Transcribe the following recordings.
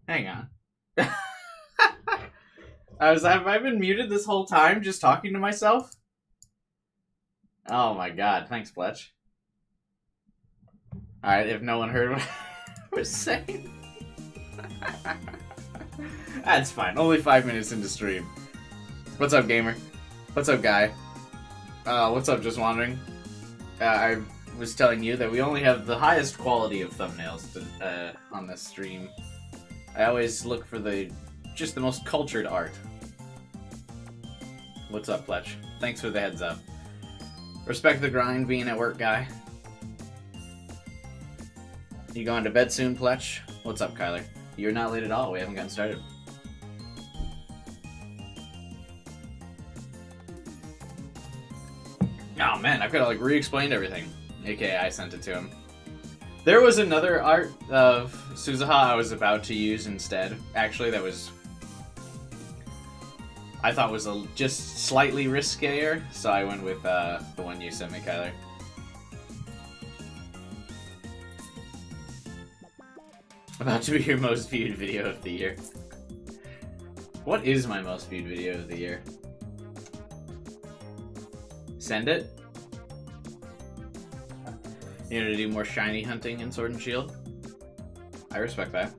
Hang on. Have I been muted this whole time just talking to myself? Oh my god, thanks, Fletch. Alright, if no one heard what I was saying. That's fine. Only 5 minutes into stream. What's up, gamer? What's up, guy? What's up, just wandering? I was telling you that we only have the highest quality of thumbnails on this stream. I always look for just the most cultured art. What's up, Fletch? Thanks for the heads up. Respect the grind, being at work, guy. You going to bed soon, Fletch? What's up, Kyler? You're not late at all. We haven't gotten started. Oh man, I could have re-explained everything. AKA, I sent it to him. There was another art of Suzuha I was about to use instead. Actually, that was... I thought was just slightly riskier, so I went with the one you sent me, Kyler. About to be your most viewed video of the year. What is my most viewed video of the year? Send it? You know, to do more shiny hunting in Sword and Shield? I respect that.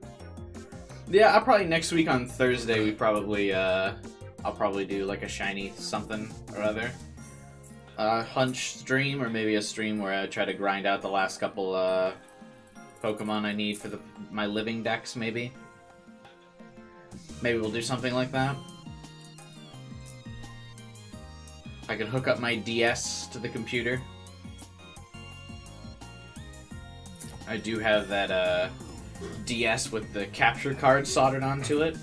Yeah, I'll probably next week on Thursday we probably I'll probably do like a shiny something or other. Hunch stream, or maybe a stream where I try to grind out the last couple Pokemon I need for my living decks, maybe. Maybe we'll do something like that. I could hook up my DS to the computer. I do have that DS with the capture card soldered onto it.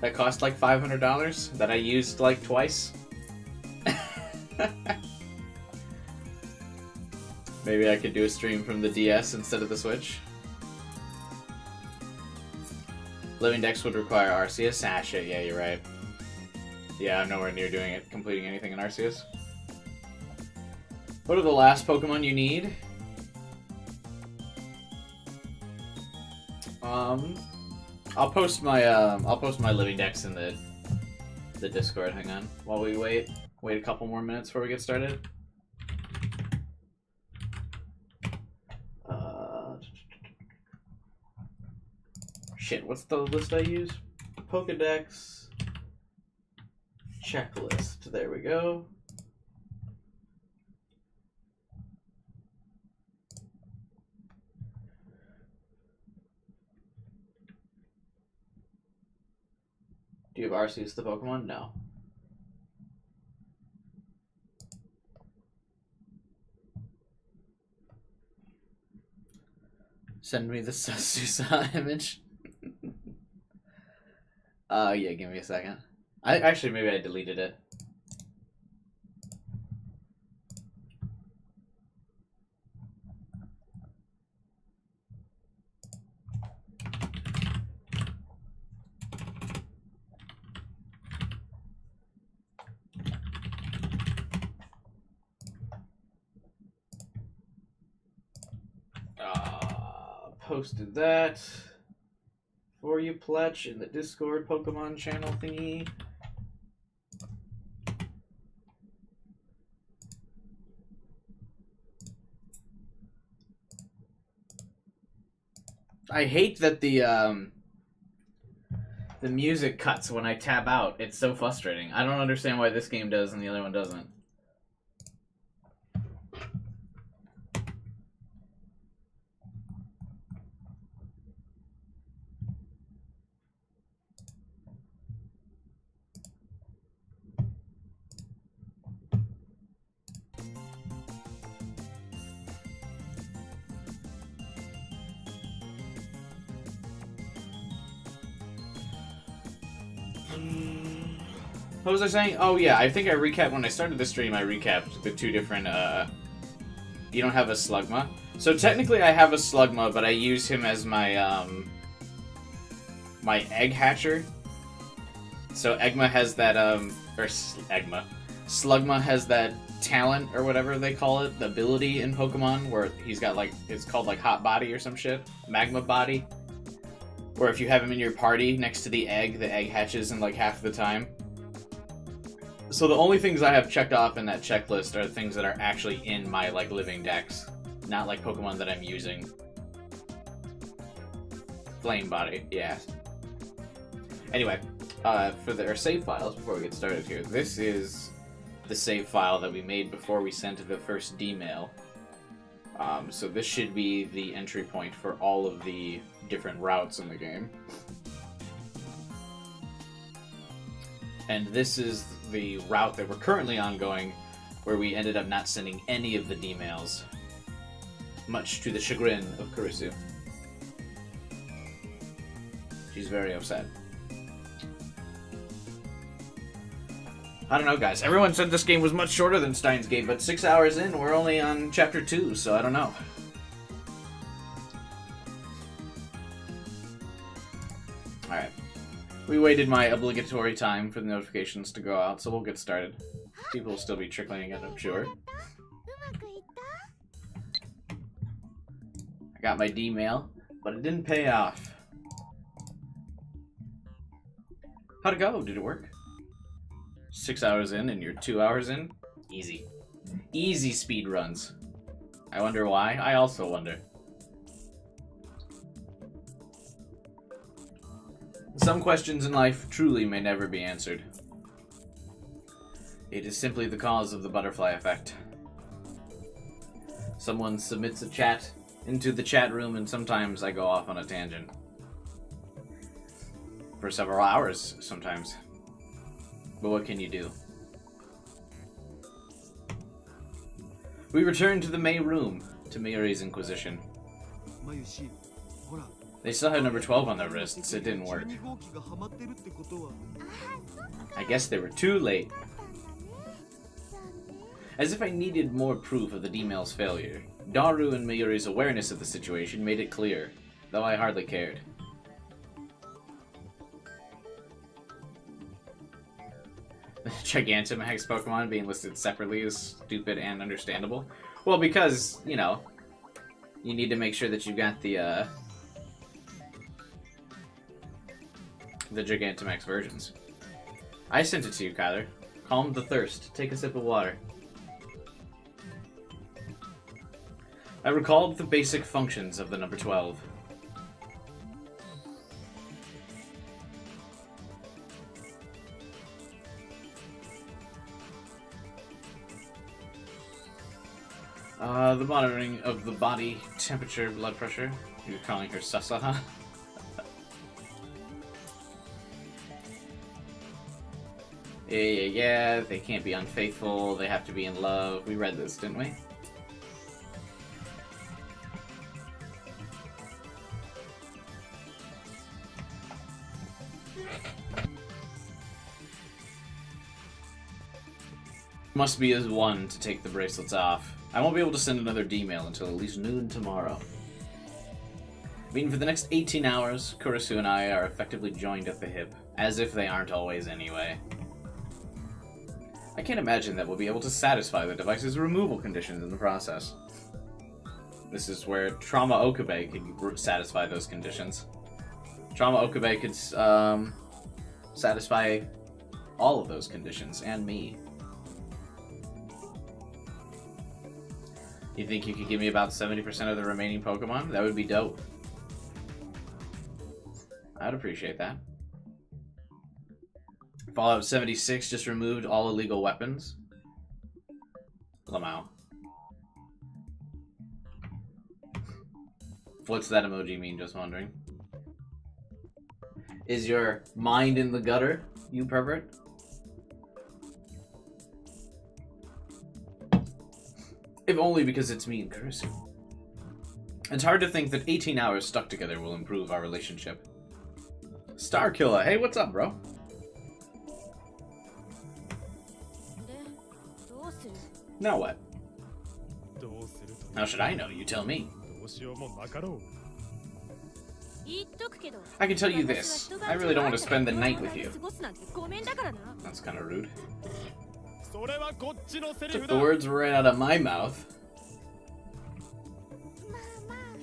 That cost like $500 that I used like twice. Maybe I could do a stream from the DS instead of the Switch. Living decks would require Arceus. Sasha, yeah, you're right. Yeah, I'm nowhere near completing anything in Arceus. What are the last Pokemon you need? I'll post my living decks in the Discord. Hang on, while we wait a couple more minutes before we get started. Shit, what's the list I use? Pokedex checklist. There we go. Do you have Arceus the Pokemon? No. Send me the Suzuha image. Yeah, give me a second. Actually, maybe I deleted it. Posted that for you, Pletch, in the Discord Pokemon channel thingy. I hate that the music cuts when I tab out. It's so frustrating. I don't understand why this game does and the other one doesn't. What was I saying? Oh yeah, I think I recapped when I started the stream. I recapped the two different. You don't have a Slugma, so technically I have a Slugma, but I use him as my my egg hatcher. So Egma has that Slugma has that talent or whatever they call it, the ability in Pokemon where he's got like it's called like Hot Body or some shit, Magma Body. Or if you have him in your party next to the egg hatches in like half the time. So the only things I have checked off in that checklist are things that are actually in my like living decks, not like Pokemon that I'm using. Flame Body, yeah. Anyway, for our save files, before we get started here, this is the save file that we made before we sent the first D-mail. So this should be the entry point for all of the different routes in the game. And this is the route that we're currently ongoing, where we ended up not sending any of the D-mails, much to the chagrin of Kurisu. She's very upset. I don't know, guys. Everyone said this game was much shorter than Steins Gate, but 6 hours in, we're only on Chapter 2, so I don't know. Alright. We waited my obligatory time for the notifications to go out, so we'll get started. People will still be trickling in, I'm sure. I got my D-mail, but it didn't pay off. How'd it go? Did it work? 6 hours in and you're 2 hours in? Easy. Easy speed runs. I wonder why. I also wonder. Some questions in life truly may never be answered. It is simply the cause of the butterfly effect. Someone submits a chat into the chat room and sometimes I go off on a tangent. For several hours, sometimes. But what can you do? We return to the May room, to Mayuri's Inquisition. They still had number 12 on their wrists. It didn't work. I guess they were too late. As if I needed more proof of the D-mail's failure, Daru and Mayuri's awareness of the situation made it clear, though I hardly cared. Gigantamax Pokemon being listed separately is stupid and understandable. Well, because, you know, you need to make sure that you've got the Gigantamax versions. I sent it to you, Kyler. Calm the thirst. Take a sip of water. I recalled the basic functions of the number 12. The monitoring of the body temperature, blood pressure. You're calling her Sasaha? Yeah, they can't be unfaithful, they have to be in love. We read this, didn't we? Must be as one to take the bracelets off. I won't be able to send another D-mail until at least noon tomorrow. Meaning for the next 18 hours, Kurisu and I are effectively joined at the hip, as if they aren't always anyway. I can't imagine that we'll be able to satisfy the device's removal conditions in the process. This is where Trauma Okabe could satisfy those conditions. Trauma Okabe could satisfy all of those conditions, and me. You think you could give me about 70% of the remaining Pokemon? That would be dope. I'd appreciate that. Fallout 76 just removed all illegal weapons. Lamau. What's that emoji mean, just wondering? Is your mind in the gutter, you pervert? If only because it's me and Kurisu. It's hard to think that 18 hours stuck together will improve our relationship. Starkiller, hey, what's up, bro? Now what? How should I know? You tell me. I can tell you this. I really don't want to spend the night with you. That's kind of rude. Took the words right out of my mouth.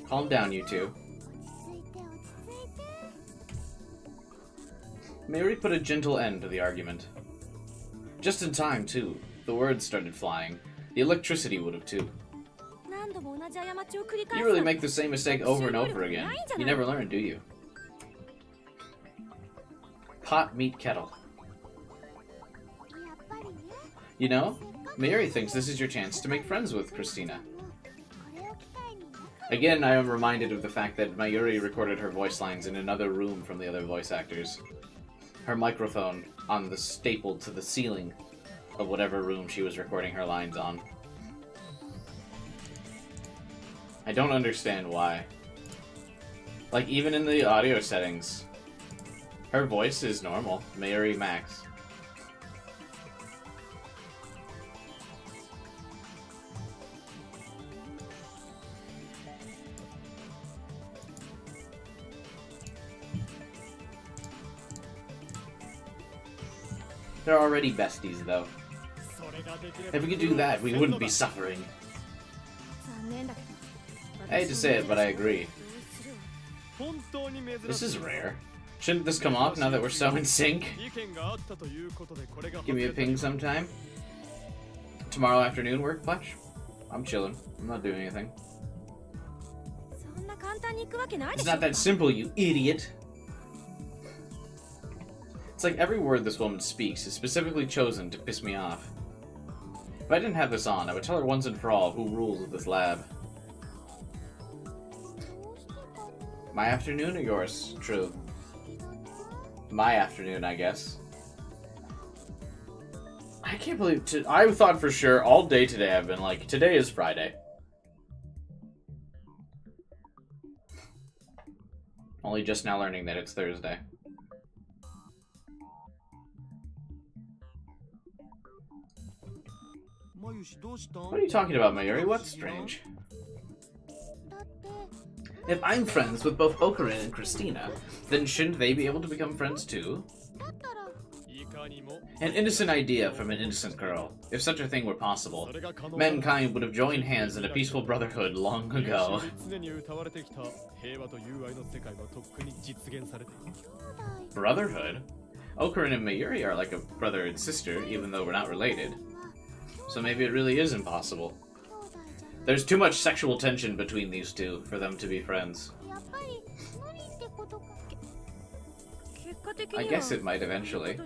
Calm down, you two. Mayuri put a gentle end to the argument. Just in time, too. The words started flying. The electricity would have, too. You really make the same mistake over and over again. You never learn, do you? Pot meet kettle. You know, Mayuri thinks this is your chance to make friends with Christina. Again, I am reminded of the fact that Mayuri recorded her voice lines in another room from the other voice actors. Her microphone on the stapled to the ceiling of whatever room she was recording her lines on. I don't understand why. Like, even in the audio settings, her voice is normal. Mayuri Max. They're already besties, though. If we could do that, we wouldn't be suffering. I hate to say it, but I agree. This is rare. Shouldn't this come off now that we're so in sync? Give me a ping sometime. Tomorrow afternoon work, Fletch? I'm chilling. I'm not doing anything. It's not that simple, you idiot! It's like every word this woman speaks is specifically chosen to piss me off. If I didn't have this on, I would tell her once and for all who rules at this lab. My afternoon or yours? True. My afternoon, I guess. I can't believe... I thought for sure all day today I've been like, today is Friday. Only just now learning that it's Thursday. What are you talking about, Mayuri? What's strange? If I'm friends with both Okarin and Christina, then shouldn't they be able to become friends too? An innocent idea from an innocent girl. If such a thing were possible, mankind would have joined hands in a peaceful brotherhood long ago. Brotherhood? Okarin and Mayuri are like a brother and sister, even though we're not related. So maybe it really is impossible. There's too much sexual tension between these two for them to be friends. I guess it might eventually.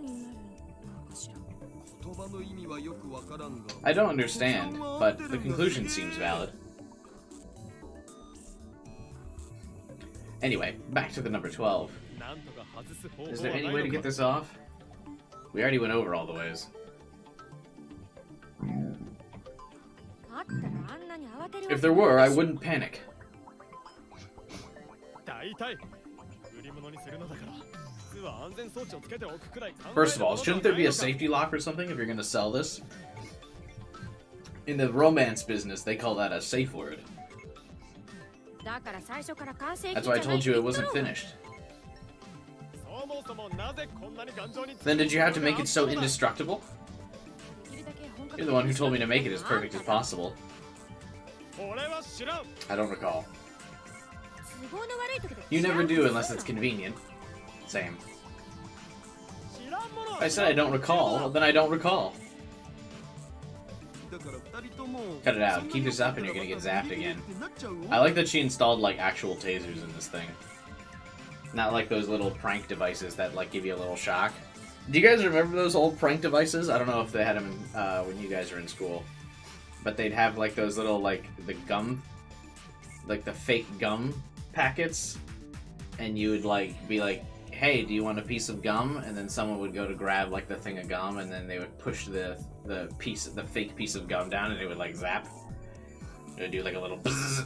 I don't understand, but the conclusion seems valid. Anyway, back to the number 12. Is there any way to get this off? We already went over all the ways. If there were, I wouldn't panic. First of all, shouldn't there be a safety lock or something if you're going to sell this? In the romance business, they call that a safe word. That's why I told you it wasn't finished. Then did you have to make it so indestructible? You're the one who told me to make it as perfect as possible. I don't recall. You never do unless it's convenient. Same. If I said I don't recall, then I don't recall. Cut it out. Keep this up and you're gonna get zapped again. I like that she installed, like, actual tasers in this thing. Not like those little prank devices that, like, give you a little shock. Do you guys remember those old prank devices? I don't know if they had them when you guys were in school. But they'd have, like, those little, like, the gum, like, the fake gum packets. And you would, like, be like, hey, do you want a piece of gum? And then someone would go to grab, like, the thing of gum, and then they would push the fake piece of gum down, and it would, like, zap. It would do, like, a little bzzz.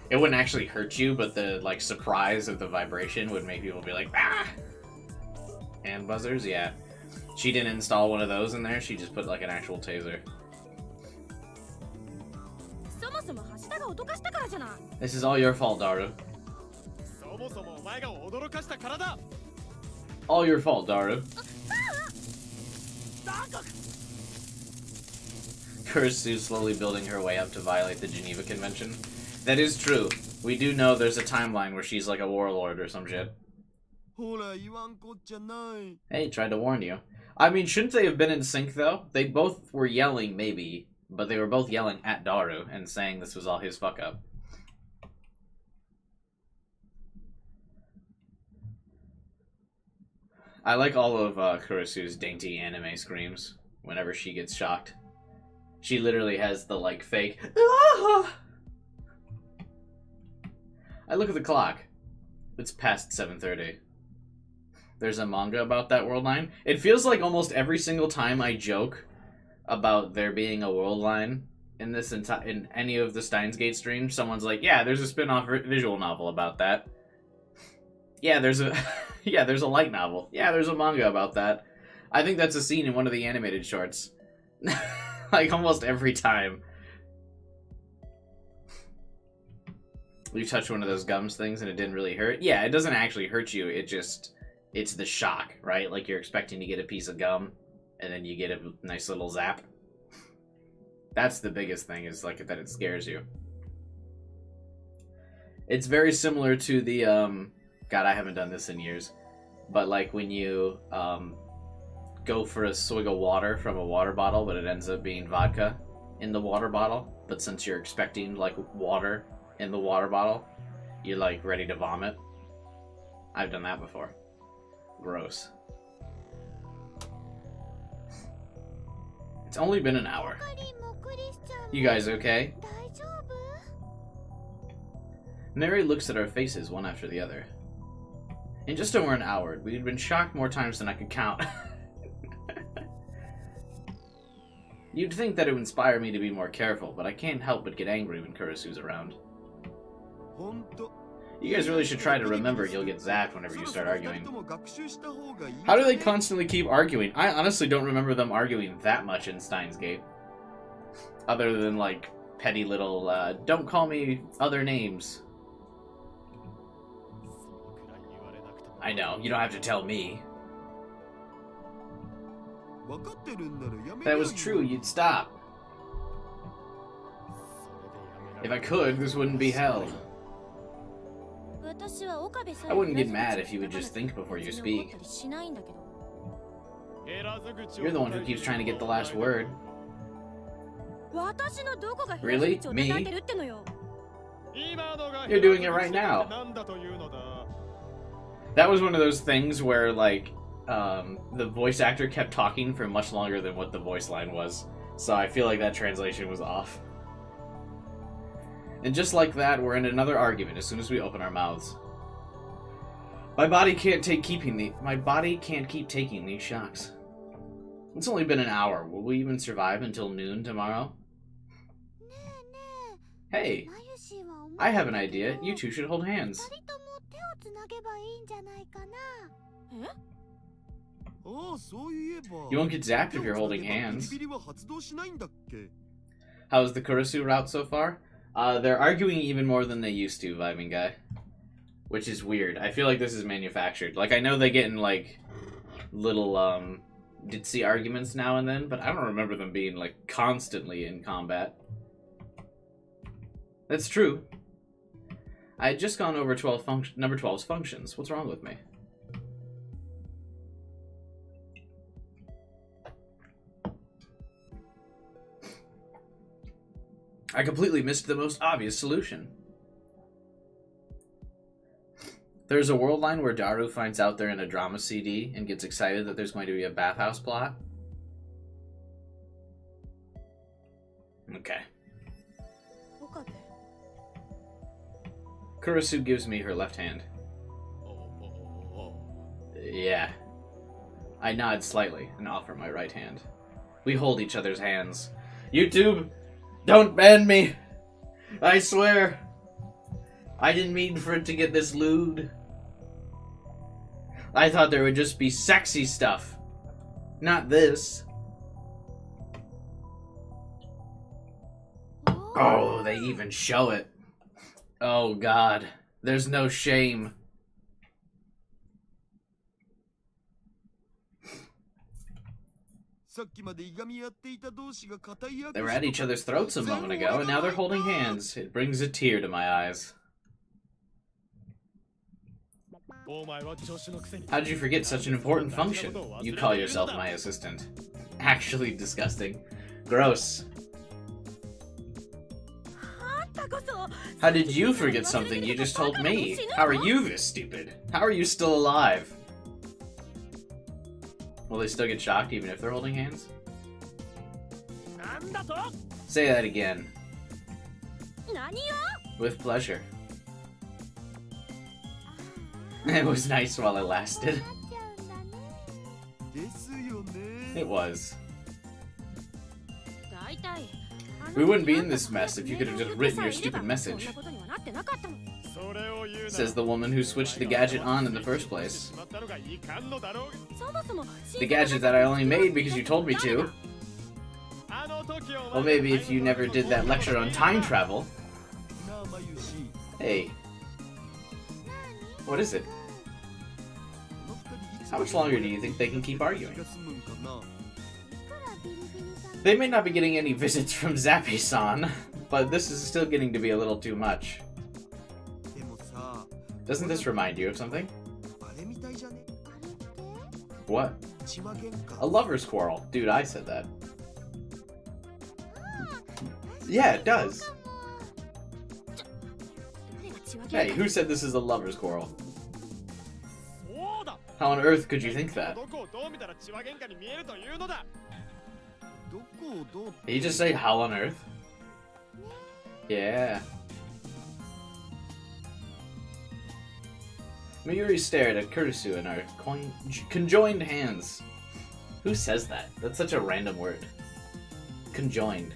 It wouldn't actually hurt you, but the, like, surprise of the vibration would make people be like, ah! And buzzers, yeah. She didn't install one of those in there, she just put, like, an actual taser. This is all your fault, Daru. All your fault, Daru. Kurisu's slowly building her way up to violate the Geneva Convention. That is true. We do know there's a timeline where she's like a warlord or some shit. Hey, tried to warn you. I mean, shouldn't they have been in sync, though? They both were yelling, maybe, but they were both yelling at Daru and saying this was all his fuck-up. I like all of Kurisu's dainty anime screams whenever she gets shocked. She literally has the, like, fake... Ah! I look at the clock. It's past 7:30. There's a manga about that world line. It feels like almost every single time I joke about there being a world line in this in any of the Steins Gate streams, someone's like, "Yeah, there's a spin-off visual novel about that." Yeah, there's a yeah, there's a light novel. Yeah, there's a manga about that. I think that's a scene in one of the animated shorts. Like almost every time. You touch one of those gums things and it didn't really hurt. Yeah, it doesn't actually hurt you. It's the shock, right? Like you're expecting to get a piece of gum and then you get a nice little zap. That's the biggest thing, is like that it scares you. It's very similar to the God, I haven't done this in years, but like when you go for a swig of water from a water bottle, but it ends up being vodka in the water bottle, but since you're expecting like water in the water bottle, you're like ready to vomit. I've done that before. Gross. It's only been an hour. You guys okay? Mary looks at our faces one after the other. In just over an hour, we'd been shocked more times than I could count. You'd think that it would inspire me to be more careful, but I can't help but get angry when Kurisu's around. You guys really should try to remember you'll get zapped whenever you start arguing. How do they constantly keep arguing? I honestly don't remember them arguing that much in Steins Gate. Other than, like, petty little, don't call me other names. I know, you don't have to tell me. If that was true, you'd stop. If I could, this wouldn't be hell. I wouldn't get mad if you would just think before you speak. You're the one who keeps trying to get the last word. Really? Me? You're doing it right now. That was one of those things where, like, the voice actor kept talking for much longer than what the voice line was. So I feel like that translation was off. And just like that, we're in another argument as soon as we open our mouths. My body can't keep taking these shocks. It's only been an hour. Will we even survive until noon tomorrow? Hey, I have an idea. You two should hold hands. You won't get zapped if you're holding hands. How's the Kurisu route so far? They're arguing even more than they used to, Vibing Guy. Which is weird. I feel like this is manufactured. Like, I know they get in, like, little, ditzy arguments now and then, but I don't remember them being, like, constantly in combat. That's true. I had just gone over number 12's functions. What's wrong with me? I completely missed the most obvious solution. There's a world line where Daru finds out they're in a drama CD and gets excited that there's going to be a bathhouse plot. Okay. Kurisu gives me her left hand. Yeah. I nod slightly and offer my right hand. We hold each other's hands. YouTube, don't ban me! I swear! I didn't mean for it to get this lewd. I thought there would just be sexy stuff. Not this. Oh, they even show it. Oh god. There's no shame. They were at each other's throats a moment ago, and now they're holding hands. It brings a tear to my eyes. How'd you forget such an important function? You call yourself my assistant. Actually disgusting. Gross. How did you forget something you just told me? How are you this stupid? How are you still alive? Will they still get shocked even if they're holding hands? Say that again. With pleasure. It was nice while it lasted. It was. We wouldn't be in this mess if you could have just written your stupid message. Says the woman who switched the gadget on in the first place. The gadget that I only made because you told me to. Well, maybe if you never did that lecture on time travel. Hey. What is it? How much longer do you think they can keep arguing? They may not be getting any visits from Zappy-san, but this is still getting to be a little too much. Doesn't this remind you of something? What? A lover's quarrel. Dude, I said that. Yeah, it does. Hey, who said this is a lover's quarrel? How on earth could you think that? Did you just say how on earth? Yeah. Mayuri stared at Kurisu in our conjoined hands. Who says that? That's such a random word. Conjoined.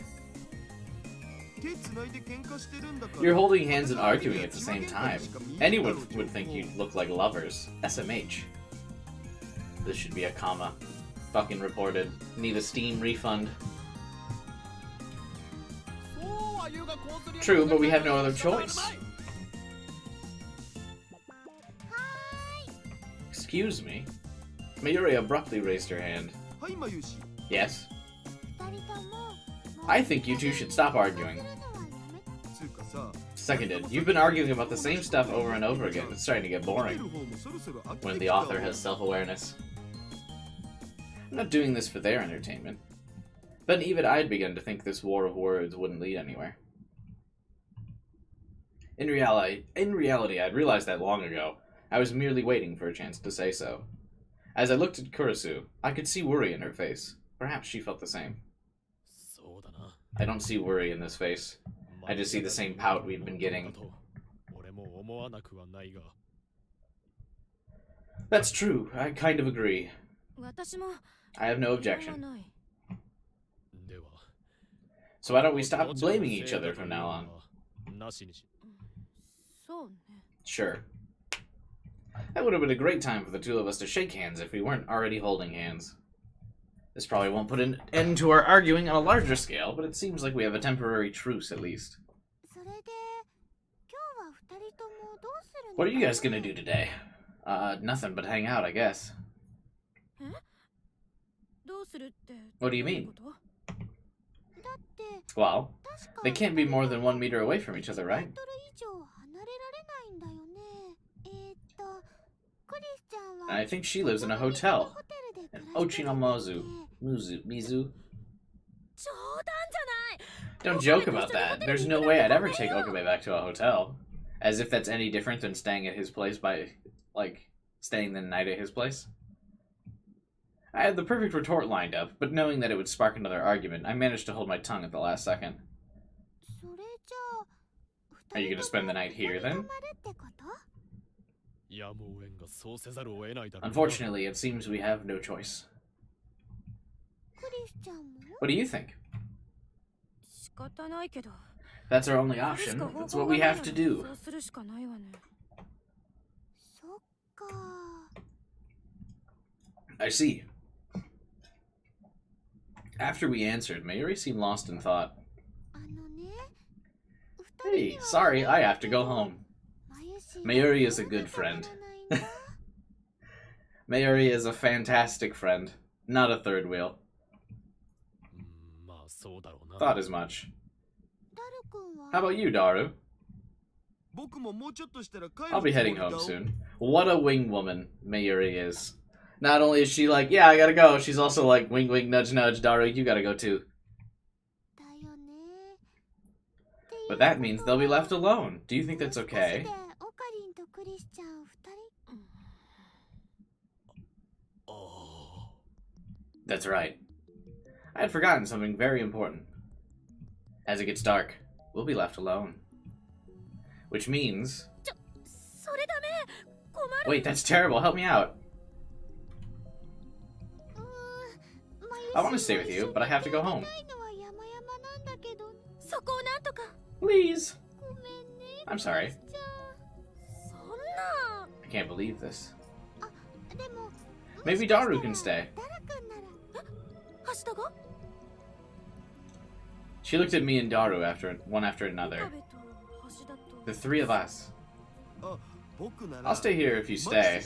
You're holding hands and arguing at the same time. Anyone would think you look like lovers. SMH. This should be a comma. Fucking reported. Need a Steam refund. True, but we have no other choice. Excuse me? Mayuri abruptly raised her hand. Yes? I think you two should stop arguing. Seconded. You've been arguing about the same stuff over and over again. It's starting to get boring. When the author has self-awareness. I'm not doing this for their entertainment. But even I'd begun to think this war of words wouldn't lead anywhere. In reality, I'd realized that long ago. I was merely waiting for a chance to say so. As I looked at Kurisu, I could see worry in her face. Perhaps she felt the same. I don't see worry in this face. I just see the same pout we've been getting. That's true. I kind of agree. I have no objection. So why don't we stop blaming each other from now on? Sure. That would have been a great time for the two of us to shake hands if we weren't already holding hands. This probably won't put an end to our arguing on a larger scale, but it seems like we have a temporary truce at least. What are you guys gonna do today? Nothing but hang out, I guess. What do you mean? Well, they can't be more than 1 meter away from each other, right? And I think she lives in a hotel. In Mizu. Don't joke about that. There's no way I'd ever take Okabe back to a hotel. As if that's any different than staying at his place by, like, staying the night at his place. I had the perfect retort lined up, but knowing that it would spark another argument, I managed to hold my tongue at the last second. Are you going to spend the night here, then? Unfortunately, it seems we have no choice. What do you think? That's our only option. That's what we have to do. I see. After we answered, Mayuri seemed lost in thought. Hey, sorry, I have to go home. Mayuri is a good friend. Mayuri is a fantastic friend, not a third wheel. Thought as much. How about you, Daru? I'll be heading home soon. What a wing woman Mayuri is. Not only is she like, yeah, I gotta go, she's also like, wink wink, nudge nudge, Daru, you gotta go too. But that means they'll be left alone. Do you think that's okay? That's right. I had forgotten something very important. As it gets dark, we'll be left alone. Which means... Wait, that's terrible. Help me out. I want to stay with you, but I have to go home. Please. I'm sorry. I can't believe this. Maybe Daru can stay. She looked at me and Daru one after another. The three of us. I'll stay here if you stay.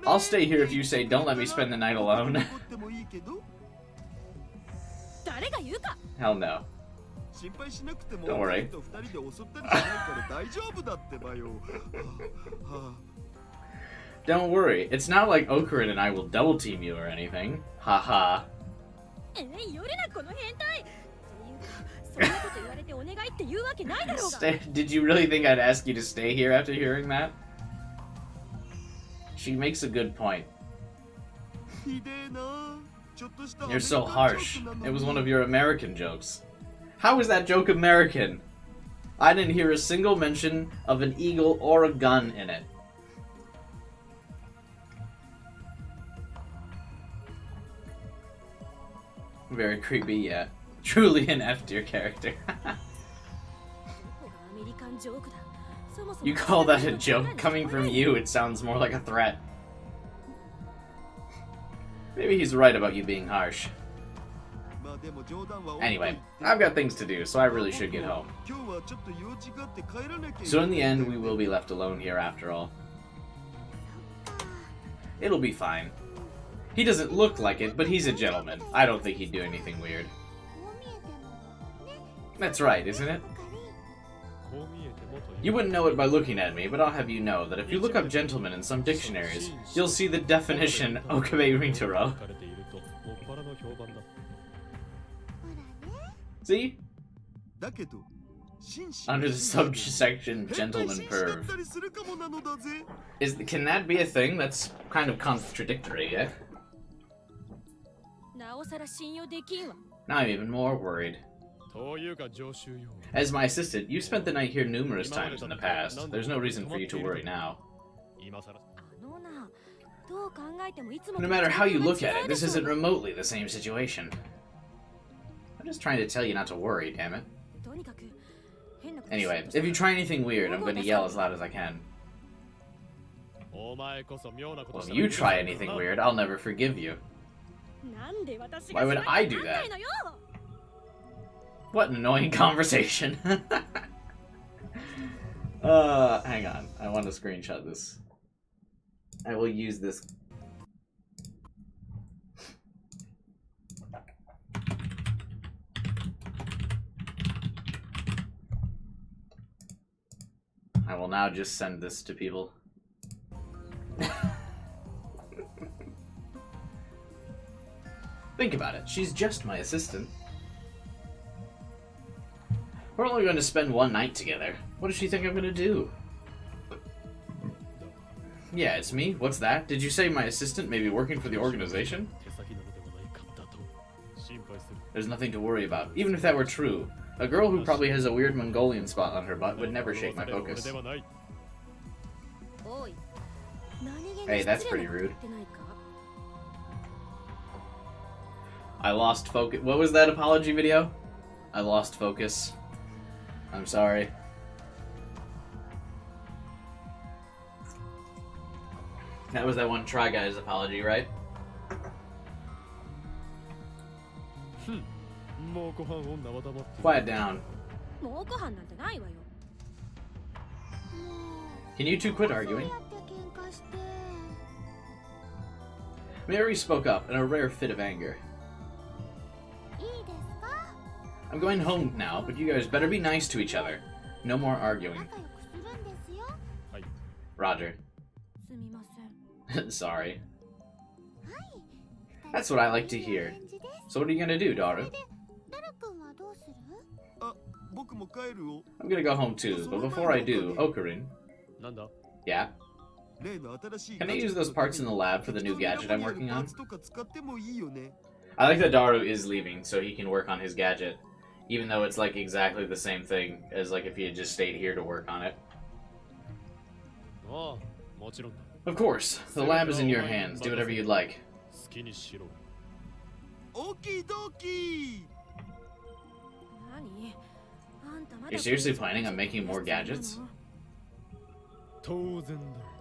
I'll stay here if you say don't let me spend the night alone. Hell no. Don't worry. Don't worry. It's not like Okurin and I will double team you or anything. Haha. Did you really think I'd ask you to stay here after hearing that? She makes a good point. You're so harsh. It was one of your American jokes. How is that joke American? I didn't hear a single mention of an eagle or a gun in it. Very creepy, yeah. Truly an F-tier character. You call that a joke? Coming from you, it sounds more like a threat. Maybe he's right about you being harsh. Anyway, I've got things to do, so I really should get home. So in the end, we will be left alone here after all. It'll be fine. He doesn't look like it, but he's a gentleman. I don't think he'd do anything weird. That's right, isn't it? You wouldn't know it by looking at me, but I'll have you know that if you look up gentleman in some dictionaries, you'll see the definition Okabe Rintaro. See? Under the subsection gentleman perv. Can that be a thing? That's kind of contradictory, yeah? Now I'm even more worried. As my assistant, you've spent the night here numerous times in the past. There's no reason for you to worry now. No matter how you look at it, this isn't remotely the same situation. I'm just trying to tell you not to worry, damn it. Anyway, if you try anything weird, I'm going to yell as loud as I can. Well, if you try anything weird, I'll never forgive you. Why would I do that? What an annoying conversation. Hang on. I want to screenshot this. I will use this. I will now just send this to people. Think about it. She's just my assistant. We're only going to spend one night together. What does she think I'm going to do? Yeah, it's me. What's that? Did you say my assistant may be working for the organization? There's nothing to worry about. Even if that were true, a girl who probably has a weird Mongolian spot on her butt would never shake my focus. Hey, that's pretty rude. I lost focus. What was that apology video? I lost focus. I'm sorry. That was that one Try Guys apology, right? Quiet down. Can you two quit arguing? Mary spoke up in a rare fit of anger. I'm going home now, but you guys better be nice to each other. No more arguing. Roger. Sorry. That's what I like to hear. So what are you gonna do, Daru? I'm gonna go home too, but before I do, Okarin. Yeah? Can I use those parts in the lab for the new gadget I'm working on? I like that Daru is leaving so he can work on his gadget, even though it's like exactly the same thing as like if he had just stayed here to work on it. Of course, the lab is in your hands. Do whatever you'd like. You're seriously planning on making more gadgets?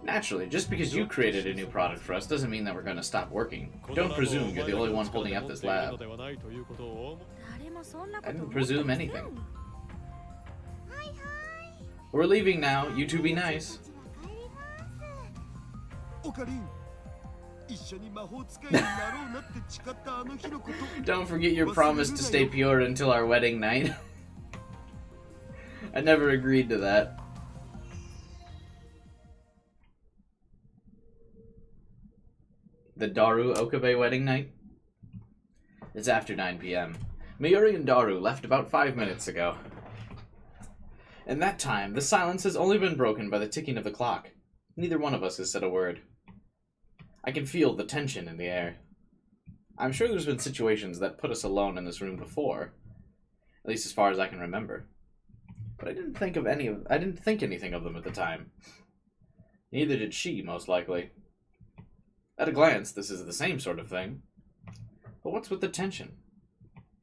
Naturally, just because you created a new product for us doesn't mean that we're going to stop working. Don't presume you're the only one holding up this lab. I didn't presume anything. We're leaving now. You two be nice. Don't forget your promise to stay pure until our wedding night. I never agreed to that. The Daru Okabe wedding night? It's after 9 p.m. Mayuri and Daru left about 5 minutes ago. In that time, the silence has only been broken by the ticking of the clock. Neither one of us has said a word. I can feel the tension in the air. I'm sure there's been situations that put us alone in this room before, at least as far as I can remember. But I didn't think anything of them at the time. Neither did she, most likely. At a glance, this is the same sort of thing. But what's with the tension?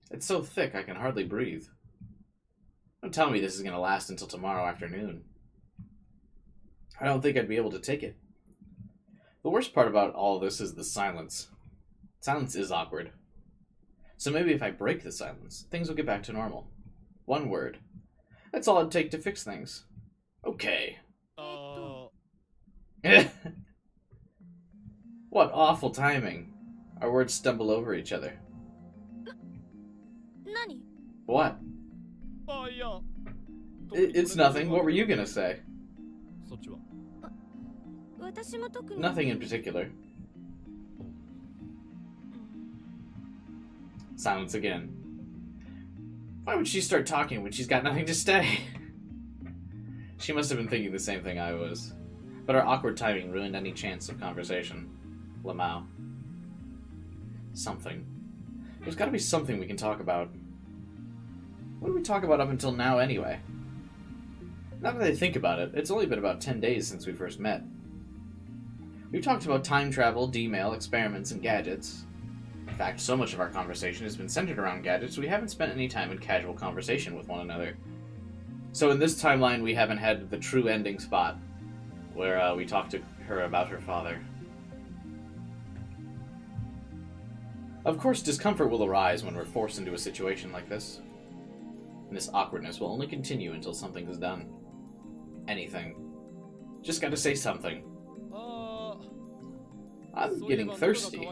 It's so thick I can hardly breathe. Don't tell me this is going to last until tomorrow afternoon. I don't think I'd be able to take it. The worst part about all this is the silence. Silence is awkward. So maybe if I break the silence, things will get back to normal. One word. That's all it'd take to fix things. Okay. What awful timing. Our words stumble over each other. What? It's nothing. What were you gonna say? Nothing in particular. Silence again. Why would she start talking when she's got nothing to say? She must have been thinking the same thing I was. But our awkward timing ruined any chance of conversation. Lamau. Something. There's gotta be something we can talk about. What did we talk about up until now anyway? Now that I think about it, it's only been about 10 days since we first met. We've talked about time travel, D-mail, experiments, and gadgets. In fact, so much of our conversation has been centered around gadgets, we haven't spent any time in casual conversation with one another. So in this timeline, we haven't had the true ending spot, where we talked to her about her father. Of course, discomfort will arise when we're forced into a situation like this. And this awkwardness will only continue until something is done. Anything. Just gotta say something. I'm getting thirsty.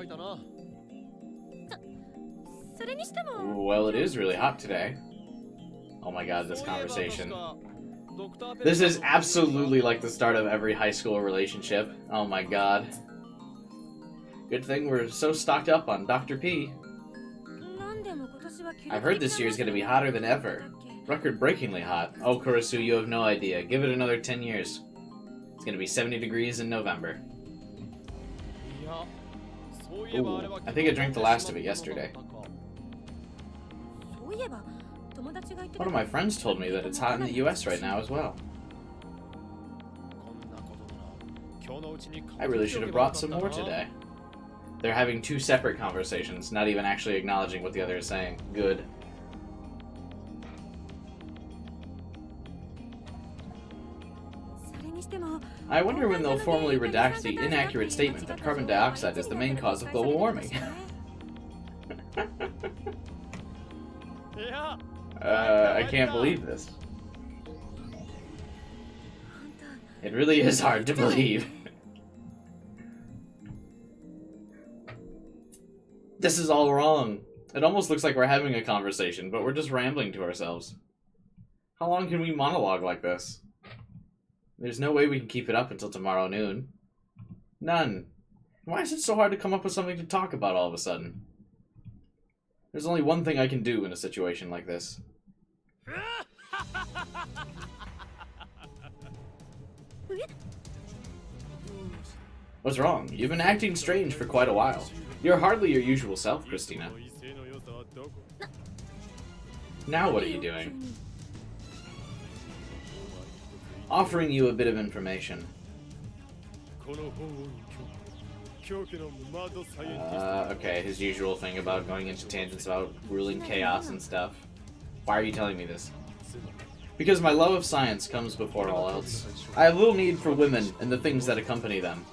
Well, it is really hot today. Oh my god, this conversation. This is absolutely like the start of every high school relationship. Oh my god. Good thing we're so stocked up on Dr. P. I've heard this year is going to be hotter than ever. Record-breakingly hot. Oh, Kurisu, you have no idea. Give it another 10 years. It's going to be 70 degrees in November. Ooh, I think I drank the last of it yesterday. One of my friends told me that it's hot in the US right now as well. I really should have brought some more today. They're having two separate conversations, not even actually acknowledging what the other is saying. Good. I wonder when they'll formally redact the inaccurate statement that carbon dioxide is the main cause of global warming. I can't believe this. It really is hard to believe. This is all wrong. It almost looks like we're having a conversation, but we're just rambling to ourselves. How long can we monologue like this? There's no way we can keep it up until tomorrow noon. None. Why is it so hard to come up with something to talk about all of a sudden? There's only one thing I can do in a situation like this. What's wrong? You've been acting strange for quite a while. You're hardly your usual self, Christina. Now what are you doing? Offering you a bit of information. Okay, his usual thing about going into tangents about ruling chaos and stuff. Why are you telling me this? Because my love of science comes before all else. I have little need for women and the things that accompany them.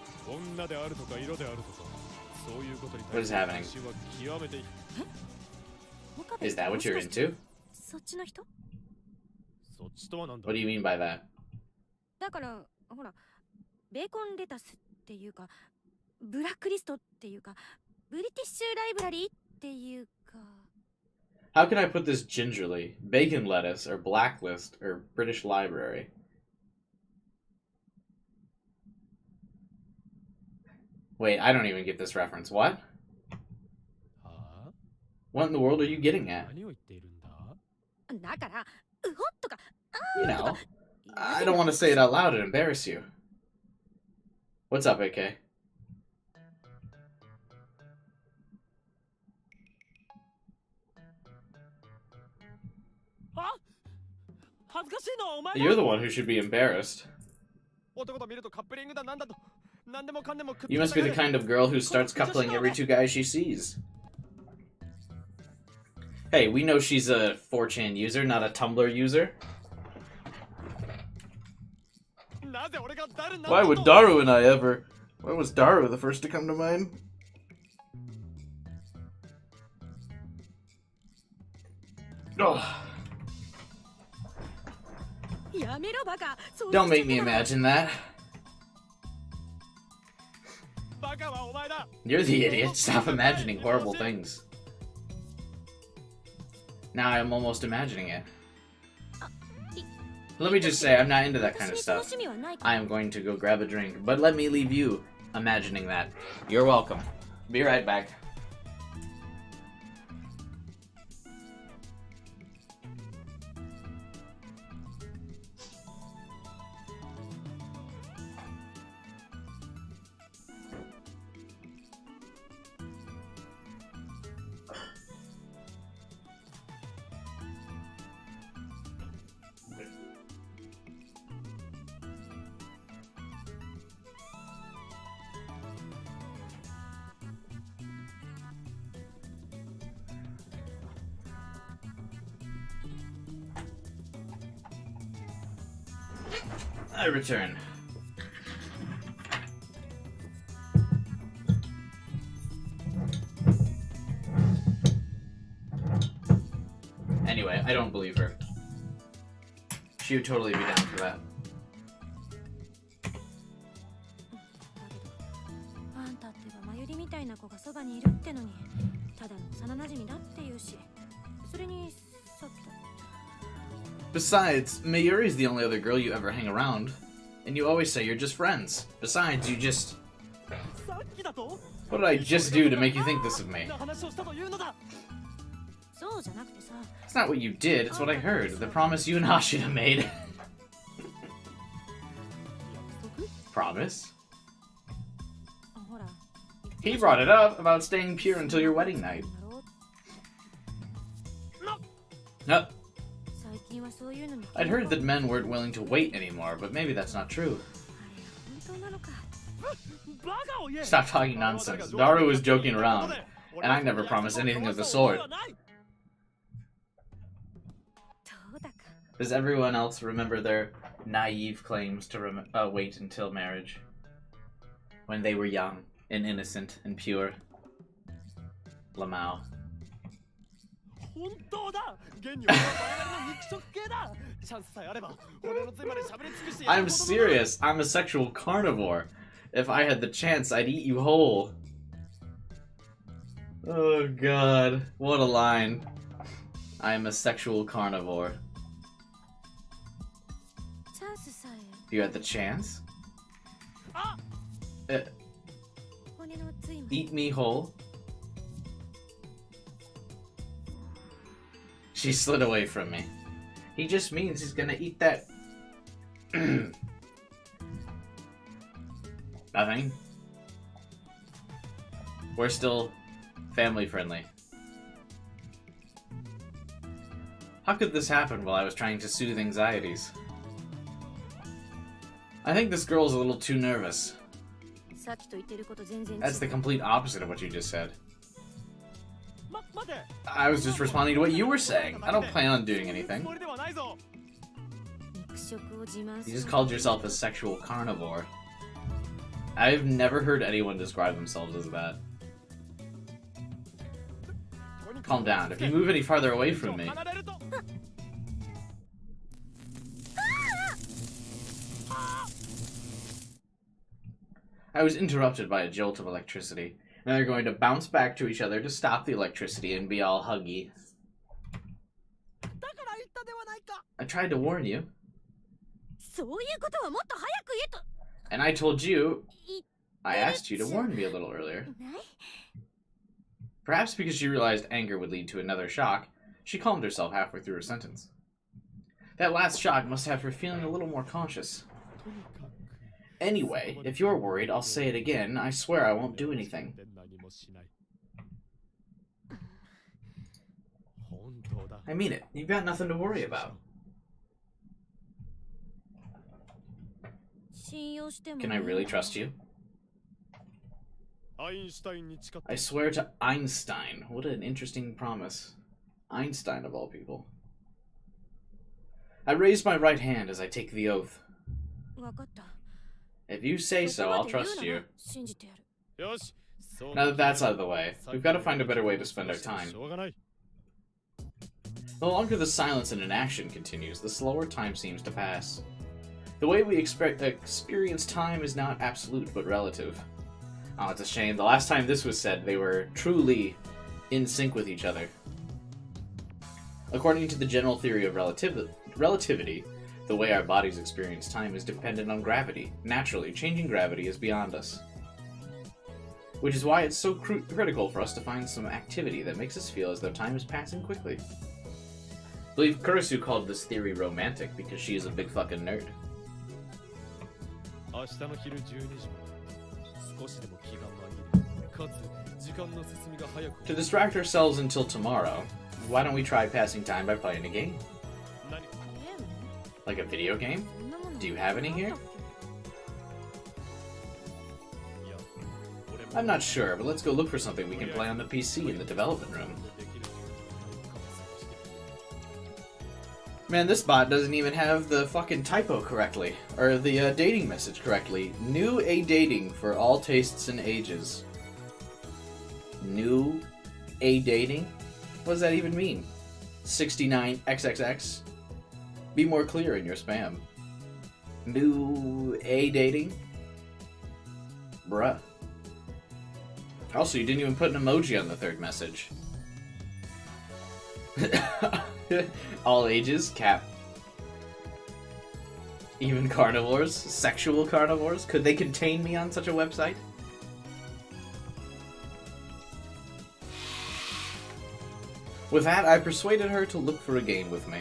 What is happening? Is that what you're into? What do you mean by that? How can I put this gingerly? Bacon lettuce, or blacklist, or British library? Wait, I don't even get this reference. What? What in the world are you getting at? You know, I don't want to say it out loud and embarrass you. What's up, AK? You're the one who should be embarrassed. You must be the kind of girl who starts coupling every two guys she sees. Hey, we know she's a 4chan user, not a Tumblr user. Why would Daru and I ever... Why was Daru the first to come to mind? Oh. Don't make me imagine that. You're the idiot. Stop imagining horrible things. Now I'm almost imagining it. Let me just say, I'm not into that kind of stuff. I am going to go grab a drink, but let me leave you imagining that. You're welcome. Be right back. I return. Anyway, I don't believe her. She would totally be down for that. Besides, Mayuri's the only other girl you ever hang around. And you always say you're just friends. Besides, you just... What did I just do to make you think this of me? It's not what you did, it's what I heard. The promise you and Hashida made. Promise? He brought it up about staying pure until your wedding night. No. I'd heard that men weren't willing to wait anymore, but maybe that's not true. Stop talking nonsense. Daru was joking around, and I never promised anything of the sort. Does everyone else remember their naive claims to wait until marriage? When they were young, and innocent, and pure? Lamau. I'm serious. I'm a sexual carnivore. If I had the chance, I'd eat you whole. Oh god, what a line. I am a sexual carnivore. You had the chance? Eat me whole? She slid away from me. He just means he's gonna eat that... Nothing. We're still family friendly. How could this happen while I was trying to soothe anxieties? I think this girl's a little too nervous. That's the complete opposite of what you just said. I was just responding to what you were saying. I don't plan on doing anything. You just called yourself a sexual carnivore. I've never heard anyone describe themselves as that. Calm down. If you move any farther away from me... I was interrupted by a jolt of electricity. Now they're going to bounce back to each other to stop the electricity and be all huggy. I tried to warn you. And I told you... I asked you to warn me a little earlier. Perhaps because she realized anger would lead to another shock, she calmed herself halfway through her sentence. That last shock must have her feeling a little more conscious. Anyway, if you're worried, I'll say it again. I swear I won't do anything. I mean it. You've got nothing to worry about. Can I really trust you? I swear to Einstein. What an interesting promise. Einstein of all people. I raise my right hand as I take the oath. If you say so, I'll trust you. Now that that's out of the way, we've got to find a better way to spend our time. The longer the silence and inaction continues, the slower time seems to pass. The way we experience time is not absolute, but relative. Oh, it's a shame. The last time this was said, they were truly in sync with each other. According to the general theory of relativity, the way our bodies experience time is dependent on gravity. Naturally, changing gravity is beyond us. Which is why it's so critical for us to find some activity that makes us feel as though time is passing quickly. I believe Kurisu called this theory romantic because she is a big fucking nerd. To distract ourselves until tomorrow, why don't we try passing time by playing a game? Like a video game? Do you have any here? I'm not sure, but let's go look for something we can play on the PC in the development room. Man, this bot doesn't even have the fucking typo correctly, or the dating message correctly. New A dating for all tastes and ages. New A dating? What does that even mean? 69XXX? Be more clear in your spam. New A dating? Bruh. Also, you didn't even put an emoji on the third message. All ages, cap. Even carnivores? Sexual carnivores? Could they contain me on such a website? With that, I persuaded her to look for a game with me.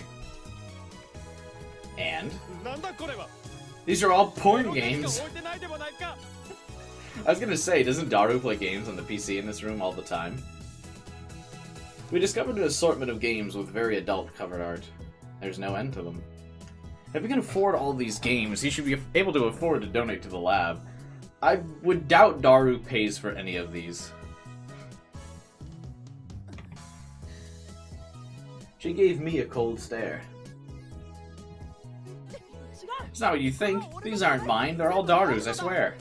And? These are all porn games! I was gonna say, doesn't Daru play games on the PC in this room all the time? We discovered an assortment of games with very adult cover art. There's no end to them. If we can afford all these games, he should be able to afford to donate to the lab. I would doubt Daru pays for any of these. She gave me a cold stare. It's not what you think. These aren't mine. They're all Daru's, I swear.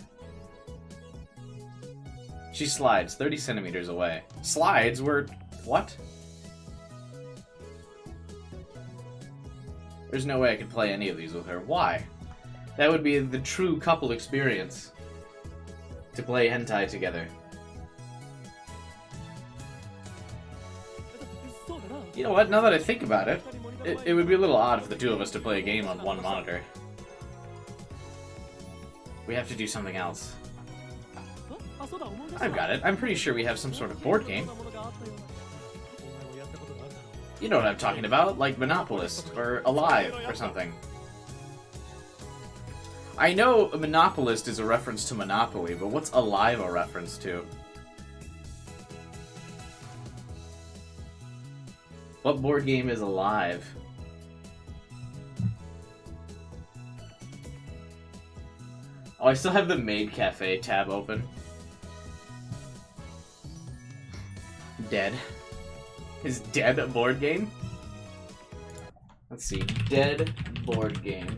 She slides 30 centimeters away. Slides? Were... what? There's no way I could play any of these with her. Why? That would be the true couple experience. To play hentai together. You know what? Now that I think about it, it would be a little odd for the two of us to play a game on one monitor. We have to do something else. I've got it. I'm pretty sure we have some sort of board game. You know what I'm talking about, like Monopolist, or Alive, or something. I know a Monopolist is a reference to Monopoly, but what's Alive a reference to? What board game is Alive? Oh, I still have the Maid Cafe tab open. Dead. Is Dead a board game? Let's see. Dead board game.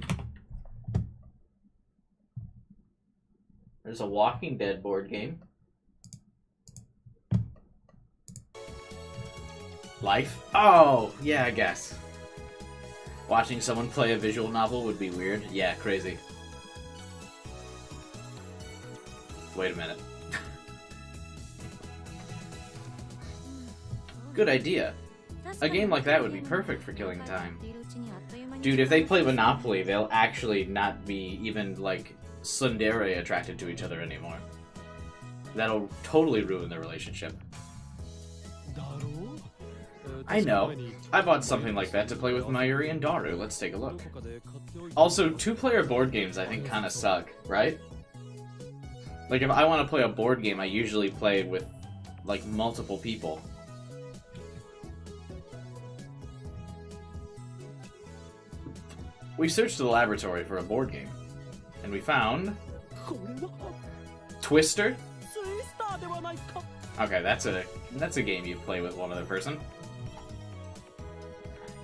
There's a Walking Dead board game. Life? Oh, yeah, I guess. Watching someone play a visual novel would be weird. Yeah, crazy. Wait a minute. Good idea. A game like that would be perfect for killing time. Dude, if they play Monopoly, they'll actually not be even, like, tsundere attracted to each other anymore. That'll totally ruin their relationship. I know. I bought something like that to play with Mayuri and Daru. Let's take a look. Also, two-player board games I think kind of suck, right? Like, if I want to play a board game, I usually play with, like, multiple people. We searched the laboratory for a board game, and we found... Twister? Okay, that's a game you play with one other person.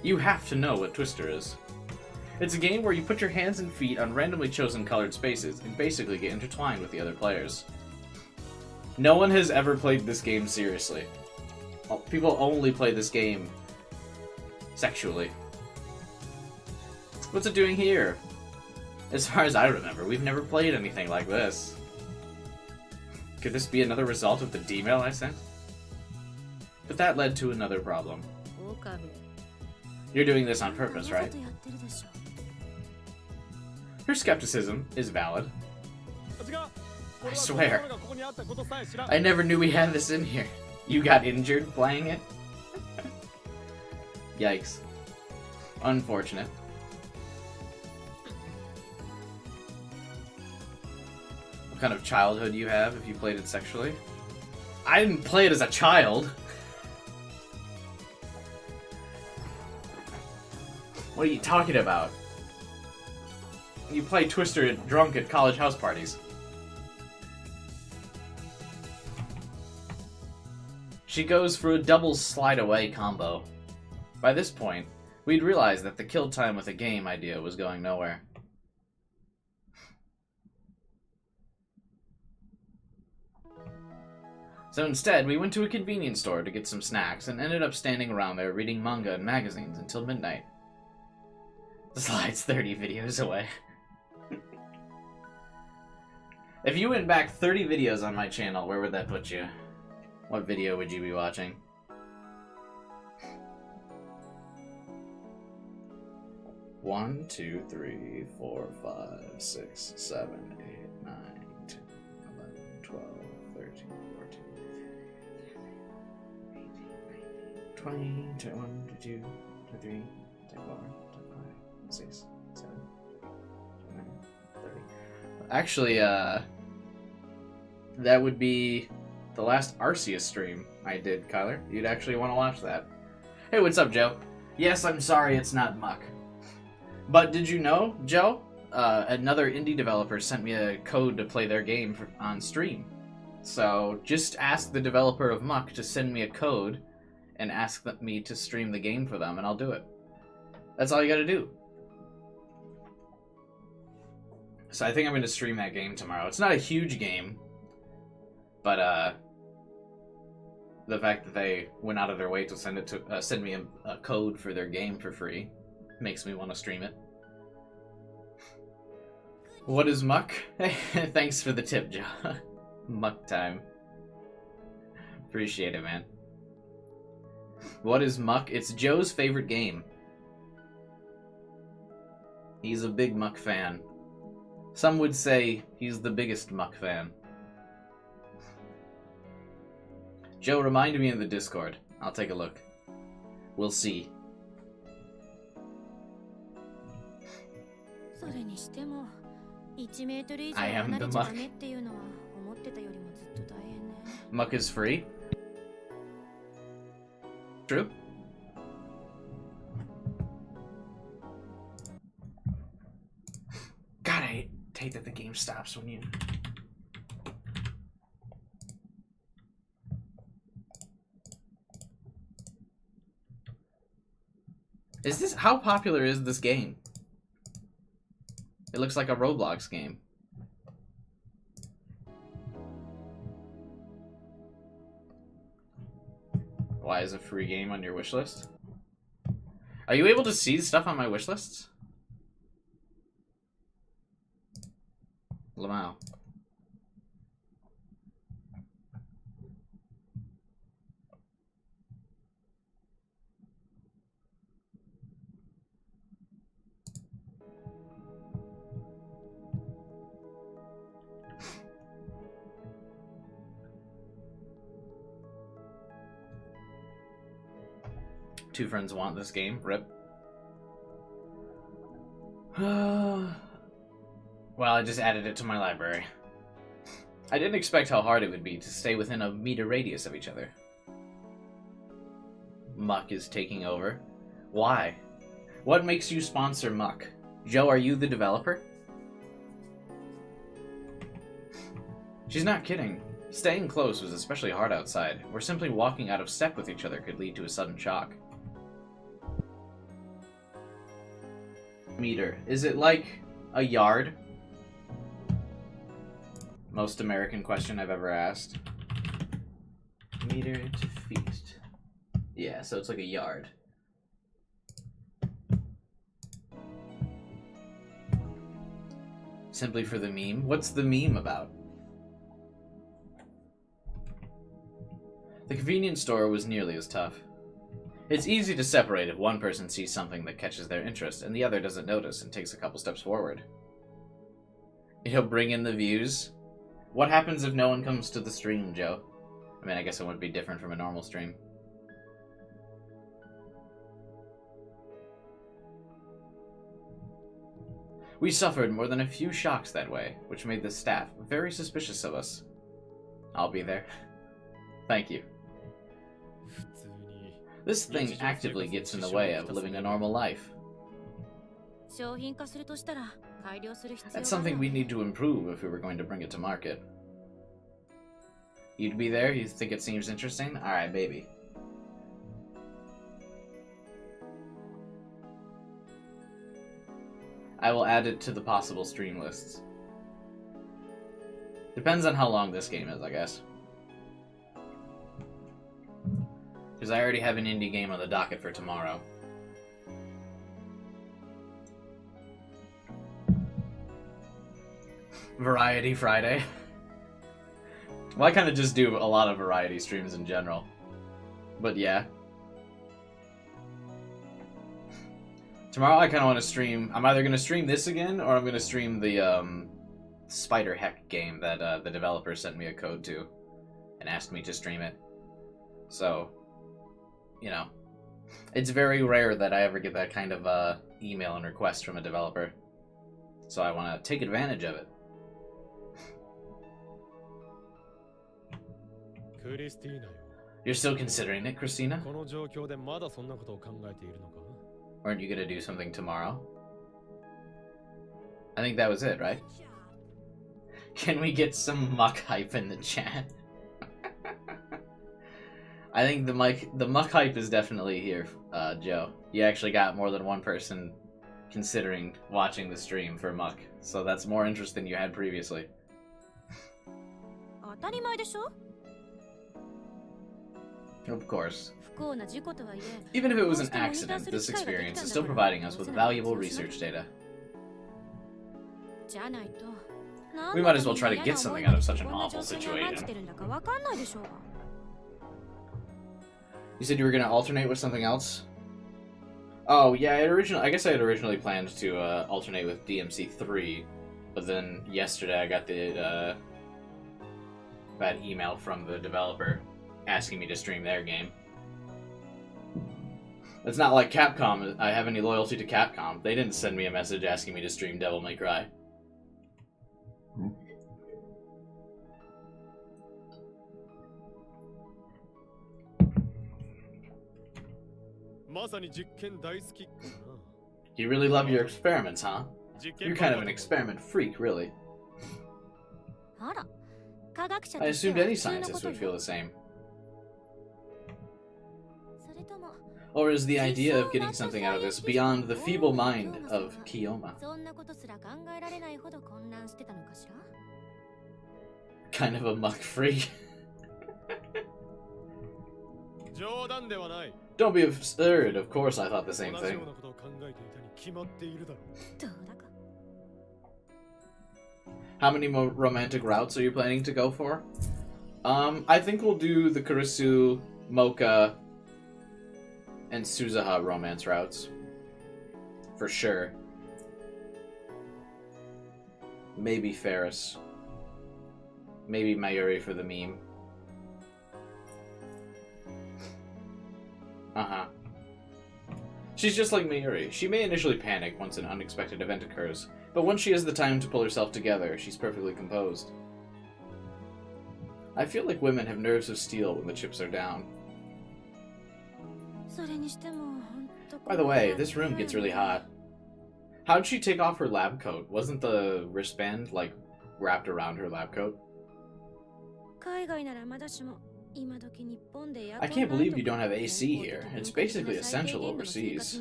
You have to know what Twister is. It's a game where you put your hands and feet on randomly chosen colored spaces and basically get intertwined with the other players. No one has ever played this game seriously. People only play this game sexually. What's it doing here? As far as I remember, we've never played anything like this. Could this be another result of the D-mail I sent? But that led to another problem. You're doing this on purpose, right? Her skepticism is valid. I swear. I never knew we had this in here. You got injured playing it? Yikes. Unfortunate. What kind of childhood you have if you played it sexually? I didn't play it as a child. What are you talking about? You play Twister drunk at college house parties. She goes for a double slide away combo. By this point, we'd realized that the kill time with a game idea was going nowhere. So instead, we went to a convenience store to get some snacks and ended up standing around there reading manga and magazines until midnight. The slide's 30 videos away. If you went back 30 videos on my channel, where would that put you? What video would you be watching? One, 2, 3, 4, 5, 6, 7, 8, 9, 10, 11, 12, 13, 14, 20, 21, 22, 23, 24, 25, 6, 7, 9, 30. Actually, that would be the last Arceus stream I did, Kyler. You'd actually want to watch that. Hey, what's up, Joe? Yes, I'm sorry it's not Muck. But did you know, Joe? Another indie developer sent me a code to play their game on stream. So just ask the developer of Muck to send me a code and ask me to stream the game for them, and I'll do it. That's all you gotta do. So I think I'm going to stream that game tomorrow. It's not a huge game, but the fact that they went out of their way to send me a code for their game for free makes me want to stream it. What is Muck? Thanks for the tip, Joe. Muck time. Appreciate it, man. What is Muck? It's Joe's favorite game. He's a big Muck fan. Some would say he's the biggest Muck fan. Joe, remind me in the Discord. I'll take a look. We'll see. I am the Muck. Muck is free? True? God, I hate that the game stops when you... How popular is this game? It looks like a Roblox game. Why is a free game on your wish list? Are you able to see stuff on my wish lists? Lamau. Two friends want this game. Rip. Well, I just added it to my library. I didn't expect how hard it would be to stay within a meter radius of each other. Muck is taking over. Why? What makes you sponsor Muck? Joe, are you the developer? She's not kidding. Staying close was especially hard outside, where simply walking out of step with each other could lead to a sudden shock. Meter. Is it like a yard? Most American question I've ever asked. Meter to feet. Yeah, so it's like a yard. Simply for the meme? What's the meme about? The convenience store was nearly as tough. It's easy to separate if one person sees something that catches their interest and the other doesn't notice and takes a couple steps forward. It'll bring in the views. What happens if no one comes to the stream, Joe? I mean, I guess it would be different from a normal stream. We suffered more than a few shocks that way, which made the staff very suspicious of us. I'll be there. Thank you. This thing actively gets in the way of living a normal life. That's something we need to improve if we were going to bring it to market. You'd be there? You think it seems interesting? Alright, baby. I will add it to the possible stream lists. Depends on how long this game is, I guess. Because I already have an indie game on the docket for tomorrow. Variety Friday. Well, I kind of just do a lot of variety streams in general. But yeah. Tomorrow I kind of want to stream... I'm either going to stream this again, or I'm going to stream the Spider Heck game that the developer sent me a code to. And asked me to stream it. So... You know, it's very rare that I ever get that kind of email and request from a developer. So I want to take advantage of it. You're still considering it, Christina? Aren't you going to do something tomorrow? I think that was it, right? Can we get some Muck hype in the chat? I think the Muck hype is definitely here, Joe. You actually got more than one person considering watching the stream for Muck, so that's more interest than you had previously. Of course. Even if it was an accident, this experience is still providing us with valuable research data. We might as well try to get something out of such an awful situation. You said you were going to alternate with something else? Oh, yeah, I guess I had originally planned to alternate with DMC3, But then yesterday I got that email from the developer asking me to stream their game. It's not like Capcom. I have any loyalty to Capcom. They didn't send me a message asking me to stream Devil May Cry. You really love your experiments, huh? You're kind of an experiment freak, really. I assumed any scientist would feel the same. Or is the idea of getting something out of this beyond the feeble mind of Kiyoma? Kind of a muck freak. Don't be absurd, of course I thought the same thing. How many more romantic routes are you planning to go for? I think we'll do the Kurisu, Mocha, and Suzuha romance routes. For sure. Maybe Ferris. Maybe Mayuri for the meme. Uh-huh. She's just like Mayuri. She may initially panic once an unexpected event occurs, but once she has the time to pull herself together, she's perfectly composed. I feel like women have nerves of steel when the chips are down. By the way, this room gets really hot. How'd she take off her lab coat? Wasn't the wristband, like, wrapped around her lab coat? I can't believe you don't have AC here. It's basically essential overseas.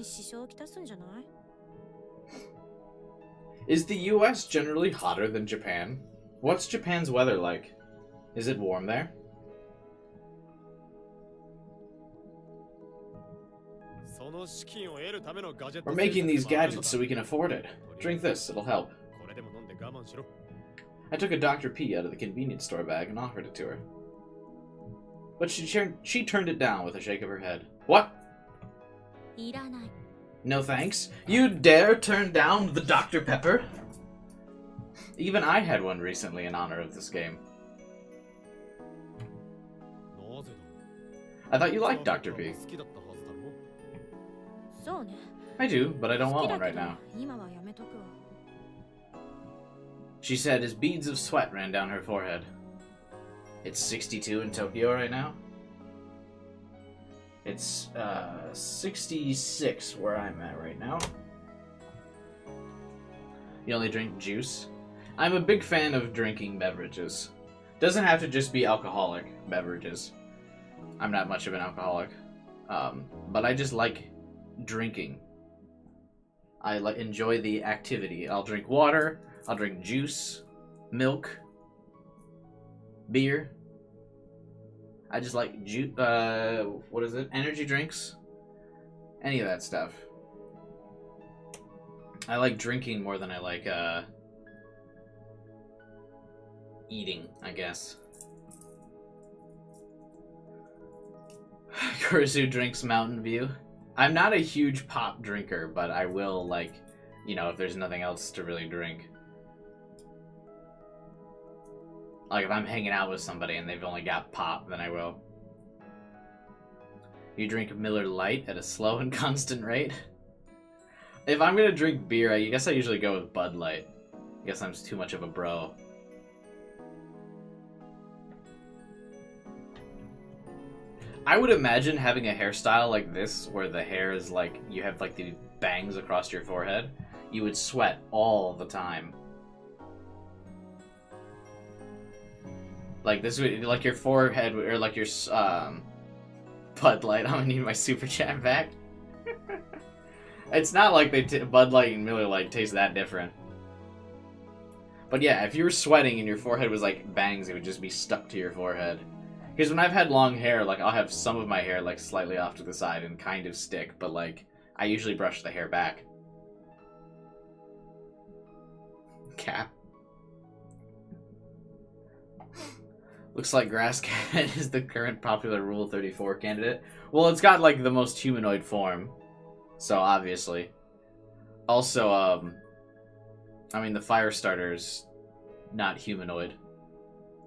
Is the US generally hotter than Japan? What's Japan's weather like? Is it warm there? We're making these gadgets so we can afford it. Drink this, it'll help. I took a Dr. P out of the convenience store bag and offered it to her. But she turned it down with a shake of her head. What? No thanks. You dare turn down the Dr. Pepper? Even I had one recently in honor of this game. I thought you liked Dr. P. I do, but I don't want one right now. She said as beads of sweat ran down her forehead. It's 62 in Tokyo right now. It's 66 where I'm at right now. You only drink juice? I'm a big fan of drinking beverages. Doesn't have to just be alcoholic beverages. I'm not much of an alcoholic. But I just like drinking. I enjoy the activity. I'll drink water, I'll drink juice, milk, beer. I just like what is it? Energy drinks? Any of that stuff. I like drinking more than I like eating, I guess. Kurisu drinks Mountain View. I'm not a huge pop drinker, but I will, like, you know, if there's nothing else to really drink. Like, if I'm hanging out with somebody and they've only got pop, then I will. You drink Miller Lite at a slow and constant rate? If I'm gonna drink beer, I guess I usually go with Bud Light. I guess I'm too much of a bro. I would imagine having a hairstyle like this, where the hair is like, you have like the bangs across your forehead, you would sweat all the time. Like this would, like your forehead, or like your, Bud Light, I'm gonna need my super chat back. It's not like Bud Light and Miller Lite taste that different. But yeah, if you were sweating and your forehead was like bangs, it would just be stuck to your forehead. Because when I've had long hair, like, I'll have some of my hair, like, slightly off to the side and kind of stick, but, like, I usually brush the hair back. Cap. Looks like Grass Cat is the current popular Rule 34 candidate. Well, it's got, like, the most humanoid form. So, obviously. Also, I mean, the fire starter's not humanoid.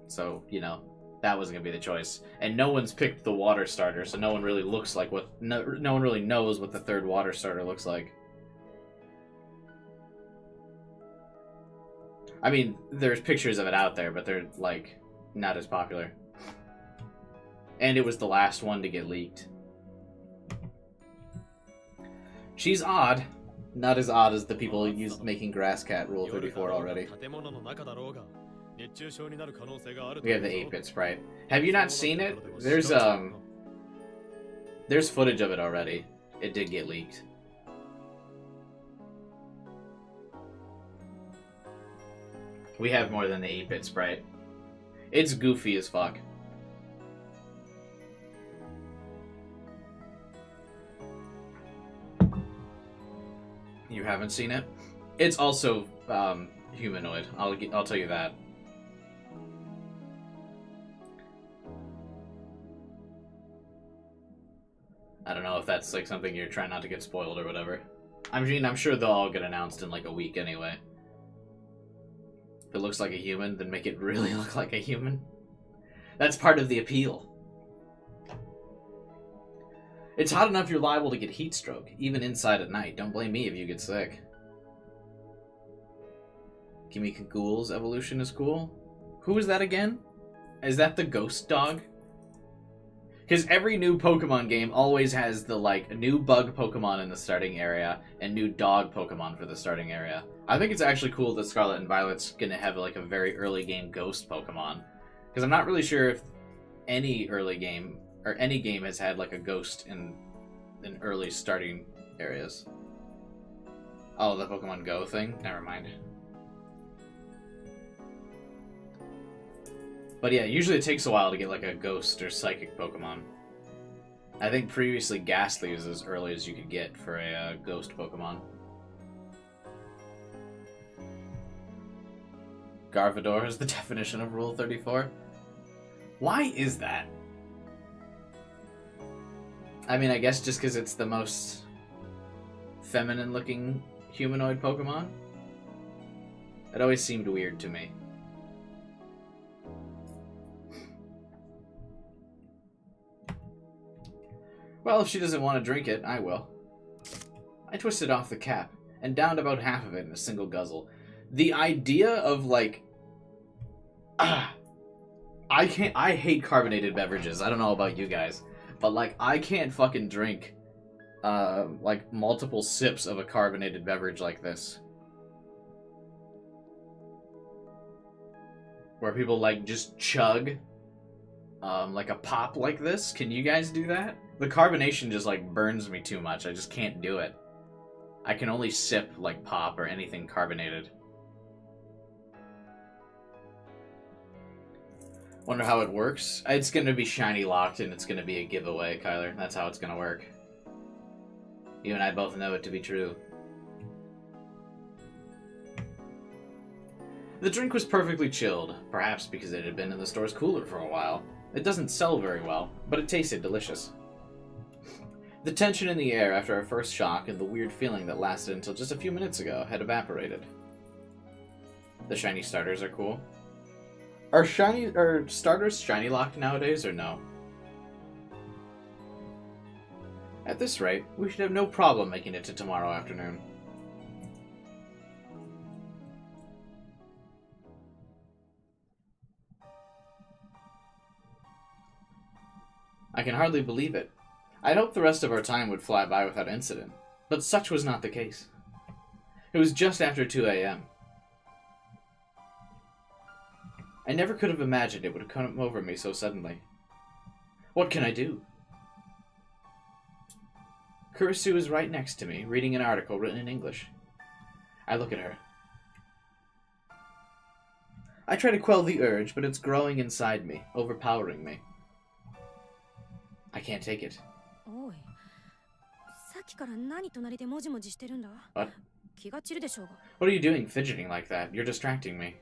So, you know, that wasn't going to be the choice. And no one's picked the water starter, so no one really looks like what... No one really knows what the third water starter looks like. I mean, there's pictures of it out there, but they're, like, not as popular. And it was the last one to get leaked. She's odd. Not as odd as the people making Grass Cat Rule 34 already. We have the 8-bit sprite. Have you not seen it? There's footage of it already. It did get leaked. We have more than the 8-bit sprite. It's goofy as fuck. You haven't seen it? It's also humanoid. I'll tell you that. I don't know if that's like something you're trying not to get spoiled or whatever. I mean, I'm sure they'll all get announced in like a week anyway. If it looks like a human, then make it really look like a human. That's part of the appeal. It's hot enough you're liable to get heat stroke, even inside at night. Don't blame me if you get sick. Kimika Ghoul's evolution is cool. Who is that again? Is that the ghost dog? Because every new Pokemon game always has the, like, a new bug Pokemon in the starting area and new dog Pokemon for the starting area. I think it's actually cool that Scarlet and Violet's gonna have, like, a very early game ghost Pokemon. Because I'm not really sure if any early game, or any game has had, like, a ghost in early starting areas. Oh, the Pokemon Go thing? Never mind. But yeah, usually it takes a while to get like a ghost or psychic Pokemon. I think previously Ghastly was as early as you could get for a ghost Pokemon. Garvador is the definition of Rule 34. Why is that? I mean, I guess just because it's the most feminine looking humanoid Pokemon? It always seemed weird to me. Well, if she doesn't want to drink it, I will. I twisted off the cap and downed about half of it in a single guzzle. The idea of, like... I hate carbonated beverages. I don't know about you guys. But, like, I can't fucking drink, like, multiple sips of a carbonated beverage like this. Where people, like, just chug, like a pop like this. Can you guys do that? The carbonation just, like, burns me too much. I just can't do it. I can only sip, like, pop or anything carbonated. Wonder how it works. It's gonna be shiny locked and it's gonna be a giveaway, Kyler. That's how it's gonna work. You and I both know it to be true. The drink was perfectly chilled, perhaps because it had been in the store's cooler for a while. It doesn't sell very well, but it tasted delicious. The tension in the air after our first shock and the weird feeling that lasted until just a few minutes ago had evaporated. The shiny starters are cool. Are starters shiny locked nowadays or no? At this rate, we should have no problem making it to tomorrow afternoon. I can hardly believe it. I'd hoped the rest of our time would fly by without incident, but such was not the case. It was just after 2 a.m. I never could have imagined it would come over me so suddenly. What can I do? Kurisu is right next to me, reading an article written in English. I look at her. I try to quell the urge, but it's growing inside me, overpowering me. I can't take it. What? What are you doing, fidgeting like that? You're distracting me.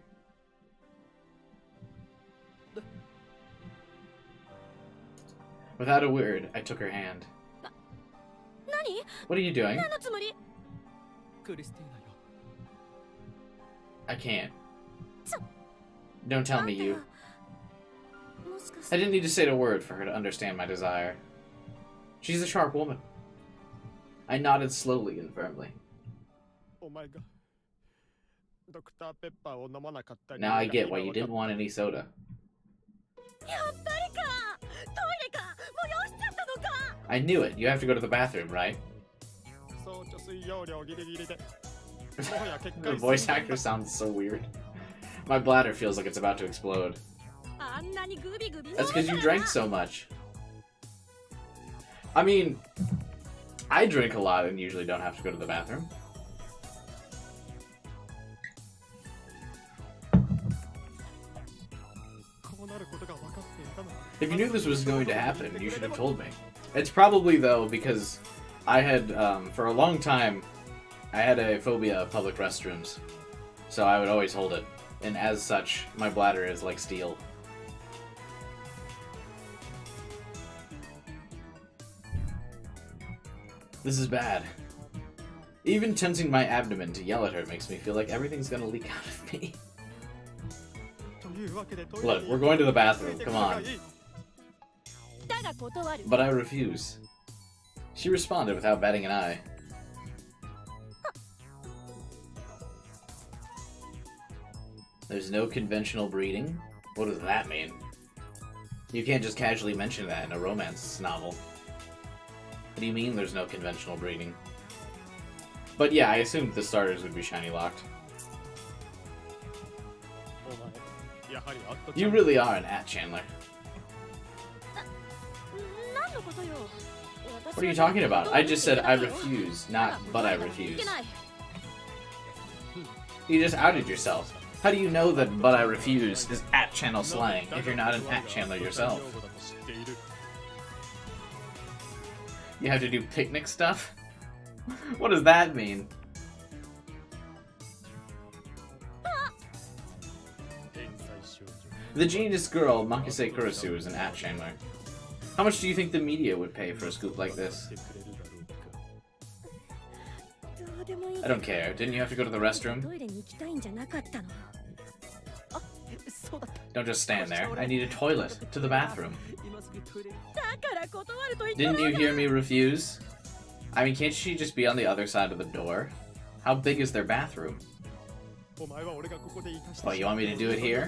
Without a word, I took her hand. What are you doing? I can't. Don't tell me you. I didn't need to say a word for her to understand my desire. She's a sharp woman. I nodded slowly and firmly. Now I get why you didn't want any soda. I knew it. You have to go to the bathroom, right? The voice actor sounds so weird. My bladder feels like it's about to explode. That's because you drank so much. I mean, I drink a lot and usually don't have to go to the bathroom. If you knew this was going to happen, you should have told me. It's probably, though, because I had, for a long time, I had a phobia of public restrooms. So I would always hold it. And as such, my bladder is like steel. This is bad. Even tensing my abdomen to yell at her makes me feel like everything's gonna leak out of me. Look, we're going to the bathroom, come on. But I refuse. She responded without batting an eye. There's no conventional breeding? What does that mean? You can't just casually mention that in a romance novel. What do you mean there's no conventional breeding? But yeah, I assumed the starters would be shiny locked. You really are an Chandler. What are you talking about? I just said I refuse, not but I refuse. You just outed yourself. How do you know that but I refuse is @channel slang if you're not an @Chandler yourself? You have to do picnic stuff? What does that mean? The genius girl, Makise Kurisu, is an @Chandler. How much do you think the media would pay for a scoop like this? I don't care. Didn't you have to go to the restroom? Don't just stand there. I need a toilet. To the bathroom. Didn't you hear me refuse? I mean, can't she just be on the other side of the door? How big is their bathroom? What, you want me to do it here?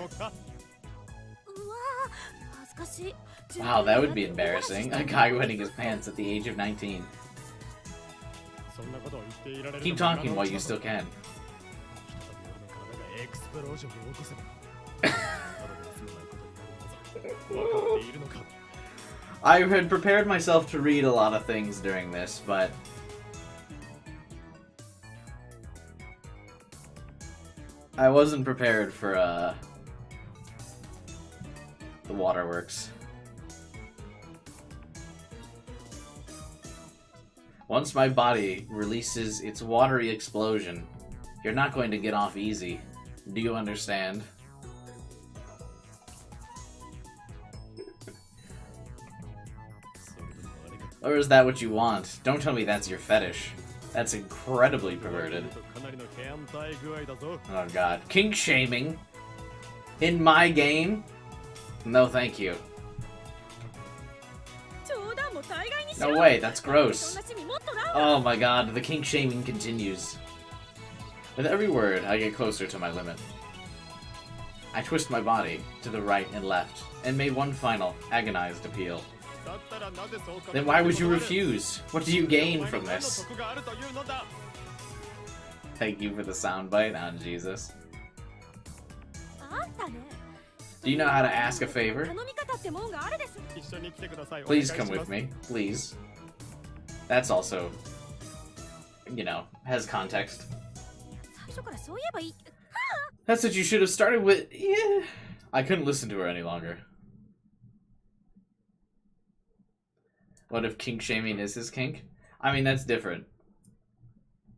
Wow, that would be embarrassing. A guy wetting his pants at the age of 19. Keep talking while you still can. I had prepared myself to read a lot of things during this, but I wasn't prepared for the waterworks. Once my body releases its watery explosion, you're not going to get off easy. Do you understand? Or is that what you want? Don't tell me that's your fetish. That's incredibly perverted. Oh god. Kink shaming? In my game? No thank you. No way, that's gross. Oh my god, the kink shaming continues. With every word, I get closer to my limit. I twist my body to the right and left, and made one final, agonized appeal. Then why would you refuse? What do you gain from this? Thank you for the soundbite, oh Jesus. Do you know how to ask a favor? Please come with me, please. That's also, you know, has context. That's what you should have started with. Yeah. I couldn't listen to her any longer. What if kink shaming is his kink? I mean, that's different.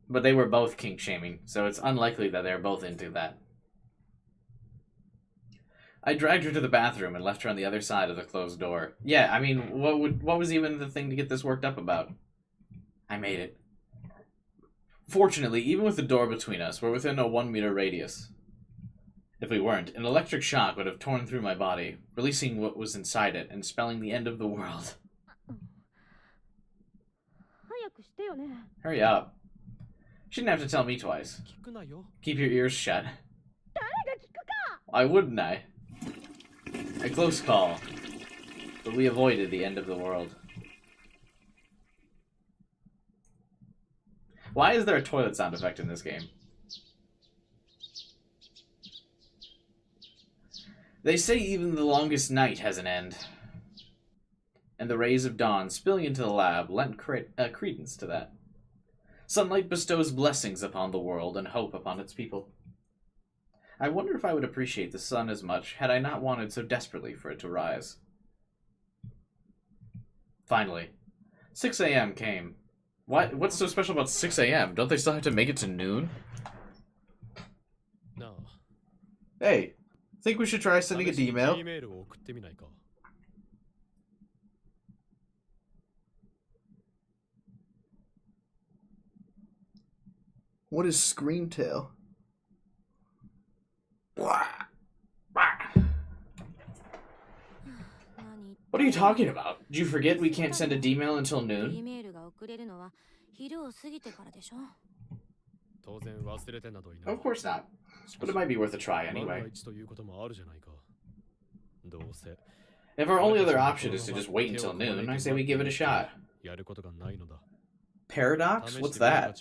But they were both kink shaming, so it's unlikely that they're both into that. I dragged her to the bathroom and left her on the other side of the closed door. Yeah, I mean, what was even the thing to get this worked up about? I made it. Fortunately, even with the door between us, we're within a 1 meter radius. If we weren't, an electric shock would have torn through my body, releasing what was inside it and spelling the end of the world. Hurry up. Shouldn't have to tell me twice. Keep your ears shut. Why wouldn't I? A close call, but we avoided the end of the world. Why is there a toilet sound effect in this game? They say even the longest night has an end. And the rays of dawn spilling into the lab lent credence to that. Sunlight bestows blessings upon the world and hope upon its people. I wonder if I would appreciate the sun as much had I not wanted so desperately for it to rise. Finally, 6 a.m. came. What's so special about 6 a.m.? Don't they still have to make it to noon? No. Hey, think we should try sending an email? What is Screamtail? What are you talking about? Did you forget we can't send a D-mail until noon? Of course not. But it might be worth a try anyway. If our only other option is to just wait until noon, I say we give it a shot. Paradox? What's that?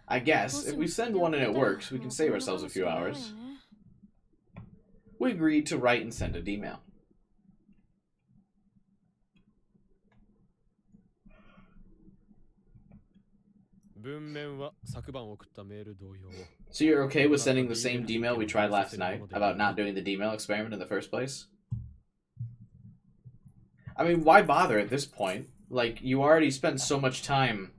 I guess, if we send one and it works, we can save ourselves a few hours. We agreed to write and send a D-mail. So you're okay with sending the same D-mail we tried last night about not doing the D-mail experiment in the first place? I mean, why bother at this point? Like, you already spent so much time,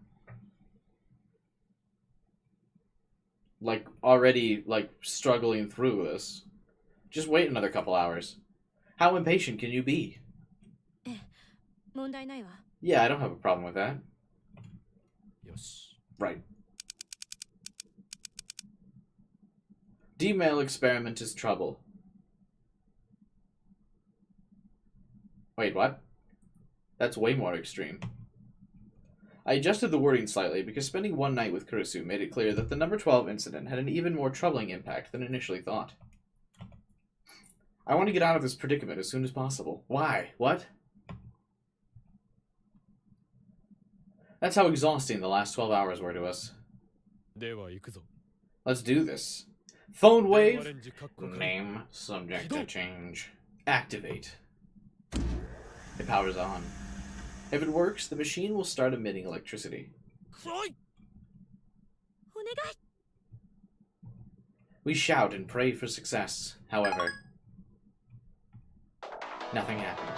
like, already, like, struggling through this. Just wait another couple hours. How impatient can you be? Yeah, I don't have a problem with that. Right. D-mail experiment is trouble. Wait, what? That's way more extreme. I adjusted the wording slightly because spending one night with Kurisu made it clear that the number 12 incident had an even more troubling impact than initially thought. I want to get out of this predicament as soon as possible. Why? What? That's how exhausting the last 12 hours were to us. Let's do this. Phone wave. Name. Subject to change. Activate. It powers on. If it works, the machine will start emitting electricity. We shout and pray for success. However, nothing happened.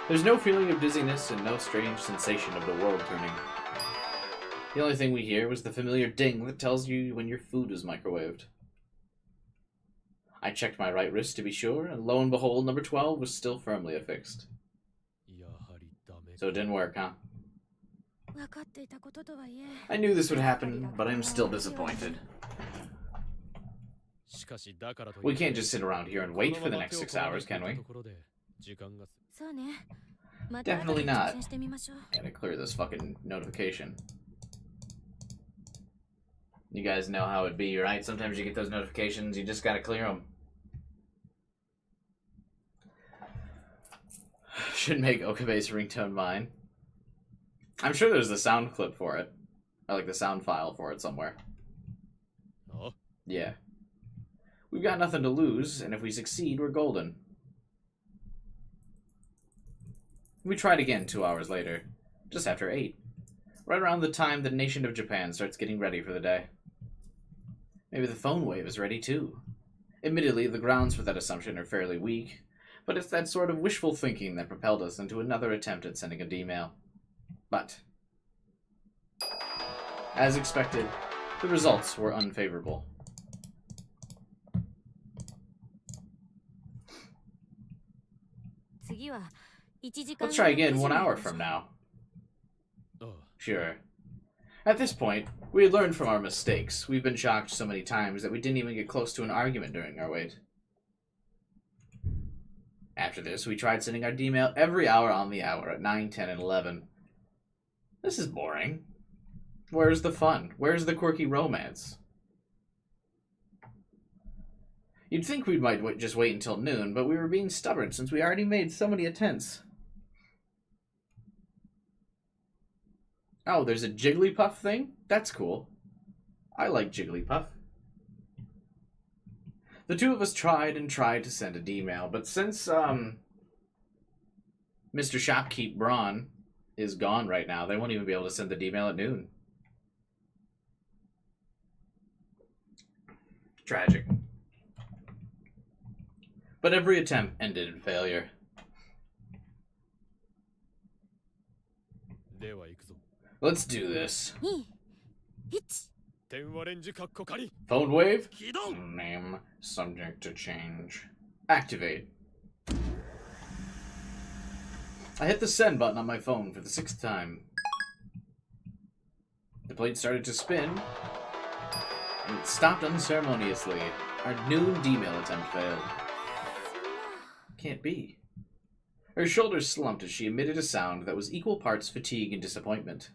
There's no feeling of dizziness and no strange sensation of the world turning. The only thing we hear was the familiar ding that tells you when your food is microwaved. I checked my right wrist to be sure, and lo and behold, number 12 was still firmly affixed. So it didn't work, huh? I knew this would happen, but I'm still disappointed. We can't just sit around here and wait for the next 6 hours, can we? Definitely not. Gotta clear this fucking notification. You guys know how it'd be, right? Sometimes you get those notifications, you just gotta clear them. Should make Okabe's ringtone mine. I'm sure there's a sound clip for it. Or like the sound file for it somewhere. Oh? Yeah. We've got nothing to lose, and if we succeed, we're golden. We tried again 2 hours later. Just after 8. Right around the time the nation of Japan starts getting ready for the day. Maybe the phone wave is ready too. Admittedly, the grounds for that assumption are fairly weak, but it's that sort of wishful thinking that propelled us into another attempt at sending a D-mail. But, as expected, the results were unfavorable. Let's try again 1 hour from now. Oh. Sure. At this point, we had learned from our mistakes. We've been shocked so many times that we didn't even get close to an argument during our wait. After this, we tried sending our D-mail every hour on the hour at 9, 10, and 11. This is boring. Where's the fun? Where's the quirky romance? You'd think we might just wait until noon, but we were being stubborn since we already made so many attempts. Oh, there's a Jigglypuff thing? That's cool. I like Jigglypuff. The two of us tried and tried to send a D-mail, but since Mr. Shopkeep Braun is gone right now, they won't even be able to send the D-mail at noon. Tragic. But every attempt ended in failure. Let's do this. Phone wave? Name subject to change. Activate. I hit the send button on my phone for the 6th time. The plate started to spin, and it stopped unceremoniously. Our noon D-mail attempt failed. Can't be. Her shoulders slumped as she emitted a sound that was equal parts fatigue and disappointment.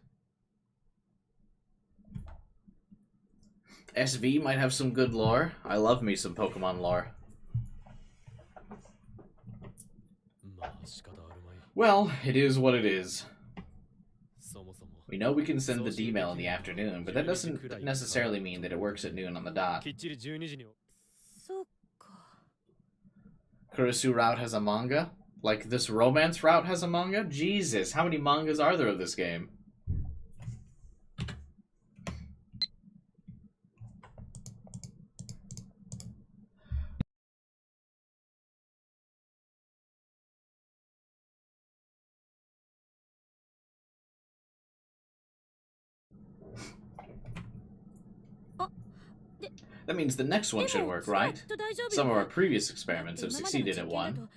SV might have some good lore. I love me some Pokemon lore. Well, it is what it is. We know we can send the D-mail in the afternoon, but that doesn't necessarily mean that it works at noon on the dot. Kurisu route has a manga? Like this romance route has a manga? Jesus, how many mangas are there of this game? That means the next one should work, right? Some of our previous experiments have succeeded at one.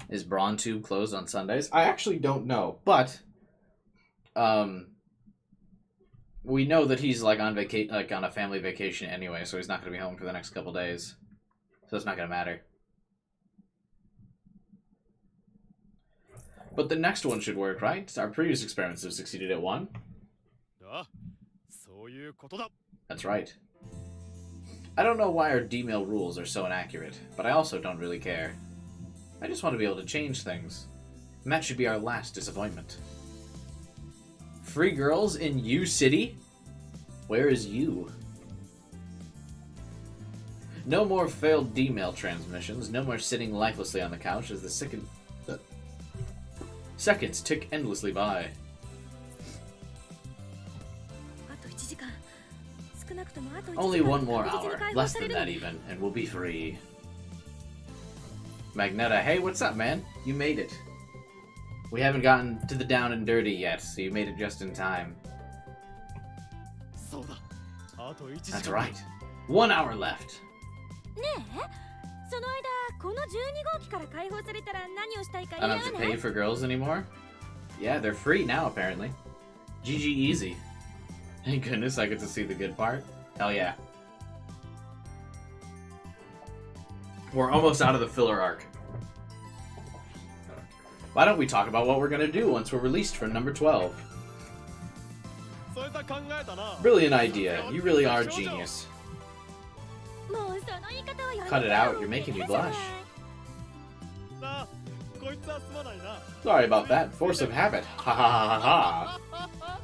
Is Braun Tube closed on Sundays? I actually don't know, but we know that he's like on a family vacation anyway, so he's not going to be home for the next couple days. So it's not going to matter. But the next one should work, right? Our previous experiments have succeeded at one. That's right. I don't know why our D-mail rules are so inaccurate, but I also don't really care. I just want to be able to change things. And that should be our last disappointment. Free girls in U City? Where is U? No more failed D-mail transmissions, no more sitting lifelessly on the couch as the seconds tick endlessly by. Only one more hour, less than that even, and we'll be free. Magneta, hey, what's up, man? You made it. We haven't gotten to the down and dirty yet, so you made it just in time. That's right. 1 hour left. I don't have to pay for girls anymore? Yeah, they're free now, apparently. GG easy. Thank goodness I get to see the good part. Hell yeah. We're almost out of the filler arc. Why don't we talk about what we're gonna do once we're released from number 12? Brilliant idea. You really are a genius. Cut it out, you're making me blush. Sorry about that. Force of habit. Ha ha ha ha ha.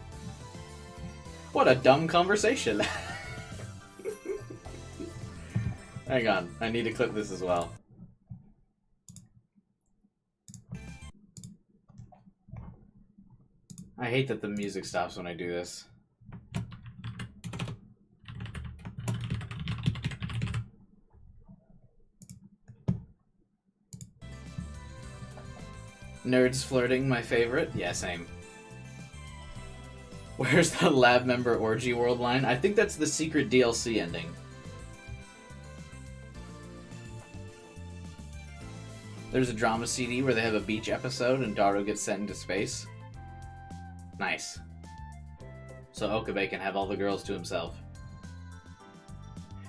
What a dumb conversation. Hang on, I need to clip this as well. I hate that the music stops when I do this. Nerds flirting, my favorite? Yeah, same. Where's the lab member orgy world line? I think that's the secret DLC ending. There's a drama CD where they have a beach episode and Daru gets sent into space. Nice. So Okabe can have all the girls to himself.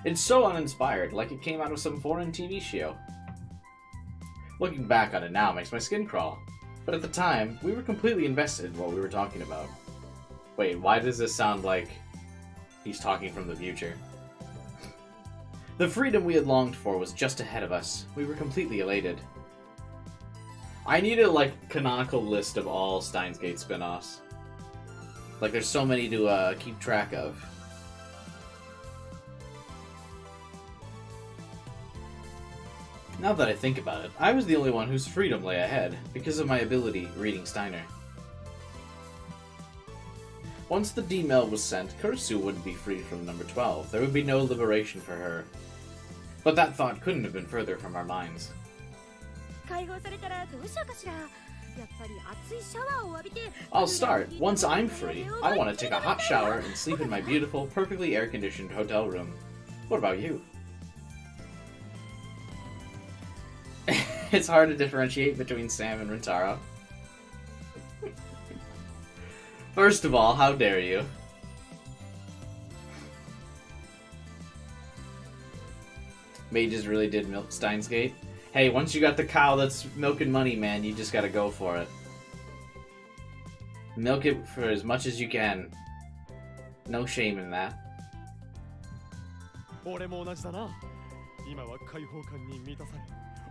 It's so uninspired, like it came out of some foreign TV show. Looking back on it now makes my skin crawl. But at the time, we were completely invested in what we were talking about. Wait, why does this sound like he's talking from the future? The freedom we had longed for was just ahead of us. We were completely elated. I need a, like, canonical list of all Steins Gate spin-offs. Like, there's so many to keep track of. Now that I think about it, I was the only one whose freedom lay ahead, because of my ability reading Steiner. Once the D-mail was sent, Kurisu wouldn't be freed from number 12. There would be no liberation for her. But that thought couldn't have been further from our minds. I'll start. Once I'm free, I want to take a hot shower and sleep in my beautiful, perfectly air-conditioned hotel room. What about you? It's hard to differentiate between Sam and Rintaro. First of all, how dare you? Mages really did milk Steins Gate. Hey, once you got the cow that's milking money, man, you just gotta go for it. Milk it for as much as you can. No shame in that.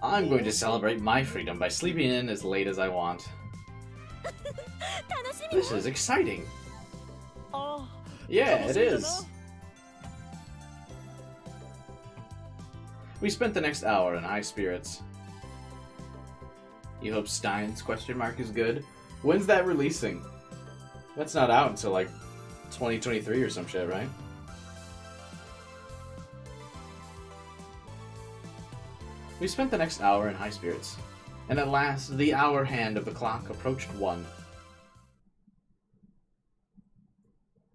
I'm going to celebrate my freedom by sleeping in as late as I want. This is exciting. Yeah, it is. We spent the next hour in high spirits. You hope Steins is good? When's that releasing? That's not out until like 2023 or some shit, right? We spent the next hour in high spirits, and at last the hour hand of the clock approached 1.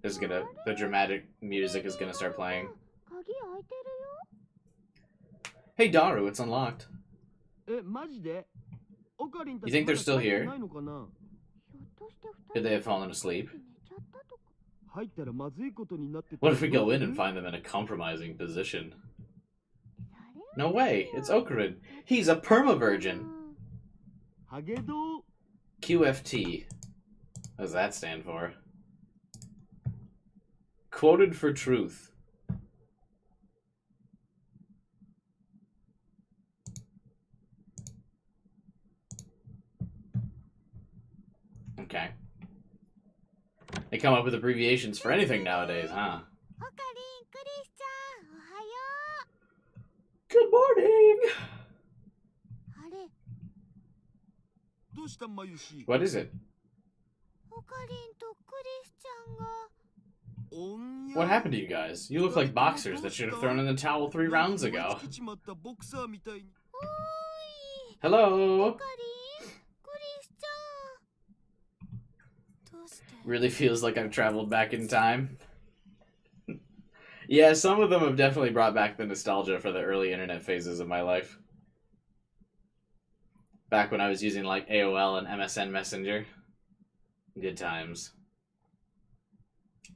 The dramatic music is gonna start playing. Hey Daru, it's unlocked. You think they're still here? Could they have fallen asleep? What if we go in and find them in a compromising position? No way, it's Okarin. He's a perma-virgin. QFT. What does that stand for? Quoted for truth. Okay. They come up with abbreviations for anything nowadays, huh? Good morning! What is it? What happened to you guys? You look like boxers that should have thrown in the towel 3 rounds ago. Hello! Really feels like I've traveled back in time. Yeah, some of them have definitely brought back the nostalgia for the early internet phases of my life. Back when I was using like AOL and MSN Messenger. Good times.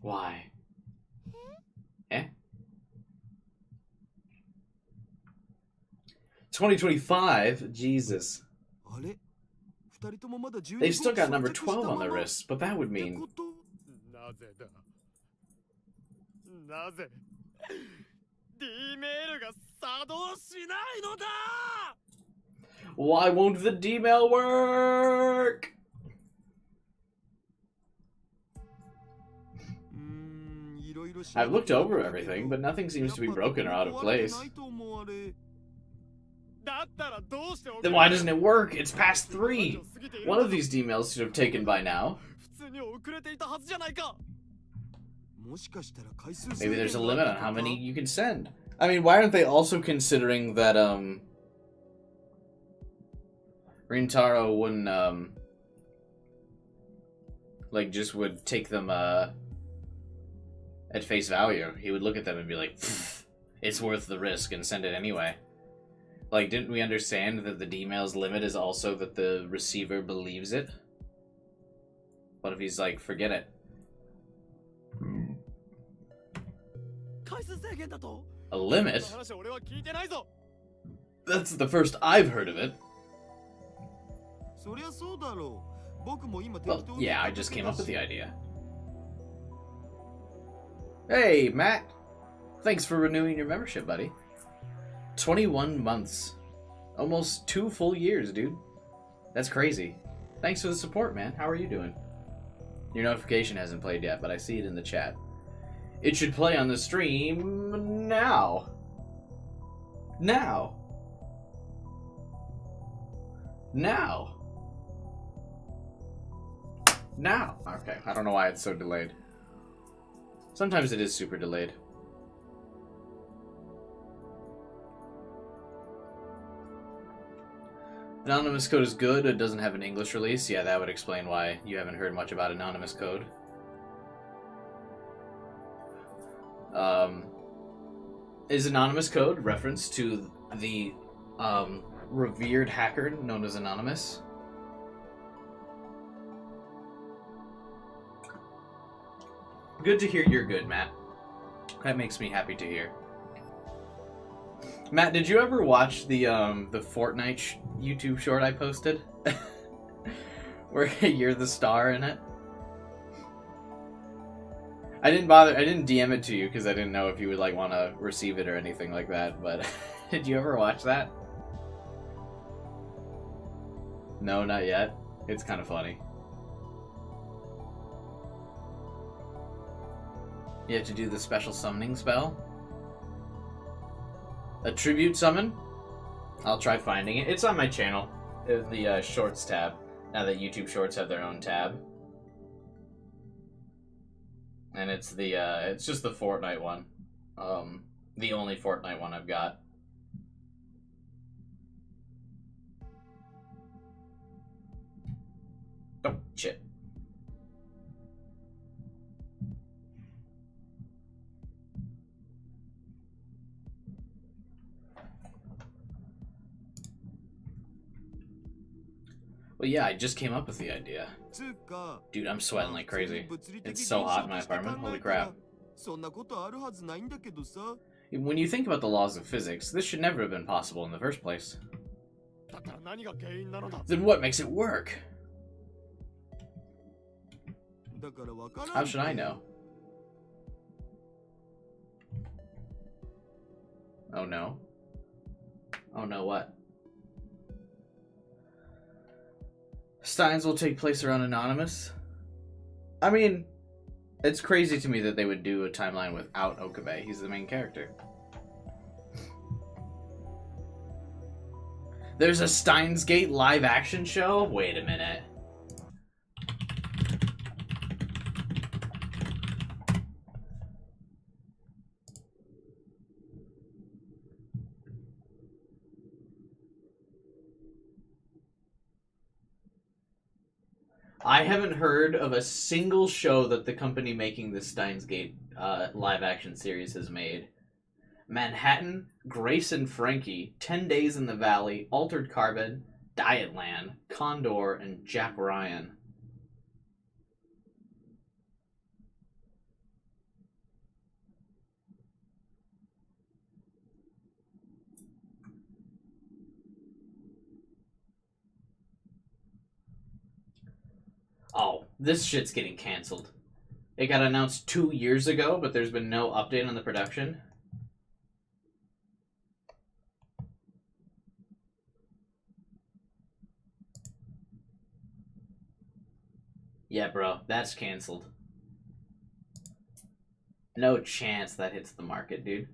Why? Eh? 2025? Jesus. They've still got number 12 on their wrists, but that would mean... Why won't the D-mail work? I've looked over everything, but nothing seems to be broken or out of place. Then why doesn't it work? It's past 3! One of these D-mails should have taken by now. Maybe there's a limit on how many you can send. I mean, why aren't they also considering that, Rintaro wouldn't, like, just would take them, at face value. He would look at them and be like, it's worth the risk, and send it anyway. Like, didn't we understand that the D-mail's limit is also that the receiver believes it? What if he's like, forget it? A limit? That's the first I've heard of it. Well, yeah, I just came up with the idea. Hey, Matt. Thanks for renewing your membership, buddy. 21 months. Almost 2 full years, dude. That's crazy. Thanks for the support, man. How are you doing? Your notification hasn't played yet, but I see it in the chat. It should play on the stream now. Now. Now. Now. Okay, I don't know why it's so delayed. Sometimes it is super delayed. Anonymous Code is good. It doesn't have an English release. Yeah, that would explain why you haven't heard much about Anonymous Code. Is Anonymous Code reference to the revered hacker known as Anonymous? Good to hear you're good, Matt. That makes me happy to hear. Matt, did you ever watch the Fortnite YouTube short I posted? Where you're the star in it? I didn't DM it to you because I didn't know if you would like want to receive it or anything like that, but did you ever watch that? No, not yet. It's kind of funny. You have to do the special summoning spell. A tribute summon? I'll try finding it. It's on my channel. The Shorts tab. Now that YouTube Shorts have their own tab. And it's it's just the Fortnite one. The only Fortnite one I've got. Oh, shit. Well, yeah, I just came up with the idea. Dude, I'm sweating like crazy. It's so hot in my apartment. Holy crap. When you think about the laws of physics, this should never have been possible in the first place. Then what makes it work? How should I know? Oh no. Oh no, what? Steins will take place around Anonymous. I mean, it's crazy to me that they would do a timeline without Okabe. He's the main character. There's a Steins Gate live action show? Wait a minute. I haven't heard of a single show that the company making the Steins Gate live action series has made. Manhattan, Grace and Frankie, 10 Days in the Valley, Altered Carbon, Dietland, Condor, and Jack Ryan. Oh, this shit's getting canceled. It got announced 2 years ago, but there's been no update on the production. Yeah, bro, that's canceled. No chance that hits the market, dude.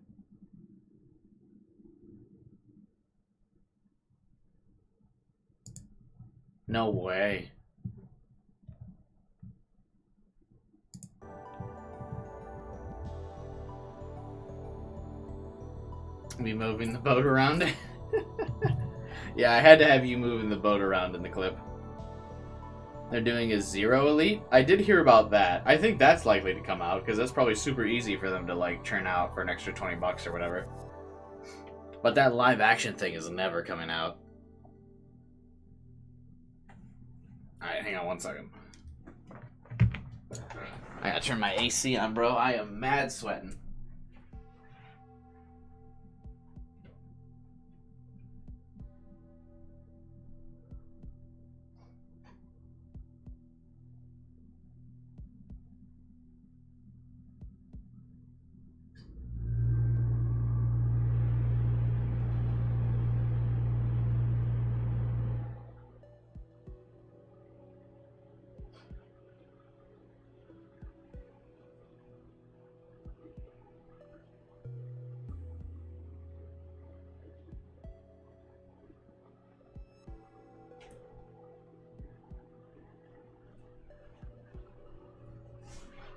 No way. Me moving the boat around? Yeah, I had to have you moving the boat around in the clip. They're doing a Zero Elite? I did hear about that. I think that's likely to come out, because that's probably super easy for them to, like, churn out for an extra 20 bucks or whatever. But that live action thing is never coming out. Alright, hang on one second. I gotta turn my AC on, bro. I am mad sweating.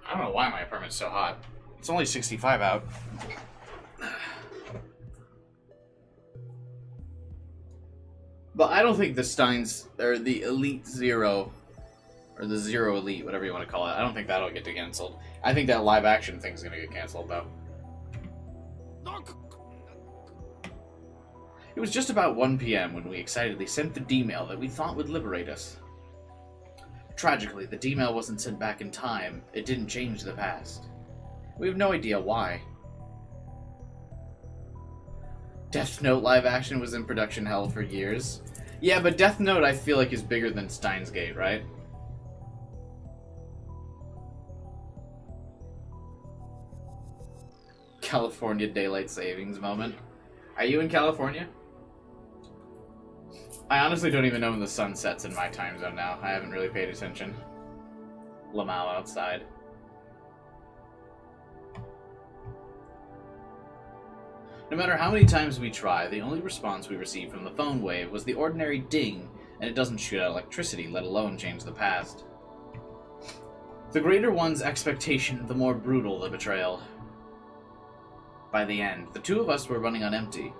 I don't know why my apartment's so hot. It's only 65 out. But I don't think the Steins, or the Elite Zero, or the Zero Elite, whatever you want to call it, I don't think that'll get canceled. I think that live action thing's gonna get canceled, though. It was just about 1 p.m. when we excitedly sent the D-mail that we thought would liberate us. Tragically, the D-mail wasn't sent back in time. It didn't change the past. We have no idea why. Death Note live action was in production hell for years. Yeah, but Death Note I feel like is bigger than Steins Gate, right? California daylight savings moment. Are you in California? I honestly don't even know when the sun sets in my time zone now. I haven't really paid attention. Lamau outside. No matter how many times we try, the only response we receive from the phone wave was the ordinary ding, and it doesn't shoot out electricity, let alone change the past. The greater one's expectation, the more brutal the betrayal. By the end, the two of us were running on empty.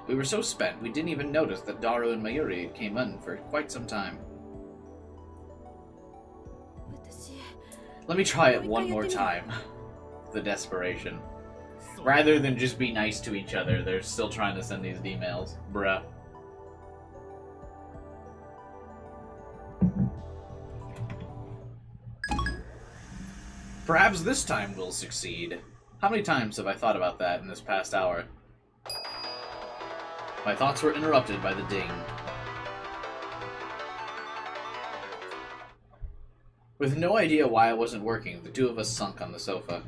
We were so spent, we didn't even notice that Daru and Mayuri came in for quite some time. Let me try it one more time. The desperation. Rather than just be nice to each other, they're still trying to send these emails. Bruh. Perhaps this time we'll succeed. How many times have I thought about that in this past hour? My thoughts were interrupted by the ding. With no idea why it wasn't working, the two of us sunk on the sofa.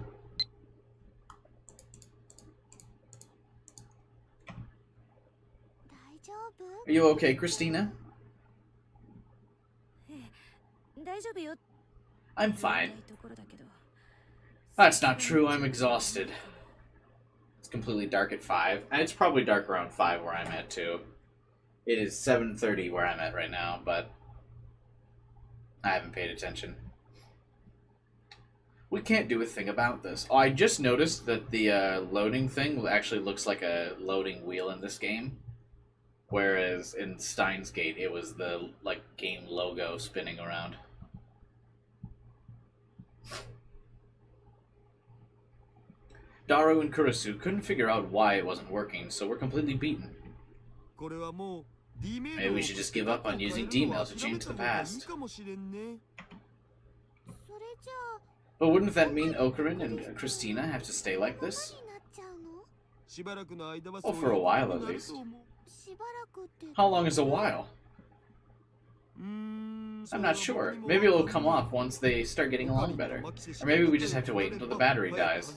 Are you okay, Christina? I'm fine. That's not true, I'm exhausted. It's completely dark at 5, and it's probably dark around 5 where I'm at too. It is 7:30 where I'm at right now, but I haven't paid attention. We can't do a thing about this. Oh, I just noticed that the loading thing actually looks like a loading wheel in this game. Whereas in Steins Gate, it was the game logo spinning around. Daru and Kurisu couldn't figure out why it wasn't working, so we're completely beaten. Maybe we should just give up on using D-mail to change the past. But wouldn't that mean Ocarin and Christina have to stay like this? Well, for a while at least. How long is a while? I'm not sure. Maybe it'll come off once they start getting along better. Or maybe we just have to wait until the battery dies.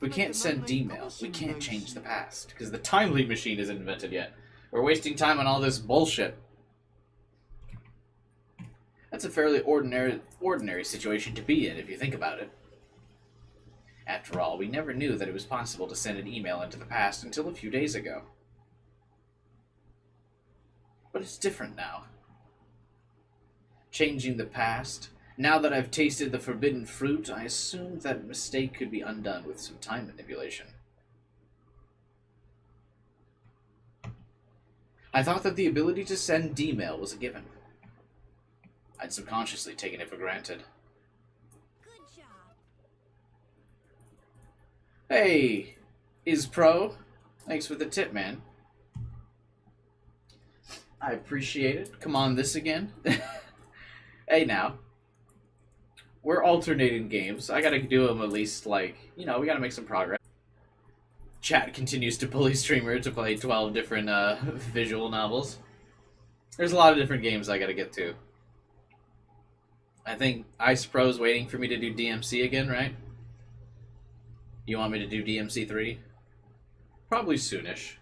We can't send D-mail. We can't change the past. Because the time leap machine isn't invented yet. We're wasting time on all this bullshit. That's a fairly ordinary situation to be in if you think about it. After all, we never knew that it was possible to send an email into the past until a few days ago. But it's different now. Changing the past. Now that I've tasted the forbidden fruit, I assumed that mistake could be undone with some time manipulation. I thought that the ability to send D-mail was a given. I'd subconsciously taken it for granted. Good job. Hey, is Pro? Thanks for the tip, man. I appreciate it. Come on, this again. Hey now, we're alternating games. I gotta do them at least, like, we gotta make some progress. Chat continues to bully streamer to play 12 different visual novels. There's a lot of different games I gotta get to. I think Ice Pro's waiting for me to do DMC again, right? You want me to do DMC 3? Probably soonish.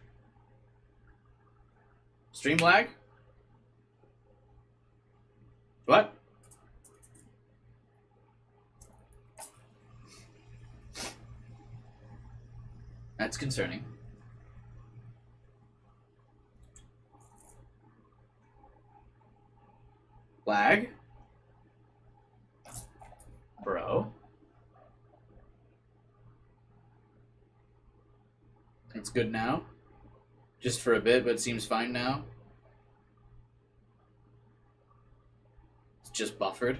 Stream lag? What? That's concerning. Lag? Bro? It's good now? Just for a bit, but it seems fine now? It's just buffered?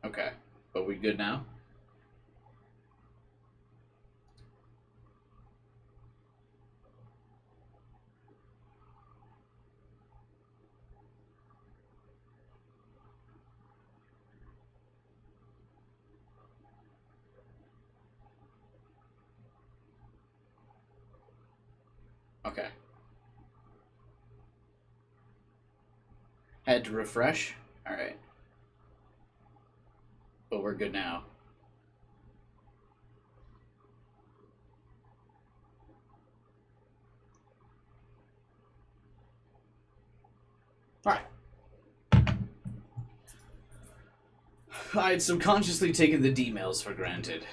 Okay, but we good now? Okay. Had to refresh? Alright. But we're good now. Alright. I had subconsciously taken the D-mails for granted.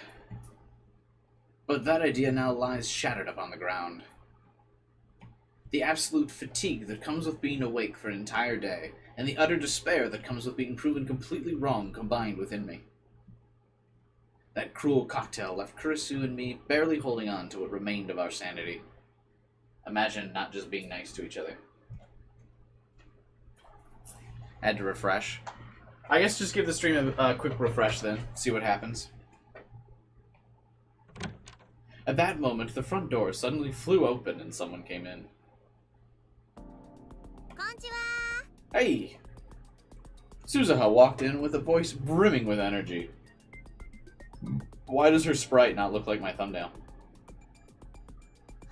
But that idea now lies shattered upon the ground. The absolute fatigue that comes with being awake for an entire day, and the utter despair that comes with being proven completely wrong combined within me. That cruel cocktail left Kurisu and me barely holding on to what remained of our sanity. Imagine not just being nice to each other. Had to refresh. I guess just give the stream a quick refresh then, see what happens. At that moment, the front door suddenly flew open and someone came in. Konnichiwa. Hey! Suzuha walked in with a voice brimming with energy. Why does her sprite not look like my thumbnail?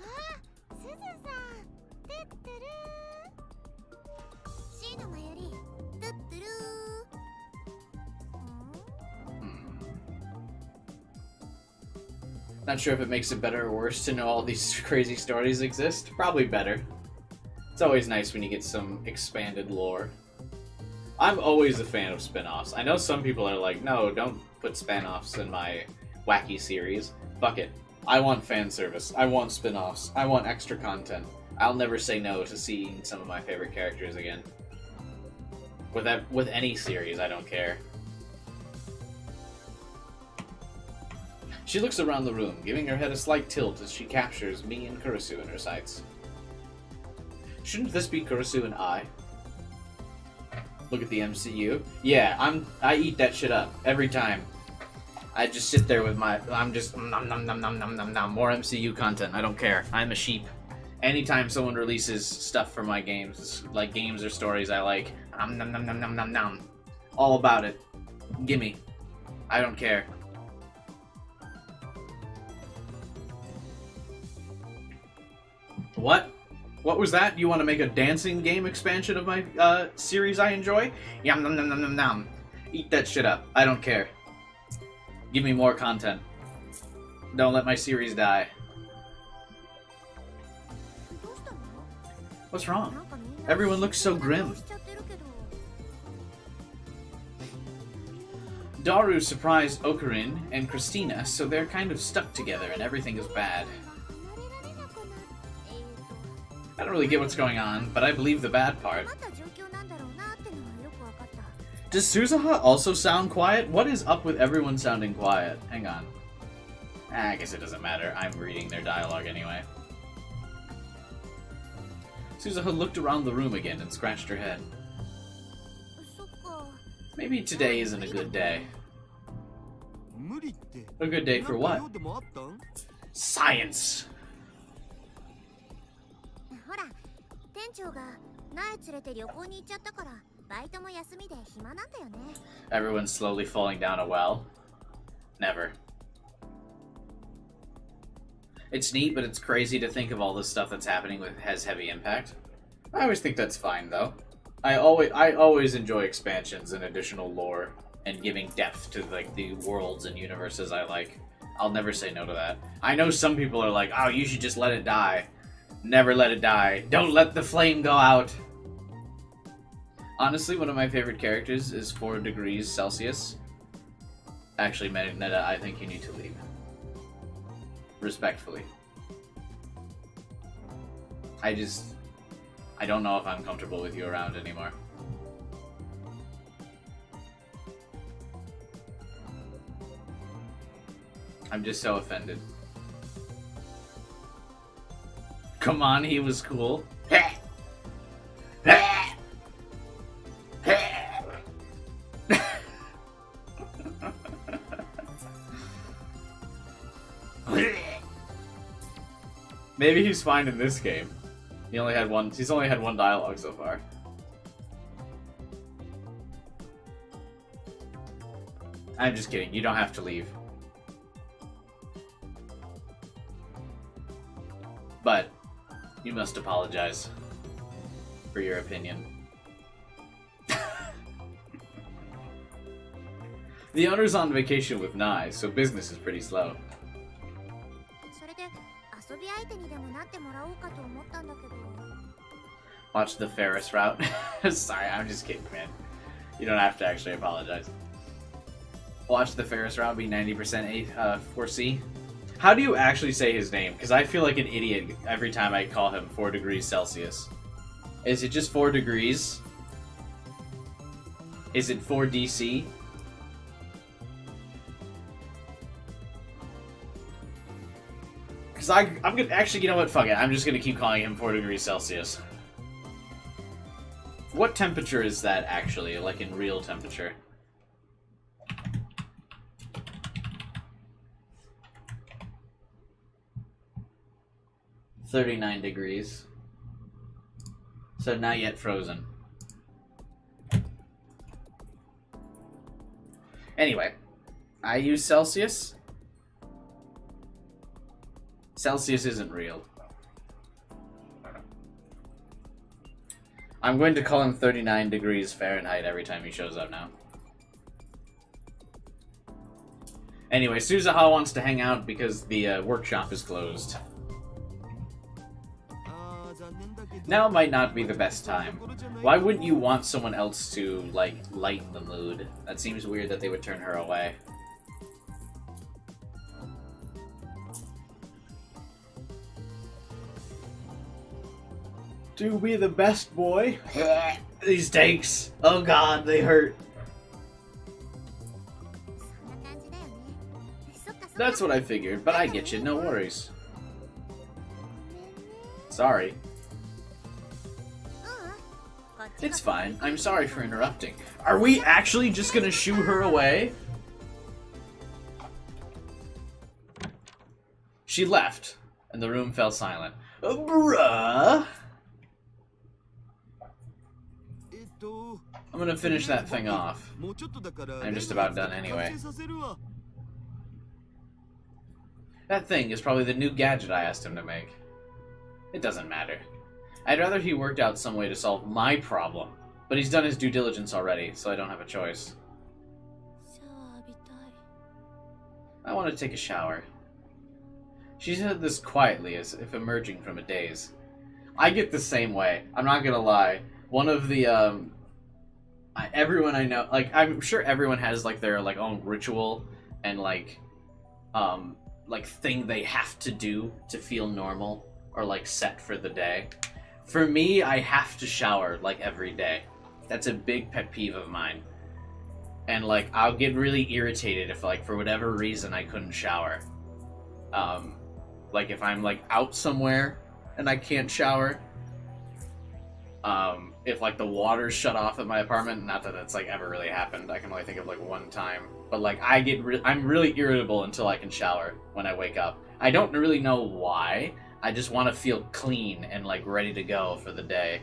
Ah, Suzu-san. Tutturu. Cの前よりtutturu. Not sure if it makes it better or worse to know all these crazy stories exist. Probably better. It's always nice when you get some expanded lore. I'm always a fan of spin-offs. I know some people are like, no, don't put spin-offs in my wacky series. Fuck it. I want fan service. I want spin-offs. I want extra content. I'll never say no to seeing some of my favorite characters again. With any series, I don't care. She looks around the room, giving her head a slight tilt as she captures me and Kurisu in her sights. Shouldn't this be Kurisu and I? Look at the MCU. Yeah, I eat that shit up every time. I just sit there with I'm just nom nom nom nom nom nom nom. More MCU content. I don't care. I'm a sheep. Anytime someone releases stuff for my games, like games or stories I like, nom nom nom nom nom nom nom. All about it. Gimme. I don't care. What? What was that? You want to make a dancing game expansion of my series I enjoy? Yum nom nom nom nom nom. Eat that shit up. I don't care. Give me more content. Don't let my series die. What's wrong? Everyone looks so grim. Daru surprised Ocarine and Christina, so they're kind of stuck together and everything is bad. I don't really get what's going on, but I believe the bad part. Does Suzuha also sound quiet? What is up with everyone sounding quiet? Hang on. I guess it doesn't matter. I'm reading their dialogue anyway. Suzuha looked around the room again and scratched her head. Maybe today isn't a good day. A good day for what? Science! ほら、店長が苗連れて旅行に行っちゃったからバイトも休みで暇なんだよね。 Everyone's slowly falling down a well. Never. It's neat, but it's crazy to think of all the stuff that's happening with has heavy impact. I always think that's fine, though. I always enjoy expansions and additional lore and giving depth to like the worlds and universes I like. I'll never say no to that. I know some people are like, oh, you should just let it die. Never let it die. Don't let the flame go out. Honestly, one of my favorite characters is 4 degrees Celsius. Actually, Netta, I think you need to leave. Respectfully. I don't know if I'm comfortable with you around anymore. I'm just so offended. Come on, he was cool. Maybe he's fine in this game. He's only had one dialogue so far. I'm just kidding. You don't have to leave. But you must apologize for your opinion. The owner's on vacation with Nye, so business is pretty slow. それで遊び相手にでもなってもらおうかと思ったんだけど。 Watch the Ferris route. Sorry, I'm just kidding, man. You don't have to actually apologize. Watch the Ferris route be 90% 4C. How do you actually say his name? Because I feel like an idiot every time I call him 4 degrees Celsius. Is it just 4 degrees? Is it 4 DC? Because I'm gonna actually, you know what? Fuck it. I'm just gonna keep calling him 4 degrees Celsius. What temperature is that actually? Like in real temperature? $39 degrees. So not yet frozen. Anyway, I use Celsius. Celsius isn't real. I'm going to call him 39 degrees Fahrenheit every time he shows up now. Anyway, Suzuha wants to hang out because the workshop is closed. Now might not be the best time. Why wouldn't you want someone else to, like, lighten the mood? That seems weird that they would turn her away. Do be the best boy. These takes. Oh god, they hurt. そんな感じだよね。そっかそっか。 That's what I figured, but I get you, no worries. Sorry. It's fine. I'm sorry for interrupting. Are we actually just gonna shoo her away? She left, and the room fell silent. Bruh! I'm gonna finish that thing off. I'm just about done anyway. That thing is probably the new gadget I asked him to make. It doesn't matter. I'd rather he worked out some way to solve my problem, but he's done his due diligence already, so I don't have a choice. I want to take a shower. She said this quietly, as if emerging from a daze. I get the same way. I'm not gonna lie. One of the, everyone I know, like, I'm sure everyone has, like, their, like, own ritual and, like, thing they have to do to feel normal or, like, set for the day. For me, I have to shower, like, every day. That's a big pet peeve of mine. And, like, I'll get really irritated if, like, for whatever reason I couldn't shower. Like, if I'm, like, out somewhere and I can't shower. If, like, the water's shut off at my apartment, not that that's, like, ever really happened. I can only think of, like, one time. But, like, I'm really irritable until I can shower when I wake up. I don't really know why. I just want to feel clean and, like, ready to go for the day.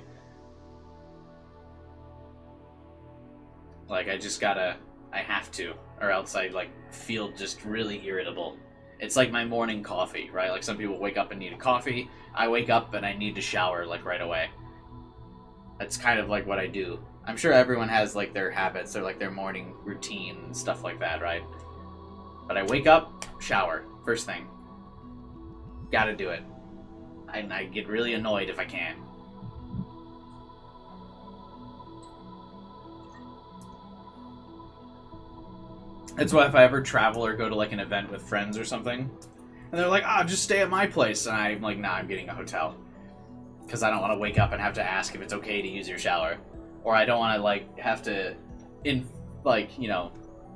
Like, I have to, or else I, like, feel just really irritable. It's like my morning coffee, right? Like, some people wake up and need a coffee. I wake up and I need to shower, like, right away. That's kind of like what I do. I'm sure everyone has, like, their habits, or, like, their morning routine and stuff like that, right? But I wake up, shower, first thing. Gotta do it. I get really annoyed if I can't. That's why if I ever travel or go to, like, an event with friends or something, and they're like, just stay at my place, and I'm like, nah, I'm getting a hotel. Because I don't want to wake up and have to ask if it's okay to use your shower. Or I don't want to, like, have to,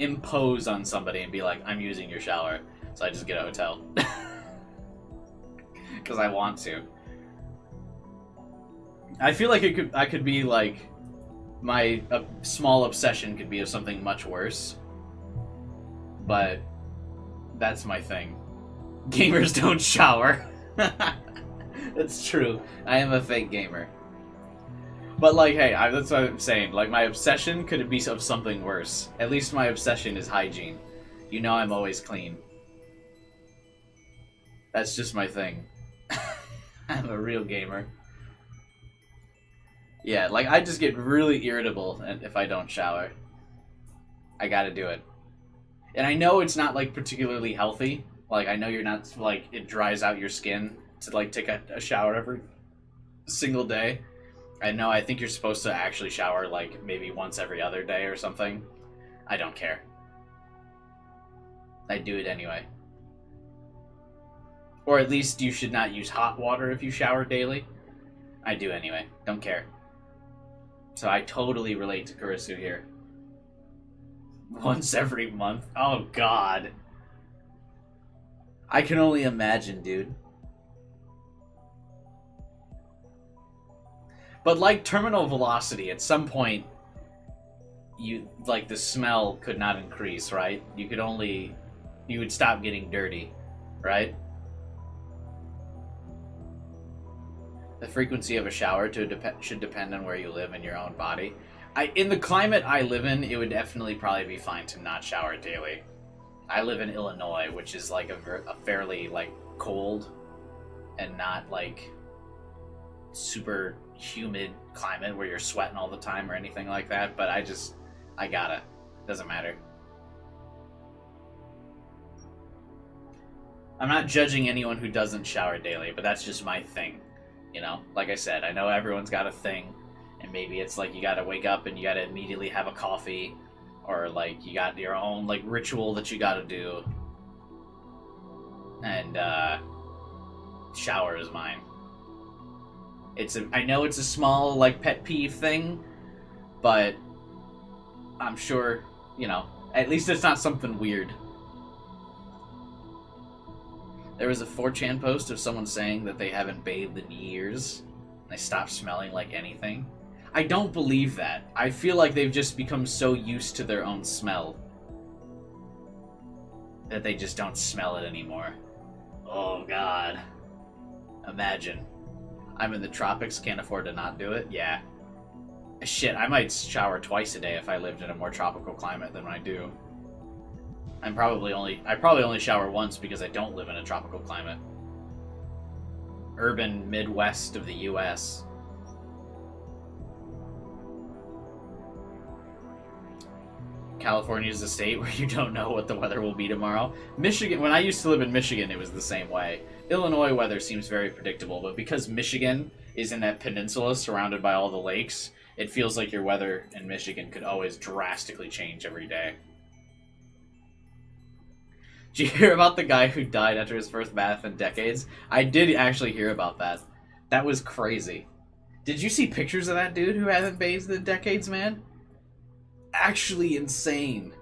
impose on somebody and be like, I'm using your shower. So I just get a hotel. Because I want to. I feel like I could be, like, my small obsession could be of something much worse. But that's my thing. Gamers don't shower. That's true. I am a fake gamer. But, like, hey, that's what I'm saying. Like, my obsession could be of something worse. At least my obsession is hygiene. You know I'm always clean. That's just my thing. I'm a real gamer. Yeah, like, I just get really irritable if I don't shower. I gotta do it. And I know it's not, like, particularly healthy. Like, I know you're not, like, it dries out your skin to, like, take a shower every single day. I think you're supposed to actually shower, like, maybe once every other day or something. I don't care. I do it anyway. Or at least you should not use hot water if you shower daily. I do anyway. Don't care. So I totally relate to Kurisu here. Once every month? Oh, God. I can only imagine, dude. But like terminal velocity, at some point, the smell could not increase, right? You would stop getting dirty, right? The frequency of a shower should depend on where you live in your own body. In the climate I live in, it would definitely probably be fine to not shower daily. I live in Illinois, which is like a fairly like cold and not like super humid climate where you're sweating all the time or anything like that. But I gotta. Doesn't matter. I'm not judging anyone who doesn't shower daily, but that's just my thing. You know, like I said, I know everyone's got a thing, and maybe it's like you gotta wake up and you gotta immediately have a coffee, or like you got your own like ritual that you gotta do. And shower is mine. I know it's a small like pet peeve thing, but I'm sure, you know, at least it's not something weird. There was a 4chan post of someone saying that they haven't bathed in years. And they stopped smelling like anything. I don't believe that. I feel like they've just become so used to their own smell that they just don't smell it anymore. Oh, God. Imagine. I'm in the tropics, can't afford to not do it? Yeah. Shit, I might shower twice a day if I lived in a more tropical climate than I do. I probably only shower once because I don't live in a tropical climate. Urban Midwest of the U.S. California is a state where you don't know what the weather will be tomorrow. Michigan, when I used to live in Michigan, it was the same way. Illinois weather seems very predictable, but because Michigan is in that peninsula surrounded by all the lakes, it feels like your weather in Michigan could always drastically change every day. Did you hear about the guy who died after his first bath in decades? I did actually hear about that. That was crazy. Did you see pictures of that dude who hasn't bathed in decades, man? Actually insane.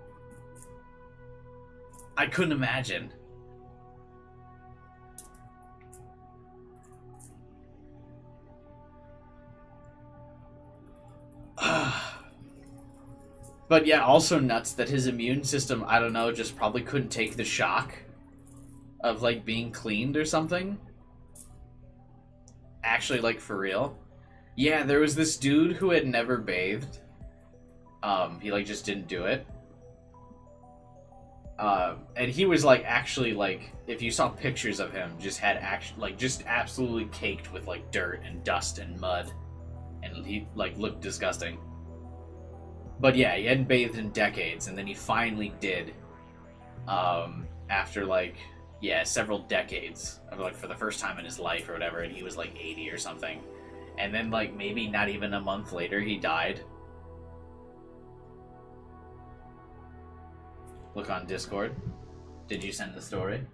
I couldn't imagine. But yeah, also nuts that his immune system, I don't know, just probably couldn't take the shock of, like, being cleaned or something. Actually, like, for real. Yeah, there was this dude who had never bathed. He like just didn't do it. And he was like actually like, if you saw pictures of him, just just absolutely caked with like dirt and dust and mud, and he like looked disgusting. But yeah, he hadn't bathed in decades, and then he finally did. After like several decades of like for the first time in his life or whatever, and he was like 80 or something, and then like maybe not even a month later he died. Look on Discord. Did you send the story?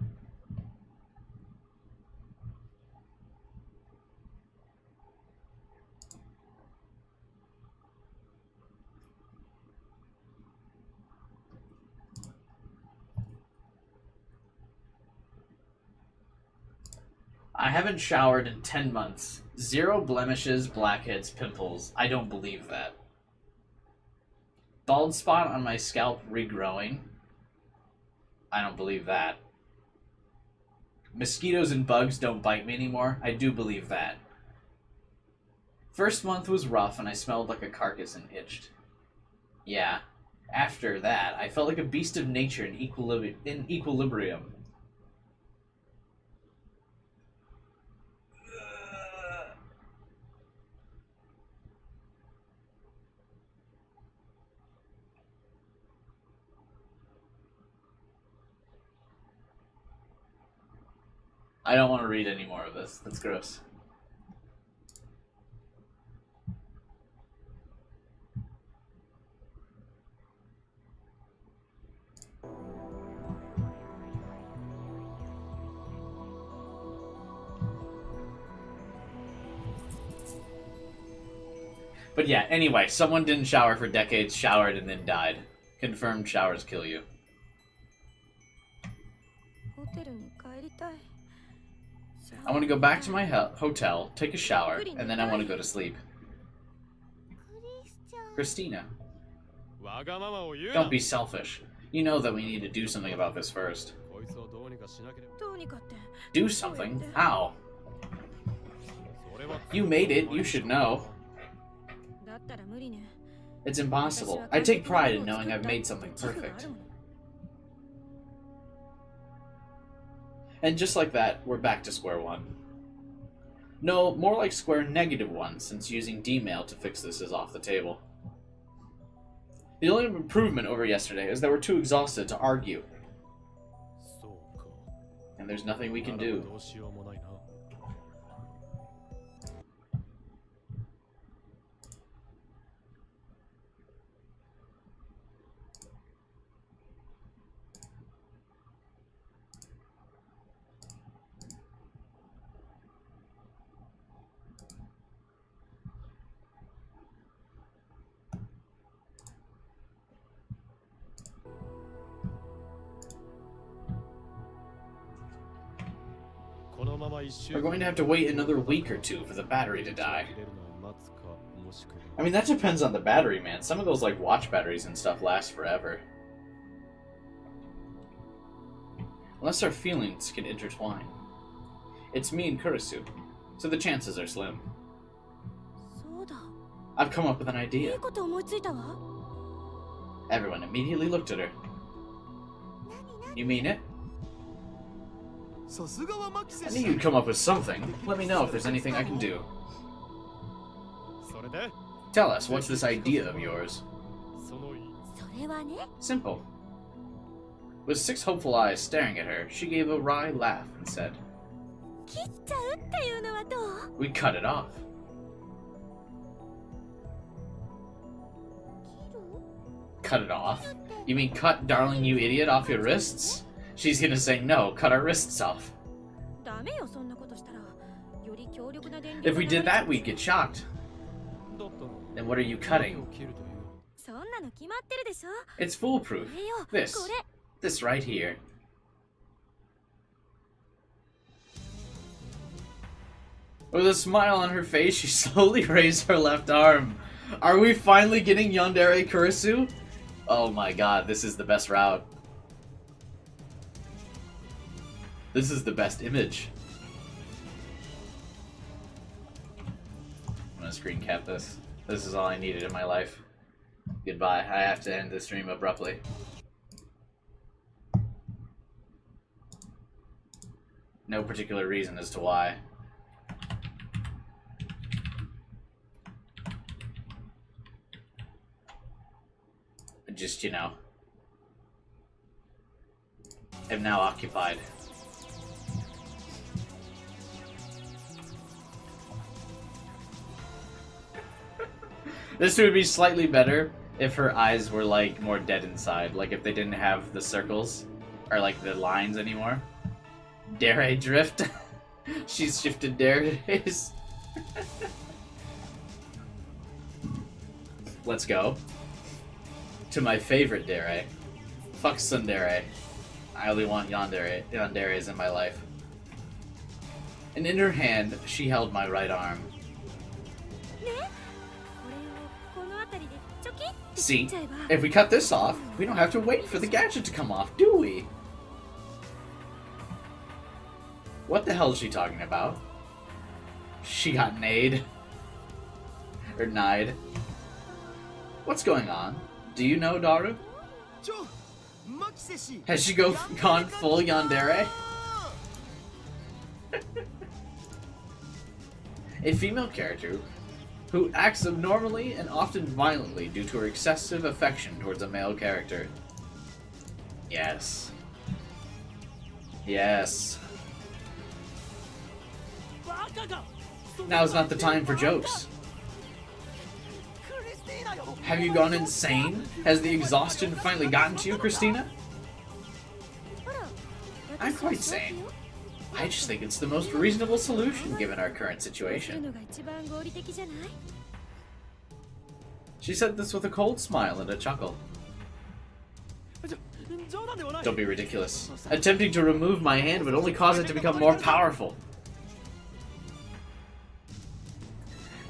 I haven't showered in 10 months. 0 blemishes, blackheads, pimples. I don't believe that. Bald spot on my scalp regrowing. I don't believe that. Mosquitoes and bugs don't bite me anymore. I do believe that. First month was rough and I smelled like a carcass and itched. Yeah. After that, I felt like a beast of nature in equilibrium. I don't want to read any more of this. That's gross. But yeah, anyway, someone didn't shower for decades, showered, and then died. Confirmed showers kill you. I want to go back to my hotel, take a shower, and then I want to go to sleep. Christina. Don't be selfish. You know that we need to do something about this first. Do something? How? You made it, you should know. It's impossible. I take pride in knowing I've made something perfect. And just like that, we're back to square one. No, more like square -1, since using D-mail to fix this is off the table. The only improvement over yesterday is that we're too exhausted to argue. And there's nothing we can do. We're going to have to wait another week or 2 for the battery to die. I mean, that depends on the battery, man. Some of those, like, watch batteries and stuff last forever. Unless our feelings can intertwine. It's me and Kurisu, so the chances are slim. I've come up with an idea. Everyone immediately looked at her. You mean it? I knew you'd come up with something. Let me know if there's anything I can do. Tell us, what's this idea of yours? Simple. With 6 hopeful eyes staring at her, she gave a wry laugh and said, we cut it off. Cut it off? You mean cut Darling You Idiot off your wrists? She's gonna say no, cut our wrists off. If we did that, we'd get shocked. Then what are you cutting? It's foolproof. This right here. With a smile on her face, she slowly raised her left arm. Are we finally getting Yandere Kurisu? Oh my god, this is the best route. This is the best image. I'm gonna screen cap this. This is all I needed in my life. Goodbye. I have to end the stream abruptly. No particular reason as to why. Just, you know, am now occupied. This would be slightly better if her eyes were, like, more dead inside. Like, if they didn't have the circles, or, like, the lines anymore. Dare drift? She's shifted days. Let's go. To my favorite dare. Fuck tsundere. I only want yanderes in my life. And in her hand, she held my right arm. See, if we cut this off, we don't have to wait for the gadget to come off, do we? What the hell is she talking about? She got nayed. Or nied. What's going on? Do you know, Daru? Has she gone full yandere? A female character who acts abnormally and often violently due to her excessive affection towards a male character. Yes. Yes. Now is not the time for jokes. Have you gone insane? Has the exhaustion finally gotten to you, Christina? I'm quite sane. I just think it's the most reasonable solution given our current situation. She said this with a cold smile and a chuckle. Don't be ridiculous. Attempting to remove my hand would only cause it to become more powerful.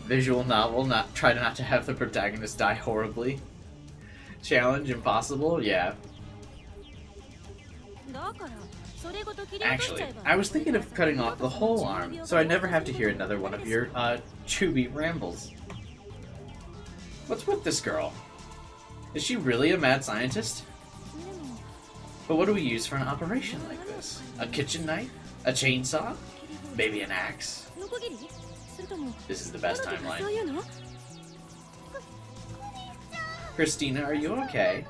Visual novel, try not to have the protagonist die horribly. Challenge impossible? Yeah. Actually, I was thinking of cutting off the whole arm, so I never have to hear another one of your, chubby rambles. What's with this girl? Is she really a mad scientist? But what do we use for an operation like this? A kitchen knife? A chainsaw? Maybe an axe? This is the best timeline. Christina, are you okay?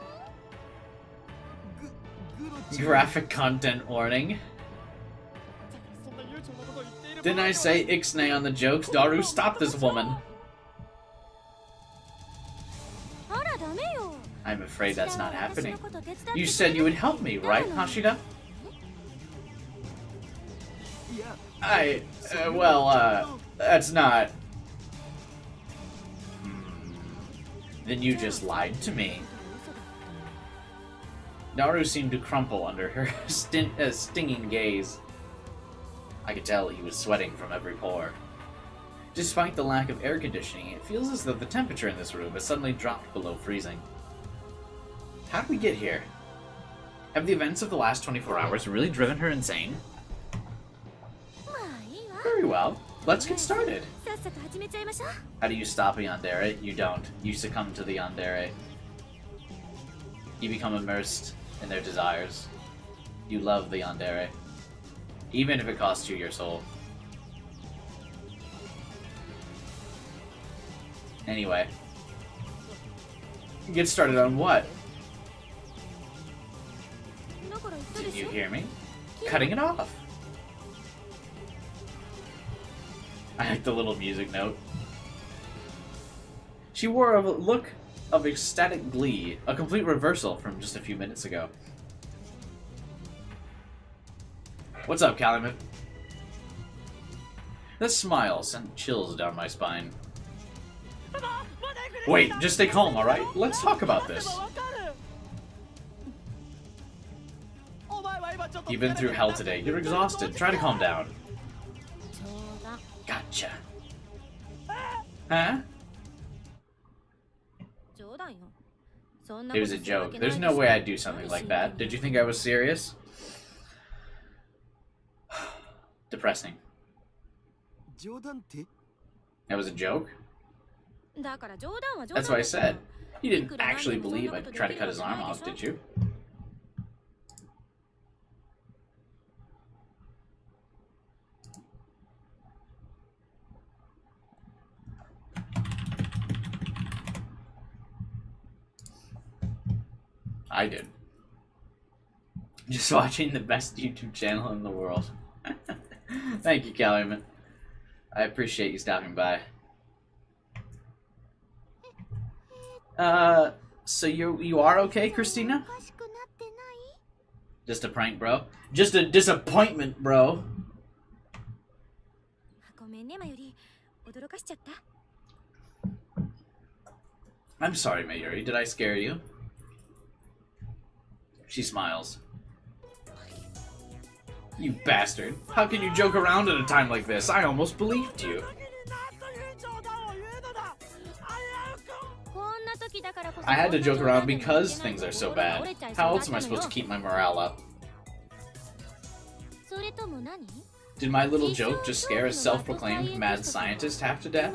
Graphic content warning. Didn't I say ixnay on the jokes? Daru, stop this woman. I'm afraid that's not happening. You said you would help me, right, Hashida? That's not... Then you just lied to me. Daru seemed to crumple under her stinging gaze. I could tell he was sweating from every pore. Despite the lack of air conditioning, it feels as though the temperature in this room has suddenly dropped below freezing. How did we get here? Have the events of the last 24 hours really driven her insane? Very well. Let's get started. How do you stop a yandere? You don't. You succumb to the yandere. You become immersed in their desires. You love the yandere. Even if it costs you your soul. Anyway. Get started on what? Did you hear me? Cutting it off. I like the little music note. She wore a look of ecstatic glee, a complete reversal from just a few minutes ago. What's up, Calumet? That smile sent chills down my spine. Wait, just stay calm, alright? Let's talk about this. You've been through hell today. You're exhausted. Try to calm down. Gotcha. Huh? It was a joke. There's no way I'd do something like that. Did you think I was serious? Depressing. That was a joke? That's what I said. You didn't actually believe I'd try to cut his arm off, did you? I did. Just watching the best YouTube channel in the world. Thank you, Calumet. I appreciate you stopping by. So you are okay, Christina? Just a prank, bro? Just a disappointment, bro. I'm sorry, Mayuri. Did I scare you? She smiles. You bastard. How can you joke around at a time like this? I almost believed you. I had to joke around because things are so bad. How else am I supposed to keep my morale up? Did my little joke just scare a self-proclaimed mad scientist half to death?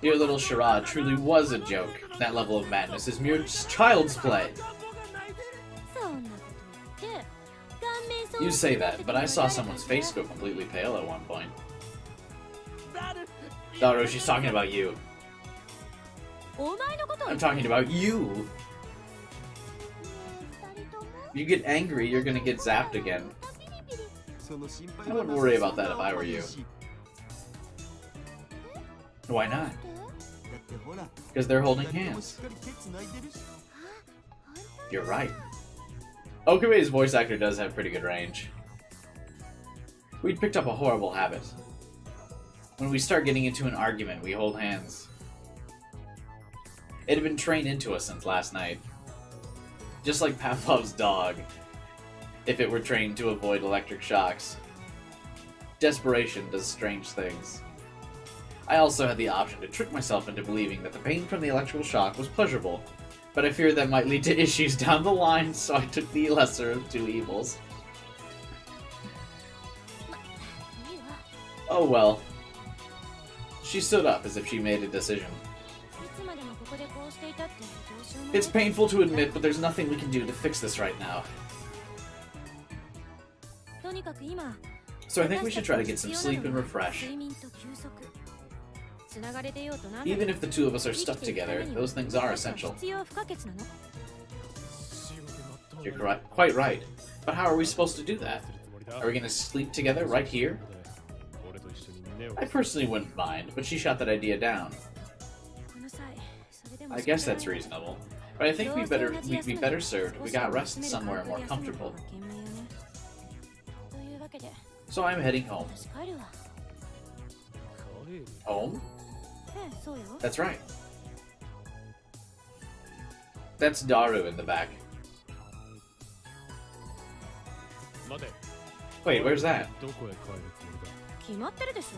Your little charade truly was a joke. That level of madness is mere child's play. You say that, but I saw someone's face go completely pale at one point. Daru, she's talking about you. I'm talking about you. You get angry, you're gonna get zapped again. I wouldn't worry about that if I were you. Why not? Because they're holding hands. You're right. Okabe's voice actor does have pretty good range. We'd picked up a horrible habit. When we start getting into an argument, we hold hands. It had been trained into us since last night. Just like Pavlov's dog, if it were trained to avoid electric shocks. Desperation does strange things. I also had the option to trick myself into believing that the pain from the electrical shock was pleasurable, but I feared that might lead to issues down the line, so I took the lesser of two evils. Oh well. She stood up as if she made a decision. It's painful to admit, but there's nothing we can do to fix this right now. So I think we should try to get some sleep and refresh. Even if the two of us are stuck together, those things are essential. You're quite right. But how are we supposed to do that? Are we going to sleep together right here? I personally wouldn't mind, but she shot that idea down. I guess that's reasonable. But I think we'd be better served if we got rest somewhere more comfortable. So I'm heading home. Home? That's right. That's Daru in the back. Wait, where's that?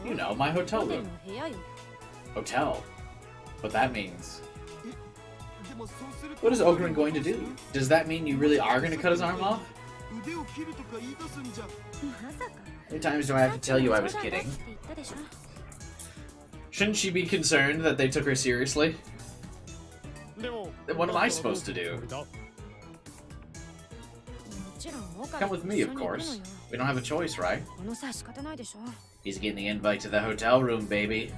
You know, my hotel room. Hotel? What that means. What is Ogren going to do? Does that mean you really are going to cut his arm off? How many times do I have to tell you I was kidding? Shouldn't she be concerned that they took her seriously? Then what am I supposed to do? Come with me, of course. We don't have a choice, right? He's getting the invite to the hotel room, baby.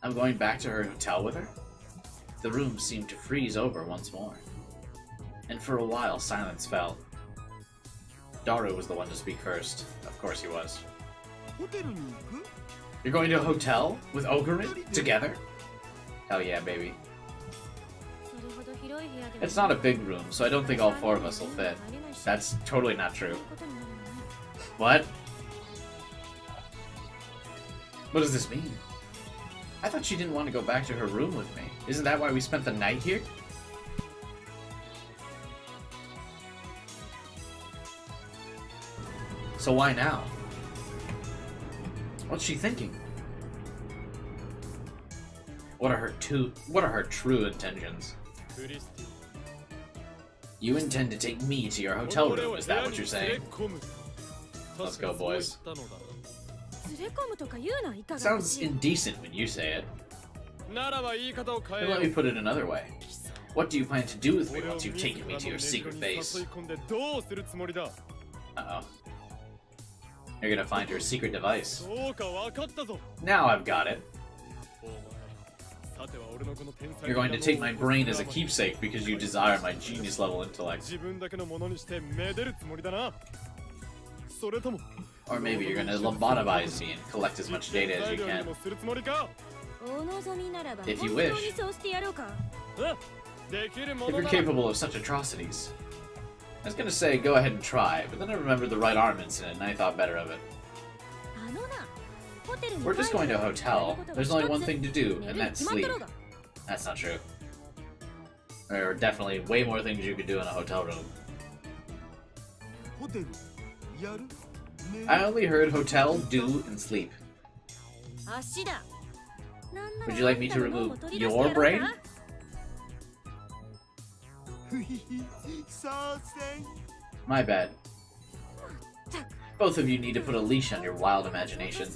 I'm going back to her hotel with her? The room seemed to freeze over once more. And for a while, silence fell. Daru was the one to speak first. Of course he was. You're going to a hotel? With Ogerin? Together? Hell yeah, baby. It's not a big room, so I don't think all four of us will fit. That's totally not true. What? What does this mean? I thought she didn't want to go back to her room with me. Isn't that why we spent the night here? So why now? What's she thinking? What are her true intentions? You intend to take me to your hotel room, is that what you're saying? Let's go, boys. Sounds indecent when you say it. ならば言い方を変え Then よ let う me put it another way. What do you plan to do with me once you've taken me to your secret 俺を base? 自らのネグに誘い込んでどうするつもりだ Uh-oh. You're gonna find your secret device. そうか分かったぞ Now I've got it. お前さては俺のこの天才 You're going to take my brain as a keepsake because you desire my genius level intellect. 自分だけのものにしてめでるつもりだなそれとも Or maybe you're gonna lobotomize me and collect as much data as 材 you 料に can. もするつもりか If you wish. できるも If の you're なら capable of such atrocities. I was gonna say go ahead and try, but then I remembered the right arm incident and I thought better of it. We're just going to a hotel. There's only one thing to do, and that's sleep. That's not true. There are definitely way more things you could do in a hotel room. ホテルやる I only heard hotel, do, and sleep. Would you like me to remove your brain? そうせん My bad. Both of you need to put a leash on your wild imaginations.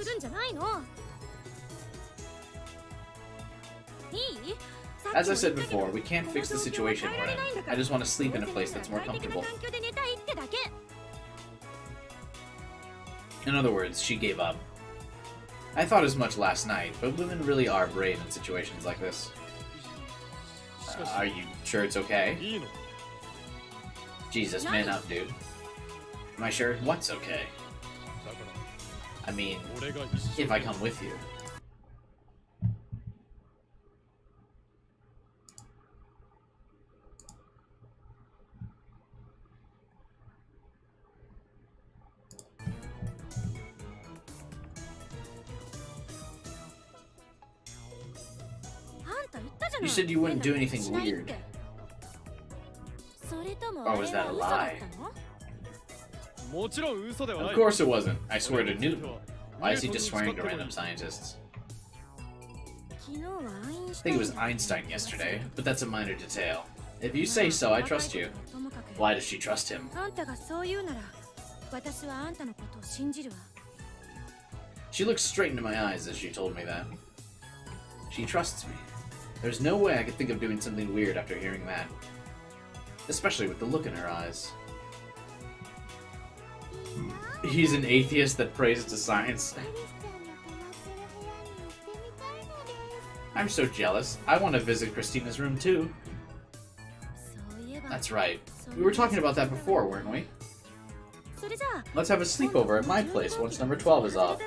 As I said before, we can't fix the situation we're in. I just want to sleep in a place that's more comfortable. In other words, she gave up. I thought as much last night, but women really are brave in situations like this. Are you sure it's okay? いいの Jesus, man up, dude. Am I sure? What's okay? だから I mean, 俺が一緒 if I come with you. You said you wouldn't do anything weird. Or was that a lie? もちろん嘘ではな Of い course it wasn't. I swear to Newton. Why is he just swearing to random scientists? I think it was Einstein yesterday, but that's a minor detail. If you say so, I trust you. Why does she trust him? She looked straight into my eyes as she told me that. She trusts me. There's no way I could think of doing something weird after hearing that. Especially with the look in her eyes. He's an atheist that prays to science. I'm so jealous. I want to visit Christina's room too. That's right. We were talking about that before, weren't we? Let's have a sleepover at my place once number 12 is off.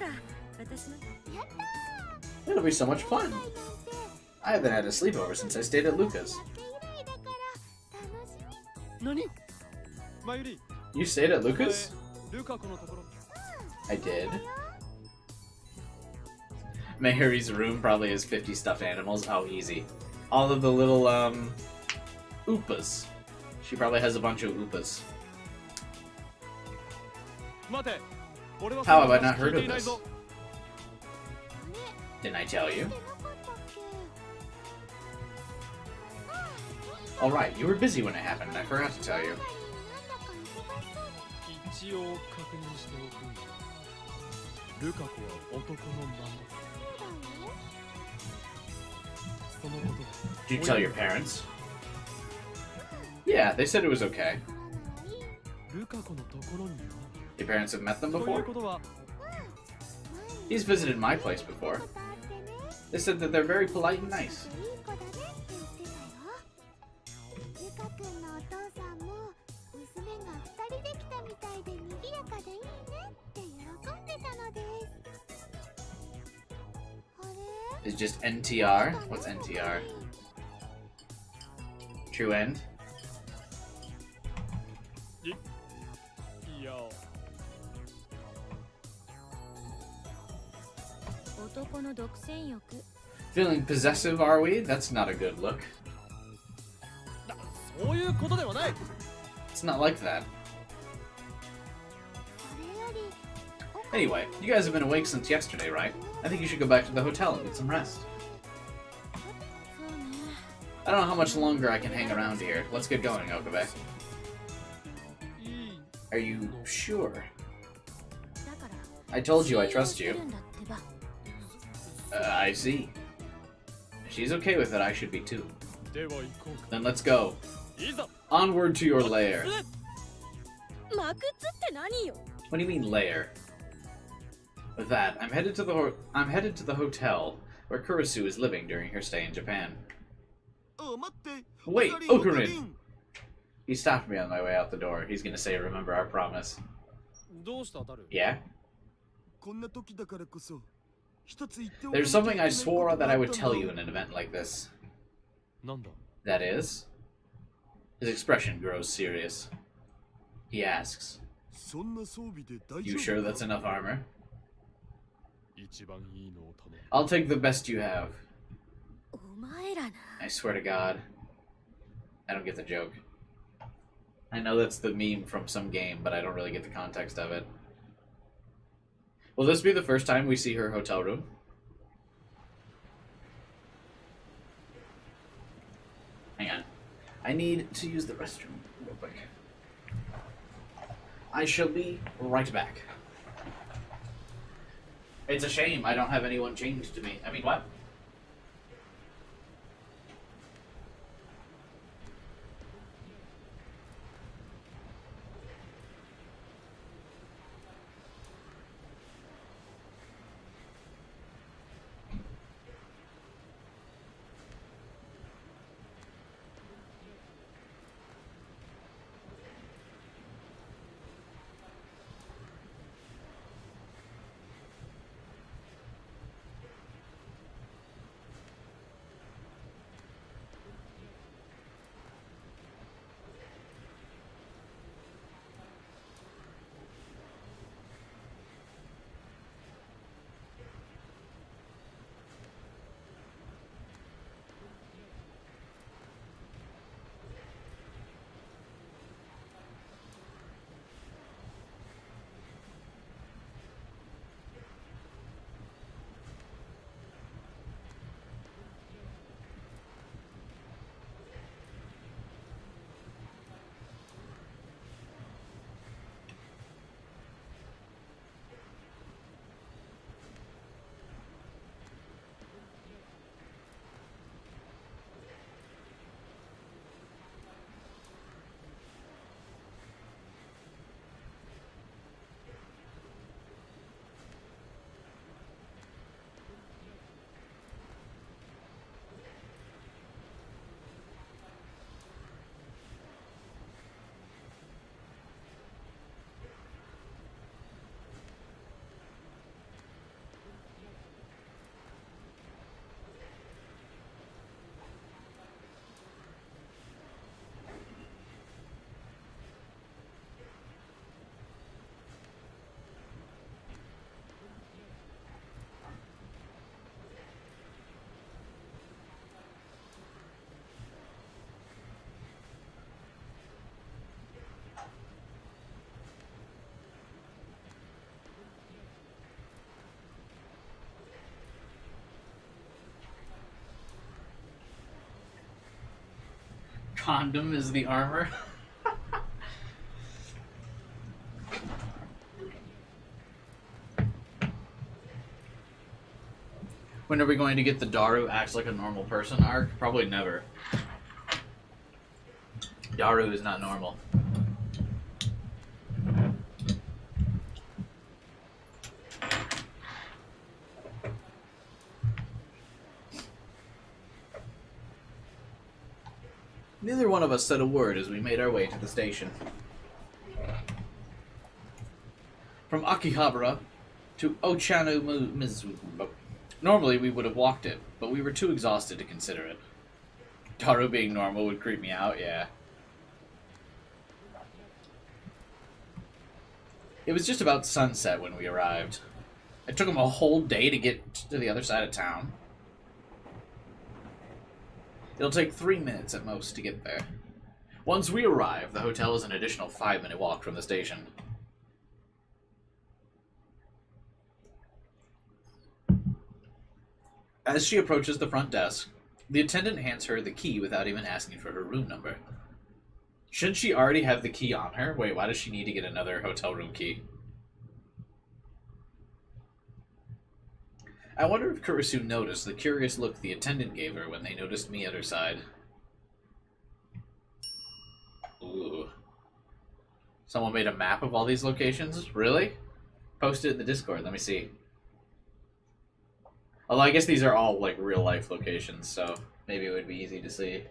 It'll be so much fun. I haven't had a sleepover since I stayed at Luca's. 何マユリ You stayed at Luca's? ルカ子のところ I did. Mary's room probably has 50 stuffed animals. Oh, easy. All of the little, Oopas. She probably has a bunch of Oopas. 待て俺は How have I not heard 聞い of ていない this? ぞ Didn't I tell you? Alright, you were busy when it happened, I forgot to tell you. 一応確認しておくんだルカ子は男のままそのことだ Did you tell your parents? Yeah, they said it was okay. ルカ子のところには Your parents have met them という before? ことは He's visited my place before. They said that they're very polite and nice. It's just NTR? What's NTR? True end? いや Feeling possessive, are we? That's not a good look. そういうことではない It's not like that. Anyway, you guys have been awake since yesterday, right? I think you should go back to the hotel and get some rest. I don't know how much longer I can hang around here. Let's get going, Okabe. いい Are you sure? I told you I trust 信用 you. してるんだってば。 I see. If she's okay with it, I should be too. では行こうか。 Then let's go. いざ。 Onward to your lair. マクツって何よ。 What do you mean lair? With that, I'm headed to the hotel where Kurisu is living during her stay in Japan. あ、待って。 Wait, オカリン、オカ Okurin! リン。 He stopped me on my way out the door. He's gonna say, remember our promise. どうしたダル？ Yeah? こんな時だからこそ、一つ言っておかな There's きゃいけ something な I いこと swore が that I あっ would たん tell だ。 you in an event like this. なんだ？ That is? His expression grows serious. He asks, そんな装備で大丈 You 夫 sure か that's enough armor? 一番いいのを頼む。 I'll take the best you have. お前らな。 I swear to God. I don't get the joke. I know that's the meme from some game, but I don't really get the context of it. Will this be the first time we see her hotel room? Hang on. I need to use the restroom real quick. I shall be right back. It's a shame I don't have anyone chained to me. I mean, what? Condom is the armor. When are we going to get the Daru acts like a normal person arc? Probably never. Daru is not normal. Neither one of us said a word as we made our way to the station. From Akihabara to Ochanomizu. Normally we would have walked it, but we were too exhausted to consider it. Daru being normal would creep me out, yeah. It was just about sunset when we arrived. It took him a whole day to get to the other side of town. It'll take 3 minutes at most to get there. Once we arrive, the hotel is an additional 5-minute walk from the station. As she approaches the front desk, the attendant hands her the key without even asking for her room number. Shouldn't she already have the key on her? Wait, why does she need to get another hotel room key? I wonder if Kurisu noticed the curious look the attendant gave her when they noticed me at her side. Ooh. Someone made a map of all these locations? Really? Post it in the Discord, let me see. Although I guess these are all, like, real-life locations, so maybe it would be easy to see.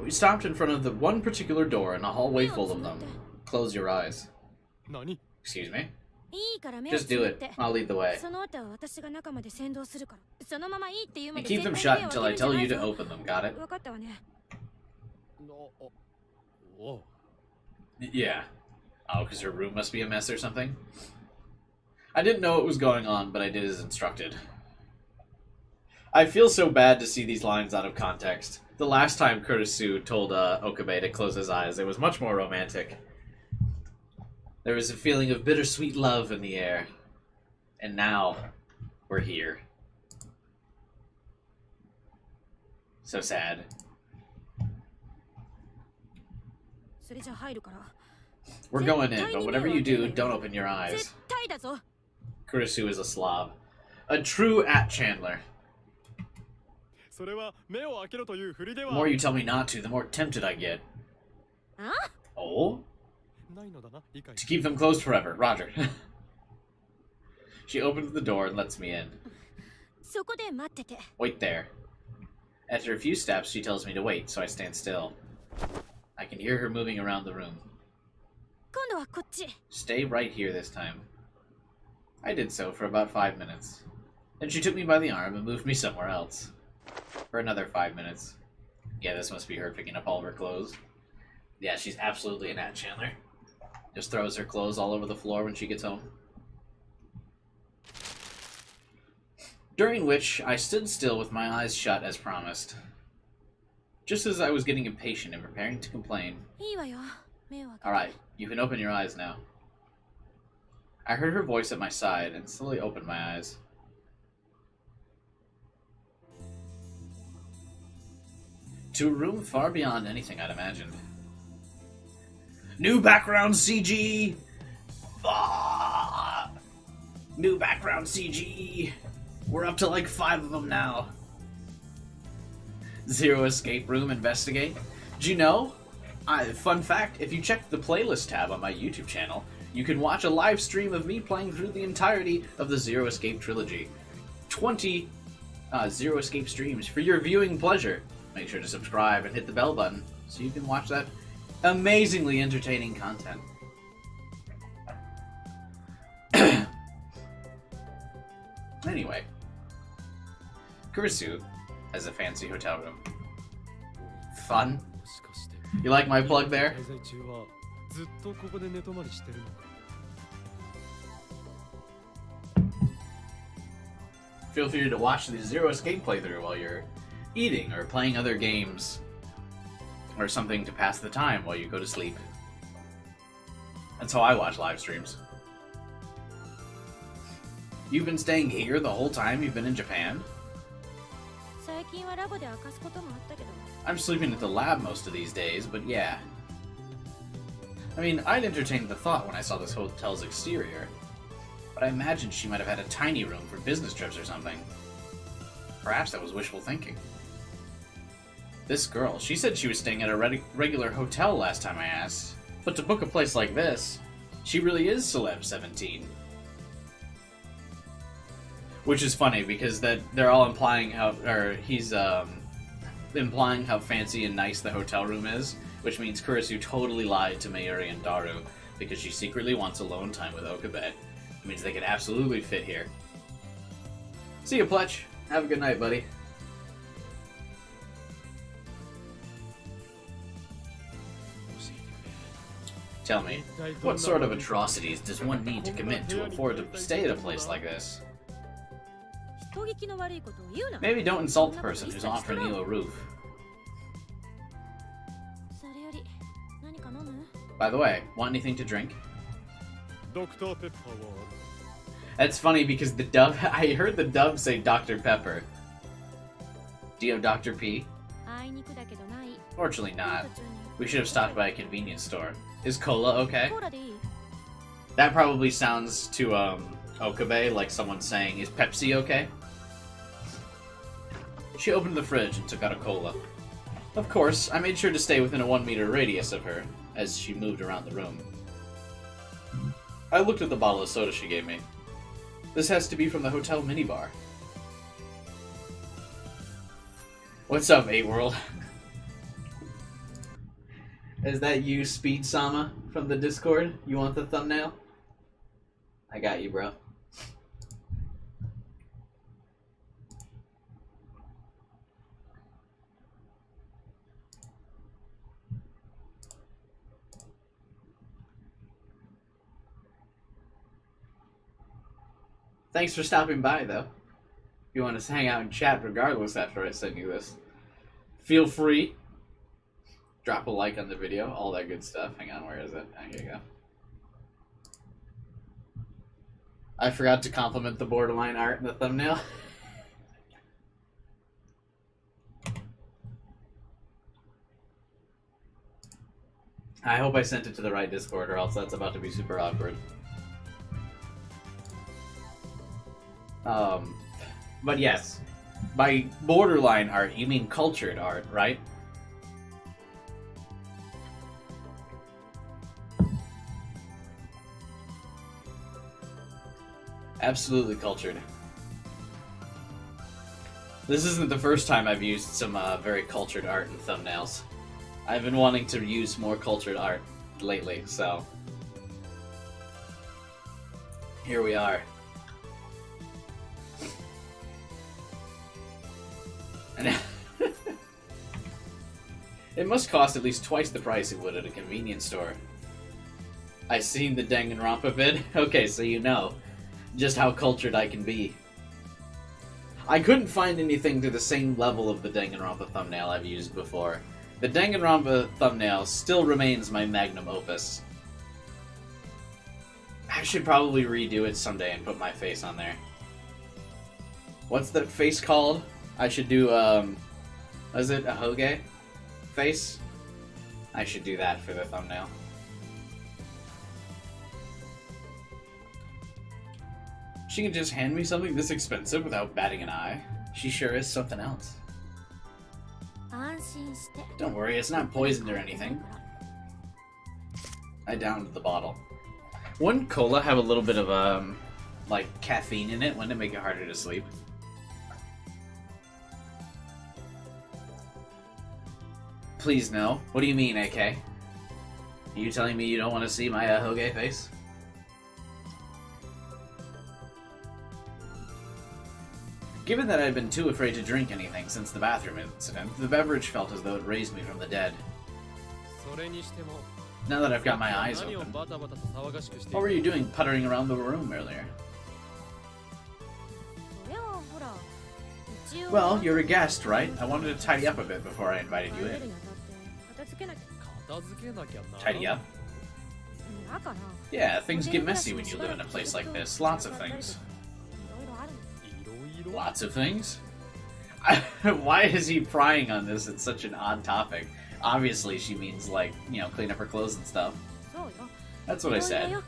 We stopped in front of the one particular door in a hallway full of them. Close your eyes. 何 Excuse me? いいから目を Just つ do ぶっ it. て I'll lead the way. その後は私が中まで先導するからそのままいいって言うま And で keep them 絶対 shut に until 目 I を開 tell け you るんじ to ゃないぞ open them, got it? 分かったわね おう Yeah. Oh, because her room must be a mess or something? I didn't know what was going on, but I did as instructed. I feel so bad to see these lines out of context. The last time Kurisu told Okabe to close his eyes, it was much more romantic. There was a feeling of bittersweet love in the air. And now, we're here. So sad. それじゃ入るから We're going in, but whatever you do, don't open your 絶 eyes. 対だぞ Kurisu is a Slav. A true at-chandler. それは目を開けろという振りで The は more you tell me not to, the more tempted I get. あ Oh? ないのだな理解 To keep them closed forever. Roger. She opens the door and lets me in. そこで待ってて Wait there. After a few steps, she tells me to wait, so I stand still. I can hear her moving around the room. 今度はこっち Stay right here this time. I did so for about 5 minutes. Then she took me by the arm and moved me somewhere else. For another 5 minutes. Yeah, this must be her picking up all of her clothes. Yeah, she's absolutely an at Chandler. Just throws her clothes all over the floor when she gets home. During which, I stood still with my eyes shut as promised. Just as I was getting impatient and preparing to complain. いいわよ目を開けて Alright, you can open your eyes now. I heard her voice at my side and slowly opened my eyes. To a room far beyond anything I'd imagined. New background CG! Ah! New background CG! We're up to like 5 of them now. Zero escape room investigate. Do you know? Fun fact, if you check the playlist tab on my YouTube channel, you can watch a live stream of me playing through the entirety of the Zero Escape trilogy. 20 Zero Escape streams for your viewing pleasure. Make sure to subscribe and hit the bell button so you can watch that amazingly entertaining content. Anyway, Kurisu has a fancy hotel room. Fun. もしかして You like my plug there? 滞在中はずっとここで寝泊まりしてるのか Feel free to watch the Zero Escape playthrough while you're eating or playing other games or something to pass the time while you go to sleep. That's how I watch live streams. You've been staying here the whole time you've been in Japan? 最近はラボで明かすこともあったけど I'm sleeping at the lab most of these days, but yeah. I mean, I'd entertained the thought when I saw this hotel's exterior, but I imagined she might have had a tiny room for business trips or something. Perhaps that was wishful thinking. This girl, she said she was staying at a regular hotel last time I asked, but to book a place like this, she really is Celeb 17. Which is funny because they're all implying how, or he's implying how fancy and nice the hotel room is, which means Kurisu totally lied to Mayuri and Daru because she secretly wants alone time with Okabe. It means they could absolutely fit here. See you, Pletch. Have a good night, buddy. Tell me, what sort of atrocities does one need to commit to afford to stay at a place like this? 人聞きの悪いことを言うな Maybe don't insult the person who's offering you a roof. それより何か飲む By the way, want anything to drink? ドクターペッパーは That's funny because the dub... I heard the dub say Dr. Pepper. Do you have Dr. P? あいにくだけどない。 Fortunately 途 not. 中に We should have stopped by a convenience store. Is cola okay? コーラでいい？ That probably sounds to, Okabe like someone saying, is Pepsi okay? She opened the fridge and took out a cola. Of course, I made sure to stay within a 1-meter radius of her as she moved around the room. I looked at the bottle of soda she gave me. This has to be from the hotel minibar. What's up, 8-World? Is that you, Speed Sama, from the Discord? You want the thumbnail? I got you, bro. Thanks for stopping by, though. If you want to hang out and chat regardless after I send you this, feel free. Drop a like on the video, all that good stuff. Hang on, where is it? Oh, here you go. I forgot to compliment the borderline art in the thumbnail. I hope I sent it to the right Discord, or else that's about to be super awkward. But yes, by borderline art, you mean cultured art, right? Absolutely cultured. This isn't the first time I've used some very cultured art in thumbnails. I've been wanting to use more cultured art lately, so here we are. And it must cost at least twice the price it would at a convenience store. I seen the Danganronpa vid. Okay, so you know just how cultured I can be. I couldn't find anything to the same level of the Danganronpa thumbnail I've used before. The Danganronpa thumbnail still remains my magnum opus. I should probably redo it someday and put my face on there. What's that face called? I should do, is it a Hoge face? I should do that for the thumbnail. She can just hand me something this expensive without batting an eye. She sure is something else. 安心して。 Don't worry, it's not poisoned or anything. I downed the bottle. Wouldn't cola have a little bit of, like, caffeine in it? Wouldn't it make it harder to sleep? Please no. What do you mean, AK? Are you telling me you don't want to see my Hoge face? Given that I'd been too afraid to drink anything since the bathroom incident, the beverage felt as though it raised me from the dead. それにしても Now that I've got my eyes 何を open, バタバタと騒がしくしてい what were る you doing puttering around the room earlier? それはほら、一応 Well, you're a guest, right? I wanted to tidy up a bit before I invited you 入れる in. にあたって片付けなきゃ。片付けなきゃな Tidy up? だから。 Yeah, things get messy when you live in a place like this. Lots of things. いろいろあるの。いろいろ Lots of things? Why is he prying on this? It's such an odd topic. Obviously, she means, like, you know, clean up her clothes and stuff. そうよ。 That's what I いろいろ said. よ。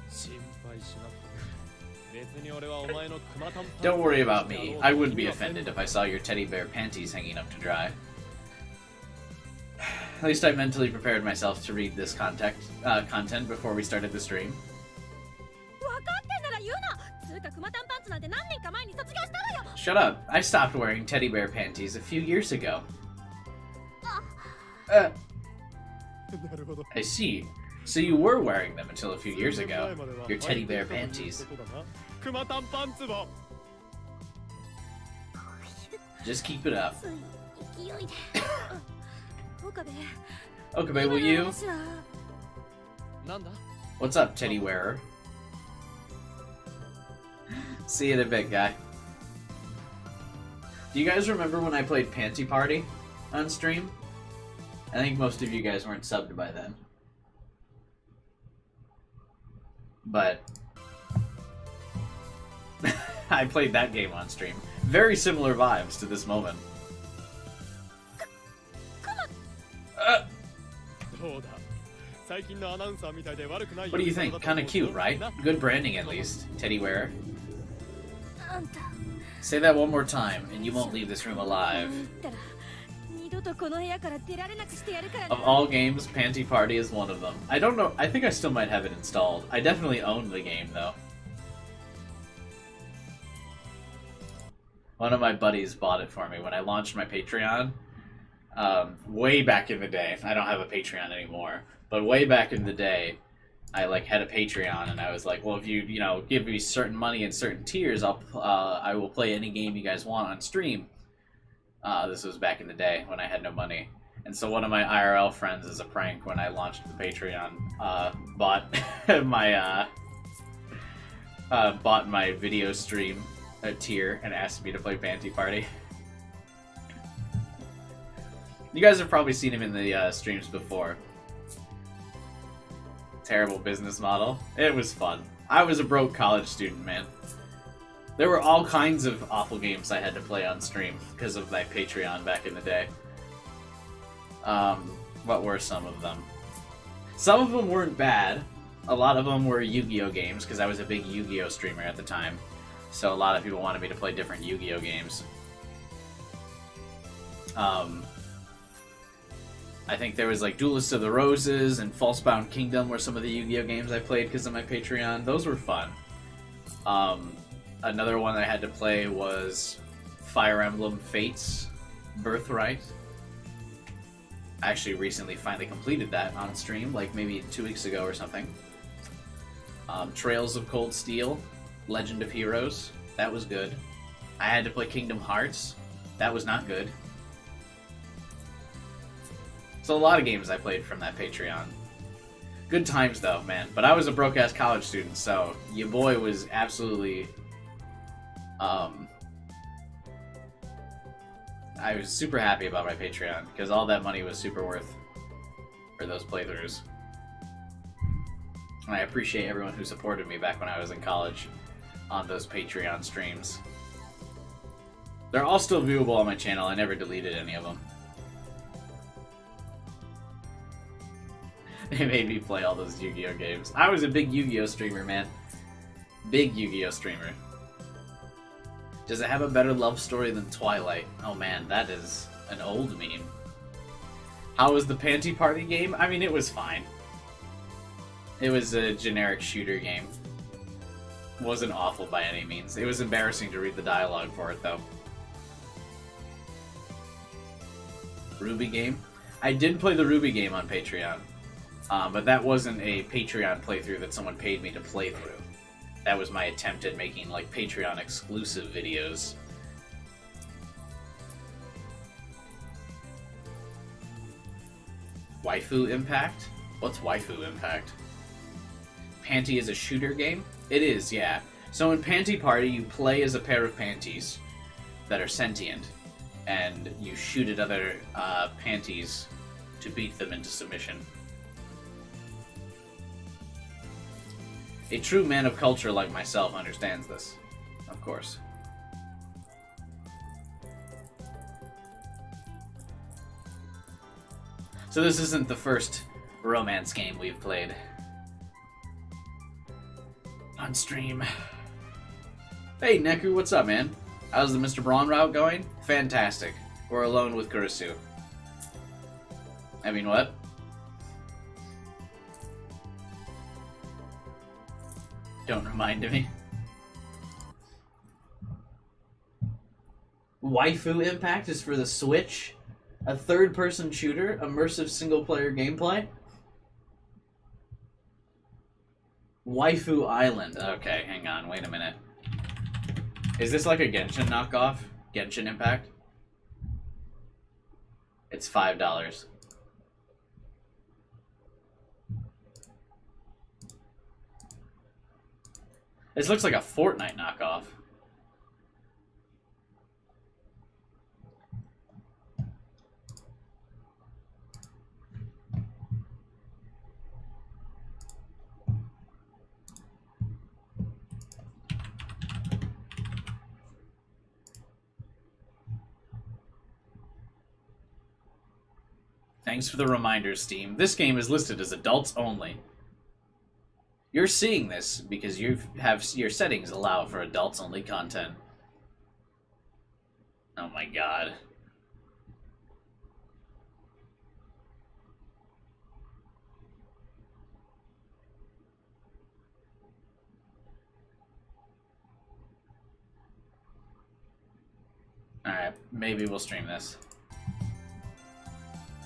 心配しなくて別に俺はお前のクマタンパンツ Don't worry about me. I wouldn't be offended if I saw your teddy bear panties hanging up to dry. At least I mentally prepared myself to read this content before we started the stream. 分かってんなら言うな。つうかクマタンパンツなんて何年か前に卒業したのよ。 Shut up. I stopped wearing teddy bear panties a few years ago. なるほど I see. So you were wearing them until a few years ago. Your teddy bear panties. クマタンパンツを Just keep it up. つい勢いで。岡部。 Okabe, will you? 話はなんだ What's up, teddy wearer? See you in a bit, guy. Do you guys remember when I played Panty Party on stream? I think most of you guys weren't subbed by then. But I played that game on stream. Very similar vibes to this moment. どうだ最近のアナウンサーみたいで悪くない What do you think? Kinda cute, right? Good branding at least. Teddy wearer. あんた Say that one more time, and you won't leave this room alive. ったら二度とこの部屋から出られなくしてやるからな Of all games, Panty Party is one of them. I don't know. I think I still might have it installed. I definitely owned the game, though. One of my buddies bought it for me when I launched my Patreon. Way back in the day. I don't have a Patreon anymore. But way back in the day, I had a Patreon, and I was like, well, if you give me certain money and certain tiers, I will play any game you guys want on stream. This was back in the day when I had no money. And so one of my IRL friends, as a prank, when I launched the Patreon, bought my video stream tier and asked me to play Panty Party. You guys have probably seen him in the streams before. Terrible business model. It was fun. I was a broke college student, man. There were all kinds of awful games I had to play on stream because of my Patreon back in the day. What were some of them? Some of them weren't bad. A lot of them were Yu-Gi-Oh games because I was a big Yu-Gi-Oh streamer at the time. So a lot of people wanted me to play different Yu-Gi-Oh games. I think there was Duelist of the Roses and Falsebound Kingdom were some of the Yu-Gi-Oh games I played because of my Patreon. Those were fun. Another one I had to play was Fire Emblem Fates Birthright. I actually recently finally completed that on stream, maybe 2 weeks ago or something. Trails of Cold Steel, Legend of Heroes. That was good. I had to play Kingdom Hearts. That was not good. So a lot of games I played from that Patreon. Good times though, man. But I was a broke-ass college student, so your boy was absolutely... I was super happy about my Patreon, because all that money was super worth for those playthroughs. And I appreciate everyone who supported me back when I was in college on those Patreon streams. They're all still viewable on my channel. I never deleted any of them. They made me play all those Yu-Gi-Oh games. I was a big Yu-Gi-Oh streamer, man. Big Yu-Gi-Oh streamer. Does it have a better love story than Twilight? Oh man, that is an old meme. How was the Panty Party game? I mean, it was fine. It was a generic shooter game. It wasn't awful by any means. It was embarrassing to read the dialogue for it, though. Ruby game? I did play the Ruby game on Patreon. But that wasn't a Patreon playthrough that someone paid me to play through. That was my attempt at making, Patreon exclusive videos. Waifu Impact? What's Waifu Impact? Panty is a shooter game? It is, yeah. So in Panty Party, you play as a pair of panties that are sentient, and you shoot at other panties to beat them into submission. A true man of culture like myself understands this, of course. So this isn't the first romance game we've played on stream. Hey Neku, what's up, man? How's the Mr. Braun route going? Fantastic. We're alone with Kurisu. I mean, what? Don't remind me. Waifu Impact is for the Switch? A third-person shooter? Immersive single-player gameplay? Waifu Island. Okay, hang on, wait a minute. Is this like a Genshin knockoff? Genshin Impact? It's $5. This looks like a Fortnite knockoff. Thanks for the reminder, Steam. This game is listed as adults only. You're seeing this because your settings allow for adults only content. Oh my god. Alright, maybe we'll stream this.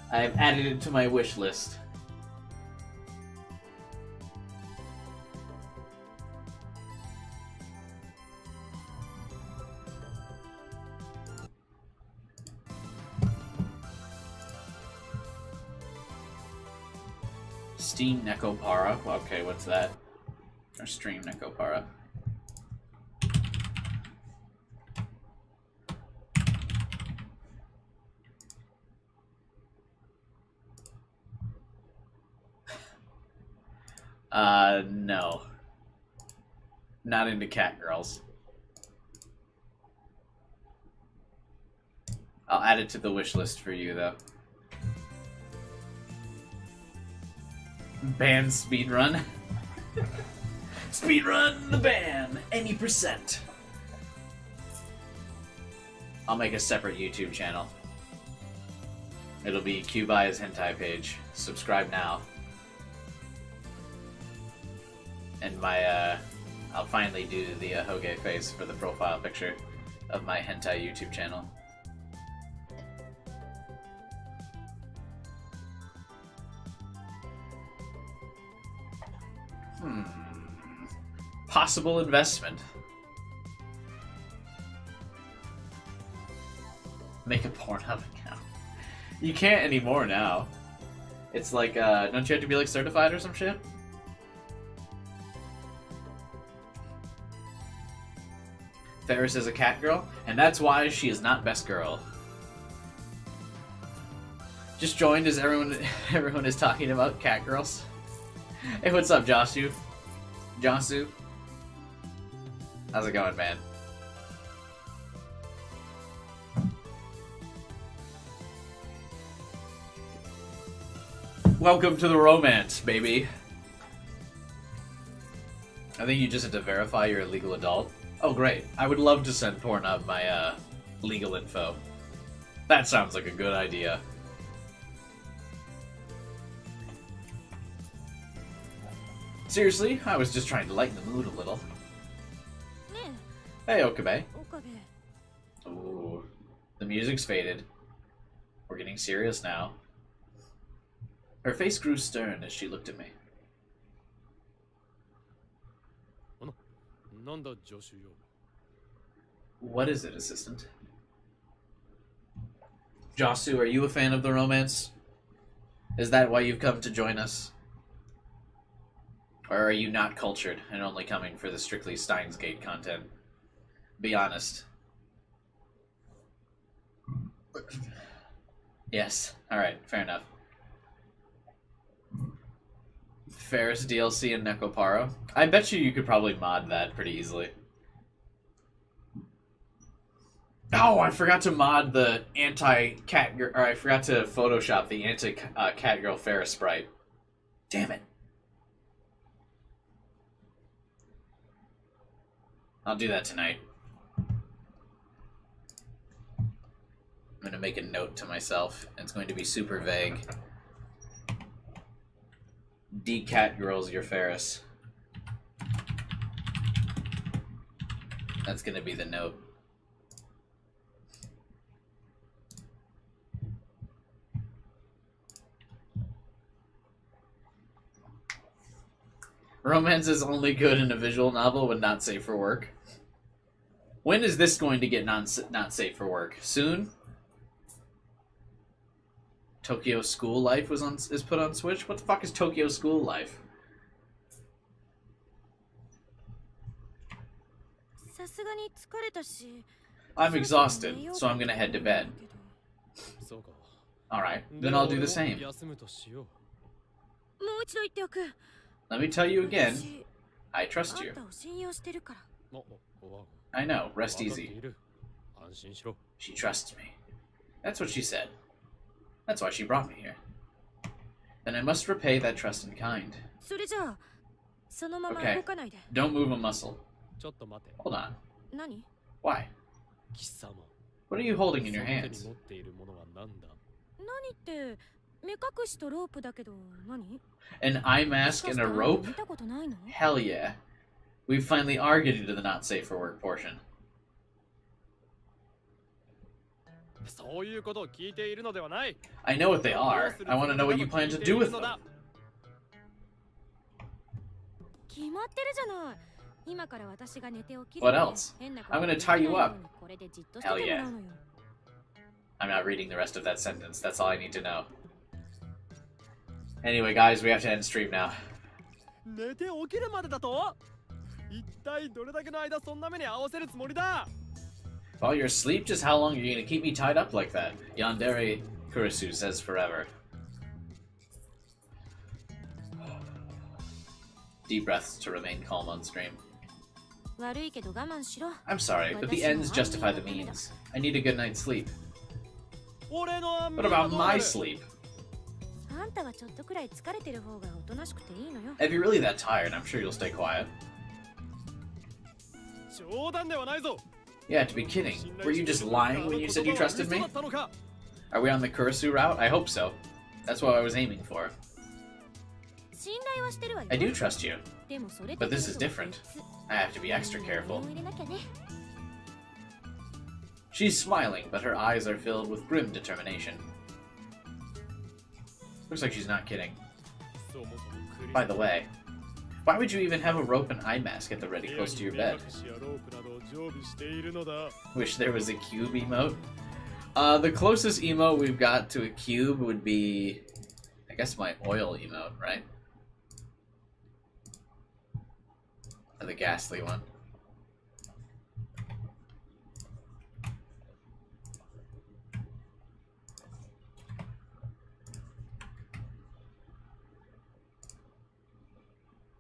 I've added it to my wish list. Steam Nekopara. Okay, what's that? Or stream Nekopara. No. Not into cat girls. I'll add it to the wish list for you, though. Ban speedrun. Speedrun the ban! Any percent. I'll make a separate YouTube channel. It'll be Cubai's hentai page. Subscribe now. And my, I'll finally do the Hoge face for the profile picture of my hentai YouTube channel. Possible investment. Make a Pornhub account. You can't anymore now. It's like, don't you have to be like certified or some shit? Ferris is a cat girl, and that's why she is not best girl. Just joined as everyone is talking about cat girls. Hey, what's up, Josu? Josu? How's it going, man? Welcome to the romance, baby. I think you just have to verify you're a legal adult. Oh, great. I would love to send Pornhub my legal info. That sounds like a good idea. Seriously, I was just trying to lighten the mood a little. Hey, Okabe. Ooh, the music's faded. We're getting serious now. Her face grew stern as she looked at me. What is it, assistant? Josu, are you a fan of the romance? Is that why you've come to join us? Or are you not cultured and only coming for the strictly Steins Gate content? Be honest. Yes. Alright, fair enough. Ferris DLC and Nekopara. I bet you could probably mod that pretty easily. Oh, I forgot to mod the anti-cat girl, or I forgot to Photoshop the anti-cat girl Ferris sprite. Damn it. I'll do that tonight. I'm gonna make a note to myself. It's going to be super vague. D-cat girls, your Ferris. That's gonna be the note. Romance is only good in a visual novel when not safe for work. When is this going to get not safe for work? Soon? Tokyo School Life is put on Switch? What the fuck is Tokyo School Life? I'm exhausted, so I'm gonna head to bed. Alright, then I'll do the same. Let me tell you again, I trust you. I know, rest easy. She trusts me. That's what she said. That's why she brought me here. Then I must repay that trust in kind. それじゃあそのまま Okay. 動かないで。 Don't move a muscle. ちょっと待て。 Hold on. 何？ Why? 貴様。 What are you holding in your その手 hands? に持っているものは何だ。何って目隠しとロープだけど何？ An eye mask and a rope? 見たことないの？ Hell yeah. We finally are getting to the not safe for work portion. そういうことを聞いているのではない。 I know what they are. I want to know what you plan to do with them. 決まってるじゃない。今から私が寝て起きる。 What else? I'm gonna tie you up. これでじっとしててもらうのよ。 I'm not reading the rest of that sentence. That's all I need to know. Anyway, guys, we have to end stream now. 寝て起きるまでだと？一体どれだけの間そんな目に合わせるつもりだ？ While you're asleep, just how long are you going to keep me tied up like that? Yandere Kurisu says forever. Deep breaths to remain calm on stream. 悪いけど我慢しろ。 I'm sorry, but the ends justify the means. I need a good night's sleep. 俺の安 What 眠は about どうな my る？ sleep? あんたはちょっとくらい疲れてる方がおとなしくていいのよ。 If you're really that tired, I'm sure you'll stay quiet. 冗談ではないぞ。 Yeah, to be kidding. Were you just lying when you said you trusted me? Are we on the Kurisu route? I hope so. That's what I was aiming for. 信頼はしてるわよ。 I do trust you, でもそれと but this is different. I have to be extra careful. 入れなきゃね。 She's smiling, but her eyes are filled with grim determination. Looks like she's not kidding. By the way, why would you even have a rope and eye mask at the ready close to your bed? Wish there was a cube emote. The closest emote we've got to a cube would be, I guess, my oil emote, right? Or the ghastly one.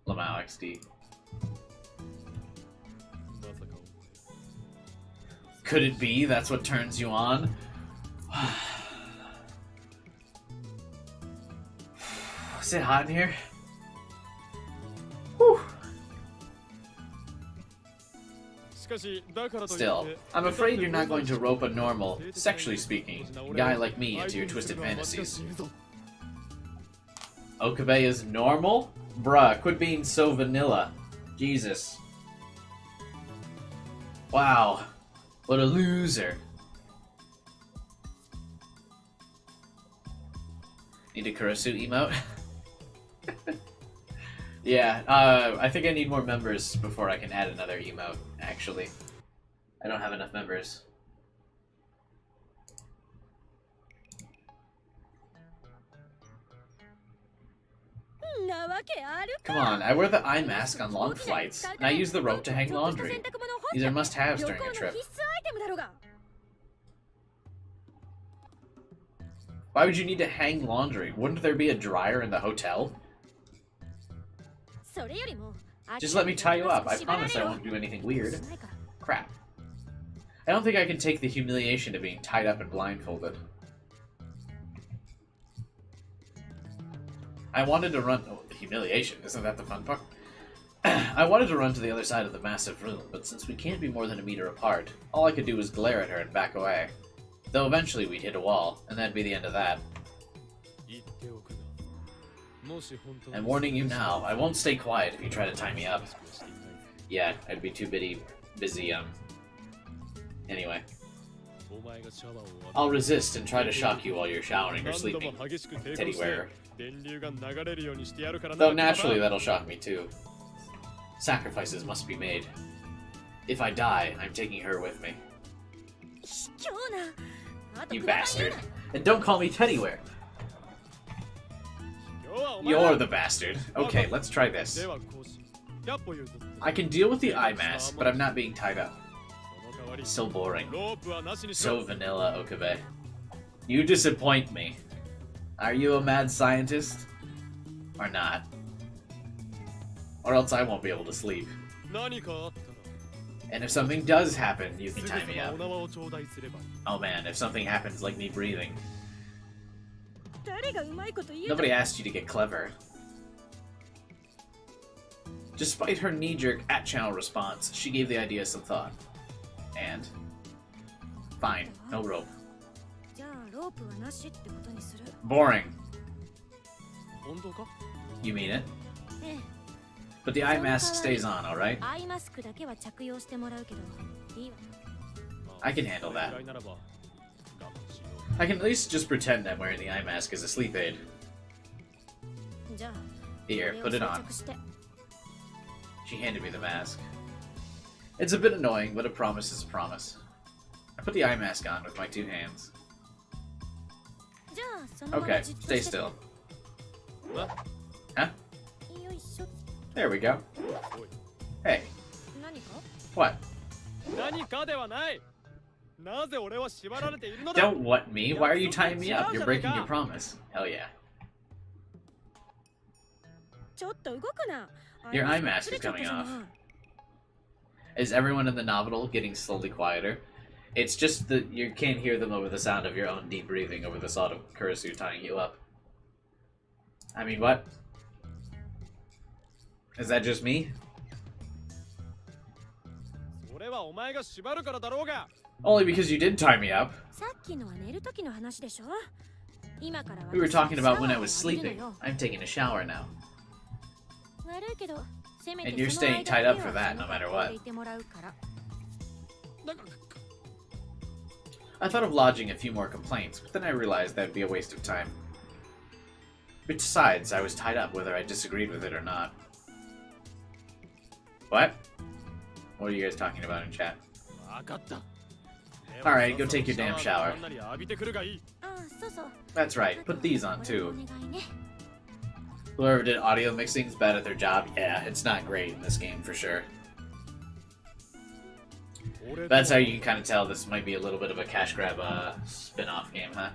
Lamau XD. Could it be that's what turns you on? Is it hot in here? Whew. Still, I'm afraid you're not going to rope a normal, sexually speaking, guy like me into your twisted fantasies. Okabe is normal? Bruh, quit being so vanilla. Jesus. Wow. What a loser. Need a Kurisu emote? Yeah, I think I need more members before I can add another emote, actually. I don't have enough members. Come on, I wear the eye mask on long flights, and I use the rope to hang laundry. These are must-haves during a trip. Why would you need to hang laundry? Wouldn't there be a dryer in the hotel? Just let me tie you up. I promise I won't do anything weird. Crap. I don't think I can take the humiliation of being tied up and blindfolded. I wanted to run... Oh, the humiliation. Isn't that the fun part? I wanted to run to the other side of the massive room, but since we can't be more than a meter apart, all I could do was glare at her and back away. Though eventually we'd hit a wall, and that'd be the end of that. I'm warning you now, I won't stay quiet if you try to tie me up. Yeah, I'd be too busy, Anyway. I'll resist and try to shock you while you're showering or sleeping, teddy wearer. Though naturally that'll shock me too. Sacrifices must be made. If I die, I'm taking her with me. You bastard. And don't call me Teddywear. You're the bastard. Okay, let's try this. I can deal with the eye mask, but I'm not being tied up. So boring. So vanilla, Okabe. You disappoint me. Are you a mad scientist? Or not? Or else I won't be able to sleep. And if something does happen, you can tie me up. Oh man, if something happens like me breathing. Nobody asked you to get clever. Despite her knee-jerk at-channel response, she gave the idea some thought. And? Fine, no rope. Boring. 本当か You mean it? But the eye mask stays on, alright? I can handle that. 嫌いならば我慢しよ I can at least just pretend I'm wearing the eye mask as a sleep aid. Here, put it on. She handed me the mask. It's a bit annoying, but a promise is a promise. I put the eye mask on with my 2 hands. Okay, stay still. うわ Huh? There we go. おい Hey, what? 何かではないなぜ俺は縛られているのだ Don't what me? Why are you tying me up? You're breaking your promise. Hell yeah. Your eye mask is coming off. Is everyone in the novel getting slowly quieter? It's just that you can't hear them over the sound of your own deep breathing over the thought of Kurisu tying you up. I mean, what? Is that just me? それはお前が縛るからだろうが Only because you did tie me up. We were talking about when I was sleeping. I'm taking a shower now. And you're staying tied up for that, no matter what. I thought of lodging a few more complaints, but then I realized that would be a waste of time. Besides, I was tied up whether I disagreed with it or not. What? What are you guys talking about in chat? 分かった Alright, go take your damn shower. 何なり浴びてくるがいい That's right, put these on too. Whoever did audio mixing is bad at their job. Yeah, it's not great in this game for sure. That's how you can kind of tell this might be a little bit of a cash grab spin-off game, huh?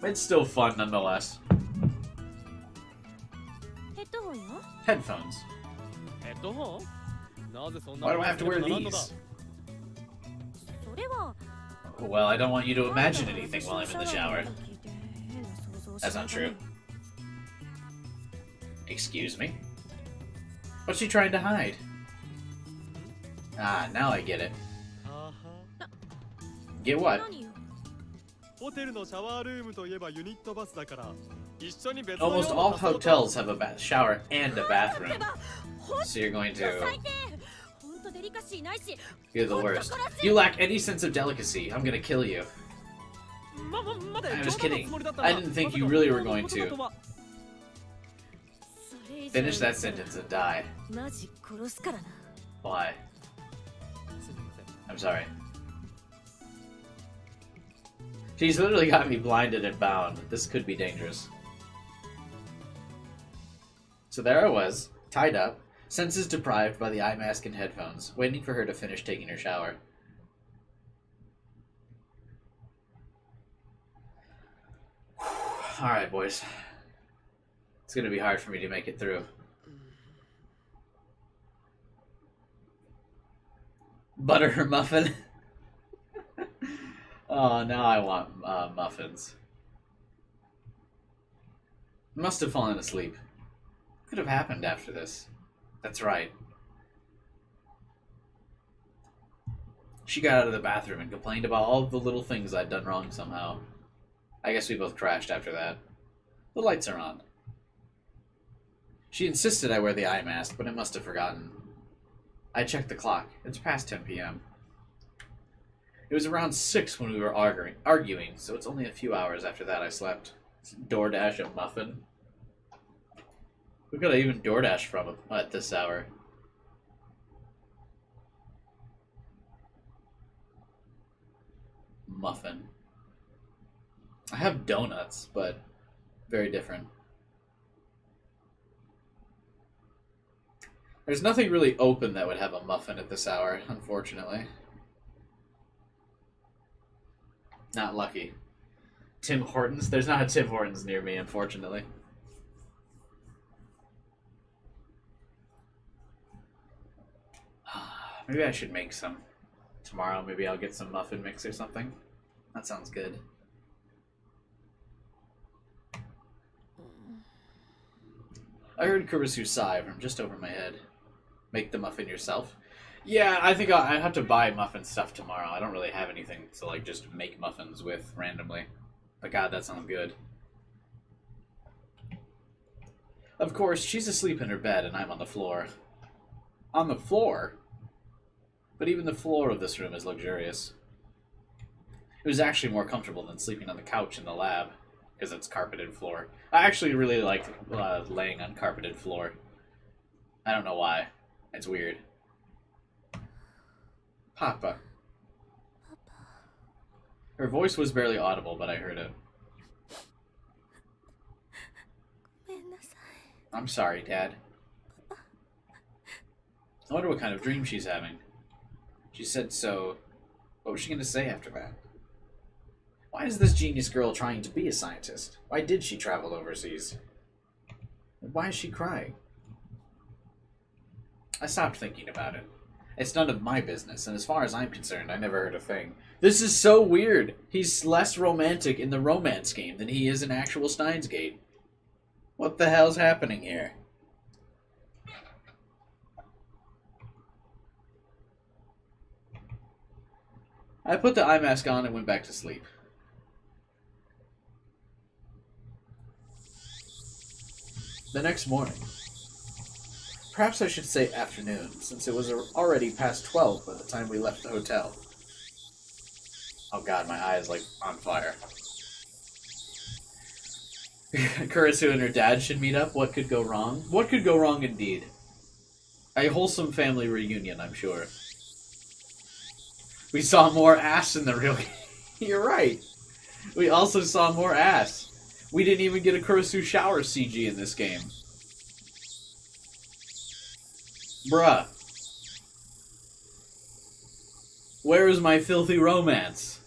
It's still fun nonetheless. Headphones. ヘッドホンなぜそんな Why do I have to wear のだ these? Well, I don't want you to imagine anything while I'm in the shower. That's not true. Excuse me? What's she trying to hide? Ah, now I get it. はは Get what? ホテルのシャワールームといえばユニットバスだから一緒に別の Almost 用の all バスを hotels have a shower and a bathroom. So you're going to... You're the worst. You lack any sense of delicacy. I'm gonna kill you. 待て I'm just kidding. 冗談のつもりだったな I didn't think you really were going まさか to. 本当のこととは Finish that sentence and die. す Why? みません I'm sorry. She's literally got me blinded and bound. This could be dangerous. So there I was, tied up, senses deprived by the eye mask and headphones, waiting for her to finish taking her shower. Alright, boys. It's gonna be hard for me to make it through. Butter muffin? Oh, now I want muffins. Must have fallen asleep. What could have happened after this? That's right. She got out of the bathroom and complained about all the little things I'd done wrong somehow. I guess we both crashed after that. The lights are on. She insisted I wear the eye mask, but I must have forgotten. I checked the clock. It's past 10 p.m. It was around 6 when we were arguing, so it's only a few hours after that I slept. DoorDash a muffin. Who could I even DoorDash from at this hour? Muffin. I have donuts, but very different. There's nothing really open that would have a muffin at this hour, unfortunately. Not lucky. Tim Hortons? There's not a Tim Hortons near me, unfortunately. Maybe I should make some. Tomorrow, maybe I'll get some muffin mix or something. That sounds good. I heard Kurisu sigh from just over my head. Make the muffin yourself? Yeah, I think I have to buy muffin stuff tomorrow. I don't really have anything to like just make muffins with randomly. But God, that sounds good. Of course, she's asleep in her bed and I'm on the floor. On the floor? But even the floor of this room is luxurious. It was actually more comfortable than sleeping on the couch in the lab, because it's carpeted floor. I actually really like laying on carpeted floor. I don't know why. It's weird. Papa. Her voice was barely audible, but I heard it. I'm sorry, Dad. I wonder what kind of dream she's having. She said so. What was she going to say after that? Why is this genius girl trying to be a scientist? Why did she travel overseas? And why is she crying? I stopped thinking about it. It's none of my business, and as far as I'm concerned, I never heard a thing. This is so weird! He's less romantic in the romance game than he is in actual Steins Gate. What the hell's happening here? I put the eye mask on and went back to sleep. The next morning. Perhaps I should say afternoon, since it was already past 12 by the time we left the hotel. Oh god, my eye is like on fire. Kurisu and her dad should meet up. What could go wrong? What could go wrong indeed? A wholesome family reunion, I'm sure. We saw more ass in the real game. You're right. We also saw more ass. We didn't even get a Kurisu shower CG in this game. Bruh. Where is my filthy romance?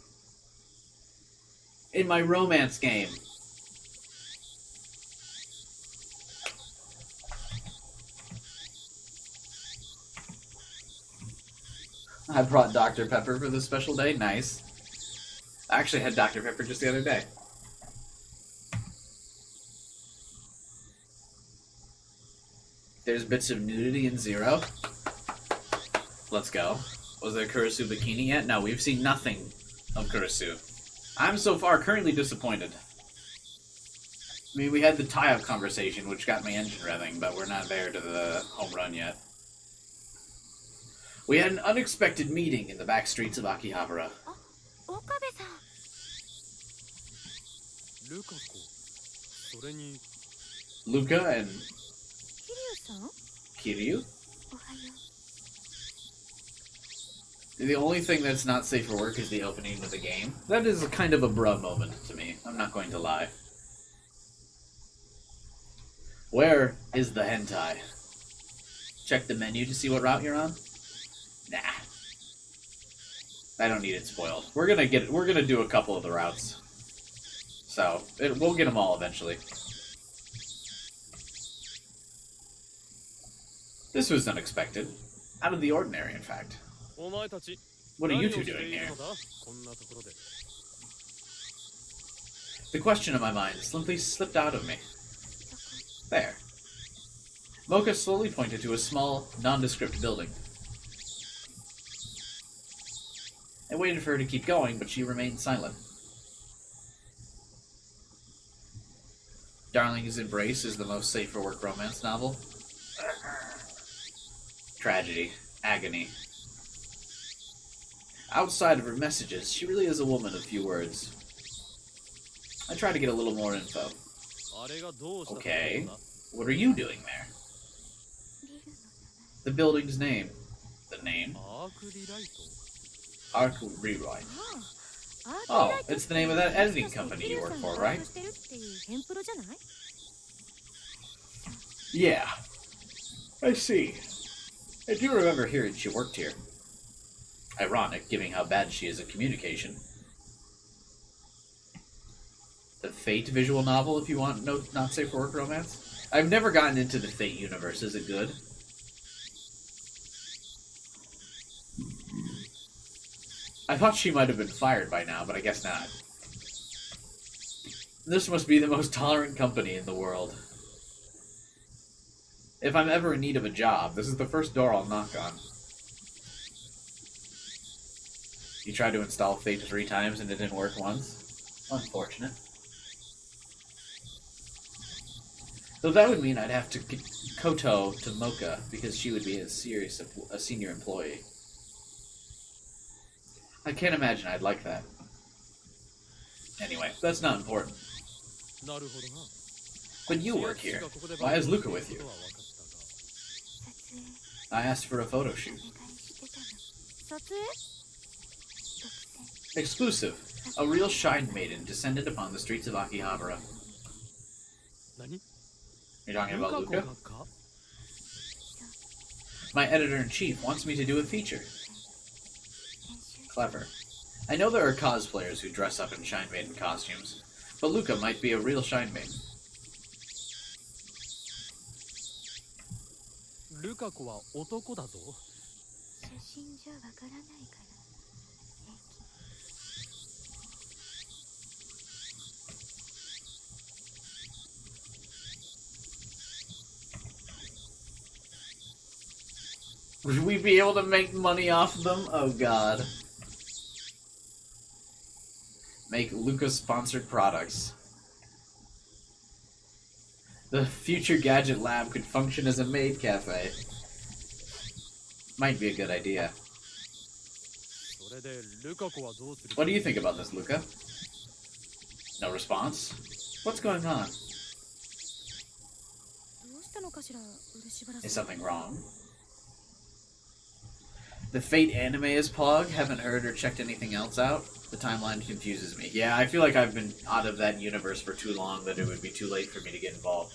In my romance game. I brought Dr. Pepper for this special day. Nice. I actually had Dr. Pepper just the other day. There's bits of nudity in Zero. Let's go. Was there Kurisu bikini yet? No, we've seen nothing of Kurisu. I'm so far currently disappointed. I mean, we had the tie-up conversation, which got my engine revving, but we're not there to the home run yet. We had an unexpected meeting in the back streets of Akihabara. Luca and Kiryu? The only thing that's not safe for work is the opening of the game. That is a kind of a bruh moment to me. I'm not going to lie. Where is the hentai? Check the menu to see what route you're on? Nah. I don't need it spoiled. We're gonna do a couple of the routes. So, we'll get them all eventually. This was unexpected. Out of the ordinary, in fact. What are you two doing here? The question in my mind simply slipped out of me. There. Mocha slowly pointed to a small, nondescript building. I waited for her to keep going, but she remained silent. Darling's Embrace is the most safe-for-work romance novel. Tragedy. Agony. Outside of her messages, she really is a woman of few words. I try to get a little more info. Okay. What are you doing there? The building's name. The name? Arc Rewrite. Oh, it's the name of that editing company you work for, right? Yeah. I see. I do remember hearing she worked here. Ironic, given how bad she is at communication. The Fate visual novel, if you want not safe for work romance. I've never gotten into the Fate universe. Is it good? I thought she might have been fired by now, but I guess not. This must be the most tolerant company in the world. If I'm ever in need of a job, this is the first door I'll knock on. You tried to install Fate 3 times and it didn't work once? Unfortunate. Though that would mean I'd have to koto to Mocha because she would be a senior employee. I can't imagine I'd like that. Anyway, that's not important. But you work here. Why is Luca with you? I asked for a photo shoot. Exclusive. A real Shine Maiden descended upon the streets of Akihabara. You're talking about Luca? My editor-in-chief wants me to do a feature. Clever. I know there are cosplayers who dress up in Shine Maiden costumes, but Luca might be a real Shine Maiden. Would we be able to make money off them? Oh god. Make Luca-sponsored products. The future gadget lab could function as a maid cafe. Might be a good idea. What do you think about this, Luca? No response? What's going on? Is something wrong? The Fate anime is Pog. Haven't heard or checked anything else out. The timeline confuses me. Yeah, I feel like I've been out of that universe for too long that it would be too late for me to get involved.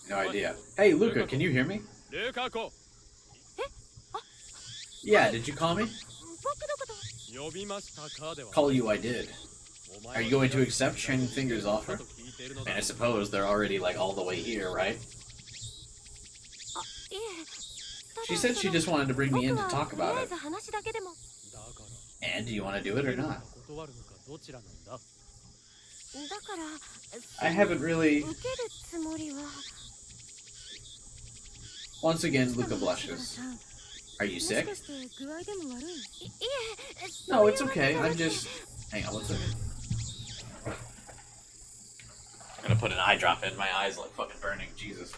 No idea. Hey, Luca, can you hear me? Yeah, did you call me? Call you I did. Are you going to accept Shining Finger's offer? And I suppose they're already, like, all the way here, right? She said she just wanted to bring me in to talk about it. And do you want to do it or not? I haven't really... Once again, Luca blushes. Are you sick? No, it's okay. I'm just... Hang on one second. I'm gonna put an eye drop in. My eyes like fucking burning. Jesus.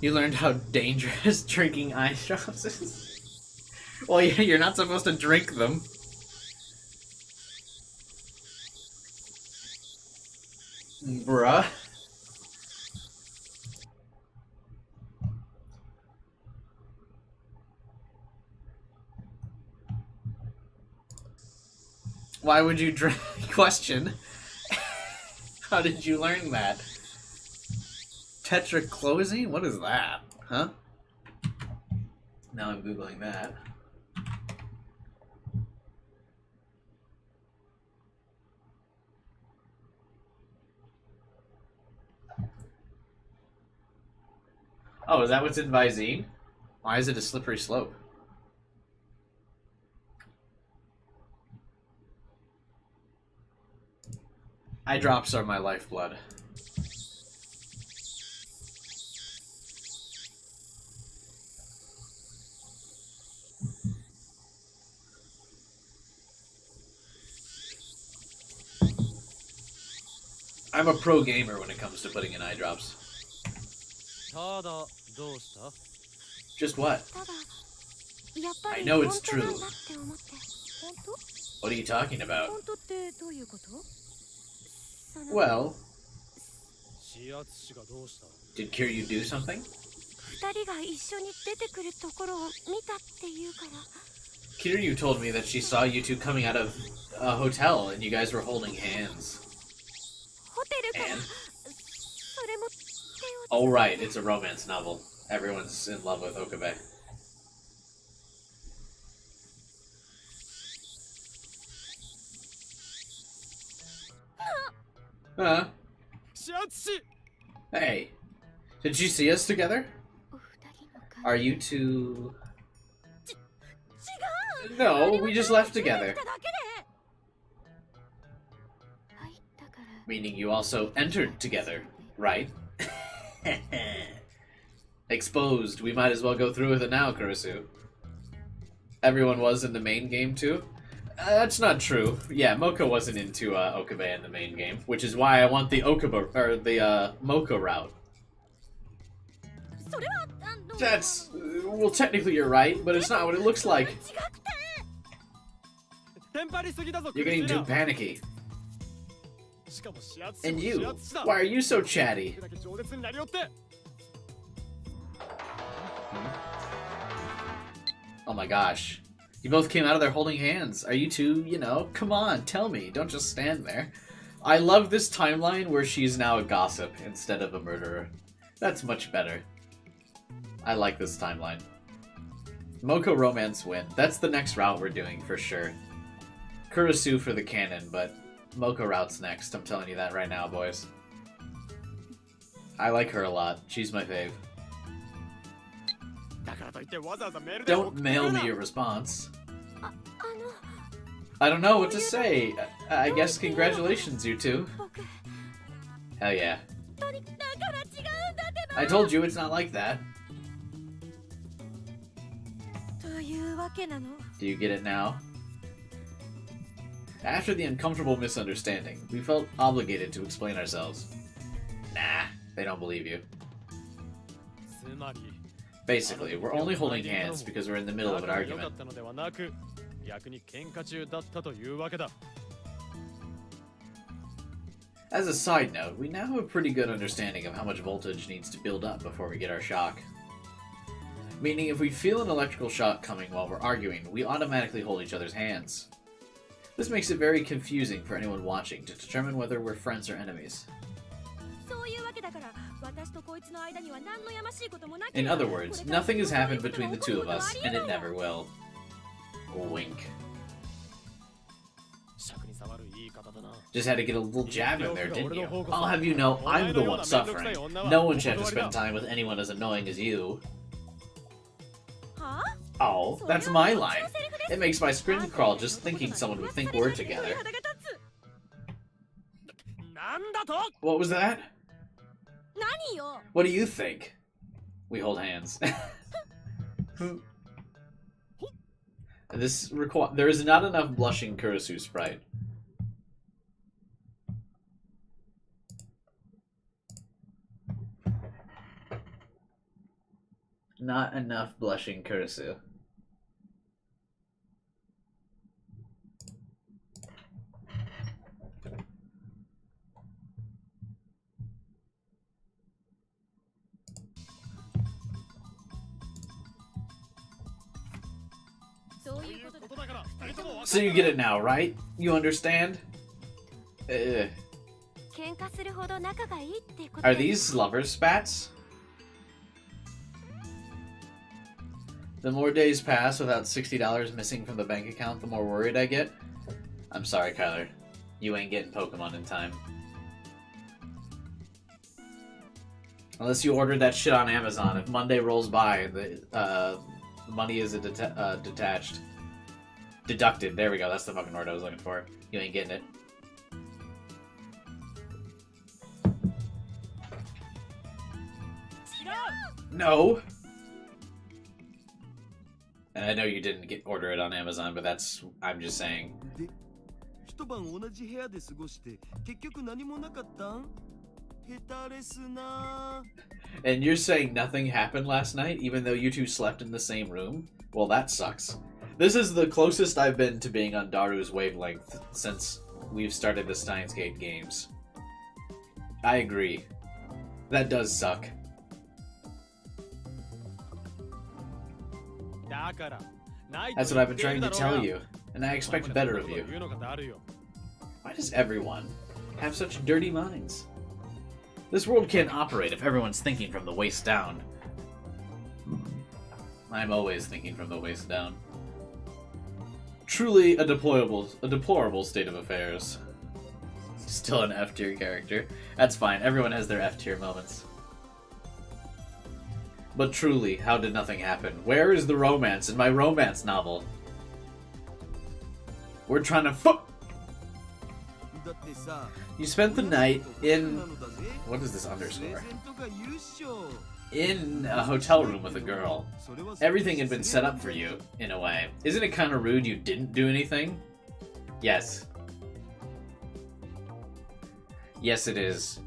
You learned how dangerous drinking eye drops is? Well, yeah, you're not supposed to drink them. Bruh. Why would you drink? Question. How did you learn that? Tetraclozine? What is that? Huh? Now I'm Googling that. Oh, is that what's in Visine? Why is it a slippery slope? Eye drops are my lifeblood. I'm a pro gamer when it comes to putting in eye drops. ただどうした？ Just what? ただやっぱ I り know 本 it's 当なん true. だって思って。本当？ What are you talking about? 本当ってどういうこと？その Well, 指圧師がどうした？ did Kiryu do something? 二人が一緒に出てくるところを見たっていうから。 Kiryu told me that she saw you two coming out of a hotel and you guys were holding hands. ホテルから And? それも手を Oh right, it's a romance novel. Everyone's in love with Okabe. Huh? 指圧師！ Hey, did you see us together? お二人の会 Are you two... 違う No, we just left together. 入ったから Meaning you also entered together, right? Exposed. We might as well go through with it now, Kurusu. Everyone was in the main game too? That's not true. Yeah, Moko wasn't into Okabe in the main game, which is why I want the Okabe or the Moko route. それはThat's well, technically you're right, but it's not what it looks like. 違くて テンパりすぎだぞ You're getting too クリスティ panicky. ナしかも指圧師 And も you, 指圧師だ why are you so chatty? だけ饒舌になりよって Oh my gosh. You both came out of there holding hands. Are you two, you know, come on, tell me. Don't just stand there. I love this timeline where she's now a gossip instead of a murderer. That's much better. I like this timeline. Moko romance win. That's the next route we're doing for sure. Kurusu for the canon, but Moko route's next. I'm telling you that right now, boys. I like her a lot. She's my fave. だからといってわざわざメールで Don't mail me your response. あの I don't know what to say. I guess congratulations, you two. 僕 Hell yeah. だから違うんだってば I told you it's not like that. というわけなの Do you get it now? After the uncomfortable misunderstanding, we felt obligated to explain ourselves. Nah, they don't believe you. つまり Basically, we're only holding hands because we're in the middle of an 仲が良か argument. ったのではなく逆に喧嘩中だったというわけだ As a side note, we now have a pretty good understanding of how much voltage needs to build up before we get our shock. Meaning, if we feel an electrical shock coming while we're arguing, we automatically hold each other's hands. This makes it very confusing for anyone watching to determine whether we're friends or enemies. そういうわけだから私とこいつの間には何のやましいこともなけ In れば other words, nothing has happened between the two of us, and it never will. Wink. 尺に触る言い方だな Just had to get a little jab in there, didn't you? I'll have you know, I'm the one suffering. No one should have to spend time with anyone as annoying as you. は Oh, that's my line. It makes my skin crawl just thinking someone would think we're together. なんだと What was that? 何よ What do you think? We hold hands. There is not enough blushing Kurusu sprite. Not enough blushing Kurusu. So you get it now, right? You understand? Ugh. 喧嘩するほど仲がいいってこと Are these lovers' spats? The more days pass without $60 missing from the bank account, the more worried I get. I'm sorry, Kyler. You ain't getting Pokemon in time. Unless you ordered that shit on Amazon. If Monday rolls by and the money is detached. Deducted. There we go. That's the fucking word I was looking for. You ain't getting it. No. And I know you didn't order it on Amazon, but I'm just saying. で、一晩同じ部屋で過ごして結局何もなかったん？下手ですな。 And you're saying nothing happened last night, even though you two slept in the same room? Well, that sucks. This is the closest I've been to being on Daru's wavelength since we've started the Steins Gate games. I agree. That does suck. That's what I've been trying to tell you, and I expect better of you. Why does everyone have such dirty minds? This world can't operate if everyone's thinking from the waist down. I'm always thinking from the waist down. Truly a deplorable state of affairs. Still an F-tier character. That's fine, everyone has their F-tier moments. But truly, how did nothing happen? Where is the romance in my romance novel? We're trying to You spent the night in... What is this underscore? In a hotel room with a girl. Everything had been set up for you, in a way. Isn't it kind of rude you didn't do anything? Yes. Yes, it is.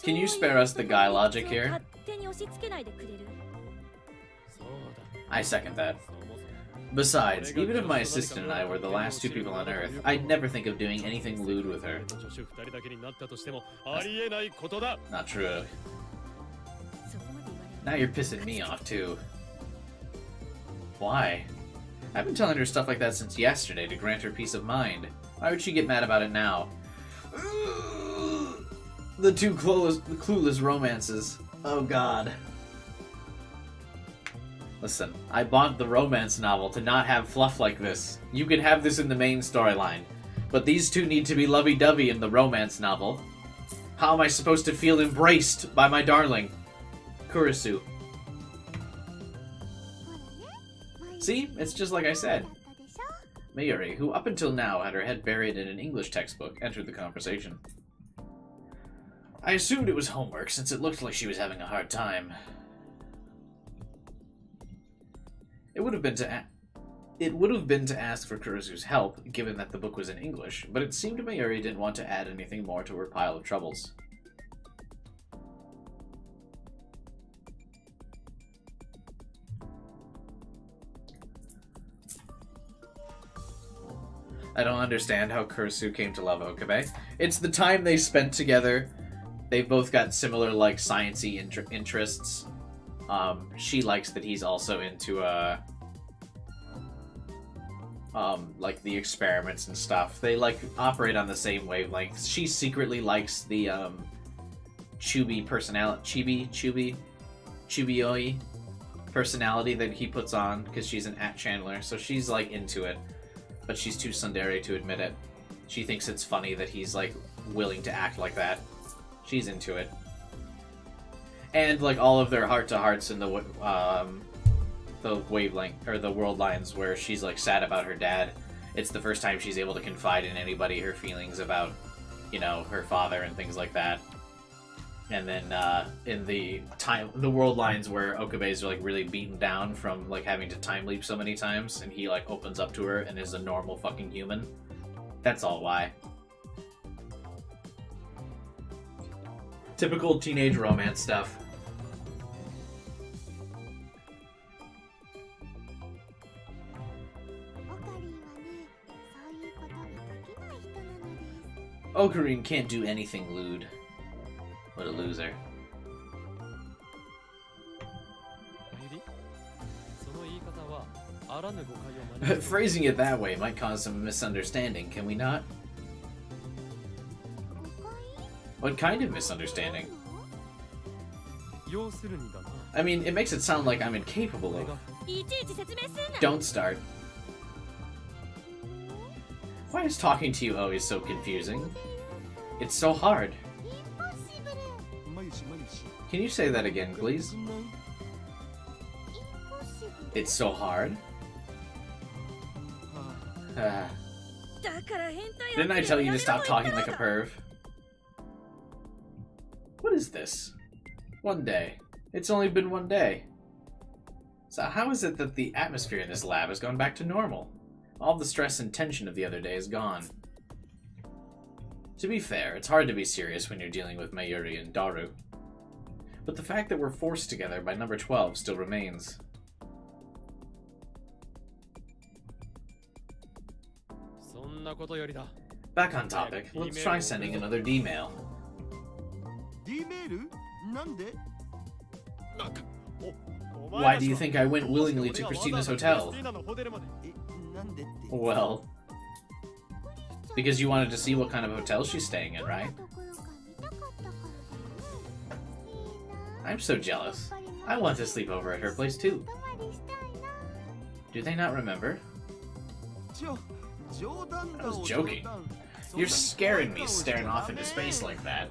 Can you spare us the guy logic here? I second that. Besides, even if my assistant and I were the last two people on Earth, I'd never think of doing anything lewd with her. That's not true. Now you're pissing me off, too. Why? I've been telling her stuff like that since yesterday to grant her peace of mind. Why would she get mad about it now? The two clueless romances. Oh god. Listen, I bought the romance novel to not have fluff like this. You could have this in the main storyline. But these two need to be lovey-dovey in the romance novel. How am I supposed to feel embraced by my darling? Kurisu. See? It's just like I said. Mayuri, who up until now had her head buried in an English textbook, entered the conversation. I assumed it was homework, since it looked like she was having a hard time. It would have been to ask for Kurisu's help, given that the book was in English, but it seemed Mayuri didn't want to add anything more to her pile of troubles. I don't understand how Kurisu came to love Okabe. It's the time they spent together. They've both got similar, like, science-y interests. She likes that he's also into, like, the experiments and stuff. They, like, operate on the same wavelength. She secretly likes the, Chubby personality, Chubby-oi personality that he puts on, because she's an @Chandler, so she's, like, into it. But she's too tsundere to admit it. She thinks it's funny that he's, like, willing to act like that. She's into it. And, like, all of their heart-to-hearts in the wavelength, or the world lines where she's, like, sad about her dad. It's the first time she's able to confide in anybody her feelings about, you know, her father and things like that. And then, in the world lines where Okabe's, like, really beaten down from, like, having to time leap so many times, and he, like, opens up to her and is a normal fucking human. That's all why. Typical teenage romance stuff. Ocarine can't do anything lewd. What a loser. Phrasing it that way might cause some misunderstanding, can we not? What kind of misunderstanding? I mean, it makes it sound like I'm incapable of... Don't start. Why is talking to you always so confusing? It's so hard. Can you say that again, please? It's so hard? Didn't I tell you to stop talking like a perv? What is this? One day. It's only been one day. So how is it that the atmosphere in this lab has gone back to normal? All the stress and tension of the other day is gone. To be fair, it's hard to be serious when you're dealing with Mayuri and Daru. But the fact that we're forced together by number 12 still remains. Back on topic, let's try sending another D-mail. D メール？なんで？ Why do you think I went willingly to Christina's hotel? え、なんでって？ Well, because you wanted to see what kind of hotel she's staying in, right? I'm so jealous. I want to sleep over at her place too. Do they not remember? I was joking. You're scaring me staring off into space like that.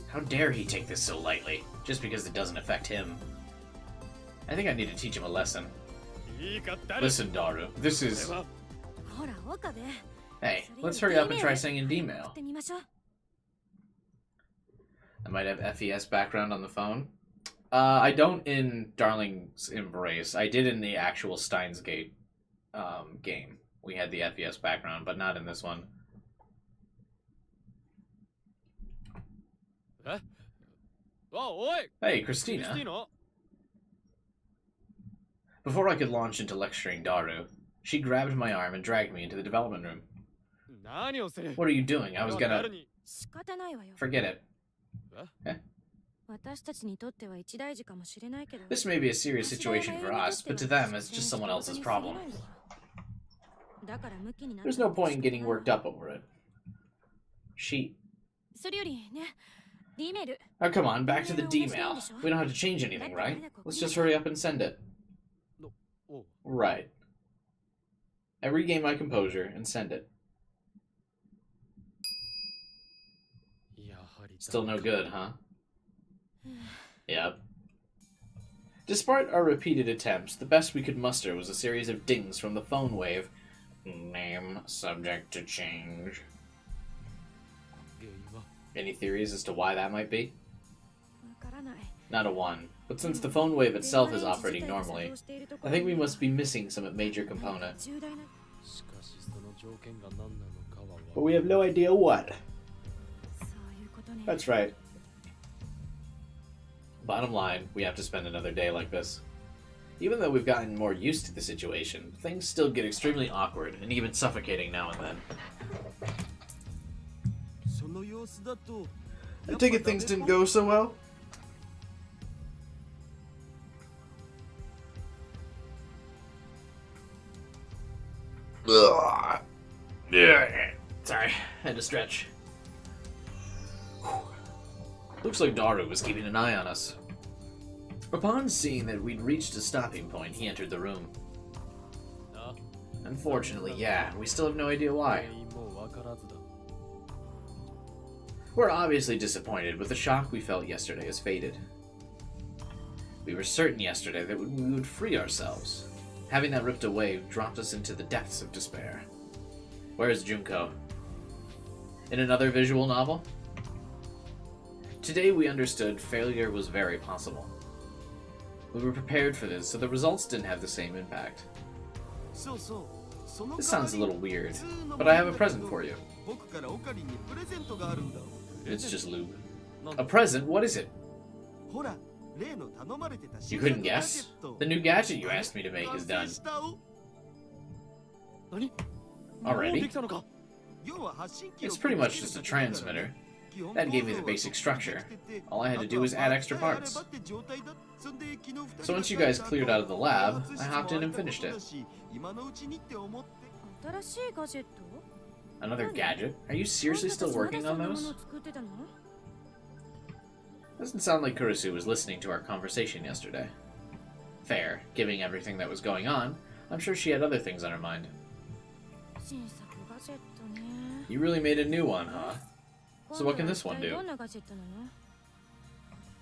How dare he take this so lightly, just because it doesn't affect him? I think I need to teach him a lesson. Listen, Daru, this is... Hey, let's hurry up and try singing D-mail. I might have FES background on the phone. I don't in Darling's Embrace. I did in the actual Steins Gate game. We had the FES background, but not in this one. Hey, Christina. Before I could launch into lecturing Daru, she grabbed my arm and dragged me into the development room. What are you doing? I was gonna... Forget it. Eh? This may be a serious situation for us, but to them, it's just someone else's problem. There's no point in getting worked up over it. Oh, come on, back to the D-mail. We don't have to change anything, right? Let's just hurry up and send it. Right. I regain my composure and send it. Still no good, huh? Yep. Despite our repeated attempts, the best we could muster was a series of dings from the phone wave. Name subject to change. Any theories as to why that might be? Not a one. But since the phone wave itself is operating normally, I think we must be missing some major component. But we have no idea what. That's right. Bottom line, we have to spend another day like this. Even though we've gotten more used to the situation, things still get extremely awkward and even suffocating now and then. I take it things didn't go so well? Ugh. Yeah. Sorry, had to stretch. Looks like Daru was keeping an eye on us. Upon seeing that we'd reached a stopping point, he entered the room. Unfortunately, yeah, we still have no idea why. We're obviously disappointed, but the shock we felt yesterday has faded. We were certain yesterday that we would free ourselves. Having that ripped away dropped us into the depths of despair. Where is Junko? In another visual novel? Today we understood failure was very possible. We were prepared for this, so the results didn't have the same impact. This sounds a little weird, but I have a present for you. It's just lube. A present? What is it? You couldn't guess? The new gadget you asked me to make is done. Already? It's pretty much just a transmitter. That gave me the basic structure. All I had to do was add extra parts. So once you guys cleared out of the lab, I hopped in and finished it. Another gadget? Are you seriously still working on those? Doesn't sound like Kurisu was listening to our conversation yesterday. Fair, given everything that was going on, I'm sure she had other things on her mind. You really made a new one, huh? So what can this one do?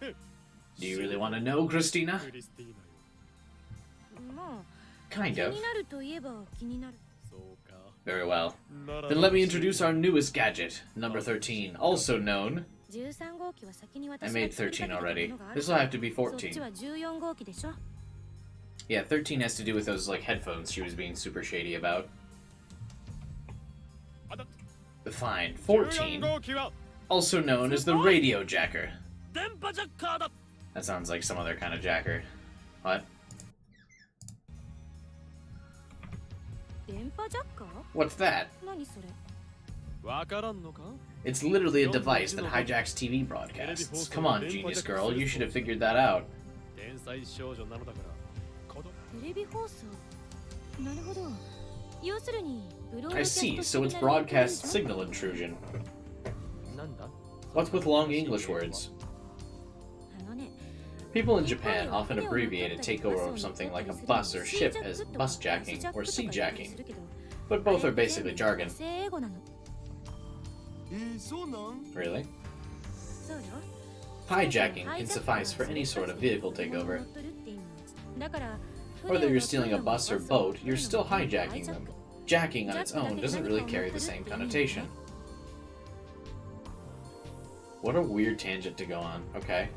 Do you really want to know, Christina? Kind of. 気になるといえば気になる。 そうか Very well. なら Then let me introduce our newest gadget, number 13, also known... 13号機は先に I 私 made 13 already. This will have to be そっち 14. は14号機でしょ。 Yeah, 13 has to do with those, like, headphones she was being super shady about. Fine. 14, 号機は also known as the radio jacker. 電波ジャッカーだ。 That sounds like some other kind of jacker. What? 電波ジャッカー？ What's that? 何それ？わからんのか？ It's literally a device that hijacks TV broadcasts. Come on, genius girl, you should have figured that out. 天才少女なのだから子供。テレビ放送。なるほど。要するにブロード I キャスト see, 的 so it's な broadcast 連携 signal intrusion. なんだ？ What's with long English words? あのね、 People in Japan often abbreviate a takeover of something like a bus or ship as bus jacking or sea jacking, but both are basically jargon. 生英語なの。そうなん？ Really? そうよ。 Hijacking can suffice for any sort of vehicle takeover. だから Whether you're stealing a bus or boat, you're still hijacking them. Jacking on its own doesn't really carry the same connotation. What a weird tangent to go on, okay?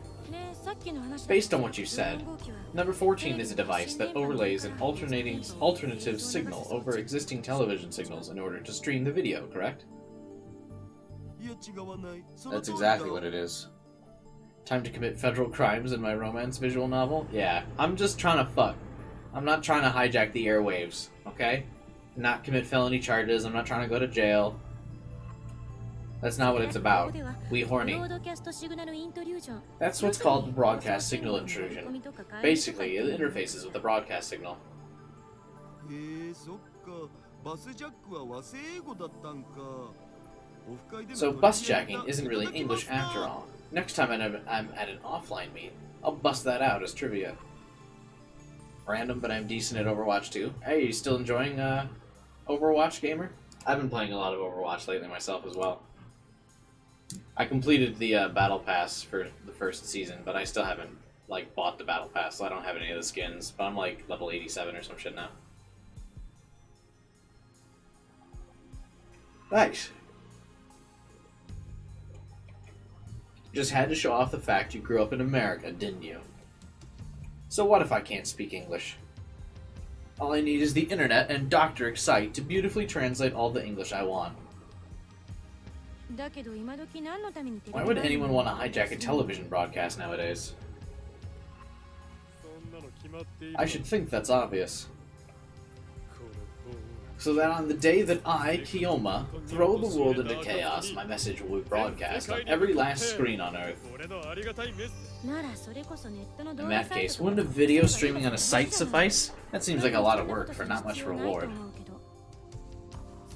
Based on what you said, number 14 is a device that overlays an alternative signal over existing television signals in order to stream the video, correct? いや違わない。その That's 通り exactly だ。 what it is. Time to commit federal crimes in my romance visual novel? Yeah, I'm just trying to fuck. I'm not trying to hijack the airwaves, okay? Not commit felony charges, I'm not trying to go to jail. That's not what it's about. We horny. That's what's called the broadcast signal intrusion. Basically, it interfaces with the broadcast signal. そっか。バスジャックは和製英語だったんか。オフ会でも So bus jacking isn't really English after all. Next time I'm at an offline meet, I'll bust that out as trivia. Random, but I'm decent at Overwatch too. Hey, you still enjoying Overwatch, gamer? I've been playing a lot of Overwatch lately myself as well. I completed the battle pass for the first season, but I still haven't like bought the battle pass, so I don't have any of the skins. But I'm like level 87 or some shit now. Nice. Just had to show off the fact you grew up in America, didn't you? So what if I can't speak English? All I need is the internet and Dr. Excite to beautifully translate all the English I want. Why would anyone want to hijack a television broadcast nowadays? そんなの決まっている。 I should think that's obvious. この So that on the day that I, Kiyoma, throw the world into chaos, my message will be broadcast on every last screen on Earth. 俺のありがたいメッセージ。 In that case, wouldn't a video streaming on a site suffice? That seems like a lot of work for not much reward.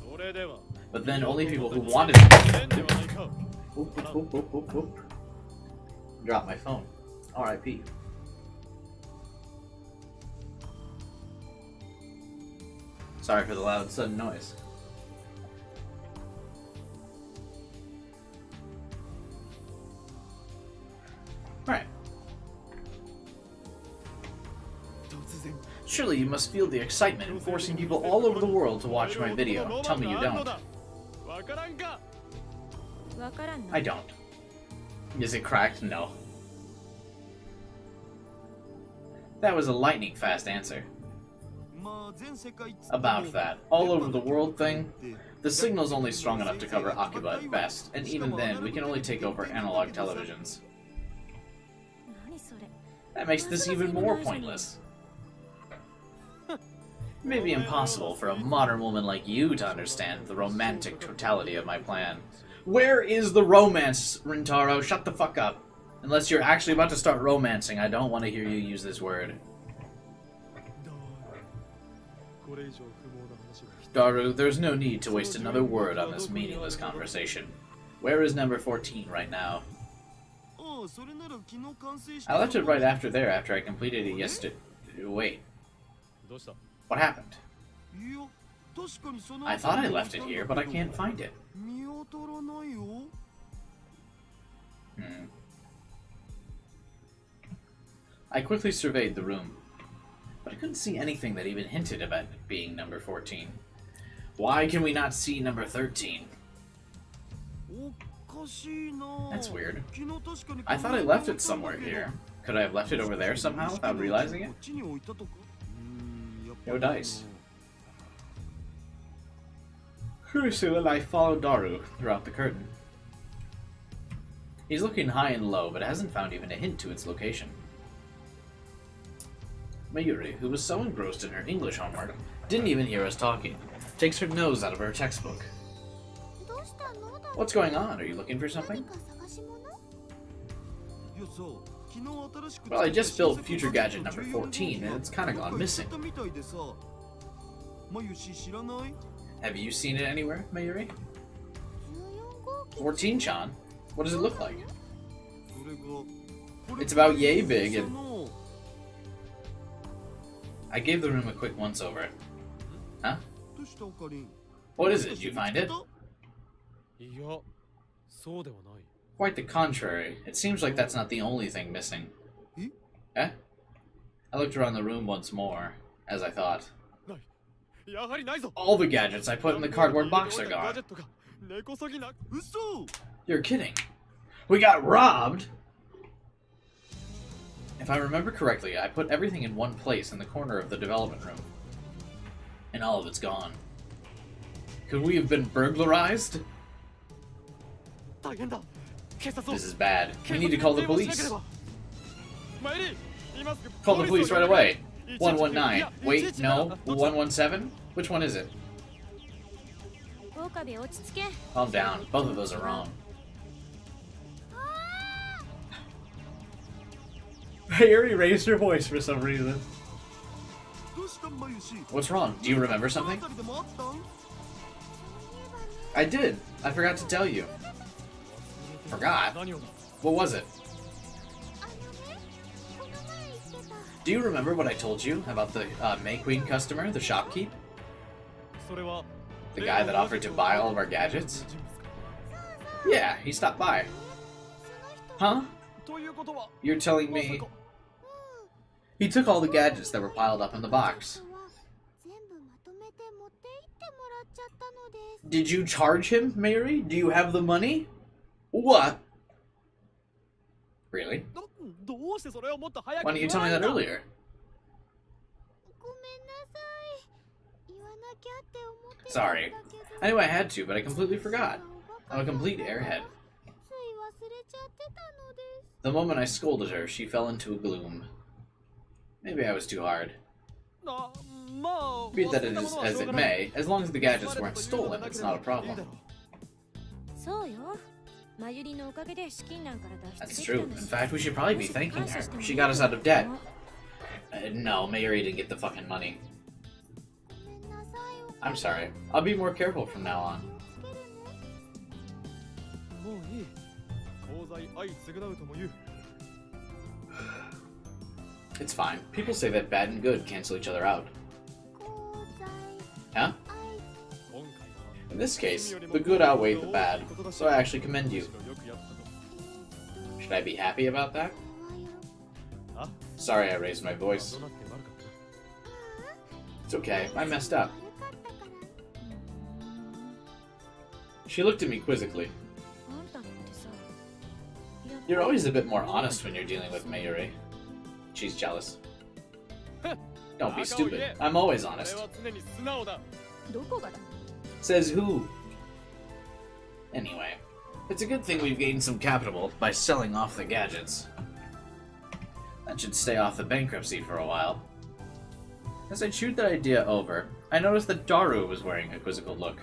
それでは But then only people who wanted 変ではないか。 Whoop, whoop, whoop, whoop, whoop. Drop my phone. R.I.P. Sorry for the loud, sudden noise. Right. 突然 Surely you must feel the excitement in forcing people all over the world to watch my video. Tell me you don't. わからんか。 I don't. Is it cracked? No. That was a lightning fast answer. まあ全世界っつっても About that all over the world thing, the signal's only strong enough to cover Akiba at best, and even then we can only take over analog televisions. That makes this even more pointless. It may be impossible for a modern woman like you to understand the romantic totality of my plan. Where is the romance, Rintaro? Shut the fuck up. Unless you're actually about to start romancing, I don't want to hear you use this word. これ以上不毛な話が。 Daru, there's no need to waste another word on this meaningless conversation. Where is number 14 right now? ああそれなら昨日完成した I left it right after there after I completed it yesterday. Wait, どうした？ what happened? いや確かにその I thought I left it here, but I can't find it. 見当たらないよ。 I quickly surveyed the room. But I couldn't see anything that even hinted about it being number 14. Why can we not see number 13? That's weird. I thought I left it somewhere here. Could I have left it over there somehow without realizing it? No dice. Kurusu and I follow Daru throughout the curtain. He's looking high and low, but hasn't found even a hint to its location. Mayuri, who was so engrossed in her English homework, didn't even hear us talking. Takes her nose out of her textbook. What's going on? Are you looking for something? Well, I just built future gadget number 14, and it's kind of gone missing. Have you seen it anywhere, Mayuri? 14-chan? What does it look like? It's about yay big, and I gave the room a quick once-over. Huh? What is it? Did you find it? Quite the contrary. It seems like that's not the only thing missing. Eh? I looked around the room once more, as I thought. All the gadgets I put in the cardboard box are gone. You're kidding. We got robbed? If I remember correctly, I put everything in one place in the corner of the development room. And all of it's gone. Could we have been burglarized? This is bad. We need to call the police. Call the police right away. 119. Wait, no. 117? Which one is it? Calm down. Both of those are wrong. Mayuri raised her voice for some reason. What's wrong? Do you remember something? I did. I forgot to tell you. Forgot? What was it? Do you remember what I told you about the May Queen customer, the shopkeep? The guy that offered to buy all of our gadgets? Yeah, he stopped by. Huh? You're telling me... He took all the gadgets that were piled up in the box. Did you charge him, Mary? Do you have the money? What? Really? Why didn't you tell me that earlier? Sorry. I knew I had to, but I completely forgot. I'm a complete airhead. The moment I scolded her, she fell into a gloom. Maybe I was too hard. Be that it is as it may, as long as the gadgets weren't stolen, it's not a problem. That's true. In fact, we should probably be thanking her. She got us out of debt. No, Mayuri didn't get the fucking money. I'm sorry. I'll be more careful from now on. It's fine. People say that bad and good cancel each other out. Huh? In this case, the good outweighed the bad, so I actually commend you. Should I be happy about that? Sorry I raised my voice. It's okay, I messed up. She looked at me quizzically. You're always a bit more honest when you're dealing with Mayuri. She's jealous. Don't be stupid. I'm always honest. Says who? Anyway, it's a good thing we've gained some capital by selling off the gadgets. That should stay off the bankruptcy for a while. As I chewed that idea over, I noticed that Daru was wearing a quizzical look.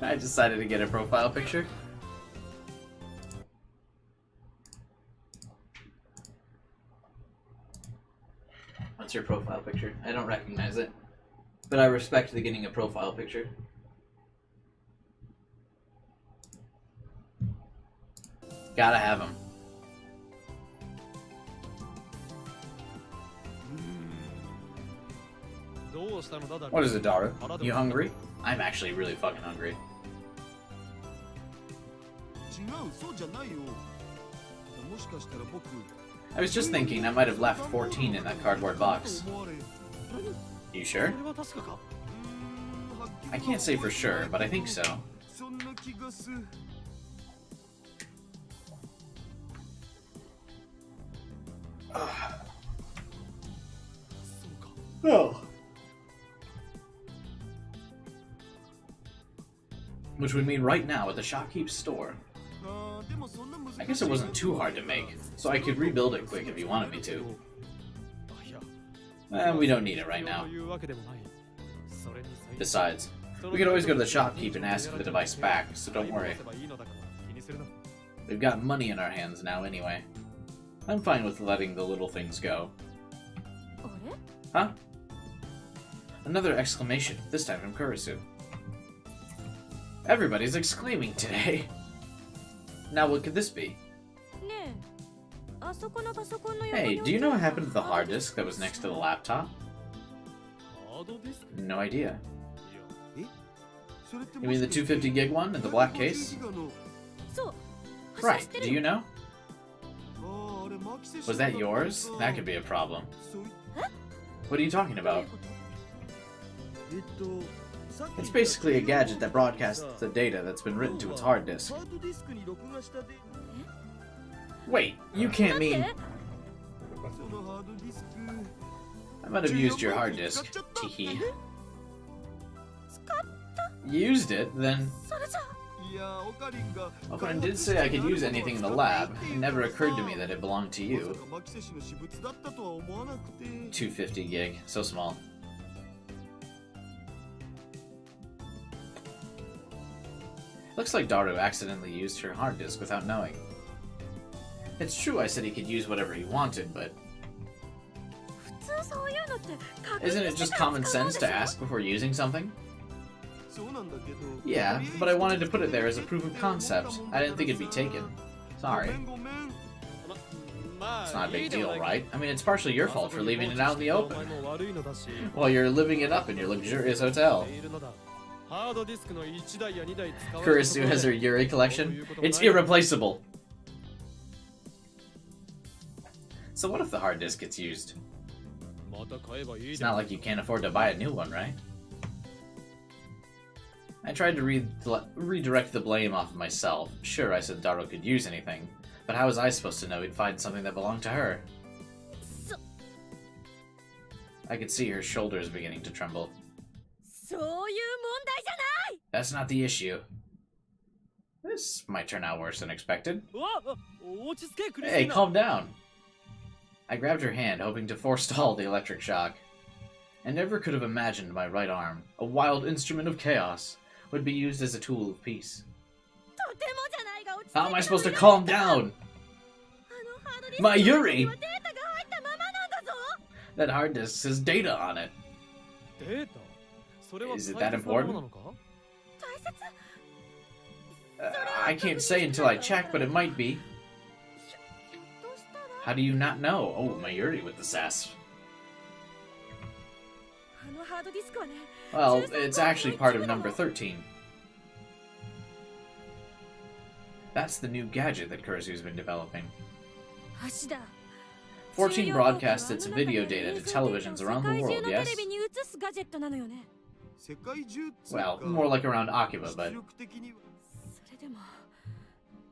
I decided to get a profile picture. What's your profile picture? I don't recognize it, but I respect the getting a profile picture. Gotta have him. What is it, Daru? You hungry? I'm actually really fucking hungry. I was just thinking I might have left 14 in that cardboard box. You sure? それは確かか I can't say for sure, but I think so. そんな気がする Oh. Which would mean right now at the shopkeep's store. あーでもそんな難しい I guess it wasn't too hard to make, so I could rebuild it quick if you wanted me to. いや We don't need it right now. というわけでもないそれに最 Besides, we could always go to the shopkeep and ask for the device back, so don't worry. いいのだから気にするな We've got money in our hands now anyway. I'm fine with letting the little things go. あれ Huh? Another exclamation, this time from Kurisu. Everybody's exclaiming today. Now what could this be? ねえあそこのパソコンの横 Hey, に do you know what happened to the hard disk that was next to the laptop? ハードディスク No idea. いやそれって You mean the 250 gig one in the black case? そう Right, do you know? あーあれマキセ Was that yours? That could be a problem. そうい What are you talking どうい about? うこと It's basically a gadget that broadcasts the data that's been written to its hard disk. ハードディスクに録画したデー Wait, you can't mean... タそのハードディスク I might have used your hard disk. Teehee. Used it? Then... それじゃいやオカリンが Open did say I could use anything in the lab. It never occurred to me that it belonged to ま you. さかマキセ氏の私物だったとは思わなくて 250 gig. So small. Looks like Daru accidentally used her hard disk without knowing. It's true I said he could use whatever he wanted, but 普通そういうのって確認 isn't it して just から common 使うも sense んでし to ょ ask before using something? そうなんだけど Yeah, but I wanted to put it there as a proof of concept. I didn't think it'd be taken. ご Sorry. めんごめん ま It's not a あい big いでも deal, ない right? I mean, it's partially your fault for leaving it out in the お open 前も悪いのだし while you're living it up in your luxurious hotel. いるのだハードディスクの1台や2台使われたところ Kurisu で has her Yuri collection. It's irreplaceable. So what if the hard disk gets used? また買えばいい It's でも not like you can't afford to buy a new one, right? I tried to redirect the blame off of myself. Sure, I said Daru could use anything, but how was I supposed to know he'd find something that belonged to her? そ I could see her shoulders beginning to tremble. そういう問題じゃない That's not the issue. This might turn out worse than expected. うわあ落ち着けクリス Hey, ティナ calm down. I grabbed her hand, hoping to forestall the electric shock. I never could have imagined my right arm, a wild instrument of chaos, would be used as a tool of peace. とてもじゃないが落ち着いて How am I supposed to calm down? あのハードディスク My の Yuri! 中にはデータが入ったままなんだぞ That hard disk has data on it. データそれは Is it 大 that 切なもの important? なのか 大切 I can't say until I check, but it might be. ひょっとしたら How do you not know? Oh, Mayuri with the sass. あのハードディスクはね Well, it's actually part of number 13. That's the new gadget that Kurisu's been developing. 橋だ 14 broadcasts its video data to televisions around the world, 世界中の yes? テレビに映すガジェットなのよね世界中っつう Well, か more like around Akiba, そ but れでも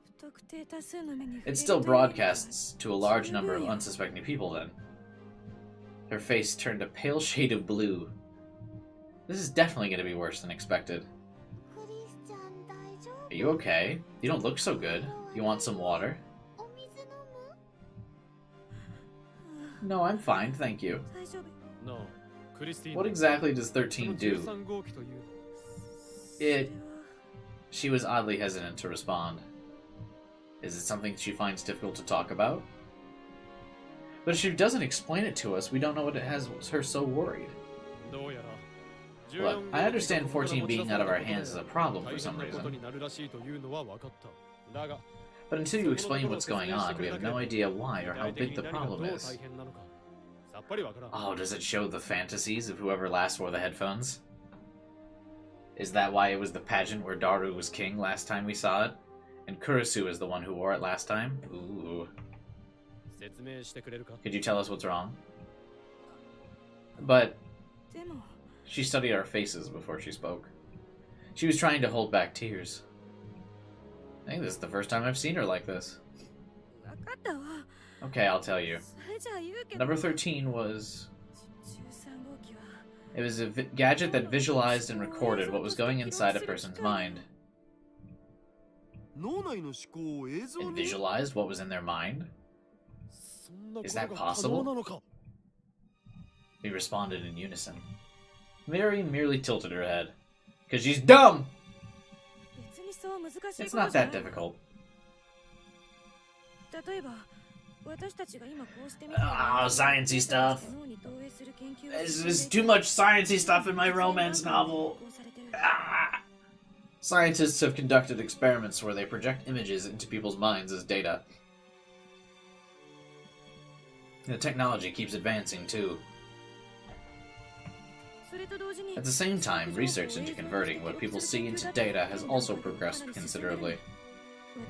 不特定多数の目に触れ it る still というのは broadcasts to a large number of unsuspecting people then. Her face turned a pale shade of blue. This is definitely going to be worse than expected. クリスチャン大丈夫 Are you okay? You don't look so good. You want some water? お水飲む No, I'm fine, thank you. 大丈夫 No クリスティーナ What exactly does その13 do? 13号機という It... She was oddly hesitant to respond. Is it something she finds difficult to talk about? But if she doesn't explain it to us, we don't know what it has her so worried. どうやら Look, I understand 14 being out of our hands is a problem for some 大変なこと reason. になるらしいというのは分かっただが But until you explain what's going on, we have no idea why or how big the problem is. 大変なのかさっぱり分からん Oh, does it show the fantasies of whoever last wore the headphones? Is that why it was the pageant where Daru was king last time we saw it? And Kurisu is the one who wore it last time? Ooh. 説明してくれるか？ Could you tell us what's wrong? But でも she studied our faces before she spoke. She was trying to hold back tears. I think this is the first time I've seen her like this. 分かったわ。 Okay, I'll tell you. それじゃあ言うけど Number 13 was... 13号機は It was a gadget that visualized and recorded what was going inside a person's mind. 脳内の思考を映像 It に visualized what was in their mind? そんなこ Is と that が possible? 可能なのか？ We responded in unison. Mary merely tilted her head. Because she's dumb! 別にそう難しいこと It's じゃない not that difficult. 例えば私たちが今こうしてみた Ah, sciencey stuff. 脳に投影する研究を There's too much sciencey stuff in my romance novel. Ah. Scientists have conducted experiments where they project images into people's minds as data. The technology keeps advancing, too. それと同時に At the same time, research into converting what people see into data has also progressed considerably.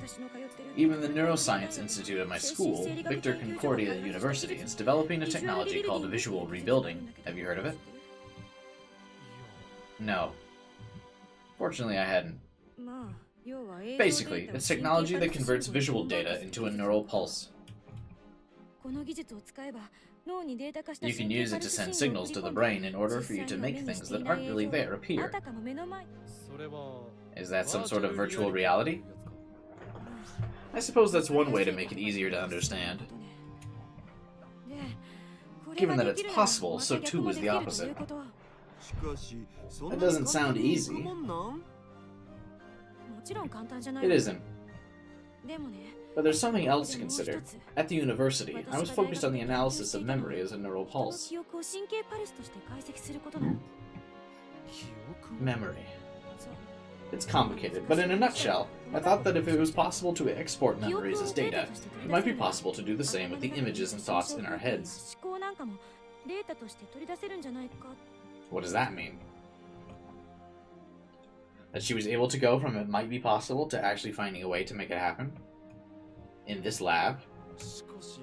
私の通ってる Even the Neuroscience Institute at my school, Victor Concordia University, is developing a technology called visual rebuilding. Have you heard of it? No. Fortunately, I hadn't. まあ要は映像データを Basically, it's technology that converts visual data into a neural pulse. この技術を使えば脳にデータ化した You can use it to send signals to the brain in order for you to make things that aren't really there あ appear. たかも目の前 それは Is that some sort of virtual reality? I suppose that's one way to make it easier to understand. でこれ Given が that でき it's るなら possible, so また too 逆も is で the きると opposite. いうことはしかしそんな That doesn't sound に easy. 簡単にいくもんなん もちろん簡単じゃない It isn't. でもね But there's something else to consider. At the university, I was focused on the analysis of memory as a neural 人の pulse. 記憶を神経パルスとして解析することなの Memory. そう It's complicated, but in a nutshell, I thought that if it was possible to export memories as data, it might be possible to do the same with the images and thoughts in our heads. 思考なんかもデータとして取り出せるんじゃないか What does that mean? That she was able to go from it might be possible to actually finding a way to make it happen? In this lab? しかし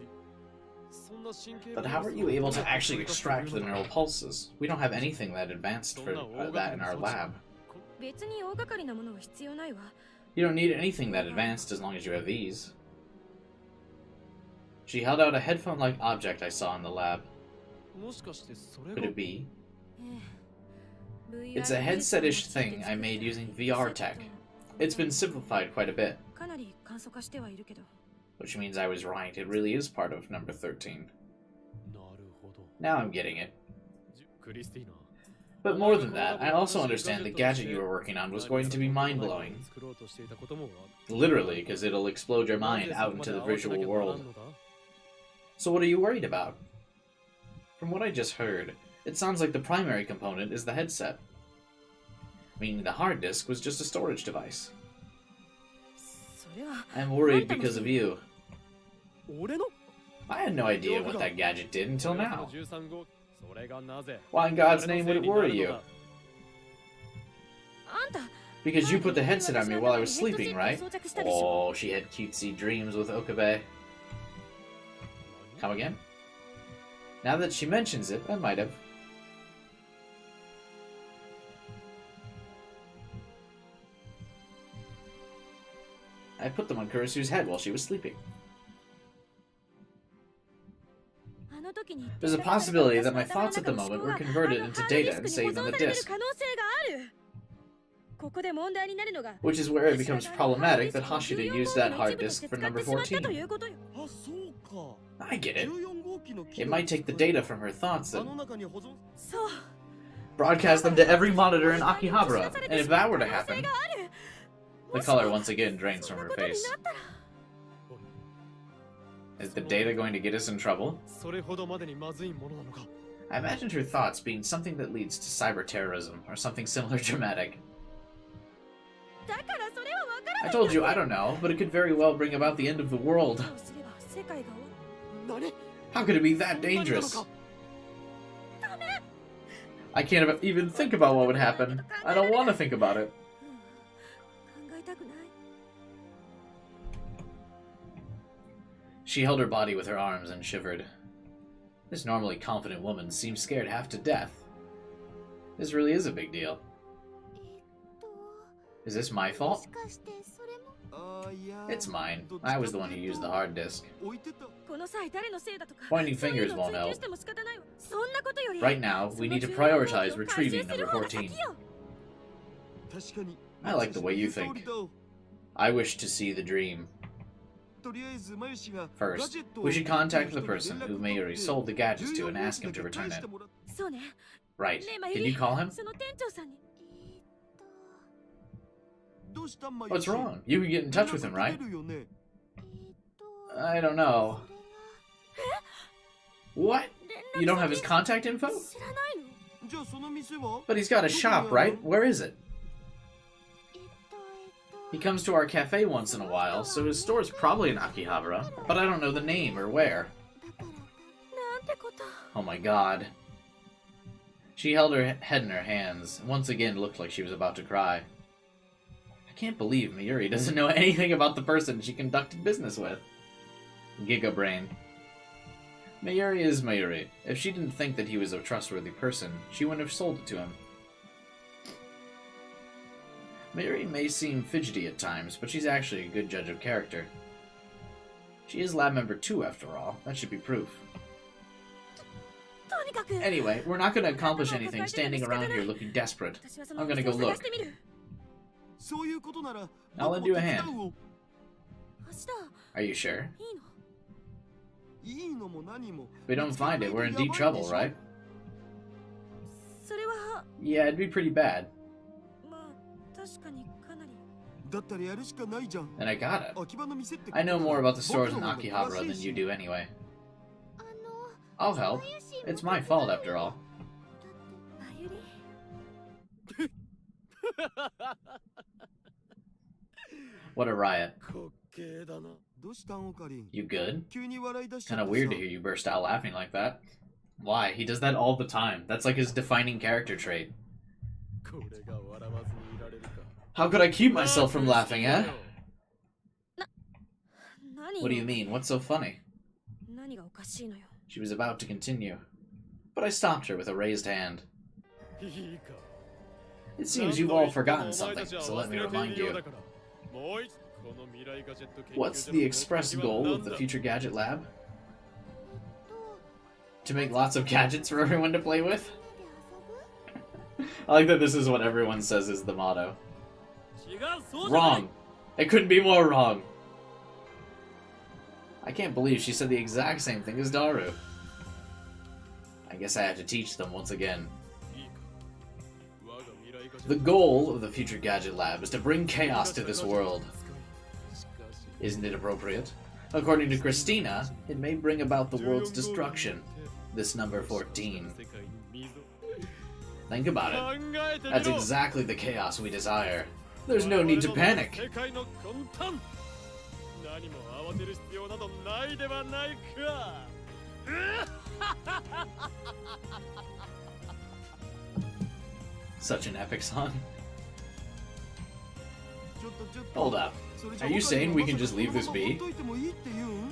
そんな神経 But how were you able to actually extract the neural pulses? We don't have anything that advanced for that in our lab. 別に大掛かりなものは必要ないわ You don't need anything that advanced as long as you have these. She held out a headphone-like object I saw in the lab. もしかしてそれ Could が it be? ええ It's a headset-ish thing I made using VR tech. It's been simplified quite a bit, かなり簡素化してはいるけど which means I was right. It really is part of number 13. なるほど Now I'm getting it. クリスティーナ But more than that, I also understand the gadget you were working on was going to be mind-blowing. 作ろうとしていたこともある Literally, because it'll explode your な mind ぜ out そ into こま the で慌てなきゃ virtual なら world. んのだ So what are you worried about? From what I just heard, it sounds like the primary component is the headset. Meaning the hard disk was just a storage device. それは I'm worried because of you. 俺の I had no idea what that gadget did until now. 13号それがなぜ Why in God's name would it worry you? あんた Because you put the headset on me while I was sleeping, right? Oh, she had cutesy dreams with Okabe. Come again? Now that she mentions it, I might have. I put them on Kurisu's head while she was sleeping. あの時に There's a possibility that my thoughts at the moment were converted into data and saved on the disk, 可能性があるここで問題になるのが which is where it becomes problematic that Hashida used that hard disk for number 14. あそうか I get it. 14号機の機 It 能 might take the data from her thoughts あ and の中に保存そう broadcast them to every monitor in Akihabara, and if that were to happen, the color once again drains from her face. Is the data going to get us in trouble? それほどまでにまずいものなのか I imagined her thoughts being something that leads to cyber terrorism or something similar dramatic. だからそれはわからない I told you, I don't know, but it could very well bring about the end of the world. どうすれば世界が終わる何 How could it be that dangerous? I can't even think about what would happen. I don't want to think about it. 考えたくない She She held her body with her arms and shivered. This normally confident woman seems scared half to death. This really is a big deal. えっと Is this my も fault? しかしてそれも It's mine. I was the one who used the hard disk. 置いてた。この際誰のせいだとか Pointing そういう fingers のを won't 追求 help. しても仕方ないわそんなことより Right now, we need to prioritize retrieving number 14. 確かに。 I like the way you think. 言う通りだ。 I wish to see the dream. とりあえずマユシが First, we should contact the person who Mayuri sold the gadgets to and ask him to return it. そうね Right. ねえま Can ゆ you り call him? その店長さんにどうしたマユ What's シ wrong? You can get in touch with him, right? 連絡取れるよね。 I don't know. それが What? You don't have his contact info? 知らないのじゃあその店は But he's got a shop, right? Where is it? えっと He comes to our cafe once in a while, so his store's probably in Akihabara, but I don't know the name or where. だからなんてこと Oh my god. She held her head in her hands, and once again looked like she was about to cry. I can't believe Mayuri doesn't know anything about the person she conducted business with. Giga Brain. Mayuri is Mayuri. If she didn't think that he was a trustworthy person, she wouldn't have sold it to him. Mayuri may seem fidgety at times, but she's actually a good judge of character. She is lab member 2 after all. That should be proof. とにかく Anyway, we're not going to accomplish anything standing around here looking desperate. 私はその I'm gonna 店 go を探 look. してみるそういうことなら I'll lend you a hand. 明日 Are you sure? いいのいいのも何も If we don't find it, we're in deep trouble, right? それは Yeah, it'd be pretty bad. まあ確かにかなりだったらやるしかないじゃん And I got it. 秋葉の店って I know more about the stores in 僕の方が Akihabara 詳 than しいし you do anyway. あ I'll の help. まゆし It's my fault after all. まゆり What a riot. 滑稽だなどうしたんオカリン You good? 急に笑い出しちゃっ Kinda て weird to さ hear you burst out laughing like that. Why? He does that all the time. That's like his defining character trait. これが笑わずにいられるか How could I keep myself from laughing, eh? 何 What do you mean? What's so funny? 何がおかしいのよ She was about to continue. But I stopped her with a raised hand. いいか It seems you've all forgotten something, so let me remind you. もう一この未来ガジェット研究所の What's the express goal of the Future Gadget Lab? To make lots of gadgets for everyone to play with? で遊ぶ I like that this is what everyone says is the motto. 違うそうじゃない Wrong! It couldn't be more wrong! I can't believe she said the exact same thing as Daru. I guess I have to teach them once again. いいか我が未来ガジェット The goal of the Future Gadget Lab is to bring chaos to this world. しかし Isn't it appropriate? According to Christina, it may bring about the world's destruction. This number 14. 世界に溝 Think about 考 it. えてみ That's ろ exactly the chaos we desire. There's no need to panic. 世界の根端何も慌てる必要などないではないか Such an epic song. ちょっとちょっと Hold up. それじゃ Are you オカリン saying は we can just leave this まさか be? このままほっといてもいいって言うん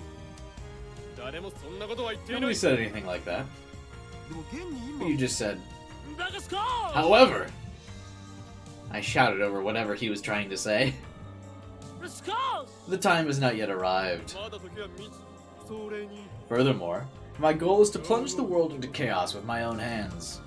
誰もそんなことは言っていな Nobody い said anything like that. でも現に今 You just said, だがスコー however! I shouted over whatever he was trying to say. スコー The time has not yet arrived. まだ時は未知それに Furthermore, my goal is to plunge the world into chaos with my own hands.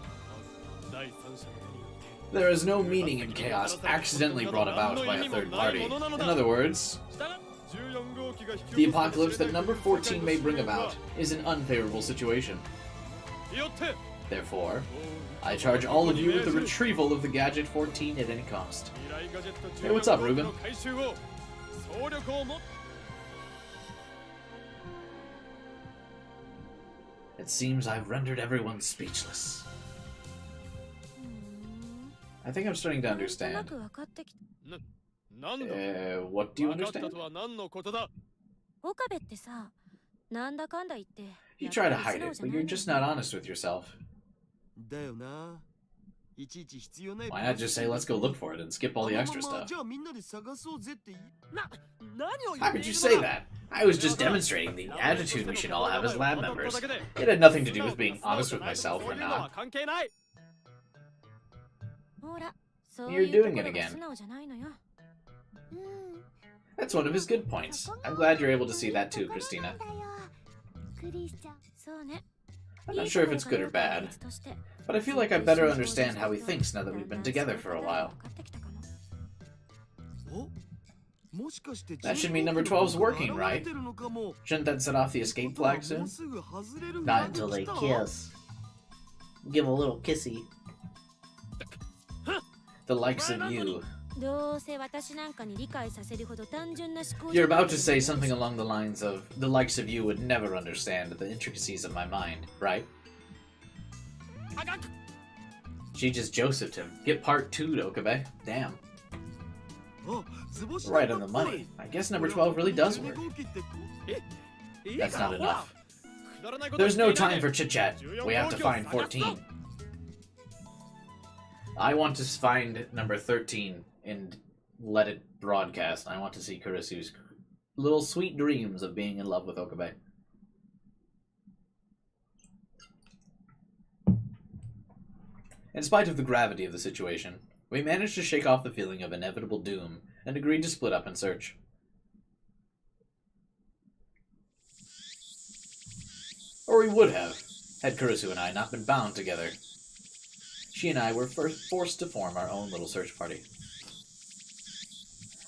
第三者の手によって There is no meaning in chaos accidentally brought about by a third party. In other words, したが14号機が引き the 起こす apocalypse that number 14 may bring about is an unfavorable situation. よって Therefore, I charge all of you with the retrieval of the Gadget 14 at any cost. 未来ガジェット Hey, what's up, 14 Ruben? の回収を総力をも It seems I've rendered everyone speechless. うーん I think I'm starting to なんとな understand. く分かってきたなんだ What do you 分かった understand? とは何のことだ岡部ってさなんだかんだ言って You やっ try to ぱり hide 素直 it, じゃ but ない you're just not honest with yourself. だよな Why not just say let's go look for it and skip all the extra stuff? じゃあみんなで探そうぜって何を言 How って could い you る say のだ that? I was just demonstrating the attitude we should all have as lab members. It had nothing to do with being honest with myself or not. 関係ない。ほら、そう You're いうと doing こ it ろが again. 素直じゃないのよ。うん That's one of his good points. I'm glad you're able to see that too, Christina. クリスチャンそうね。 I'm not sure if it's good or bad, but I feel like I better understand how he thinks now that we've been together for a while. おもしかして That should mean number 12's working, right? 現れてるのかも Shouldn't that set off the escape flag も soon? うすぐ外れる Not until they kiss. Give a little kissy. The likes of you. どうせ私なんかに理解させるほど単純な思考 You're about to say something along the lines of, the likes of you would never understand the intricacies of my mind, right? She just Josephed him. Get part 2, Okabe. Damn. あ図星 Right on the money. I guess number 12 really does work. いい That's から not ほら enough. くだらないこと There's 言 no っていない time for chit-chat. We have to find 14. I want to find number 13 and let it broadcast. I want to see Kurisu's little sweet dreams of being in love with Okabe. In spite of the gravity of the situation, we managed to shake off the feeling of inevitable doom and agreed to split up and search. Or we would have, had Kurisu and I not been bound together. She and I were first forced to form our own little search party.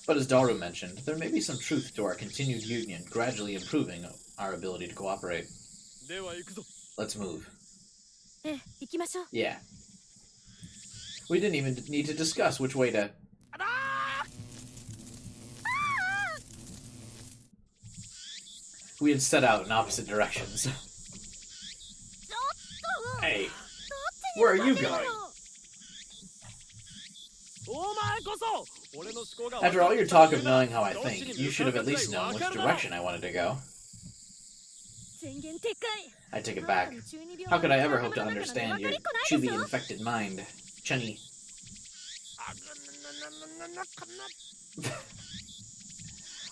But as Daru mentioned, there may be some truth to our continued union gradually improving our ability to cooperate. では行くぞ Let's move. ええ、行きましょう。 Yeah. We didn't even need to discuss which way to... We had set out in opposite directions. Hey, where are you going? お前こそ俺の思考が After all your talk of knowing how I think, you should have at least known which direction I wanted to go. 宣言撤回。 I take it back. How could I ever hope to understand your Chibi-infected mind? Chunny.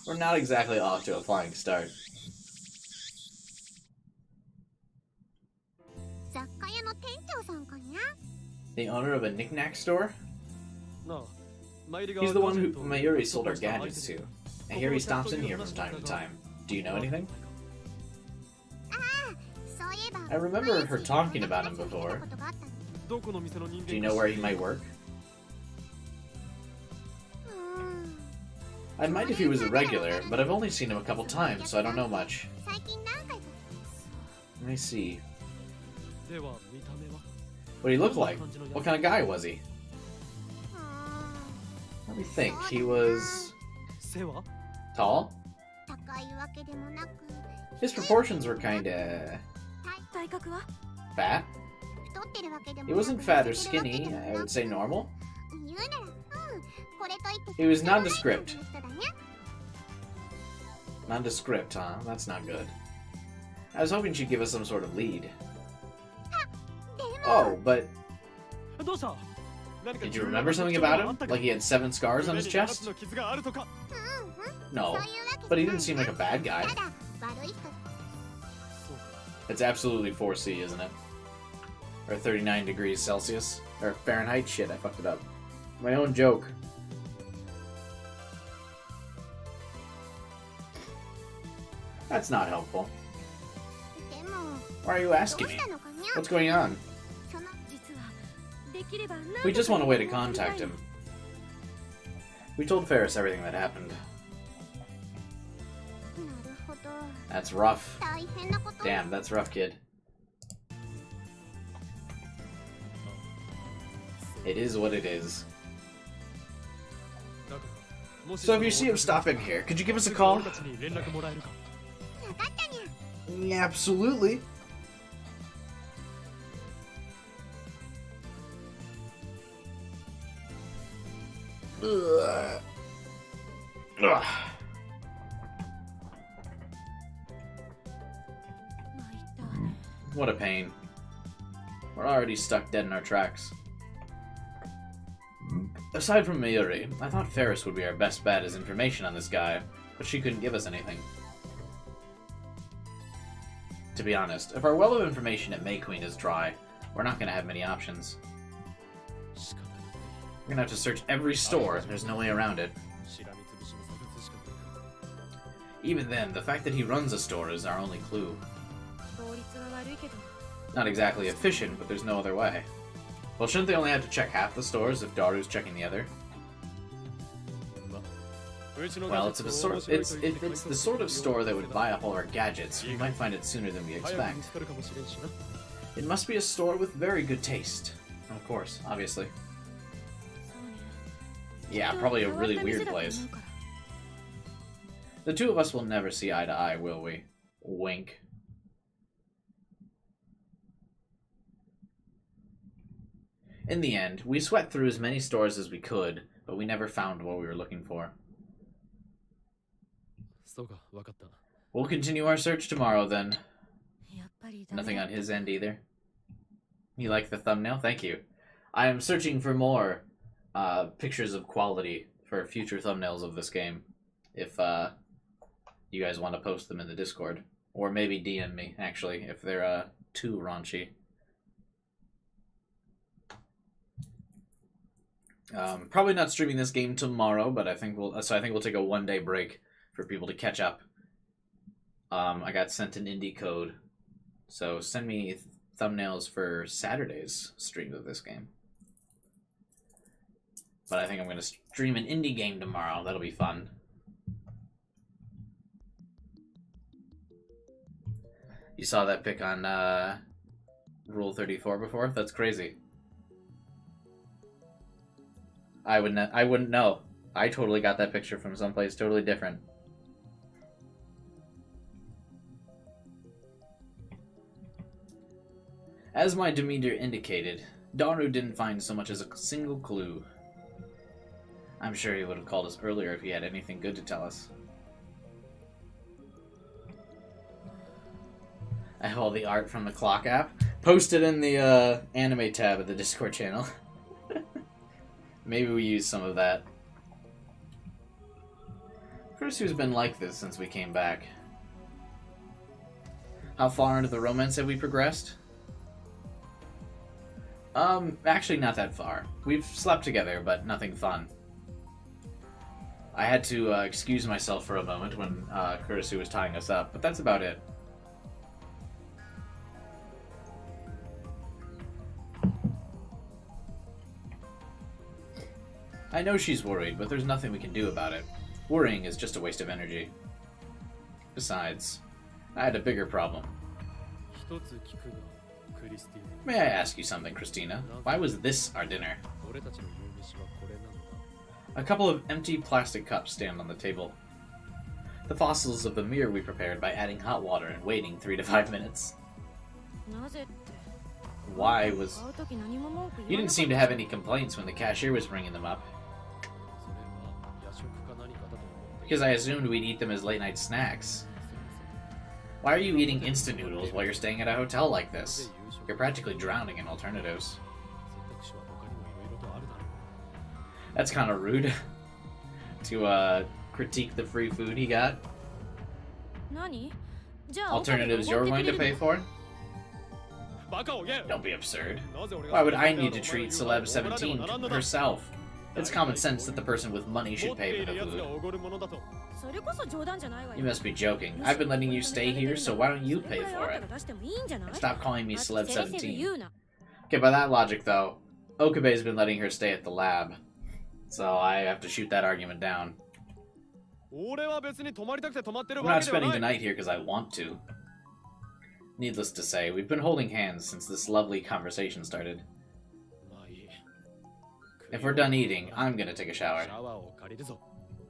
We're not exactly off to a flying start. 雑貨屋の店長さんかにゃ The owner of a knick-knack store? なあマユリが He's the one who Mayuri sold our gadgets to. I hear he stops in here from time to time. Do you know anything? そういえば I remember her talking about him before. ことがあったのどこの店の人間 Do you know where he might work? うーん I might if he was a regular, but I've only seen him a couple times, so I don't know much. 最近何回か Let me see. では見た目は What did he look like? What kind of guy was he? うーん Let me think. He was 背は tall? 高いわけでもなく His proportions were kinda 体格は fat. 太ってるわけでも He なく wasn't fat or 痩せてるわけ skinny. でも I な would く say normal. 言うならこれといって He was とんでもない nondescript. 感じの人だにゃ Nondescript, huh? That's not good. I was hoping she'd give us some sort of lead. でも Oh, but どうした何か did you remember something about him? Like he had 7 scars on his chest? の傷があるとか No, そういうわけ but he じゃ didn't seem like a bad guy. ただ悪い人 It's absolutely 4C, isn't it? Or 39 degrees Celsius? Or Fahrenheit? Shit, I fucked it up. My own joke. That's not helpful. でも Why are you どう asking し me? たのかにゃ What's going on? その実はできれば We just want a way to contact him. We told Ferris everything that happened. なるほど That's rough. 大変なこと Damn, that's rough, kid. It is what it is. だから So if you see him stop in here, could you give us a call? 俺たちに連絡もらえるか分かったにゃ Absolutely. Ugh. Ugh. まいったわね。 What a pain. We're already stuck dead in our tracks. Aside from Mayuri, I thought Ferris would be our best bet as information on this guy, but she couldn't give us anything. To be honest, if our well of information at May Queen is dry, we're not going to have many options. We're going to have to search every store, there's no way around it. Even then, the fact that he runs a store is our only clue. Not exactly efficient, but there's no other way. Well, shouldn't they only have to check half the stores if Daru's checking the other? Well, it's the sort of store that would buy up all our gadgets. We might find it sooner than we expect. It must be a store with very good taste. Of course, obviously. Yeah, probably a really weird place. The two of us will never see eye to eye, will we? Wink. In the end, we swept through as many stores as we could, but we never found what we were looking for. We'll continue our search tomorrow, then. Nothing on his end, either. You like the thumbnail? Thank you. I am searching for more pictures of quality for future thumbnails of this game. If you guys want to post them in the Discord. Or maybe DM me, actually, if they're too raunchy. Probably not streaming this game tomorrow, but I think we'll take a one-day break for people to catch up. I got sent an indie code, so send me thumbnails for Saturday's stream of this game. But I think I'm going to stream an indie game tomorrow. That'll be fun. You saw that pic on Rule 34 before? That's crazy. I wouldn't know. I totally got that picture from someplace totally different. As my demeanor indicated, Daru didn't find so much as a single clue. I'm sure he would have called us earlier if he had anything good to tell us. I have all the art from the clock app. Posted in the anime tab of the Discord channel. Maybe we use some of that. Kurisu's been like this since we came back. How far into the romance have we progressed? Actually not that far. We've slept together, but nothing fun. I had to excuse myself for a moment when Kurisu was tying us up, but that's about it. I know she's worried, but there's nothing we can do about it. Worrying is just a waste of energy. Besides, I had a bigger problem. May I ask you something, Christina? Why was this our dinner? A couple of empty plastic cups stand on the table. The fossils of the mirror we prepared by adding hot water and waiting 3 to 5 minutes. Why was... You didn't seem to have any complaints when the cashier was bringing them up. Because I assumed we'd eat them as late-night snacks. Why are you eating instant noodles while you're staying at a hotel like this? You're practically drowning in alternatives. That's kind of rude. To critique the free food he got. Alternatives you're going to pay for? Don't be absurd. Why would I need to treat Celeb 17 herself? It's common sense that the person with money should pay for the food. You must be joking. I've been letting you stay here, so why don't you pay for it? Stop calling me Celeb 17. Okay, by that logic though, Okabe's been letting her stay at the lab. So I have to shoot that argument down. We're not spending the night here because I want to. Needless to say, we've been holding hands since this lovely conversation started. If we're done eating, I'm gonna take a shower.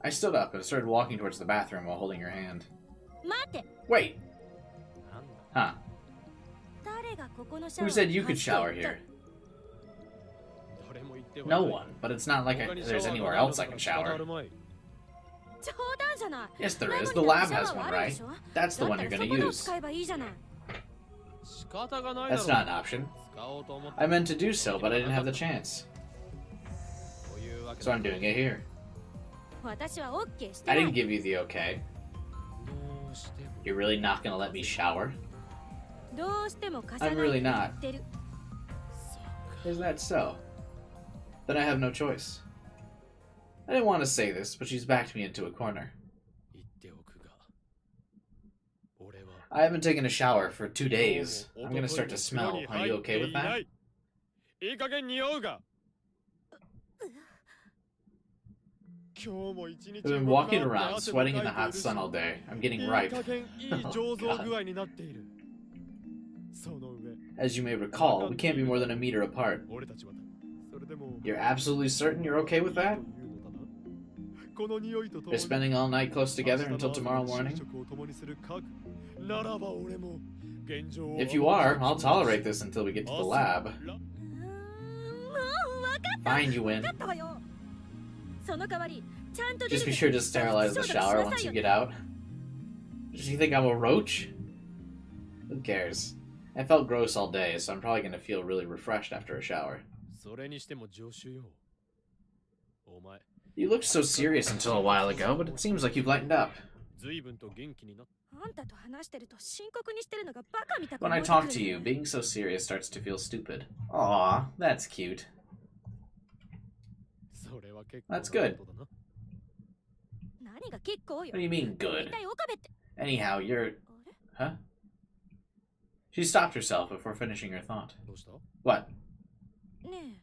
I stood up and started walking towards the bathroom while holding her hand. Wait! Huh. Who said you could shower here? No one, but it's not like there's anywhere else I can shower. Yes, there is. The lab has one, right? That's the one you're gonna use. That's not an option. I meant to do so, but I didn't have the chance. So I'm doing it here. 私は OK して I ない didn't give you the okay. どうしても You're really not gonna let me shower? どうしても貸さ I'm ない really と言 not. ってる Is that so? Then I have no choice. I didn't want to say this, but she's backed me into a corner. 言っておくが俺は I haven't taken a shower for 2 days. I'm gonna start to smell. Are you okay with that? いい加減匂うが今日も一日 I've been walking around, sweating in the hot sun all day. I'm い getting い ripe. 加減いい醸造具合になっているその上 As you may recall, we can't be more than a meter apart. 俺たちはそれでも You're absolutely certain you're okay with that? この匂いととも You're に spending all night close together until tomorrow morning? 食を共にする覚悟ならば俺も現状を If you are, I'll tolerate this until we get to the lab. うーんもう分かった Fine, you win. 分かったわよその代わりちゃんと Just be sure to sterilize the shower once you get out. Does she think I'm a roach? Who cares? I felt gross all day, so I'm probably gonna feel really refreshed after a shower. それにしても常習よお前 You looked so serious until a while ago, but it seems like you've lightened up. 随分と元気になっあんたと話してると深刻にしてるのがバカみたく When 思 I えてくる talk to you, being so serious starts to feel stupid. Aw, that's cute. それは結構 That's good. なことだな何が結構よ What do you mean, 一 good? 体岡部って Anyhow, you're... あれ Huh? She stopped herself before finishing her thought. どうした What? ね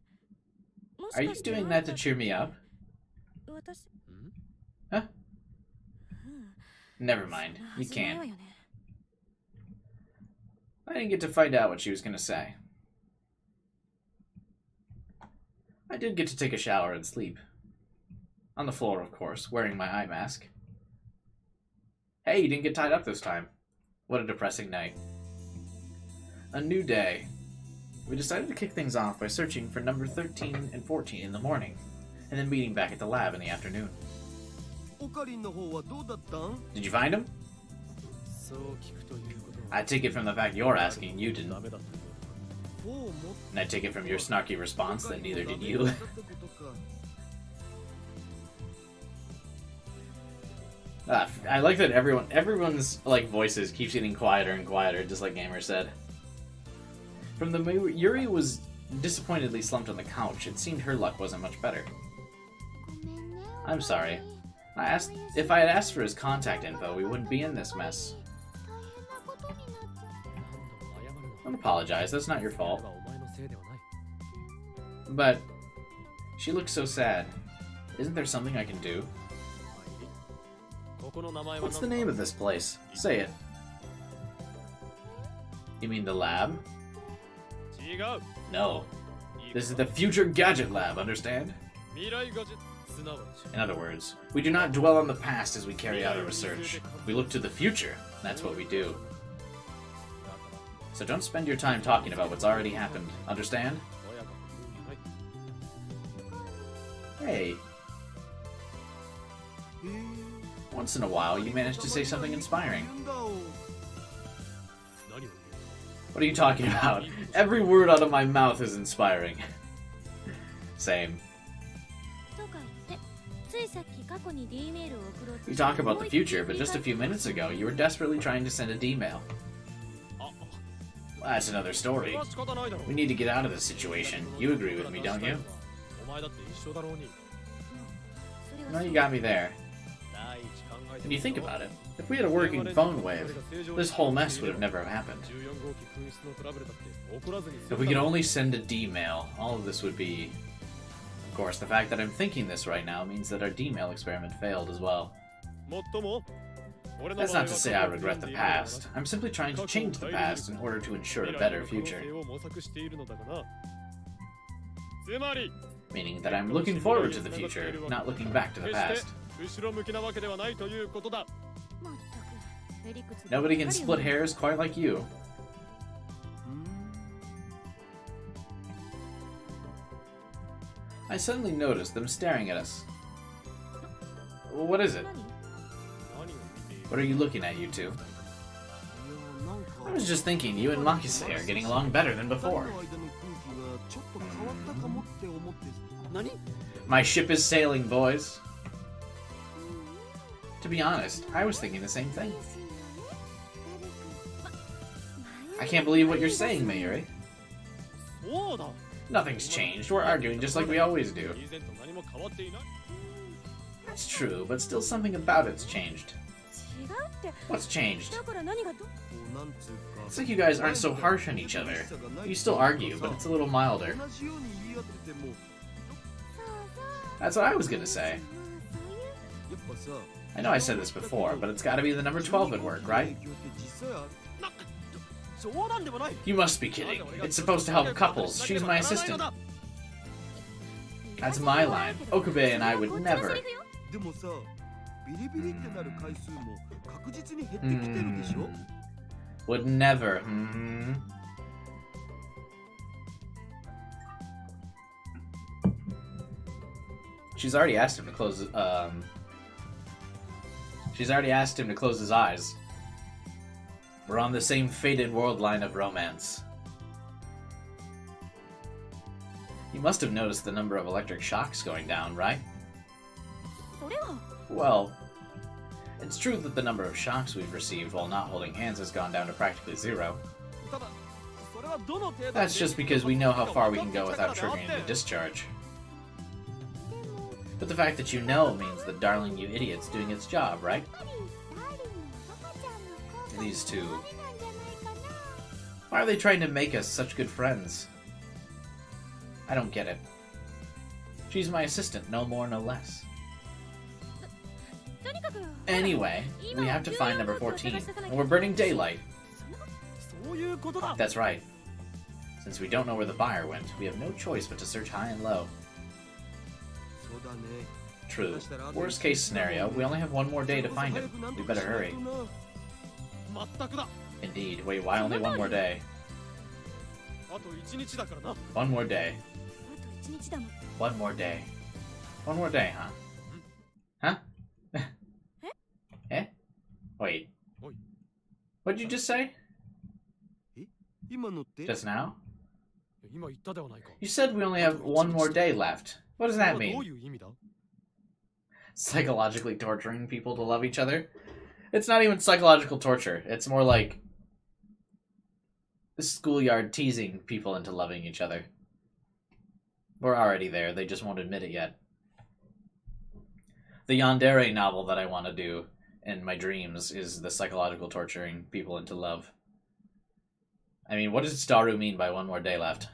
えもし Are you かして doing that to cheer me up? 私ん Huh? うん Never mind. You 始めよう can't. よね I didn't get to find out what she was gonna say. I did get to take a shower and sleep. On the floor, of course, wearing my eye mask. Hey, you didn't get tied up this time. What a depressing night. A new day. We decided to kick things off by searching for number 13 and 14 in the morning, and then meeting back at the lab in the afternoon. オカリンの方はどうだったん？ Did you find him? そう聞くということは I take it from the fact you're asking, you ダ didn't. メだった 4も And I take it from your snarky response that neither did you. オカリンがダメだったってことか I like that everyone's like voices keeps getting quieter and quieter, just like Gamer said. From the Yuri was disappointedly slumped on the couch. It seemed her luck wasn't much better. ごめんね I'm sorry. If I had asked for his contact info, we wouldn't be in this mess. 大変なことになっちゃって Don't apologize. That's not your それ fault. はお前のせいではない But she looks so sad. Isn't there something I can do? ここの名前は What's the name of this place? Say it. You mean the lab? 違う No. This is the future gadget lab, understand? 未来ガジェットすなわち In other words, we do not dwell on the past as we carry out our research. We look to the future. That's what we do. だから So don't spend your time talking about what's already happened. Understand? とやかく言うにはい Hey, へえ once in a while you manage to say something inspiring. 言うんだお何を言う What are you talking about? Every word out of my mouth is inspiring. Same. とか言ってついさっき過去に D メールを送ろうと You talk about the future, but just a few minutes ago you were desperately trying to send a D-mail. あ That's another それ story. は仕方ないだろ We need to get out of this situation. You agree with me, don't you? お前だって一緒だろうにそれは No, そう you got me there. 第一考えて When you think about it, if we had a working phone wave, this whole mess would have never happened. 14号機紛失のトラブルだって起こらずに If we could only send a D-mail, all of this would be... Of course, the fact that I'm thinking this right now means that our D-mail experiment failed as well. もっとも That's not to say I regret the past. I'm simply trying to change the past in order to ensure a better future. 模索しているのだがなつまり Meaning that I'm looking forward to the future, not looking back to the 決し past. て後ろ向きなわけではないということだまったくへりくつばっか Nobody りよ can split hairs quite like you. うん I suddenly noticed them staring at us. What is it? 何 何を見ている What are you looking at, you two? いやなんか I was just thinking you and Makise are getting along better than 二人の before. 間の空気がちょっと変わったかもって思って。何 My ship is sailing, boys. To be honest, I was thinking the same thing. I can't believe what you're saying, Mayuri. そうだ Nothing's changed. We're arguing just like we always do. 以前と何も変わっていない It's true, but still something about it's changed. 違うって What's changed? だから何がどこうなんつうか。 It's like you guys aren't so harsh on each other. You still argue, but it's a little milder. 同じように言い合ってても、 That's what I was gonna say. やっぱさ。 I know I said this before, but it's gotta be the number 12 at work, right? 実際ある。冗談でもない You must be kidding. It's supposed to help couples. She's my assistant. That's my line. Okube and I would never. でもさ、ビリビリってなる回数も確実に減ってきてるでしょ。 Would never. She's already asked him to close. She's already asked him to close his eyes. We're on the same fated world line of romance. You must have noticed the number of electric shocks going down, right? それは Well, it's true that the number of shocks we've received while not holding hands has gone down to practically zero. ただそれはどの程度 That's just because we know how far we can go without triggering the discharge. But the fact that you know means the darling you idiot's doing its job, right? These two. Why are they trying to make us such good friends? I don't get it. She's my assistant, no more, no less. とにかく Anyway, we have to find number 14, and we're burning daylight. そういうことだ That's right. Since we don't know where the buyer went, we have no choice but to search high and low. そうだね。 True. Worst case scenario, we only have one more day to find him. We better hurry. 全くだ Indeed. Wait, why only one more day? あと1日だからな One more day. あと1日だもん One more day. One more day, huh? Huh? Eh? Wait. Oi. What'd you just say? 今のって Just now? 今言ったではないか You said we only have one more day left. What does that それはどう mean? いう意味だ Psychologically torturing people to love each other? It's not even psychological torture. It's more like schoolyard teasing people into loving each other. We're already there. They just won't admit it yet. The Yandere novel that I want to do in my dreams is the psychological torturing people into love. I mean, what does Daru mean by one more day left?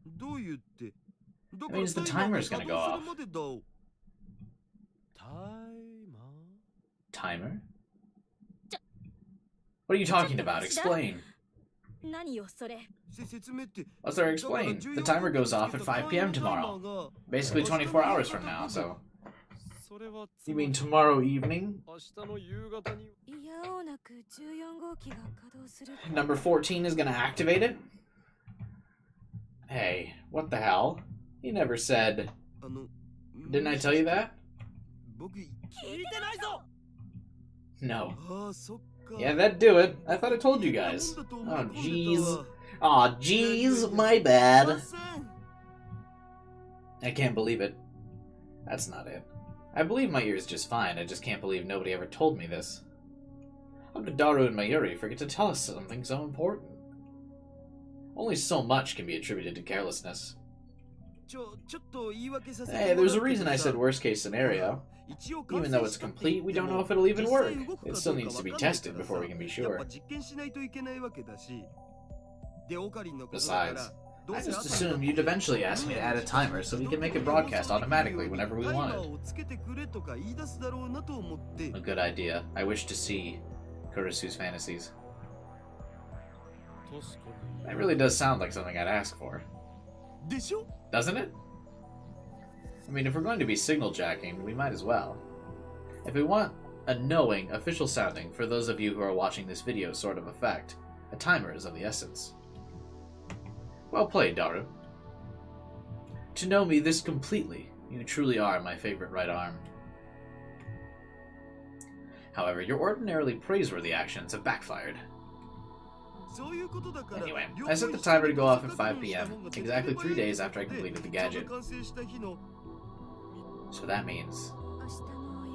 どう言って It means the timer's gonna go off. タイマー Timer? What are you talking about? Explain. 何よそれ 説明って Let's there explain. The timer goes off at 5 p.m. tomorrow. Basically 24 hours from now, so... それは You mean tomorrow evening? 明日の夕方にいやおうなく14号機が稼働する Number 14 is gonna activate it? Hey, what the hell? You never said... あの Didn't I tell you that? 僕聞いてないぞ No. ああそっか Yeah, that'd do it. I thought I told you guys. Oh, jeez. Aw, jeez, my bad. I can't believe it. That's not it. I believe my ears just fine, I just can't believe nobody ever told me this. How could Daru and Mayuri forget to tell us something so important? Only so much can be attributed to carelessness. ちょっと言い訳させて Hey, there's a reason I said worst case scenario. Even though it's complete, we don't know if it'll even work. It still needs to be tested before we can be sure. Besides, I just assumed you'd eventually ask me to add a timer so we can make it broadcast automatically whenever we wanted. A good idea. I wish to see Kurisu's fantasies. 確か That really does sound like something I'd ask for. でしょ Doesn't it? I mean, if we're going to be signal jacking, we might as well. If we want a knowing, official sounding for those of you who are watching this video sort of effect, a timer is of the essence. Well played, Daru. To know me this completely, you truly are my favorite right arm. However, your ordinarily praiseworthy actions have backfired. Anyway, I set the timer to go off at 5 p.m., exactly 3 days after I completed the gadget. So that means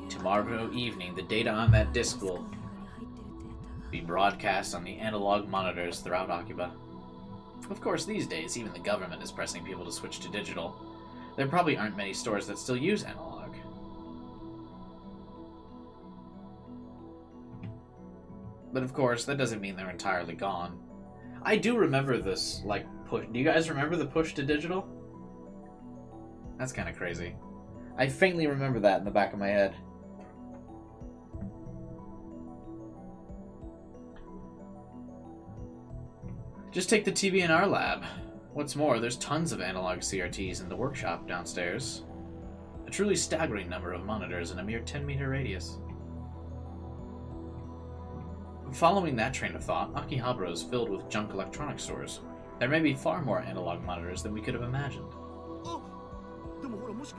tomorrow evening, the data on that disc will be broadcast on the analog monitors throughout Akiba. Of course, these days, even the government is pressing people to switch to digital. There probably aren't many stores that still use analog. But of course, that doesn't mean they're entirely gone. I do remember this, like, push. Do you guys remember the push to digital? That's kind of crazy. I faintly remember that in the back of my head. Just take the TV in our lab. What's more, there's tons of analog CRTs in the workshop downstairs. A truly staggering number of monitors in a mere 10-meter radius. Following that train of thought, Akihabara is filled with junk electronics stores. There may be far more analog monitors than we could have imagined.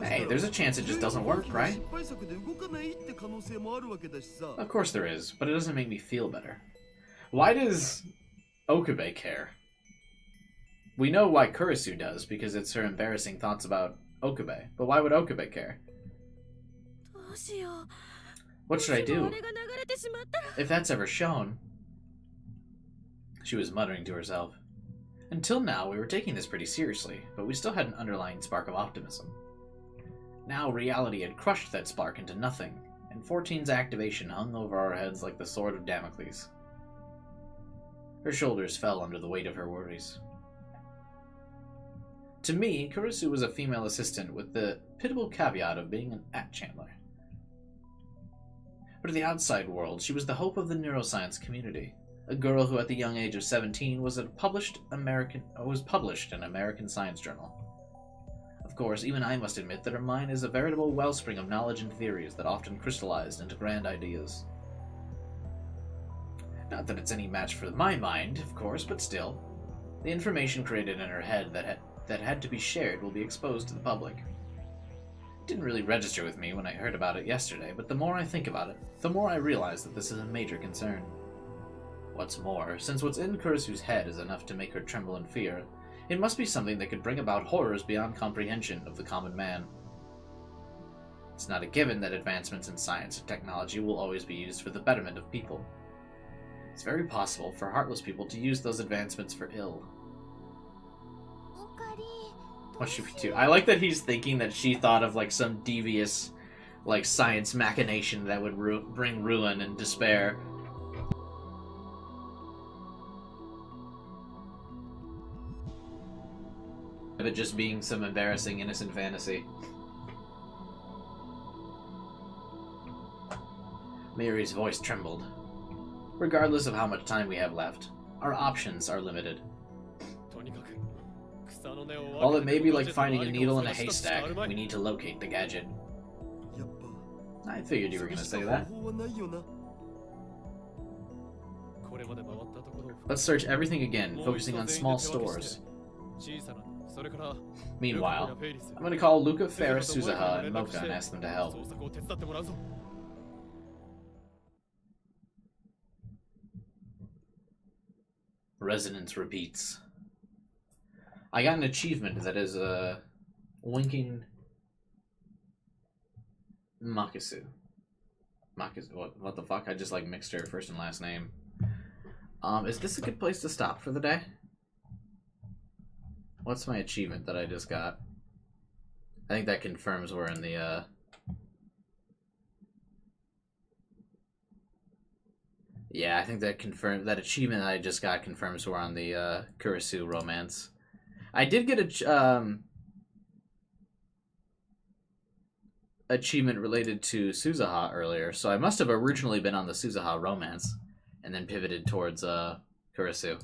Hey, there's a chance it just doesn't work, right? Of course there is, but it doesn't make me feel better. Why does Okabe care? We know why Kurisu does, because it's her embarrassing thoughts about Okabe. But why would Okabe care? What should I do? If that's ever shown... She was muttering to herself. Until now, we were taking this pretty seriously, but we still had an underlying spark of optimism. Now, reality had crushed that spark into nothing, and 14's activation hung over our heads like the sword of Damocles. Her shoulders fell under the weight of her worries. To me, Kurisu was a female assistant with the pitiable caveat of being an at-chandler. But to the outside world, she was the hope of the neuroscience community. A girl who at the young age of 17 was published in an American science journal. Of course, even I must admit that her mind is a veritable wellspring of knowledge and theories that often crystallized into grand ideas. Not that it's any match for my mind, of course, but still. The information created in her head that had to be shared will be exposed to the public. It didn't really register with me when I heard about it yesterday, but the more I think about it, the more I realize that this is a major concern. What's more, since what's in Kurisu's head is enough to make her tremble in fear, it must be something that could bring about horrors beyond comprehension of the common man. It's not a given that advancements in science and technology will always be used for the betterment of people. It's very possible for heartless people to use those advancements for ill. What should we do? I like that he's thinking that she thought of like some devious like science machination that would bring ruin and despair. Of it just being some embarrassing innocent fantasy. Miri's voice trembled. Regardless of how much time we have left, our options are limited. While it may be like finding a needle in a haystack, we need to locate the gadget. I figured you were going to say that. Let's search everything again, focusing on small stores. Meanwhile, I'm going to call Luca, Ferris, Suzuha, and Mocha and ask them to help. Resonance repeats. I got an achievement that is winking Makisu. What the fuck? I just like mixed her first and last name. Is this a good place to stop for the day? What's my achievement that I just got? I think that confirms we're in the yeah, I think that that achievement that I just got confirms we're on the Kurisu romance. I did get a achievement related to Suzuha earlier, so I must have originally been on the Suzuha romance and then pivoted towards Kurisu.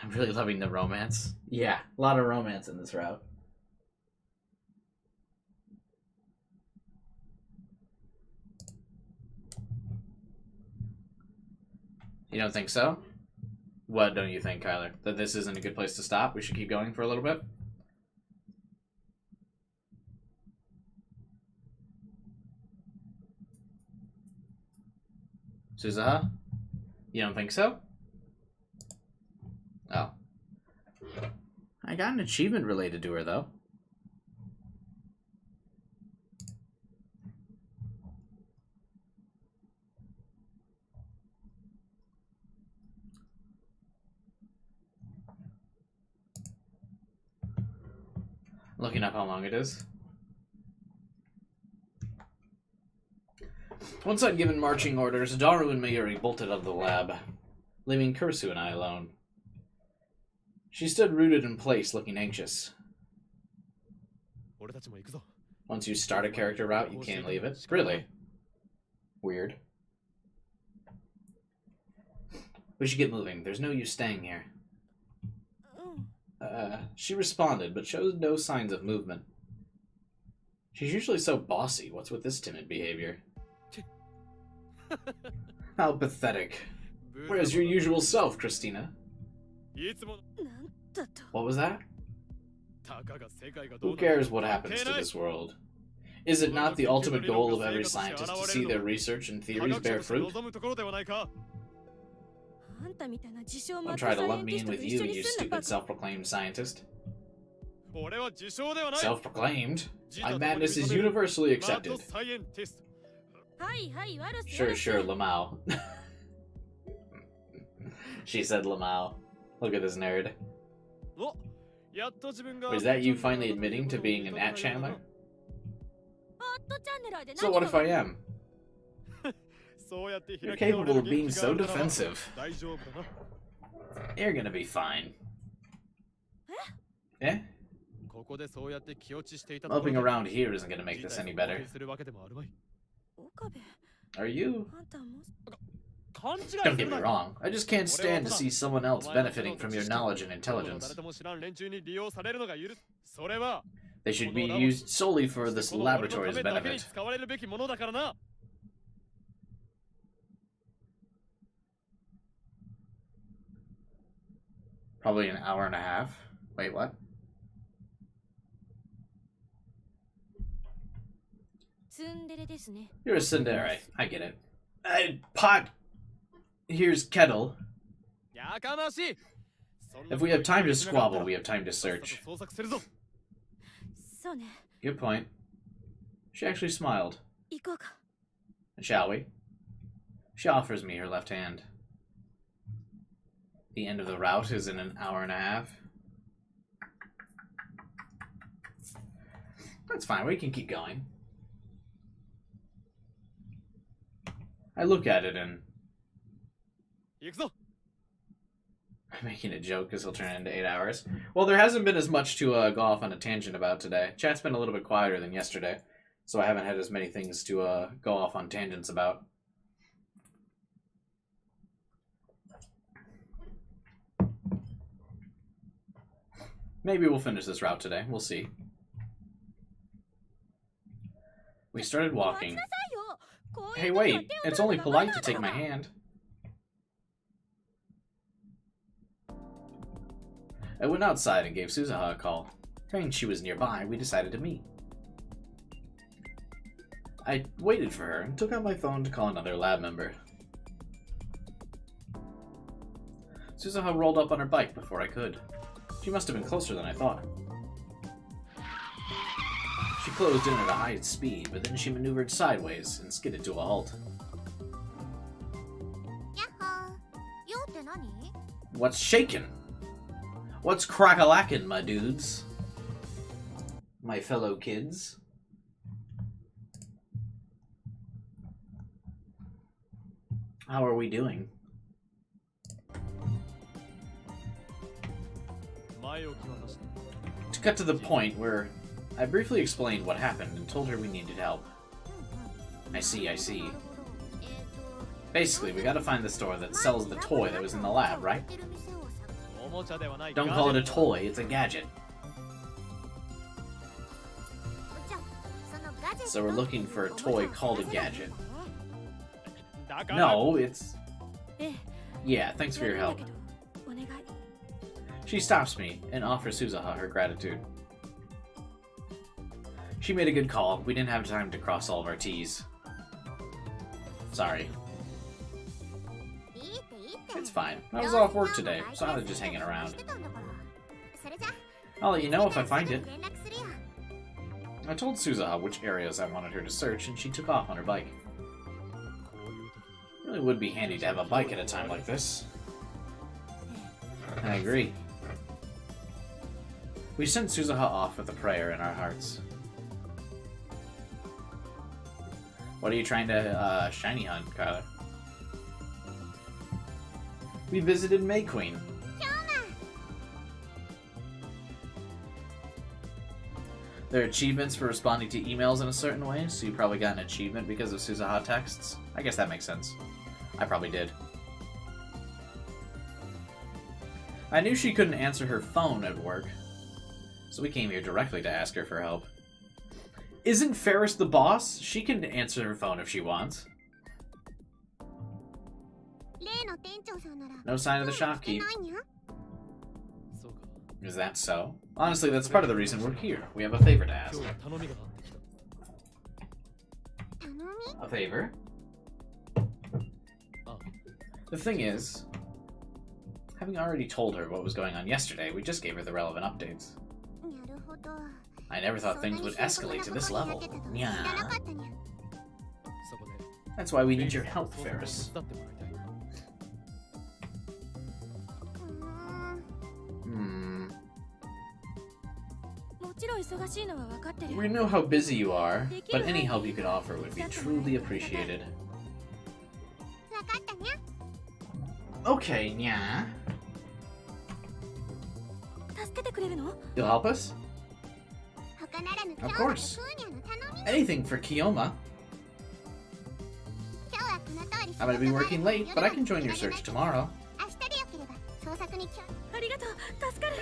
I'm really loving the romance. Yeah, a lot of romance in this route. You don't think so? What don't you think, Kyler? That this isn't a good place to stop? We should keep going for a little bit? Suzuha? You don't think so? Oh. I got an achievement related to her, though. Looking up how long it is. Once I'd given marching orders, Daru and Mayuri bolted out of the lab, leaving Kursu and I alone. She stood rooted in place, looking anxious. Once you start a character route, you can't leave it. Really? Weird. We should get moving. There's no use staying here. She responded, but showed no signs of movement. She's usually so bossy. What's with this timid behavior? How pathetic. Where's your usual self, Christina? What was that? Who cares what happens to this world? Is it not the ultimate goal of every scientist to see their research and theories bear fruit? Don't try to lump me in with you, you stupid self-proclaimed scientist. Self-proclaimed? My madness is universally accepted. Sure, Lamau. She said Lamau. Look at this nerd. Was that you finally admitting to being an at channeler? So what if I am? You're capable of being so defensive. You're gonna be fine. Eh? Moping around here isn't gonna make this any better. Are you? Don't get me wrong, I just can't stand to see someone else benefiting from your knowledge and intelligence. They should be used solely for this laboratory's benefit. Probably an hour and a half. Wait, what? You're a tsundere. I get it. Pot. Here's kettle. If we have time to squabble, we have time to search. Good point. She actually smiled. Shall we? She offers me her left hand. The end of the route is in an hour and a half. That's fine, we can keep going. I look at it and... I'm making a joke because he'll turn it into 8 hours. Well, there hasn't been as much to go off on a tangent about today. Chat's been a little bit quieter than yesterday, so I haven't had as many things to go off on tangents about. Maybe we'll finish this route today. We'll see. We started walking. Hey, wait. It's only polite to take my hand. I went outside and gave Suzuha a call. Hearing she was nearby, we decided to meet. I waited for her and took out my phone to call another lab member. Suzuha rolled up on her bike before I could. She must have been closer than I thought. She closed in at a high speed, but then she maneuvered sideways and skidded to a halt. What's shaking? What's crack-a-lackin', my dudes? My fellow kids? How are we doing? To cut to the point where I briefly explained what happened and told her we needed help. I see. Basically, we gotta find the store that sells the toy that was in the lab, right? Don't call it a toy, it's a gadget. So we're looking for a toy called a gadget. No, it's... Yeah, thanks for your help. She stops me and offers Suzuha her gratitude. She made a good call. We didn't have time to cross all of our T's. Sorry. fine. I was off work today, so I was just hanging around. I'll let you know if I find it. I told Suzuha which areas I wanted her to search, and she took off on her bike. Really would be handy to have a bike at a time like this. I agree. We sent Suzuha off with a prayer in our hearts. What are you trying to shiny hunt, Kyler? We visited May Queen. There are achievements for responding to emails in a certain way, so you probably got an achievement because of Suzuha texts. I guess that makes sense. I probably did. I knew she couldn't answer her phone at work, so we came here directly to ask her for help. Isn't Ferris the boss? She can answer her phone if she wants. No sign of the shopkeep. Is that so? Honestly, that's part of the reason we're here. We have a favor to ask. A favor? The thing is, having already told her what was going on yesterday, we just gave her the relevant updates. I never thought things would escalate to this level. Yeah. That's why we need your help, Ferris. We know how busy you are, but any help you could offer would be truly appreciated. Okay, yeah. You'll help us? Of course. Anything for Kiyoma. I'm gonna be working late, but I can join your search tomorrow.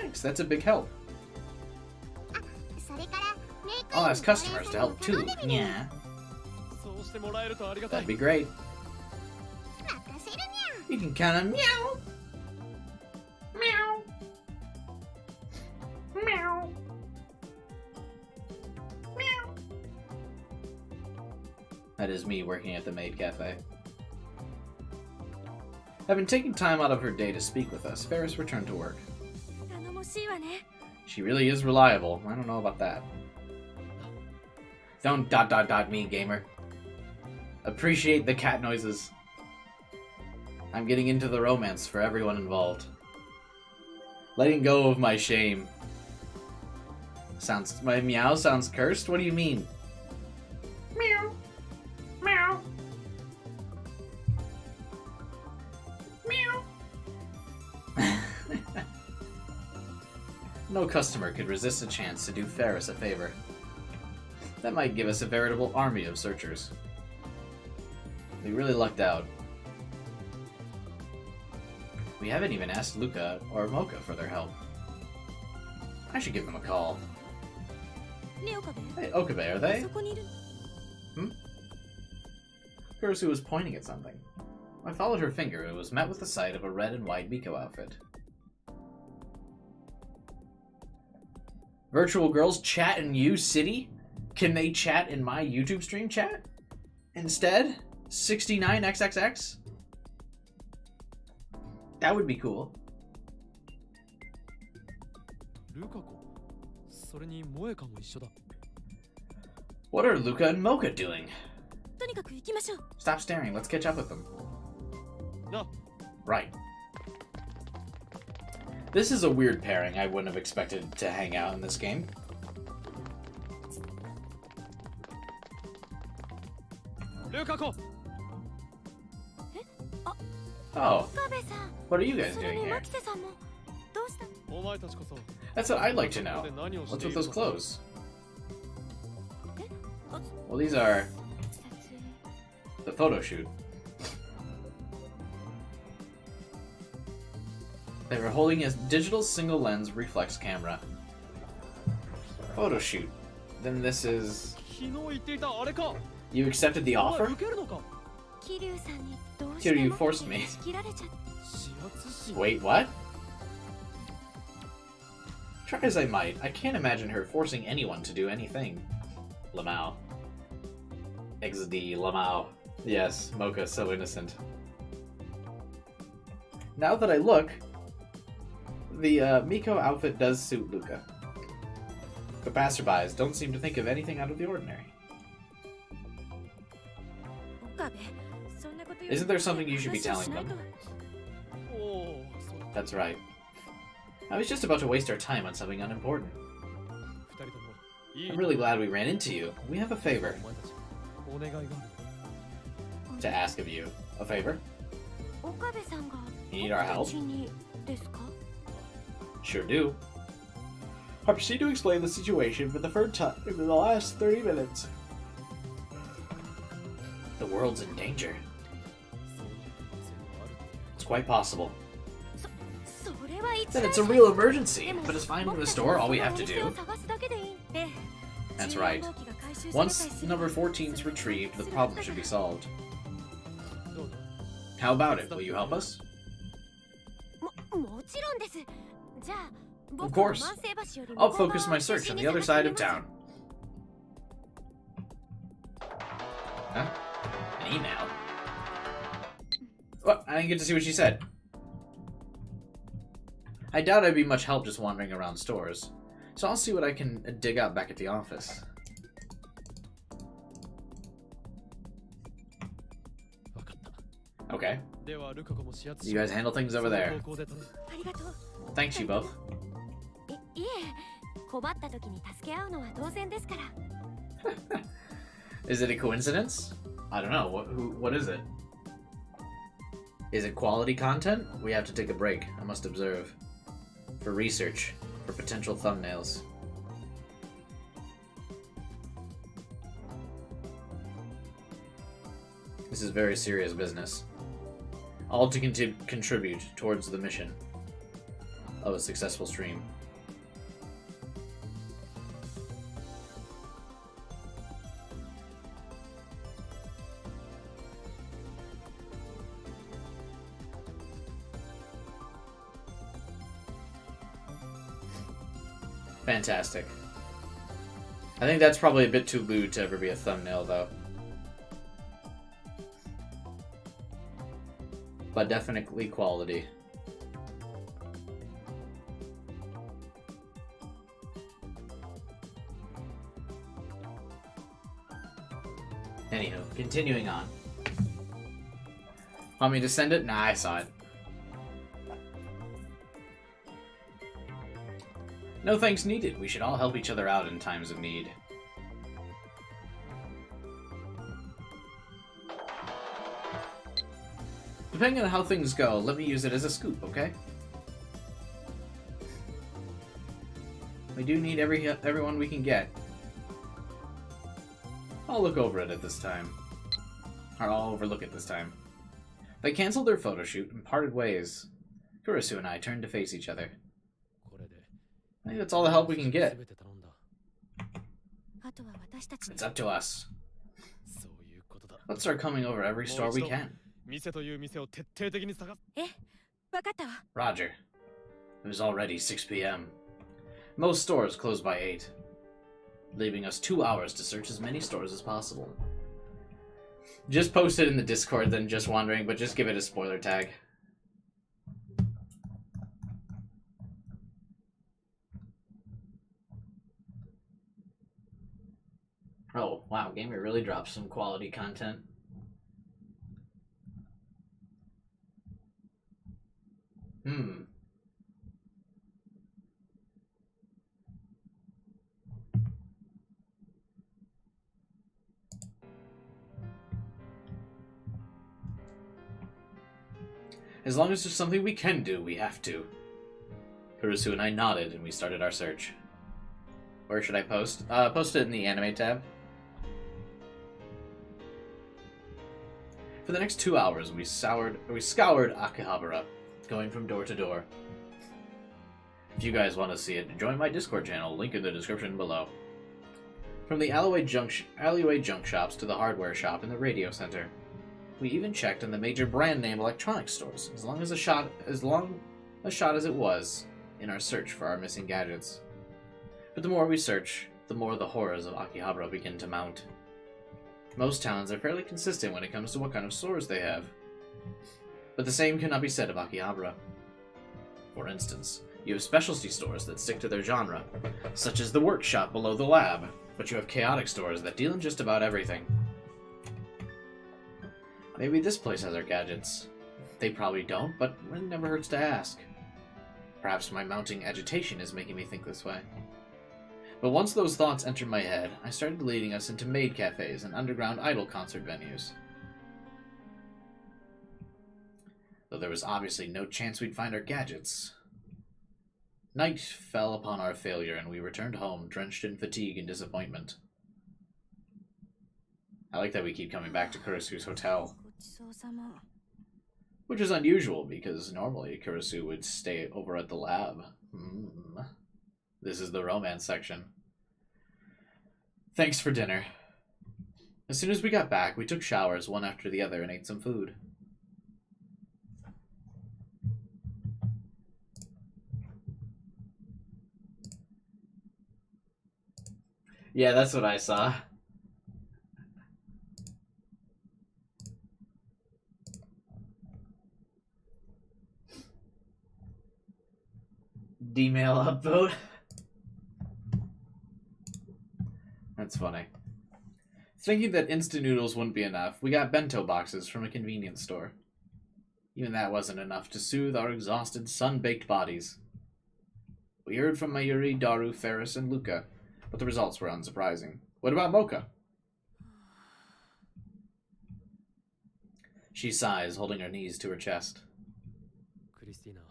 Thanks, that's a big help. I'll ask customers to help too. Yeah. That'd be great. You can count on meow. Meow. Meow. Meow. That is me working at the Maid Cafe. Having taken time out of her day to speak with us, Ferris returned to work. She really is reliable. I don't know about that. Don't ... me, gamer. Appreciate the cat noises. I'm getting into the romance for everyone involved. Letting go of my shame. My meow sounds cursed? What do you mean? Meow. Meow. Meow. No customer could resist a chance to do Ferris a favor. That might give us a veritable army of searchers. We really lucked out. We haven't even asked Luca or Mocha for their help. I should give them a call. Hey, Okabe, are they? Kurisu was pointing at something. I followed her finger and was met with the sight of a red and white Miko outfit. Virtual girls chat in U-City? Can they chat in my YouTube stream chat? Instead? 69XXX? That would be cool. What are Luca and Mocha doing? Stop staring, let's catch up with them. No. Right. This is a weird pairing I wouldn't have expected to hang out in this game. Oh. What are you guys doing here? That's what I'd like to know. What's with those clothes? Well, these are the photo shoot. They were holding a digital single lens reflex camera. Photo shoot. Then this is... You accepted the offer? Kiryu forced me. Wait, what? Try as I might, I can't imagine her forcing anyone to do anything. Lamau. XD, Lamau. Yes, Mocha, so innocent. Now that I look, the Miko outfit does suit Luca. But passerbys don't seem to think of anything out of the ordinary. Isn't there something you should be telling them? おお、そうだ。 That's right. I was just about to waste our time on something unimportant. 二人ともいい。 I'm really glad we ran into you. We have a favor お前たち、お願いがある。 to ask of you. A favor? 岡部さんが You need our help? うちにですか？ Sure do. I proceed to explain the situation for the first time in the last 30 minutes. The world's in danger. そうだ、線もある。 It's quite possible. それは一 Then 大 it's a real emergency. But is finding the store all we have to do? 探すだけでいい。ええ。 That's right. Once number 14's retrieved, the problem should be solved. どうだ。 How about it? Will you help us? もちろんです。じゃあ、 Of course. I'll focus my search on the other side of town. Huh? An email? What? I didn't get to see what she said. I doubt I'd be much help just wandering around stores. So I'll see what I can dig out back at the office. わかった。 Okay. ではルカ子も視圧 You guys handle things over there. 方向で頼む。ありがとう。 Thanks, you both. いえ、困った時に助け合うのは当然ですから。 Is it a coincidence? I don't know. What is it? Is it quality content? We have to take a break. I must observe. For research. For potential thumbnails. This is very serious business. All to contribute towards the mission of a successful stream. Fantastic. I think that's probably a bit too lewd to ever be a thumbnail, though. But definitely quality. Anywho, continuing on. Want me to send it? Nah, I saw it. No thanks needed. We should all help each other out in times of need. Depending on how things go, let me use it as a scoop, okay? We do need everyone we can get. I'll look over it at this time. Or I'll overlook it this time. They canceled their photo shoot and parted ways. Kurisu and I turned to face each other. これで I think that's all the help we can get. 全て頼んだ。あとは私たち It's up to us. そういうことだ。 Let's start coming over every store we can. 店という店を徹底的に探す。え、わかったわ。 Roger. It was already 6 p.m. Most stores close by 8, leaving us 2 hours to search as many stores as possible. Just post it in the Discord, then just wondering, but just give it a spoiler tag. Oh, wow, Gamer really dropped some quality content. As long as there's something we can do, we have to. Kurisu and I nodded and we started our search. Where should I post? Post it in the anime tab. For the next 2 hours, we scoured Akihabara, going from door to door. If you guys want to see it, join my Discord channel, link in the description below. From the alleyway junk shops to the hardware shop and the radio center. We even checked in the major brand name electronics stores, as long a shot as it was, in our search for our missing gadgets. But the more we search, the more the horrors of Akihabara begin to mount. Most towns are fairly consistent when it comes to what kind of stores they have. But the same cannot be said of Akihabara. For instance, you have specialty stores that stick to their genre, such as the workshop below the lab, but you have chaotic stores that deal in just about everything. Maybe this place has our gadgets. They probably don't, but it never hurts to ask. Perhaps my mounting agitation is making me think this way. But once those thoughts entered my head, I started leading us into maid cafes and underground idol concert venues. Though there was obviously no chance we'd find our gadgets. Night fell upon our failure, and we returned home, drenched in fatigue and disappointment. I like that we keep coming back to Kurasu's hotel. ごちそうさま。 Which is unusual, because normally Kurasu would stay over at the lab. This is the romance section. Thanks for dinner. As soon as we got back, we took showers one after the other and ate some food. Yeah, that's what I saw. D-mail upvote. That's funny. Thinking that instant noodles wouldn't be enough, we got bento boxes from a convenience store. Even that wasn't enough to soothe our exhausted, sun-baked bodies. We heard from Mayuri, Daru, Ferris, and Luca, but the results were unsurprising. What about Mocha? She sighs, holding her knees to her chest. クリスティーナ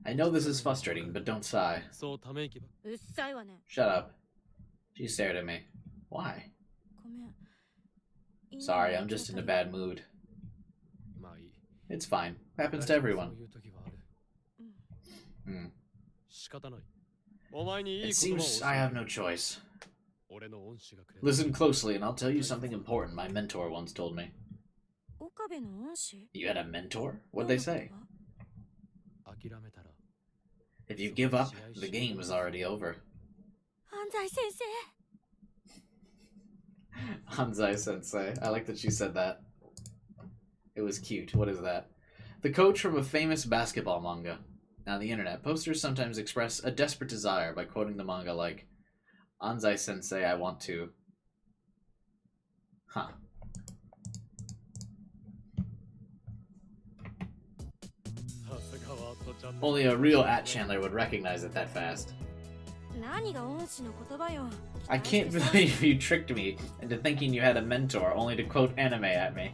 I know this is frustrating, but don't sigh. そうため息ばうっさいわね。 Shut up. She stared at me. Why? ごめん。 Sorry, I'm just in a bad mood. まあいい It's fine. Happens to そう everyone. いう時はある Hmm. 仕方ないお前にいい It 言葉を seems 教 I え have る no choice. 俺の恩師がくれた Listen closely and I'll tell you something important my mentor once told me. 岡部の恩師 You had a mentor? What'd they say? 諦めたら If you give up, the game is already over. 安西先生。 Hanzai sensei. I like that she said that. It was cute. What is that? The coach from a famous basketball manga. On the internet, posters sometimes express a desperate desire by quoting the manga like, Anzai sensei, I want to. Huh. Only a real @Chandler would recognize it that fast. 何が恩師の言葉よ。 I can't believe you tricked me into thinking you had a mentor only to quote anime at me.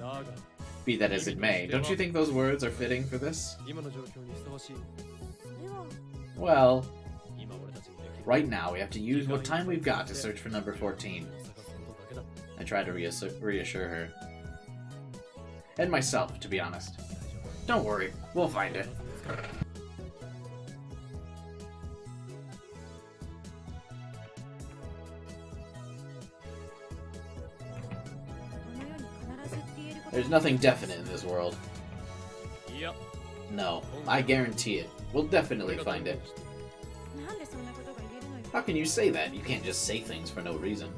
だが Be that as it may, don't you think those words are fitting for this? 今の状況にふさわしいそれは Well, 今俺たちにできる right now we have to use what time we've got to search for number 14. 探すことだけだ I try to reassure her. And myself, to be honest. Don't worry, we'll find it. There's nothing definite in this world. いや No, I guarantee it. We'll definitely find it. なんでそんなことが言えるのよ。 How can you say that? You can't just say things for no reason.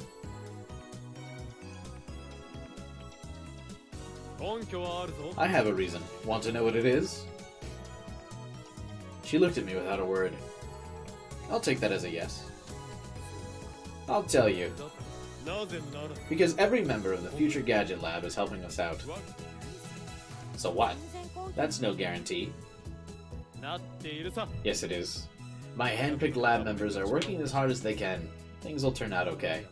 根拠はあるぞ I have a reason. Want to know what it is? She looked at me without a word. I'll take that as a yes. I'll tell you. なぜなら Because every member of the Future Gadget Lab is helping us out. So what? That's no guarantee. なっているさ Yes, it is. My handpicked lab members are working as hard as they can. Things will turn out okay.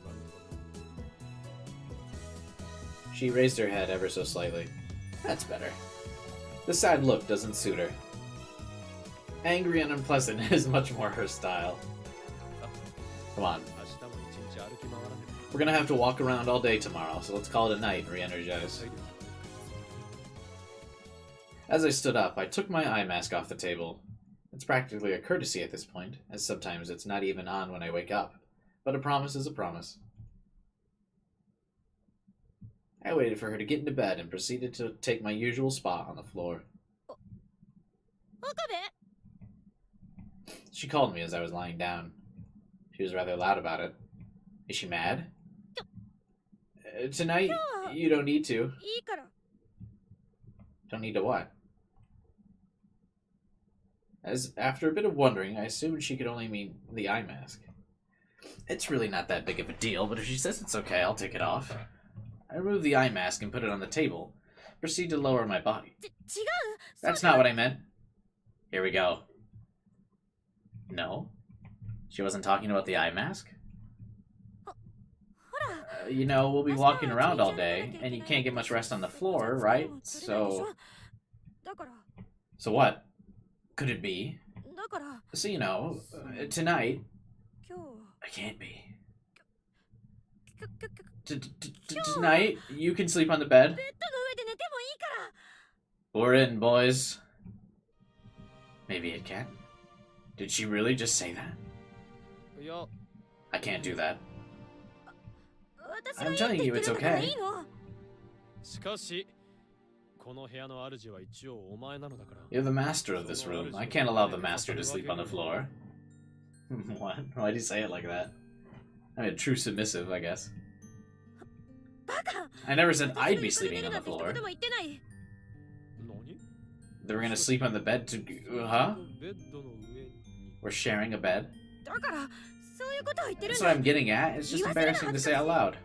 She raised her head ever so slightly. That's better. The sad look doesn't suit her. Angry and unpleasant is much more her style. Come on. 明日も一日歩き回らね We're gonna have to walk around all day tomorrow, so let's call it a night and re-energize. As I stood up, I took my eye mask off the table. It's practically a courtesy at this point, as sometimes it's not even on when I wake up. But a promise is a promise. I waited for her to get into bed and proceeded to take my usual spot on the floor. 岡部 She called me as I was lying down. She was rather loud about it. Is she mad? Tonight, you don't need to. いいから。Don't need to what? As after a bit of wondering, I assumed she could only mean the eye mask. It's really not that big of a deal, but if she says it's okay, I'll take it off. I remove the eye mask and put it on the table. Proceed to lower my body. That's not what I meant. Here we go. No? She wasn't talking about the eye mask? You know, we'll be walking around all day, and you can't get much rest on the floor, right? So what? Could it be? So, you know, tonight... I can't be. Tonight, you can sleep on the bed. We're in, boys. Maybe it can. Did she really just say that? I can't do that. I'm telling you it's okay. You're the master of this room. I can't allow the master to sleep on the floor. What? Why'd you say it like that? I'm a true submissive, I guess. I never said I'd be sleeping on the floor. They were gonna sleep on the bed to... Huh? We're sharing a bed? That's what I'm getting at. It's just embarrassing to say out loud.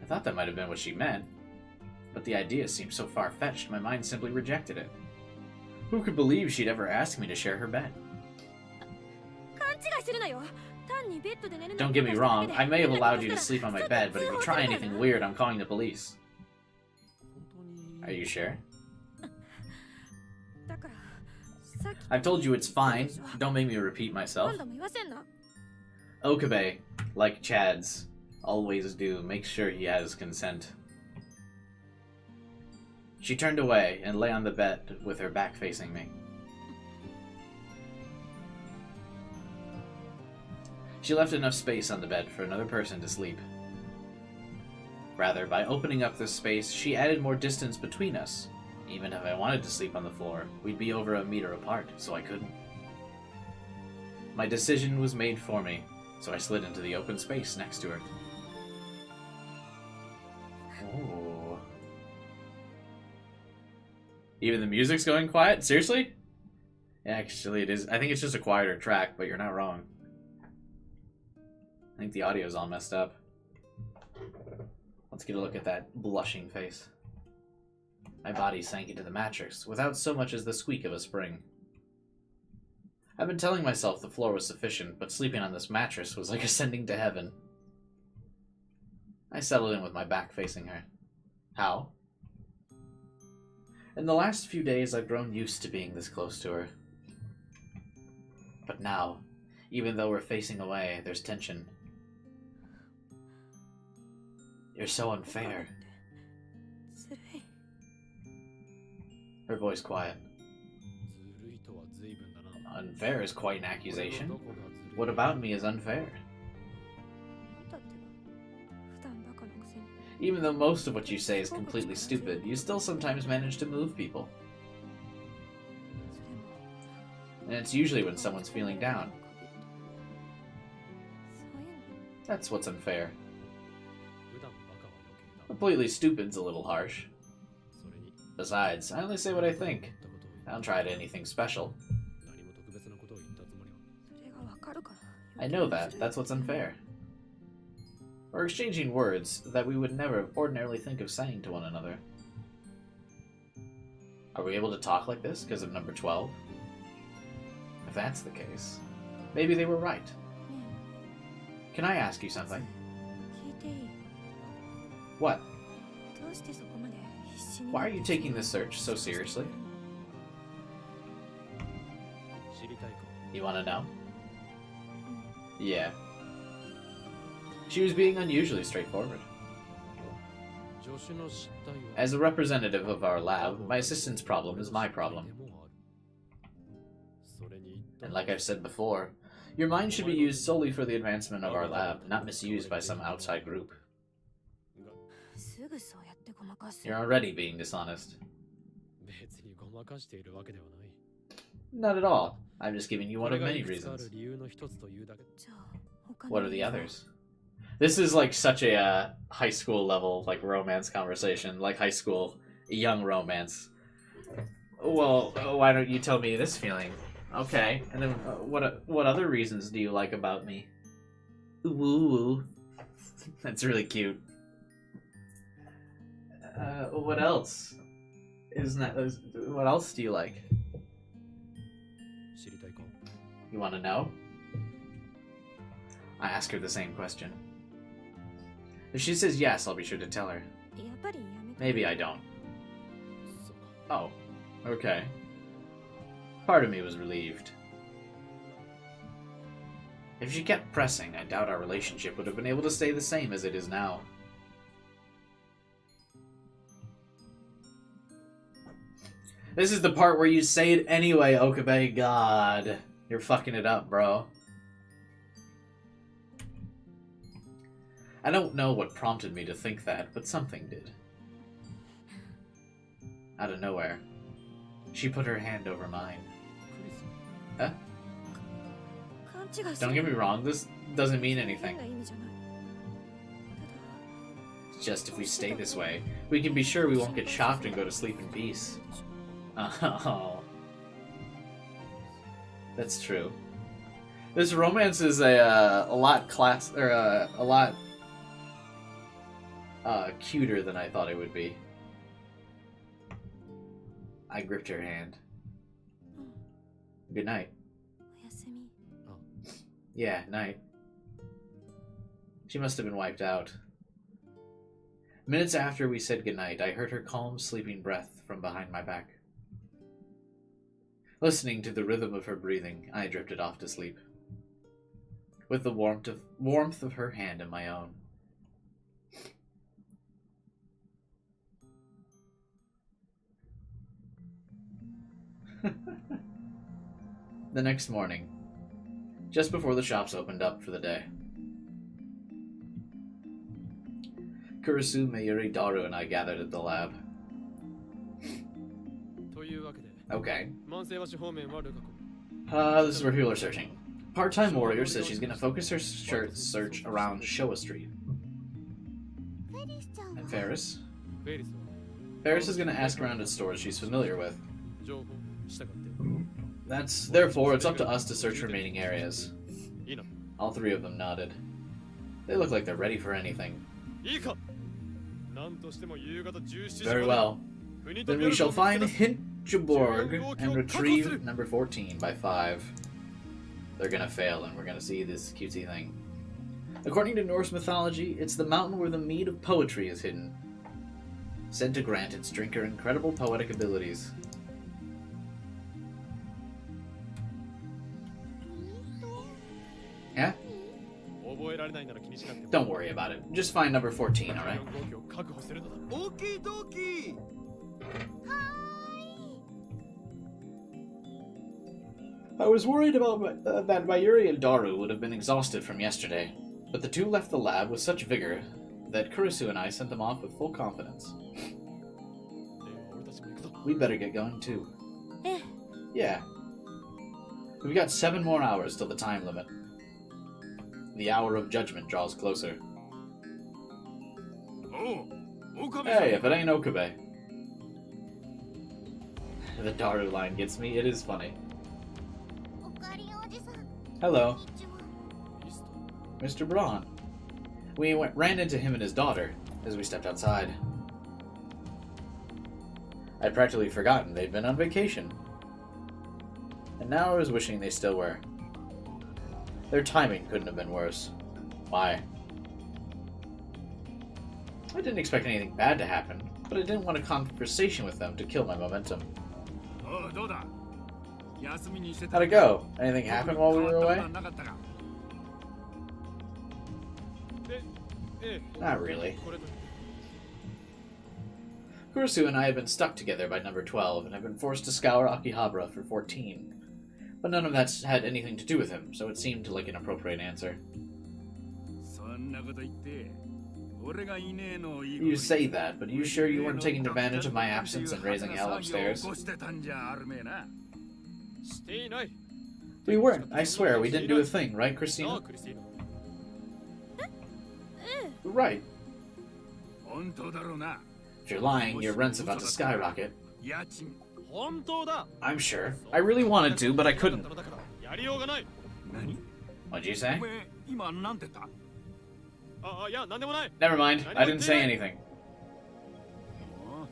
I thought that might have been what she meant. But the idea seemed so far-fetched, my mind simply rejected it. Who could believe she'd ever ask me to share her bed? Don't get me wrong, I may have allowed you to sleep on my bed, but if you try anything weird, I'm calling the police. Are you sure? I've told you it's fine. Don't make me repeat myself. Okabe, like Chad's, always do, make sure he has consent. She turned away and lay on the bed with her back facing me. She left enough space on the bed for another person to sleep. Rather, by opening up this space, she added more distance between us. Even if I wanted to sleep on the floor, we'd be over a meter apart, so I couldn't. My decision was made for me, so I slid into the open space next to her. Oh. Even the music's going quiet? Seriously? Yeah, actually it is. I think it's just a quieter track, but you're not wrong. I think the audio's all messed up. Let's get a look at that blushing face. My body sank into the mattress, without so much as the squeak of a spring. I've been telling myself the floor was sufficient, but sleeping on this mattress was like ascending to heaven. I settled in with my back facing her. How? In the last few days, I've grown used to being this close to her. But now, even though we're facing away, there's tension. You're so unfair. Her voice quiet. Unfair is quite an accusation. What about me is unfair? Even though most of what you say is completely stupid, you still sometimes manage to move people. And it's usually when someone's feeling down. That's what's unfair. Completely stupid's a little harsh. Besides, I only say what I think. I don't try to anything special. I know that. That's what's unfair. We're exchanging words that we would never ordinarily think of saying to one another. Are we able to talk like this because of number 12? If that's the case, maybe they were right. Can I ask you something? What? Why are you taking this search so seriously? You want to know? Yeah. She was being unusually straightforward. As a representative of our lab, my assistant's problem is my problem. And like I've said before, your mind should be used solely for the advancement of our lab, not misused by some outside group. You're already being dishonest. Not at all. I'm just giving you one of many reasons. What are the others? This is like such a high school level like romance conversation, like high school young romance. Well, why don't you tell me this feeling? Okay, and then what other reasons do you like about me? Ooh, that's really cute. What else? What else do you like? 知りたいか You want to know? I ask her the same question. If she says yes, I'll be sure to tell her. やっぱりやめて Maybe I don't. そうか Oh, okay. Part of me was relieved. If she kept pressing, I doubt our relationship would have been able to stay the same as it is now. This is the part where you say it anyway, Okabe. God, you're fucking it up, bro. I don't know what prompted me to think that, but something did. Out of nowhere, she put her hand over mine. クリス Huh? 勘違いす Don't る get me wrong, this doesn't mean anything. 変な意味じゃない It's just if we stay this way, we can be sure we won't get chopped and go to sleep in peace. Oh. That's true. This romance is a lot cuter than I thought it would be. I gripped her hand. Good night. おやすみ Yeah, night. She must have been wiped out. Minutes after we said goodnight, I heard her calm, sleeping breath from behind my back. Listening to the rhythm of her breathing, I drifted off to sleep, with the warmth of her hand in my own. The next morning, just before the shops opened up for the day, Kurisu, Mayuri, Daru, and I gathered at the lab. というわけで Okay. 万世橋方面はルカ子 This is where people are searching. Part-time warrior says she's gonna focus her search around Showa Street. フェリスちゃん And は Ferris? フェリスは Ferris is gonna ask around at stores she's familiar with. 情報したかって Therefore, it's up to us to search remaining areas. いいな All three of them nodded. They look like they're ready for anything. いいかなんとしても夕方17時 Very まで well. 国と Then ベ we ル shall トを見つけ find 出す Hinchborg and retrieve number 14 by 5. They're gonna fail, and we're gonna see this cutesy thing. According to Norse mythology, it's the mountain where the mead of poetry is hidden, said to grant its drinker incredible poetic abilities. Yeah? 覚えられないなら気にしなくても Don't worry about it. Just find number 14, alright? 4号機を確保するのだオーキードーキー I was worried about that Mayuri and Daru would have been exhausted from yesterday, but the two left the lab with such vigor that Kurisu and I sent them off with full confidence. では俺たちも行くぞ We'd better get going too. ええ Yeah. We've got 7 more hours till the time limit. The hour of judgment draws closer. おう狼 Hey, if it ain't Okabe. The Daru line gets me. It is funny. おかえりおじさん Hello, こんにちは リスト Mr. Braun. We ran into him and his daughter as we stepped outside. I'd practically forgotten they'd been on vacation. And now I was wishing they still were. Their timing couldn't have been worse. Why? I didn't expect anything bad to happen, but I didn't want a conversation with them to kill my momentum. おうどうだ休みにして How'd it go? Anything happen while we were away? なかったかでええ Not really. これと Kurisu and I had been stuck together by number 12 and had been forced to scour Akihabara for 14. But none of that had anything to do with him, so it seemed like an appropriate answer. そんなこと言って俺がいねえのをいい You say that, but are you sure you weren't taking advantage of my absence and raising hell upstairs? 起こしてたんじゃあるめえなしていない We weren't. I swear, we didn't do a thing, right, なあ Christina? クリスティーナ Right. 本当だろうな。 If you're lying, your rent's about to skyrocket. 家賃。本当だ。 I'm sure. I really wanted to, but I couldn't. だからやりようがない。何？ What'd you お say? 前今なんて言った？あ、いや、なんでもない。 Never mind. I didn't say anything. も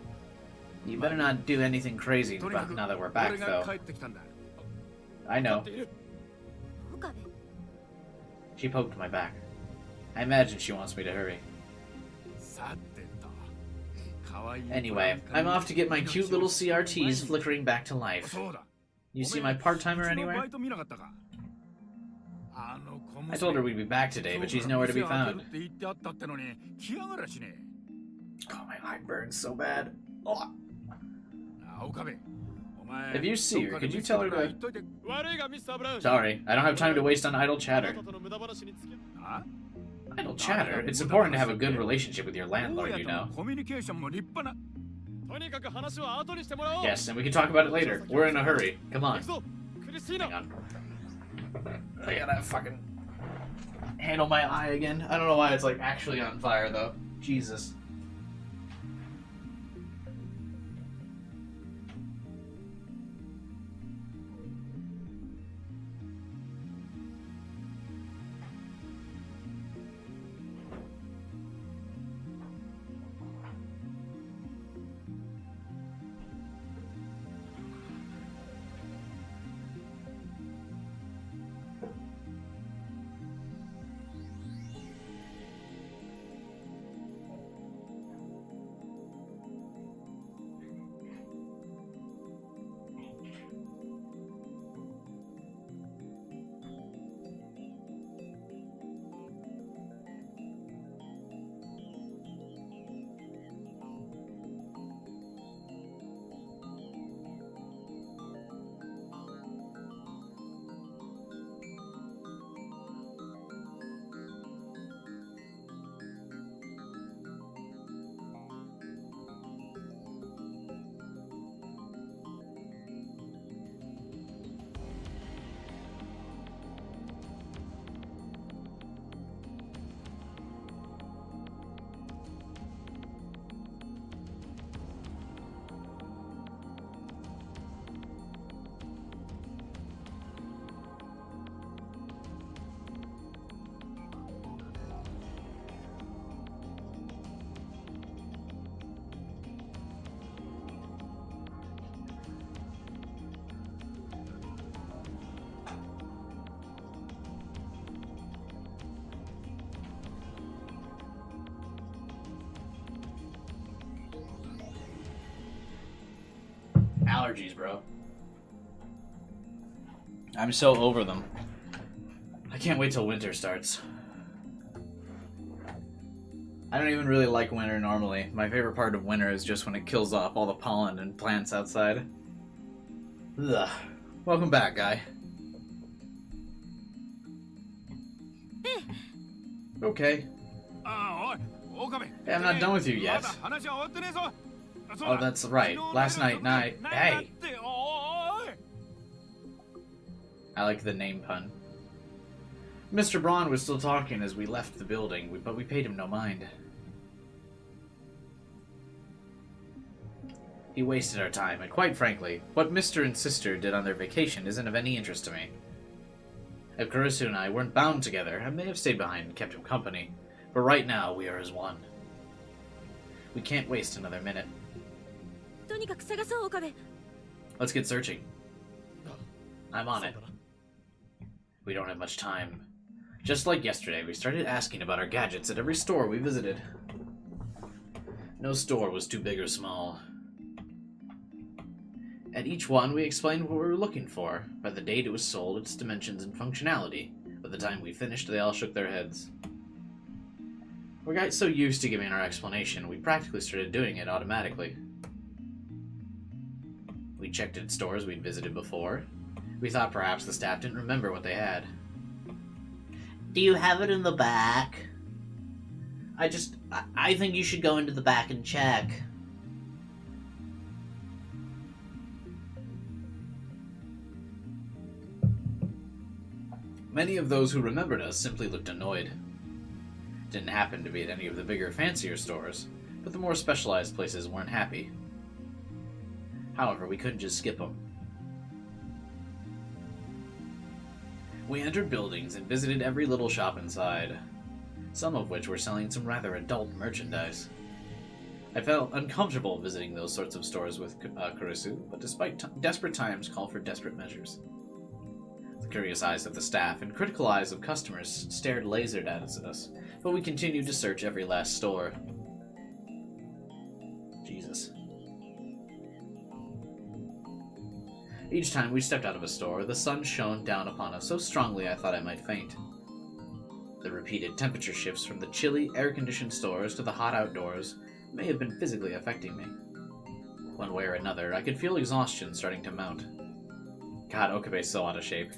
You better not do anything crazy うとにかく now that we're 俺 back, が though. 帰ってきたんだ。 I だ know. っている。 岡部 She poked my back. I imagine she wants me to hurry. さてと。可愛い Anyway, I'm off to get my cute little CRTs flickering back to life. そうだ。 You see my part-timer うちの anywhere? バイト見なかったか？あの小娘 I told her we'd be back today, but she's nowhere to be 店開け found. るって言ってあったってのに来やがらしね Oh, my eye burns so bad. Oh. え。なあ岡部。お前 If you see her, どっかで could you 見つけ tell た her から to- 言っといて。悪いがミスターブラウン。 Sorry, I don't have time to waste on idle あ chatter. なたとの無駄話につき。あ？ Idle chatter? It's important to have a good relationship with your 大 landlord, 家 you との know. コミュニケーションも立派な。とにかく話は後にしてもらおう。 Yes, and we can talk about it later. We're in a hurry. Come 行 on. くぞ。クリスティー Hang ナ。 on. I gotta fucking handle my eye again. I don't know why it's like actually on fire though. Jesus. Allergies, bro. I'm so over them. I can't wait till winter starts. I don't even really like winter normally. My favorite part of winter is just when it kills off all the pollen and plants outside. Ugh. Welcome back, guy. Okay. ああおい岡部。 Hey, I'm not done with you yet. まだ話は終わってねえぞ。そう Oh, だ that's right. Last night, Hey. Hey! I like the name pun. Mr. Braun was still talking as we left the building, but we paid him no mind. He wasted our time, and quite frankly, what Mr. and Sister did on their vacation isn't of any interest to me. If Karisu and I weren't bound together, I may have stayed behind and kept him company, but right now we are as one. We can't waste another minute. とにかく探そう岡部。 Let's get searching. I'm on そう it. だな。 We don't have much time. Just like yesterday, we started asking about our gadgets at every store we visited. No store was too big or small. At each one, we explained what we were looking for, by the date it was sold, its dimensions and functionality. By the time we finished, they all shook their heads. We got so used to giving our explanation, we practically started doing it automatically. We checked at stores we'd visited before. We thought perhaps the staff didn't remember what they had. Do you have it in the back? I think you should go into the back and check. Many of those who remembered us simply looked annoyed. Didn't happen to be at any of the bigger, fancier stores, but the more specialized places weren't happy. However, we couldn't just skip them. We entered buildings and visited every little shop inside, some of which were selling some rather adult merchandise. I felt uncomfortable visiting those sorts of stores with Kurisu, but despite desperate times called for desperate measures. The curious eyes of the staff and critical eyes of customers stared lasered at us, but we continued to search every last store. Jesus. Each time we stepped out of a store, the sun shone down upon us so strongly I thought I might faint. The repeated temperature shifts from the chilly, air-conditioned stores to the hot outdoors may have been physically affecting me. One way or another, I could feel exhaustion starting to mount. God, Okabe's so out of shape.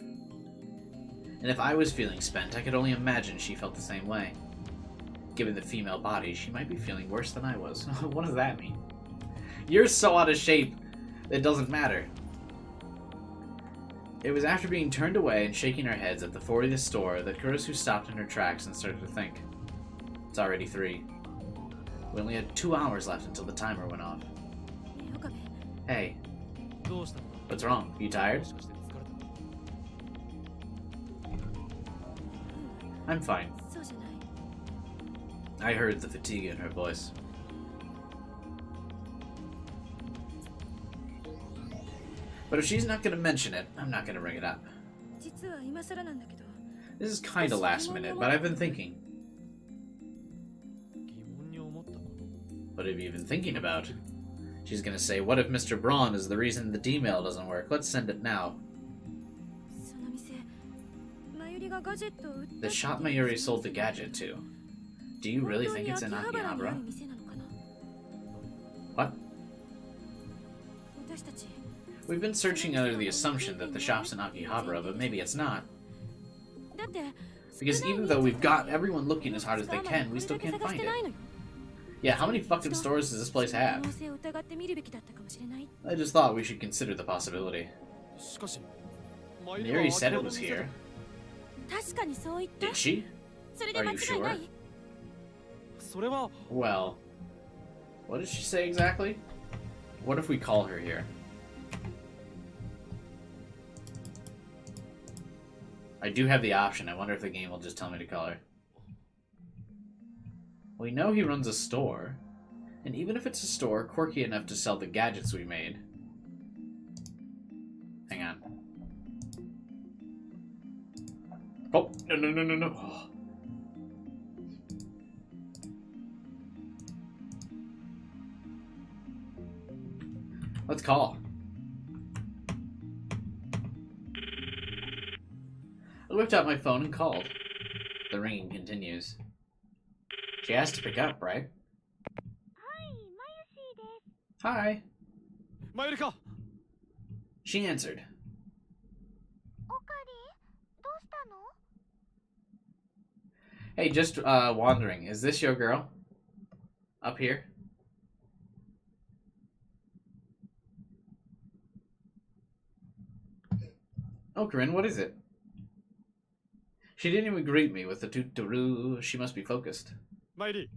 And if I was feeling spent, I could only imagine she felt the same way. Given the female body, she might be feeling worse than I was. What does that mean? You're so out of shape, it doesn't matter. It was after being turned away and shaking our heads at the 40th store that Kurisu stopped in her tracks and started to think. It's already 3. We only had 2 hours left until the timer went off. Hey. What's wrong? You tired? I'm fine. I heard the fatigue in her voice. But if she's not going to mention it, I'm not going to bring it up. This is kinda last minute, but I've been thinking. What have you been thinking about? She's going to say, what if Mr. Braun is the reason the D-mail doesn't work? Let's send it now. The shop Mayuri sold the gadget to. Do you really think it's in Akihabara? What? We've been searching under the assumption that the shop's in Akihabara, but maybe it's not. Because even though we've got everyone looking as hard as they can, we still can't find it. Yeah, how many fucking stores does this place have? I just thought we should consider the possibility. Mayuri said it was here. Did she? Are you sure? Well, what did she say exactly? What if we call her here? I do have the option. I wonder if the game will just tell me to call her. We know he runs a store. And even if it's a store quirky enough to sell the gadgets we made... Hang on. Oh, no. Oh. Let's call. I whipped out my phone and called. The ringing continues. She has to pick up, right? Hi. Mayuri-ka. She answered. Hey, just wandering. Is this your girl? Up here? Oh, Corinne, what is it? She didn't even greet me with the toot-toot-roo. She must be focused. Mayuri,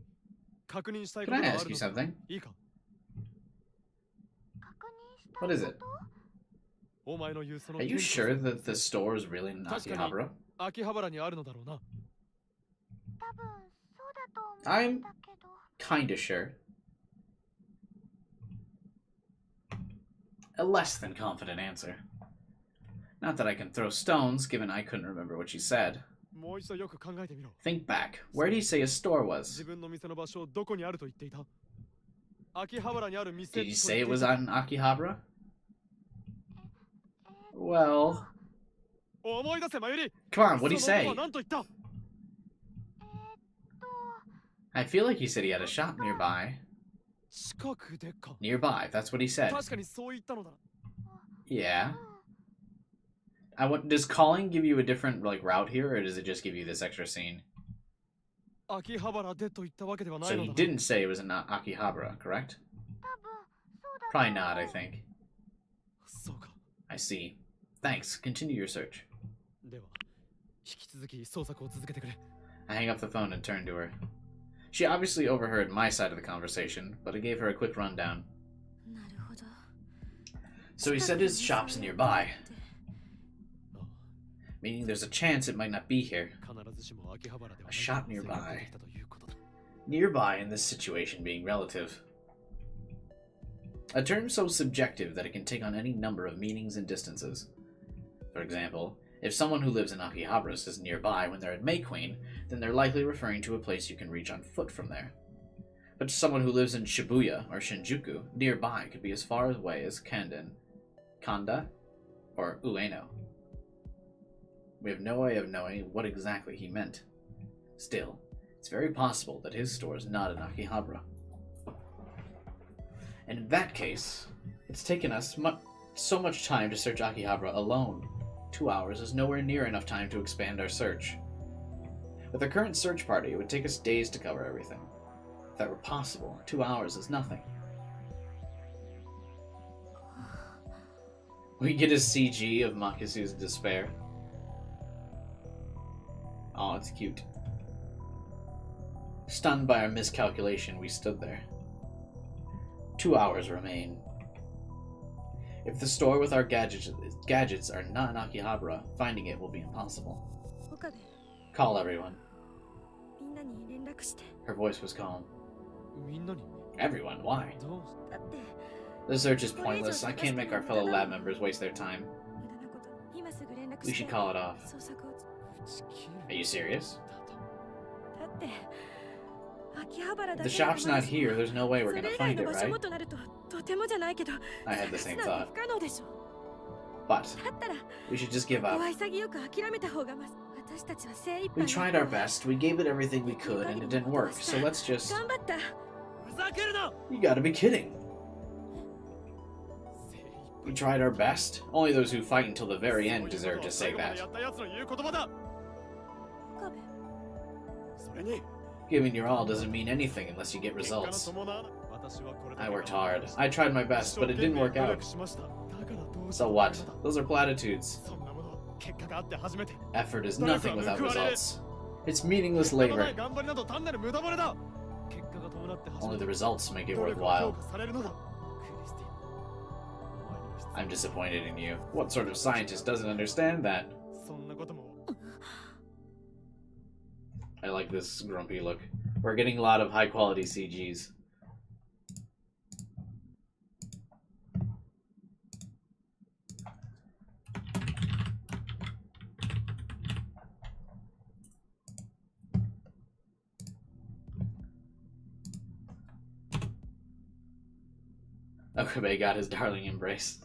Can I ask you something? What is it? Are you sure that the store is really in Akihabara? I'm kinda sure. A less than confident answer. Not that I can throw stones, given I couldn't remember what she said. Think back. Where did he say his store was? Did he say it was on Akihabara? Well... Come on, what did he say? I feel like he said he had a shop nearby. Nearby, that's what he said. Yeah. Does calling give you a different route here, or does it just give you this extra scene? So he didn't say it was in Akihabara, correct? Probably not, I think. I see. Thanks. Continue your search. I hang up the phone and turn to her. She obviously overheard my side of the conversation, but I gave her a quick rundown. なるほど。 So he said his shop's nearby, meaning there's a chance it might not be here. 必ずしも秋葉原では A shop nearby. ない可能性が出てきたということだ。 Nearby in this situation being relative. A term so subjective that it can take on any number of meanings and distances. For example, if someone who lives in Akihabara says nearby when they're at May Queen, then they're likely referring to a place you can reach on foot from there. But to someone who lives in Shibuya or Shinjuku, nearby could be as far away as Kanda, or Ueno. We have no way of knowing what exactly he meant. Still, it's very possible that his store is not in Akihabara. And in that case, it's taken us so much time to search Akihabara alone. 2 hours is nowhere near enough time to expand our search. With our current search party, it would take us days to cover everything. If that were possible, 2 hours is nothing. We get a CG of Makisu's despair. Oh, it's cute. Stunned by our miscalculation, we stood there. 2 hours remain. If the store with our gadgets are not in Akihabara, finding it will be impossible. 岡部、 Call everyone. みんなに連絡して。 Her voice was calm. みんなに Everyone? Why? どうだって、 The search is pointless. I can't make our fellow lab members waste their time. 無駄なこと、今すぐ連絡 We して。 should call it off. 捜索を。打ち切る Are you serious? だって、秋葉原 If だ the けが shop's not here, there's no way we're そ gonna れ以外 find の it, 場所 right? もとなると、とてもじゃないけど、 I had the same なんて thought. 不可能でしょ。 But だったら、 we should just give ここ up. は潔く諦めた方がまず、私たちは精一杯 We tried our best. We gave it everything we could, and it didn't work. So let's just... 頑張った。ふざけるな You gotta be kidding. 精一 We tried our best. Only those who fight until the very 杯 end deserve to say 最後ま that. でやったやつの言う言葉だ岡部、それに Giving your all doesn't mean anything unless you get 結果の results. 伴わない私はこれだけ I worked hard. I tried my best, but it didn't work 努 out. 力しましただからどうし So よう what? もない Those are platitudes. そんなもの結果があって初めて Effort is nothing without results. It's meaningless 結果のな labor. い頑張りなど単なる無駄骨だ結果が伴って初 Only め the て results make it 努力が worthwhile. 評価されるのだクリスティンお前には必要 I'm disappointed in you. What sort of scientist doesn't understand that? そんなことも I like this grumpy look. We're getting a lot of high quality CGs. Okabe got his darling embrace.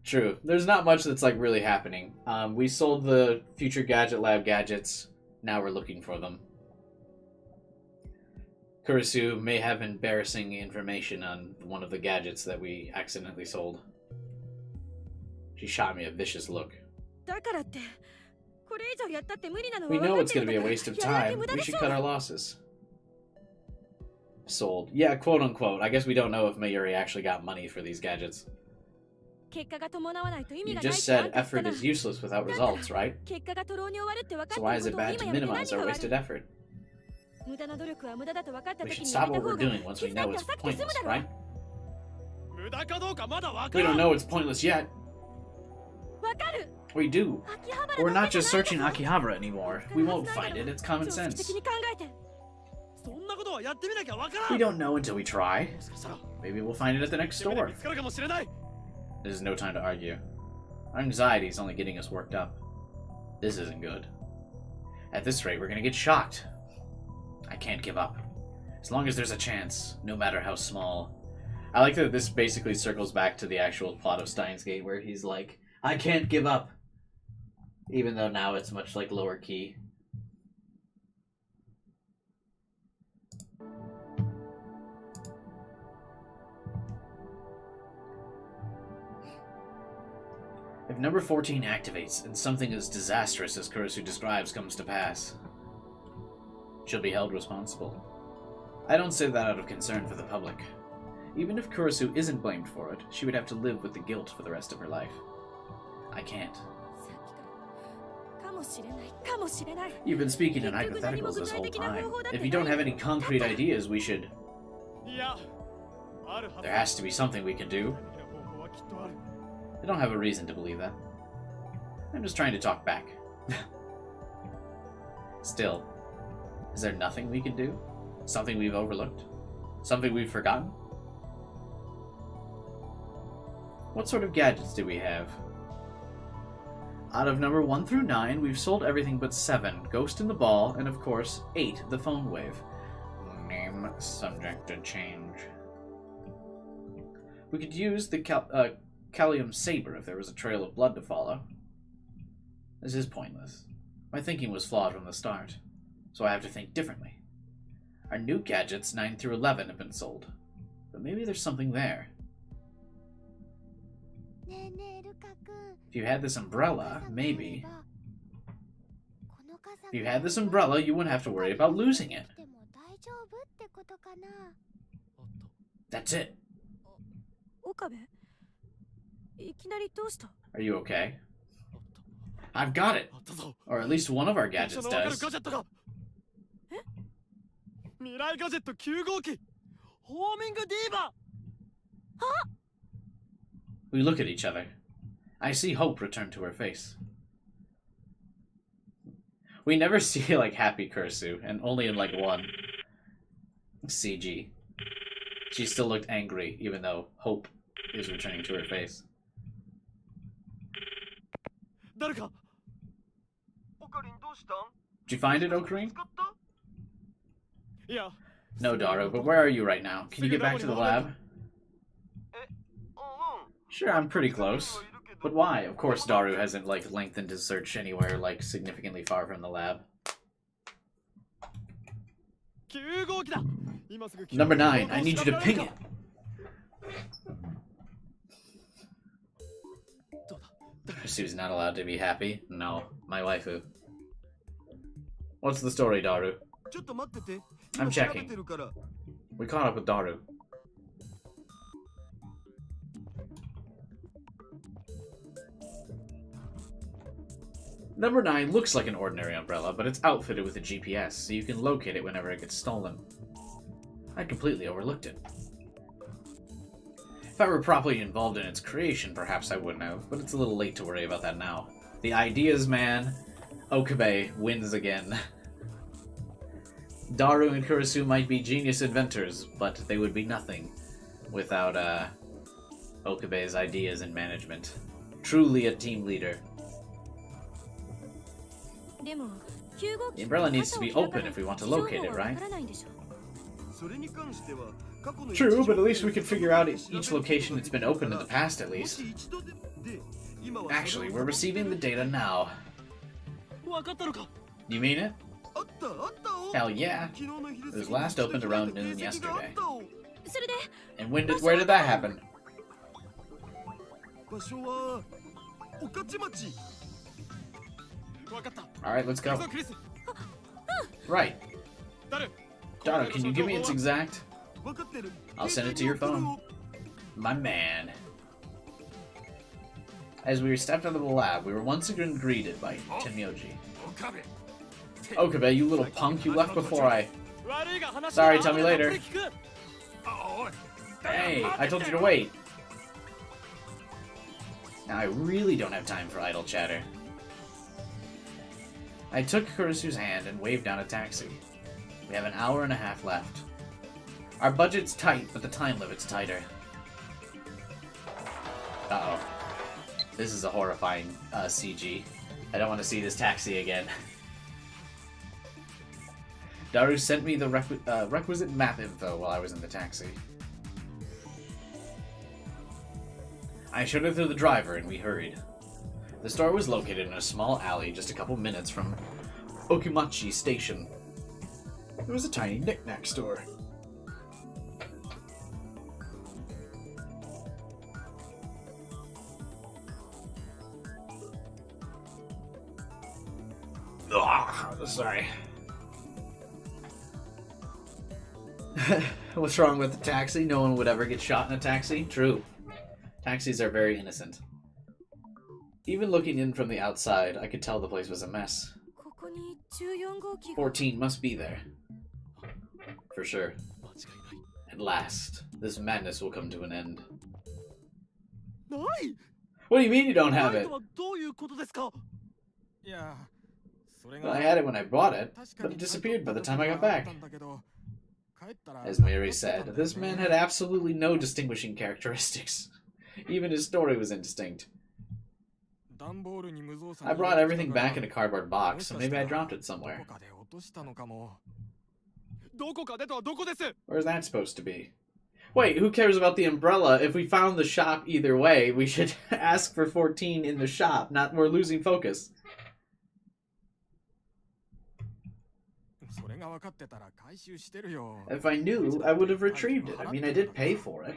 True. There's not much that's like really happening. We sold the Future Gadget Lab gadgets. Now we're looking for them. Kurisu may have embarrassing information on one of the gadgets that we accidentally sold. She shot me a vicious look. だからって、これ以上やったって無理なのは We 分 know かっ it's て going る to ん be だ a から waste of やらなきゃ time. 無駄 We でし should ょ cut our losses. Sold. Yeah, quote unquote. I guess we don't know if Mayuri actually got money for these gadgets. 結果が伴わないと意 You 味がない just ってあん said た言った effort な is useless without results, right? 結果が徒労に終わるって分か So っ why て is る it ことを bad 今 to やめて minimize 何 our が悪 wasted い effort? 無駄な努力は無駄だと分かった We 時 should にや stop めた what 方 we're が doing once we 傷だっ know て it's 浅くて済む pointless, だろ right? 無駄かどうかまだわか We ら don't ん know it's pointless yet. 分かる We do. 秋葉原 We're だ not け just じゃない searching ぞ Akihabara anymore. We won't find it. It's common 常識 sense. 的に考えてそんなことはやってみなきゃわからん We don't know until we try. もしかしたら Maybe we'll find it at the next 夢で store. 見つかるかもしれない There's no time to argue. Our anxiety is only getting us worked up. This isn't good. At this rate, we're gonna get shocked. I can't give up. As long as there's a chance, no matter how small. I like that this basically circles back to the actual plot of Steins Gate, where he's like, I can't give up. Even though now it's much like lower key. If number 14 activates and something as disastrous as Kurisu describes comes to pass, she'll be held responsible. I don't say that out of concern for the public. Even if Kurisu isn't blamed for it, she would have to live with the guilt for the rest of her life. I can't. さっきから You've been speaking in hypotheticals this whole time. If you don't have any concrete ideas, we should... いやあるはず There has to be something we can do. 方法はきっとある I don't have a reason to believe that. I'm just trying to talk back. Still, is there nothing we can do? Something we've overlooked? Something we've forgotten? What sort of gadgets do we have? Out of number 1 through 9, we've sold everything but 7, Ghost in the Ball, and of course, 8, the phone wave. Name subject to change. We could use the Callium Saber if there was a trail of blood to follow. This is pointless. My thinking was flawed from the start, so I have to think differently. Our new gadgets, 9 through 11, have been sold, but maybe there's something there. ねえねえルカ君 If you had this umbrella, maybe. この傘 If you had this umbrella, you wouldn't have to worry about losing it. でも大丈夫ってことかな That's it. 岡部いきなりどうした Are you okay? I've got it! あったぞ Or at least one of our 電車 gadgets のわかる does. ガジェットが未来ガジェット9号機ホーミングディーバ We look at each other. I see hope return to her face. We never see, like, happy Kursu, and only in, like, one CG. She still looked angry, even though hope is returning to her face. 誰かオカリンどうしたん Did you find it, 見 Okarine? つかった いや No, Daru, but where are you right now? Can you get back to the lab? うんうん Sure, I'm pretty close. But why? Of course Daru hasn't, like, lengthened his search anywhere, like, significantly far from the lab. 9号機だ今すぐ Number 9, I need you to ping it. どうだ Kursu's not allowed to be happy. No, my waifu. What's the story, Daru? ちょっと待ってて I'm 今調 checking. べてるから We caught up with Daru. Number 9 looks like an ordinary umbrella, but it's outfitted with a GPS, so you can locate it whenever it gets stolen. I completely overlooked it. If I were properly involved in its creation, perhaps I wouldn't have, but it's a little late to worry about that now. The ideas man, Okabe, wins again. Daru and Kurisu might be genius inventors, but they would be nothing without Okabe's ideas and management. Truly a team leader. でも9号 The 機 umbrella needs to be open if we want to locate it, right? それに関しては過去の True, but at least we can figure out each location it's been opened in the past, at も least. し一度で今は Actually, we're receiving the data now. 分かったのか You mean it? あったあったお Hell yeah. 昨日の昼 It 過 was ぎ last opened around noon 形跡があっ yesterday. たおそれで And where did that happen? 場所は御徒町分かった Alright, let's 行 go. くぞクリス Right. 誰 Daru, can you give me its exact? 分かってる I'll send it to your phone. My man. As we stepped out of the lab, we were once again greeted by Tenmyoji. 岡部 Okabe, you little punk, you left before I... 悪いが話 Sorry, は tell me 後で later. たっぷり聞くあおい Hey, I told you to wait. Now I really don't have time for idle chatter. I took Kurisu's hand and waved down a taxi. We have an hour and a half left. Our budget's tight, but the time limit's tighter. Uh-oh. This is a horrifying CG. I don't want to see this taxi again. Daru sent me the requisite map info while I was in the taxi. I showed it to the driver and we hurried. The store was located in a small alley just a couple minutes from Okimachi Station. It was a tiny knick-knack store. Ugh, sorry. What's wrong with the taxi? No one would ever get shot in a taxi? True. Taxis are very innocent. Even looking in from the outside, I could tell the place was a mess. ここに14号機が 14 must be there. For sure. 間違いない At last, this madness will come to an end. ない What do you mean you don't な have い it? とはどういうことですかいやそれ Well, が I had it when I bought it, 確か but に it disappeared by the time I got back. 買ったんだけど帰ったら As Mary said, this man had absolutely no distinguishing characteristics. Even his story was indistinct. 段ボールに無造作 I に brought 入れて everything たから back in a cardboard も box, し so かした maybe I ら dropped it ど somewhere. こかで落としたのかもどこかでとはどこです Where's that supposed to be? Wait, who cares about the umbrella? If we found the shop either way, we should ask for 14 in the shop. Not we're losing focus. それが分かってたら回収してるよ If I knew, I would have retrieved it. I mean, I did pay for it.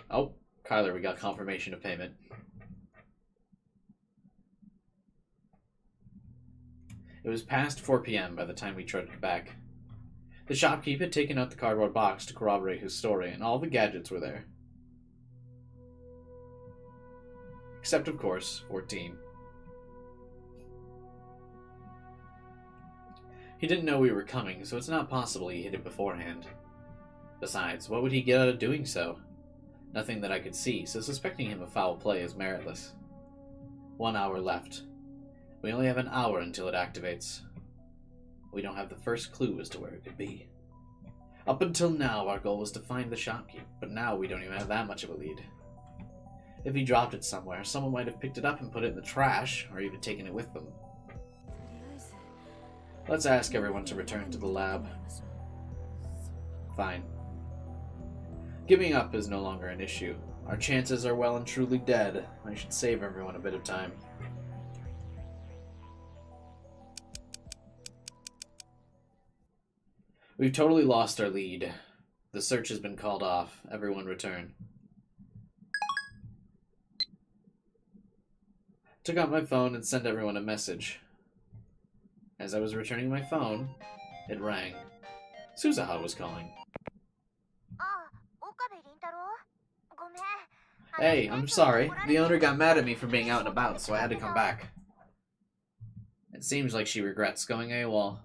Oh, Kyler, we got confirmation of payment. It was past 4 p.m. by the time we trudged back. The shopkeep had taken out the cardboard box to corroborate his story, and all the gadgets were there. Except, of course, 14. He didn't know we were coming, so it's not possible he hid it beforehand. Besides, what would he get out of doing so? Nothing that I could see, so suspecting him of foul play is meritless. 1 hour left. We only have an hour until it activates. We don't have the first clue as to where it could be. Up until now, our goal was to find the shopkeep, but now we don't even have that much of a lead. If he dropped it somewhere, someone might have picked it up and put it in the trash, or even taken it with them. とりあえず Let's ask everyone to return to the lab. Fine. Giving up is no longer an issue. Our chances are well and truly dead. I should save everyone a bit of time. We've totally lost our lead. The search has been called off. Everyone return. Took out my phone and sent everyone a message. As I was returning my phone, it rang. Suzaha was calling. ああ、岡部倫太郎ごめん。 Hey, I'm sorry. The owner got mad at me for being out and about, so I had to come back. It seems like she regrets going AWOL.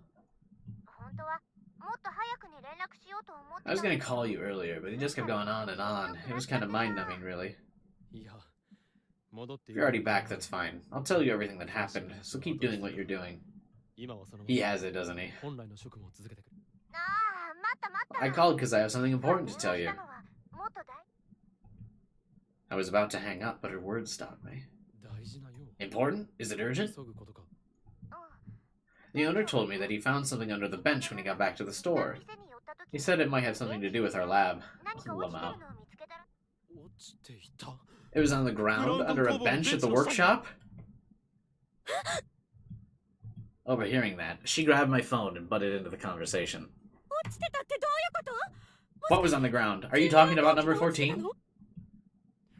本当はもっと早くに連絡しようと思ってた I was gonna call you earlier, but he just kept going on and on. It was kind of mind-numbing, really. いや戻って If you're already back, that's fine. I'll tell you everything that happened, so keep doing what you're doing. 今はその He has it, doesn't he? 本来の職務を続けてくるああ、待った待った I called because I have something important to tell you. 電話したのはもっと大 I was about to hang up, but her words stopped me. 大事なよ Important? Is it urgent? 急ぐことか The owner told me that he found something under the bench when he got back to the store. 店に寄った時 He said it might have something to do with our lab. 何か落ちてる Lamau. のを見つけたら 落ちていた It was on the ground under a bench at the workshop? Overhearing that, she grabbed my phone and butted into the conversation. 落ちてたってどういうこと What was on the ground? Are you talking about number 14?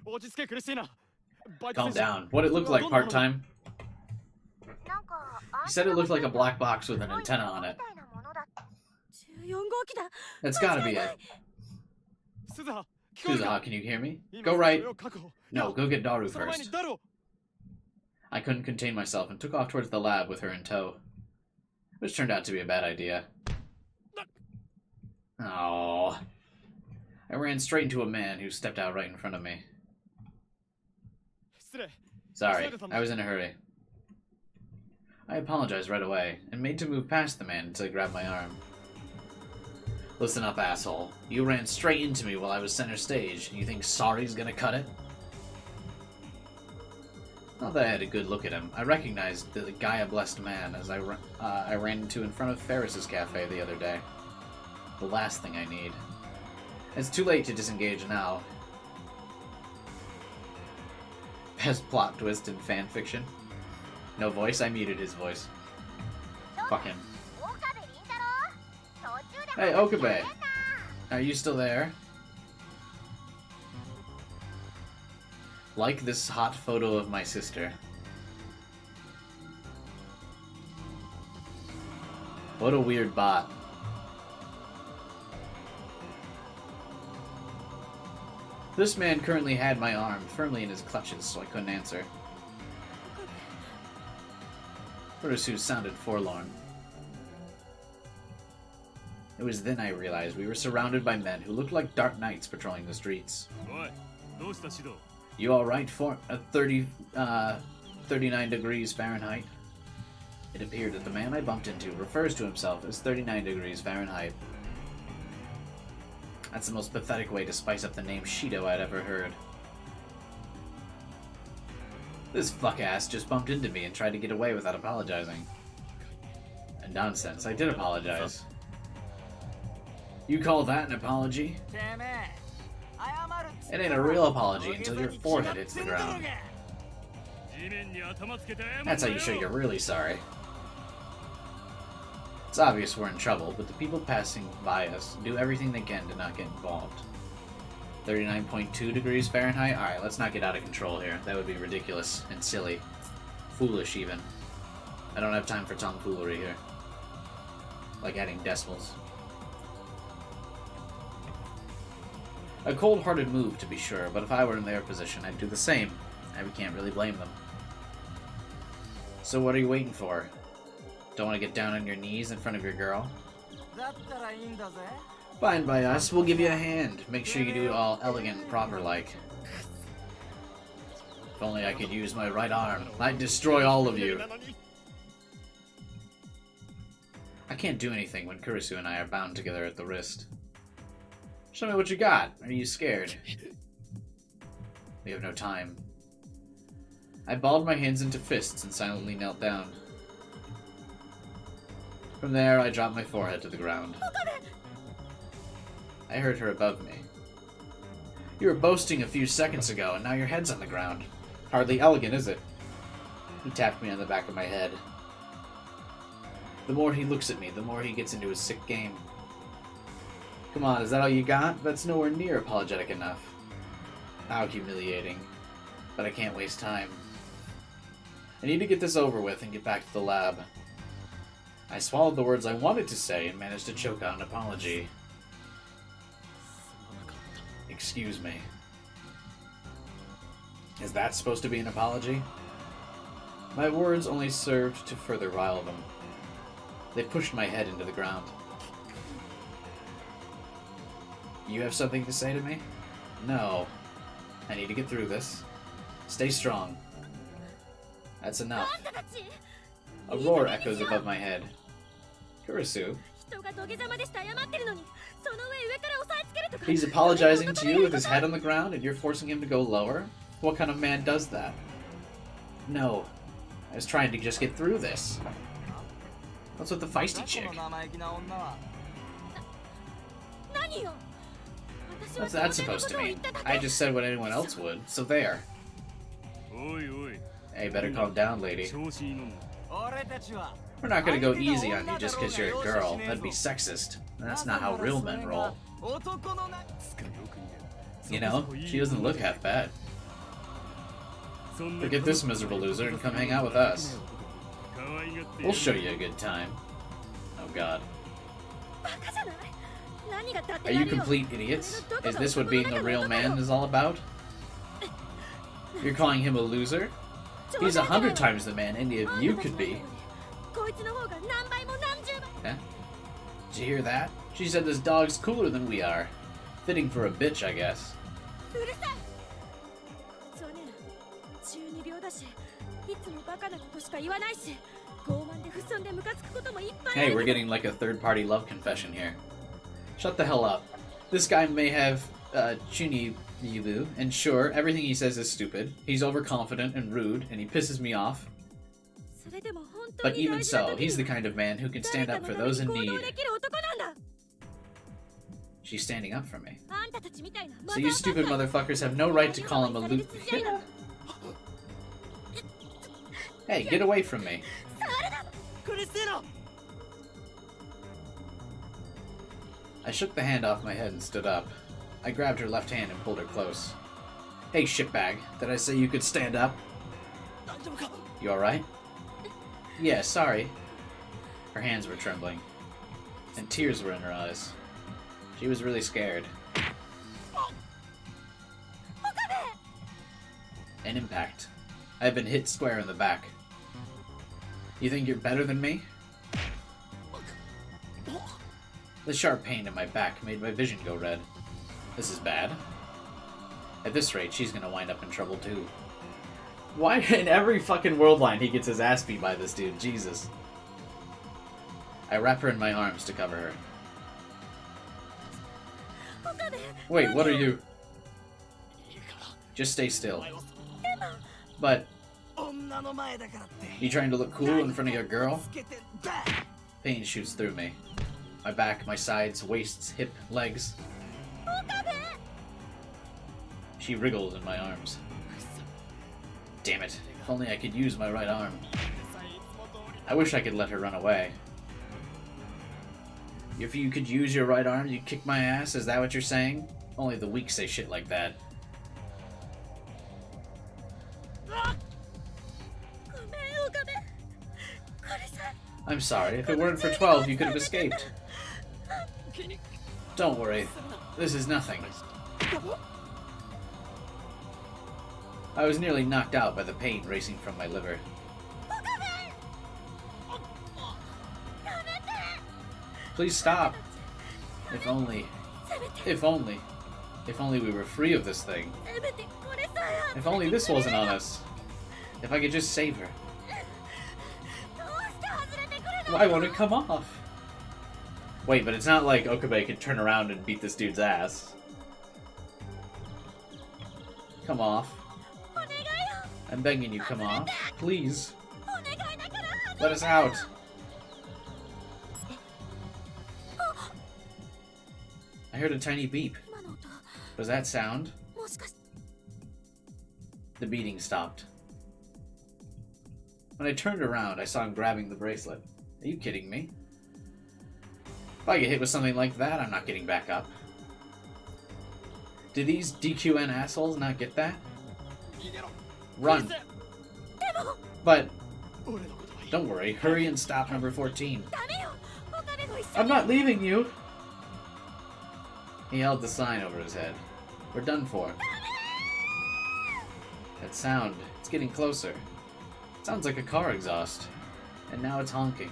落ち着けクリスティーナバイト Calm 先生 down. What it looked like part-time? なんか He said it looked like a black box with an antenna on it. みたいなものだった 14号機だ That's gotta be it. スザ聞こえる Suzaha, か can you hear me? 今 Go それ right. を確保 No, go get Daru その前に first. ダロ I couldn't contain myself and took off towards the lab with her in tow. Which turned out to be a bad idea. Oh. I ran straight into a man who stepped out right in front of me. 失礼 Sorry, I was in a hurry. I apologized right away, and made to move past the man until he grabbed my arm. Listen up, asshole. You ran straight into me while I was center stage, and you think sorry's gonna cut it? Not that I had a good look at him, I recognized the Gaia-blessed man as I ran into in front of Ferris's cafe the other day. The last thing I need. It's too late to disengage now. Best plot twist in fan fiction. No voice? I muted his voice. Fuck him. 岡部倫太郎途中で Hey, 話 Okabe. やめんな Are you still there? Like this hot photo of my sister. What a weird bot. This man currently had my arm firmly in his clutches, so I couldn't answer. Kurusu sounded forlorn. It was then I realized we were surrounded by men who looked like dark knights patrolling the streets. おい、どうしたシド? You alright for 39 degrees Fahrenheit? It appeared that the man I bumped into refers to himself as 39 degrees Fahrenheit. That's the most pathetic way to spice up the name Shido I'd ever heard. This fuck-ass just bumped into me and tried to get away without apologizing. Nonsense, I did apologize. You call that an apology? It ain't a real apology until your forehead hits the ground. That's how you show you're really sorry. It's obvious we're in trouble, but the people passing by us do everything they can to not get involved. 39.2 degrees Fahrenheit? Alright, let's not get out of control here. That would be ridiculous and silly. Foolish, even. I don't have time for tomfoolery here. Like adding decimals. A cold-hearted move, to be sure, but if I were in their position, I'd do the same. And we can't really blame them. So what are you waiting for? Don't want to get down on your knees in front of your girl? Fine by us, we'll give you a hand. Make sure you do it all elegant and proper-like. If only I could use my right arm, I'd destroy all of you. I can't do anything when Kurisu and I are bound together at the wrist. Show me what you got. Are you scared? We have no time. I balled my hands into fists and silently knelt down. From there, I dropped my forehead to the ground. I heard her above me. You were boasting a few seconds ago, and now your head's on the ground. Hardly elegant, is it? He tapped me on the back of my head. The more he looks at me, the more he gets into his sick game. Come on, is that all you got? That's nowhere near apologetic enough. How humiliating. But I can't waste time. I need to get this over with and get back to the lab. I swallowed the words I wanted to say and managed to choke out an apology. Excuse me. Is that supposed to be an apology? My words only served to further rile them. They pushed my head into the ground. You have something to say to me? No. I need to get through this. Stay strong. That's enough. A roar echoes above my head. Kurisu? He's apologizing to you with his head on the ground and you're forcing him to go lower? What kind of man does that? No. I was trying to just get through this. What's with the feisty chick? What's that supposed to mean? I just said what anyone else would, so there. Hey, better calm down, lady. We're not gonna go easy on you just because you're a girl. That'd be sexist. And that's not how real men roll. You know, she doesn't look half bad. Forget this miserable loser and come hang out with us. We'll show you a good time. Oh god. Are you complete idiots? Is this what being a real man is all about? You're calling him a loser? He's 100 times the man any of you could be. Huh? Did you hear that? She said this dog's cooler than we are. Fitting for a bitch, I guess. Hey, we're getting like a third-party love confession here. Shut the hell up. This guy may have Chuni Yibu, and sure, everything he says is stupid. He's overconfident and rude, and he pisses me off. But even so, he's the kind of man who can stand up for those in need. She's standing up for me. So you stupid motherfuckers have no right to call him a loot. Hey, get away from me. I shook the hand off my head and stood up. I grabbed her left hand and pulled her close. Hey, shitbag, did I say you could stand up? You alright? Yeah, sorry. Her hands were trembling, and tears were in her eyes. She was really scared. An impact. I had been hit square in the back. You think you're better than me? The sharp pain in my back made my vision go red. This is bad. At this rate, she's gonna wind up in trouble too. Why in every fucking world line he gets his ass beat by this dude? Jesus. I wrap her in my arms to cover her. Wait, what are you? Just stay still. But... you trying to look cool in front of your girl? Pain shoots through me. My back, my sides, waists, hip, legs. She wriggles in my arms. Damn it. If only I could use my right arm. I wish I could let her run away. If you could use your right arm, you'd kick my ass? Is that what you're saying? Only the weak say shit like that. I'm sorry. If it weren't for 12, you could have escaped. Don't worry. This is nothing. I was nearly knocked out by the pain racing from my liver. Please stop. If only we were free of this thing. If only this wasn't on us. If I could just save her. Why won't it come off? Wait, but it's not like Okabe could turn around and beat this dude's ass. Come off. I'm begging you, come off. Please. Let us out. I heard a tiny beep. Was that sound? The beating stopped. When I turned around, I saw him grabbing the bracelet. Are you kidding me? If I get hit with something like that, I'm not getting back up. Did these DQN assholes not get that? Run! But... don't worry, hurry and stop number 14. I'm not leaving you! He held the sign over his head. We're done for. That sound, it's getting closer. It sounds like a car exhaust. And now it's honking.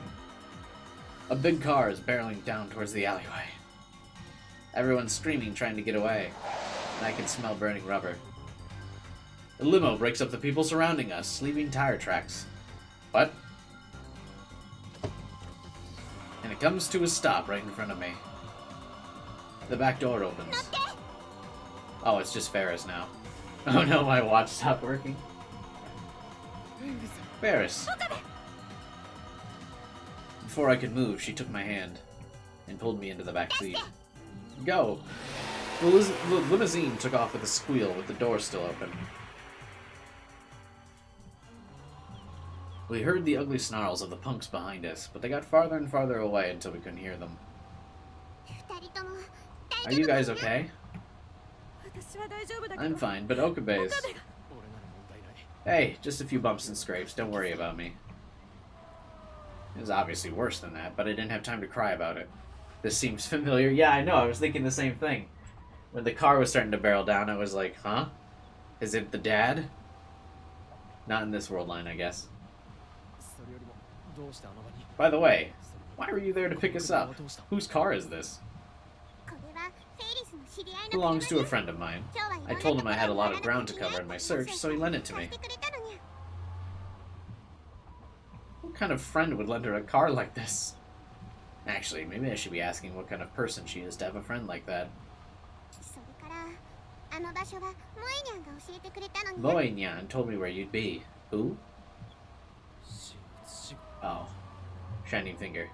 A big car is barreling down towards the alleyway. Everyone's screaming, trying to get away. And I can smell burning rubber. The limo breaks up the people surrounding us, leaving tire tracks. What? And it comes to a stop right in front of me. The back door opens. Oh, it's just Ferris now. Oh no, my watch stopped working. Ferris. Before I could move, she took my hand and pulled me into the back seat. Go! The limousine took off with a squeal with the door still open. We heard the ugly snarls of the punks behind us, but they got farther and farther away until we couldn't hear them. Are you guys okay? I'm fine, but Okabe's... Hey, just a few bumps and scrapes, don't worry about me. It was obviously worse than that, but I didn't have time to cry about it. This seems familiar. Yeah, I know, I was thinking the same thing. When the car was starting to barrel down, I was like, huh? Is it the dad? Not in this world line, I guess. By the way, why were you there to pick us up? Whose car is this? Belongs to a friend of mine. I told him I had a lot of ground to cover in my search, so he lent it to me. What kind of friend would lend her a car like this? Actually, maybe I should be asking what kind of person she is to have a friend like that. Moe-nyan told me where you'd be. Who? Oh. Shining finger.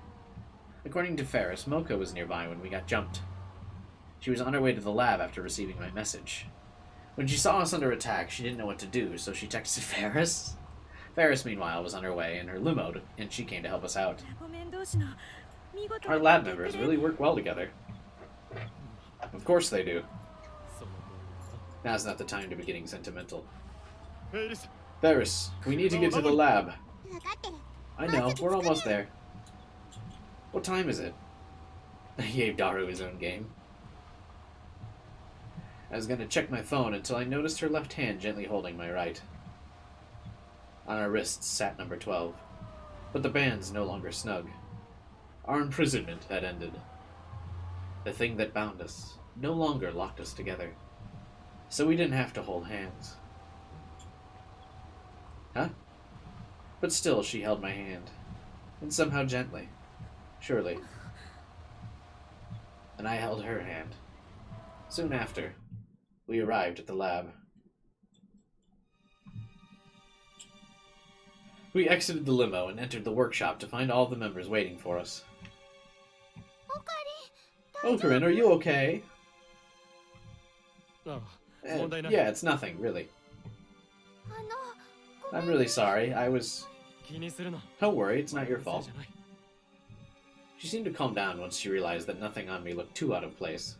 According to Ferris, Mocha was nearby when we got jumped. She was on her way to the lab after receiving my message. When she saw us under attack, she didn't know what to do, so she texted Ferris. Ferris, meanwhile, was on her way in her limo, and she came to help us out. Our lab members really work well together. Of course they do. Now's not the time to be getting sentimental. Ferris, we need to get to the lab. I know, we're almost there. What time is it? I gave Daru his own game. I was going to check my phone until I noticed her left hand gently holding my right. On our wrists sat number 12. But the band's no longer snug. Our imprisonment had ended. The thing that bound us no longer locked us together, so we didn't have to hold hands. Huh? But still she held my hand, and somehow gently, surely. And I held her hand. Soon after, we arrived at the lab. We exited the limo and entered the workshop to find all the members waiting for us. Oh, Corinne, are you okay? ああ、問題ない。 Yeah, it's nothing, really. I'm really sorry. I was... 気にするな。 Don't worry, it's not your そう fault. じゃない。 She seemed to calm down once she realized that nothing on me looked too out of place.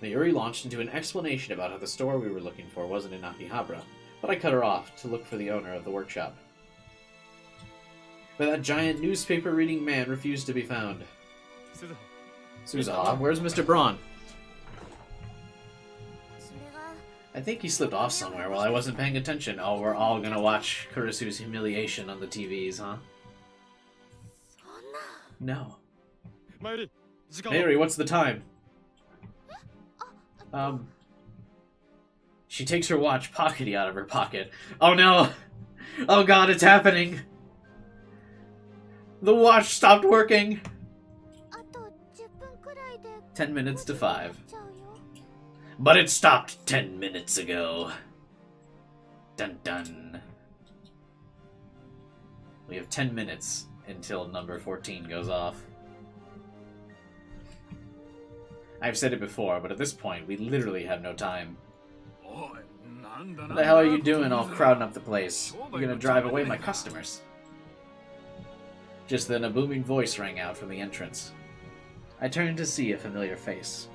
Mayuri launched into an explanation about how the store we were looking for wasn't in Akihabara, but I cut her off to look for the owner of the workshop. But that giant newspaper-reading man refused to be found. 鈴葉。 Suzaha, where's Mr. Braun? それが I think he slipped off somewhere while I wasn't paying attention. Oh, we're all gonna watch Kurisu's humiliation on the TVs, huh? そんな No. 前より時間は Mayuri, what's the time? She takes her watch pockety out of her pocket. Oh no! Oh god, it's happening! The watch stopped working! あと10分くらいで 10 minutes to 5. 終わっちゃうよ。 But it stopped 10 minutes ago. Dun dun. We have 10 minutes until number 14 goes off. I've said it before, but at this point, we literally have no time. おい、なんだ What the hell are you doing all crowding up the place? You're gonna drive away my customers. Just then, a booming voice rang out from the entrance. I turned to see a familiar face.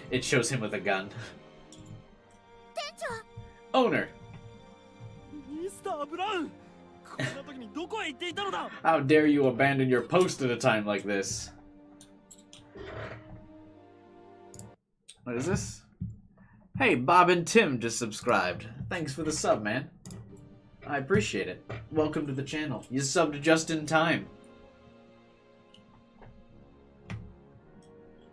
It shows him with a gun. 店長 Owner! ミスター・ブラウン。こんな時にどこへ行っていたのだ。 How dare you abandon your post at a time like this? What is this? Hey, Bob and Tim just subscribed. Thanks for the sub, man. I appreciate it. Welcome to the channel. You subbed just in time.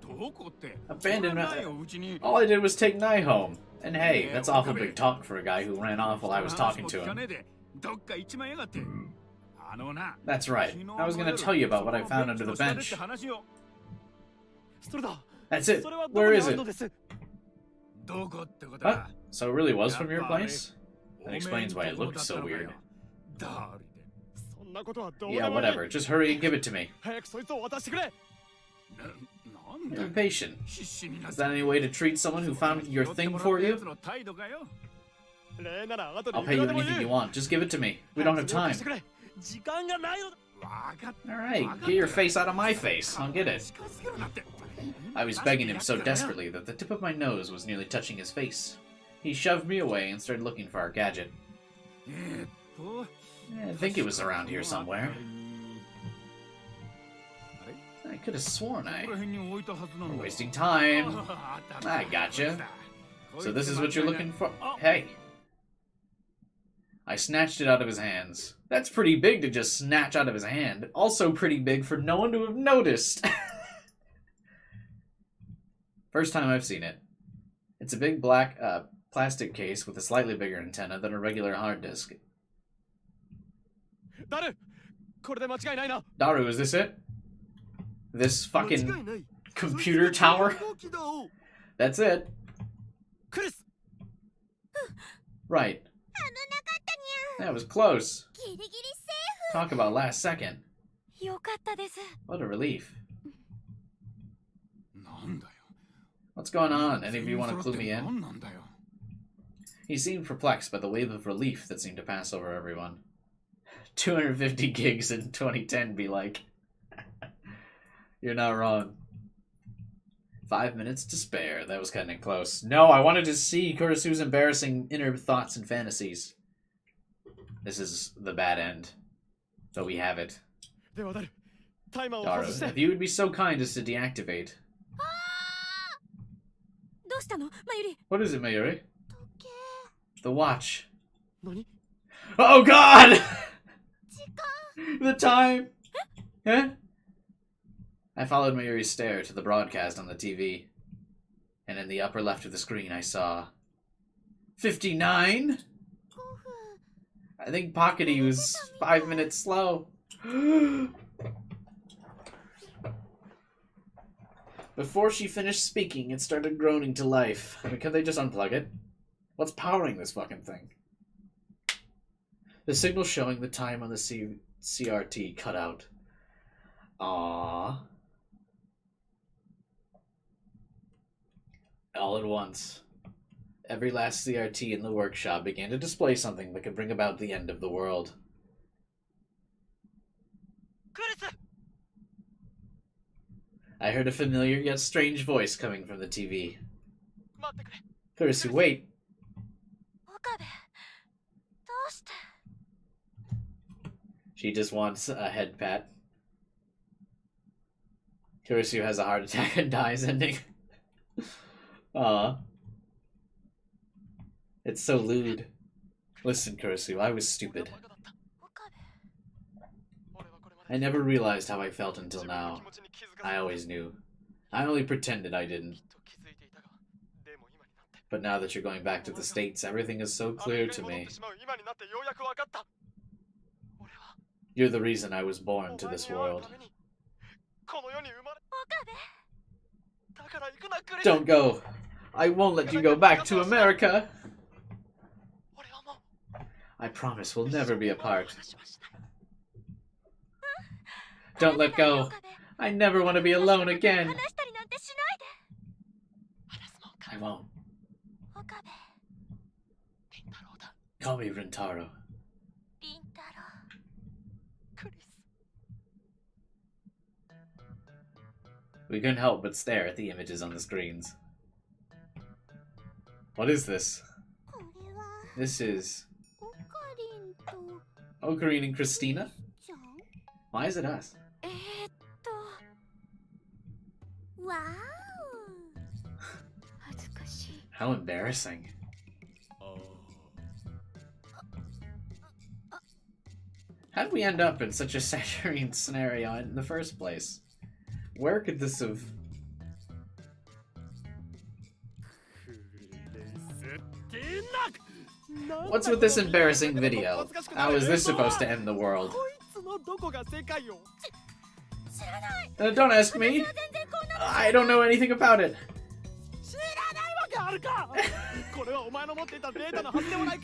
どこって Abandoned ないようちに All I did was take Nye home. And hey, that's awful big talk for a guy who ran off while I was talking to him. どっか行っちまいやがってあのな That's right. I was gonna tell you about what I found under the bench. それだ。 That's it. それはどこ Where に is ある it? のです。どこってこと What? だ So it really was from your place? That explains why it looked so weird. 誰でそんなことはどうで Yeah, もいい。 whatever. Just hurry and give it to me. 早くそいつを渡してくれ。なん You're だ impatient. 必死になっ Is that any way to treat someone who found your thing for you? の態度かよ礼なら後で I'll い pay く you らでも anything 言 you う。 want. Just give it to me. We don't have 早くそれを time. 貸してくれ。時間がないのだ。わかった Alright, get your face out of my face. I'll get it. 近づけるなって I was begging him so desperately that the tip of my nose was nearly touching his face. He shoved me away and started looking for our gadget. と I think it was around here somewhere. あれ I could have sworn こ I... こら辺に置いたはずなん We're だ wasting time. あったあった I gotcha. こいつ So this is what you're 間違いない looking for? Hey. I snatched it out of his hands. That's pretty big to just snatch out of his hand. Also pretty big for no one to have noticed. First time I've seen it. It's a big black plastic case with a slightly bigger antenna than a regular hard disk. 誰？これで間違いないな。 Daru, is this it? This 間違い fucking ない computer tower? 飛行機だお That's it. クリス。 Right. 危なかったにゃ。 That was close. ギリギリセ Talk about last second. よかったです。 What a relief. なんだよ What's going on? Any of you want to clue me な in? んなんだよ He seemed perplexed by the wave of relief that seemed to pass over everyone. 250 gigs in 2010 be like. You're not wrong. 5 minutes to spare. That was kind of close. No, I wanted to see Kurisu's embarrassing inner thoughts and fantasies. This is the bad end. But we have it. では誰？タイマーを Daru, 外して。 if you would be so kind as to deactivate. どうしたの、まゆり。 What is it, Mayuri? 時計 The watch. 何？ Oh god! 時間 The time! Huh? I followed Mayuri's stare to the broadcast on the TV. And in the upper left of the screen I saw... 59? I think Pockety was 5 minutes slow. Before she finished speaking, it started groaning to life. I mean, can they just unplug it? What's powering this fucking thing? The signal showing the time on the CRT cut out. Aww. All at once, every last CRT in the workshop began to display something that could bring about the end of the world. I heard a familiar yet strange voice coming from the TV. Kurisu, wait. She just wants a head pat. Kurisu has a heart attack and dies ending. Aw. It's so lewd. Listen, Kurisu, I was stupid. I never realized how I felt until now. I always knew. I only pretended I didn't. But now that you're going back to the States, everything is so clear to me. You're the reason I was born to this world. Don't go. I won't let you go back to America. I promise we'll never be apart. Don't let go. I never want to be alone again. I won't. Call me Rintaro. We couldn't help but stare at the images on the screens. What is this? This is... Ocarina and Christina? Why is it us? Wow. How embarrassing. How did we end up in such a saccharine scenario in the first place? Where could this have... What's with this embarrassing video? How is this supposed to end the world? Don't ask me. I don't know anything about it.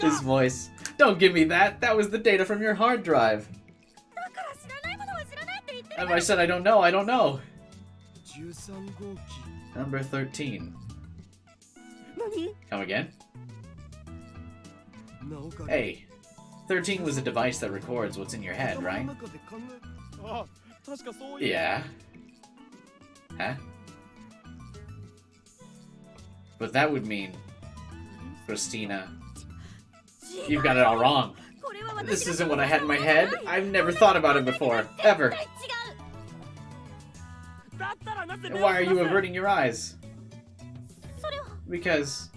His voice. Don't give me that. That was the data from your hard drive. And I said I don't know. I don't know. Number 13. Come again? Hey, 13 was a device that records what's in your head, right? Yeah. Huh? But that would mean... Christina... You've got it all wrong. This isn't what I had in my head. I've never thought about it before. Ever. And why are you averting your eyes? Because...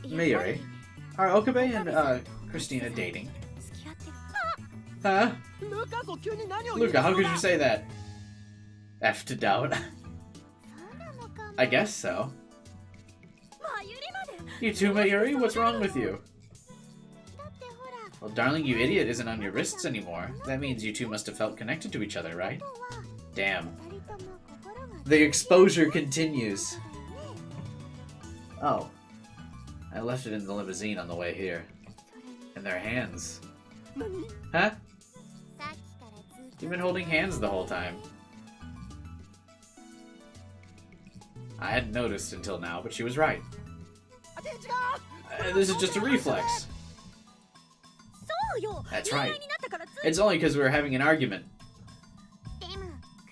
Mayuri, are Okabe and Christina dating? Huh? Luca, how could you say that? F to doubt. I guess so. You too, Mayuri? What's wrong with you? Well, darling, you idiot isn't on your wrists anymore. That means you two must have felt connected to each other, right? Damn. The exposure continues. Oh. I left it in the limousine on the way here. And their hands. Huh? You've been holding hands the whole time. I hadn't noticed until now, but she was right. This is just a reflex. That's right. It's only because we were having an argument.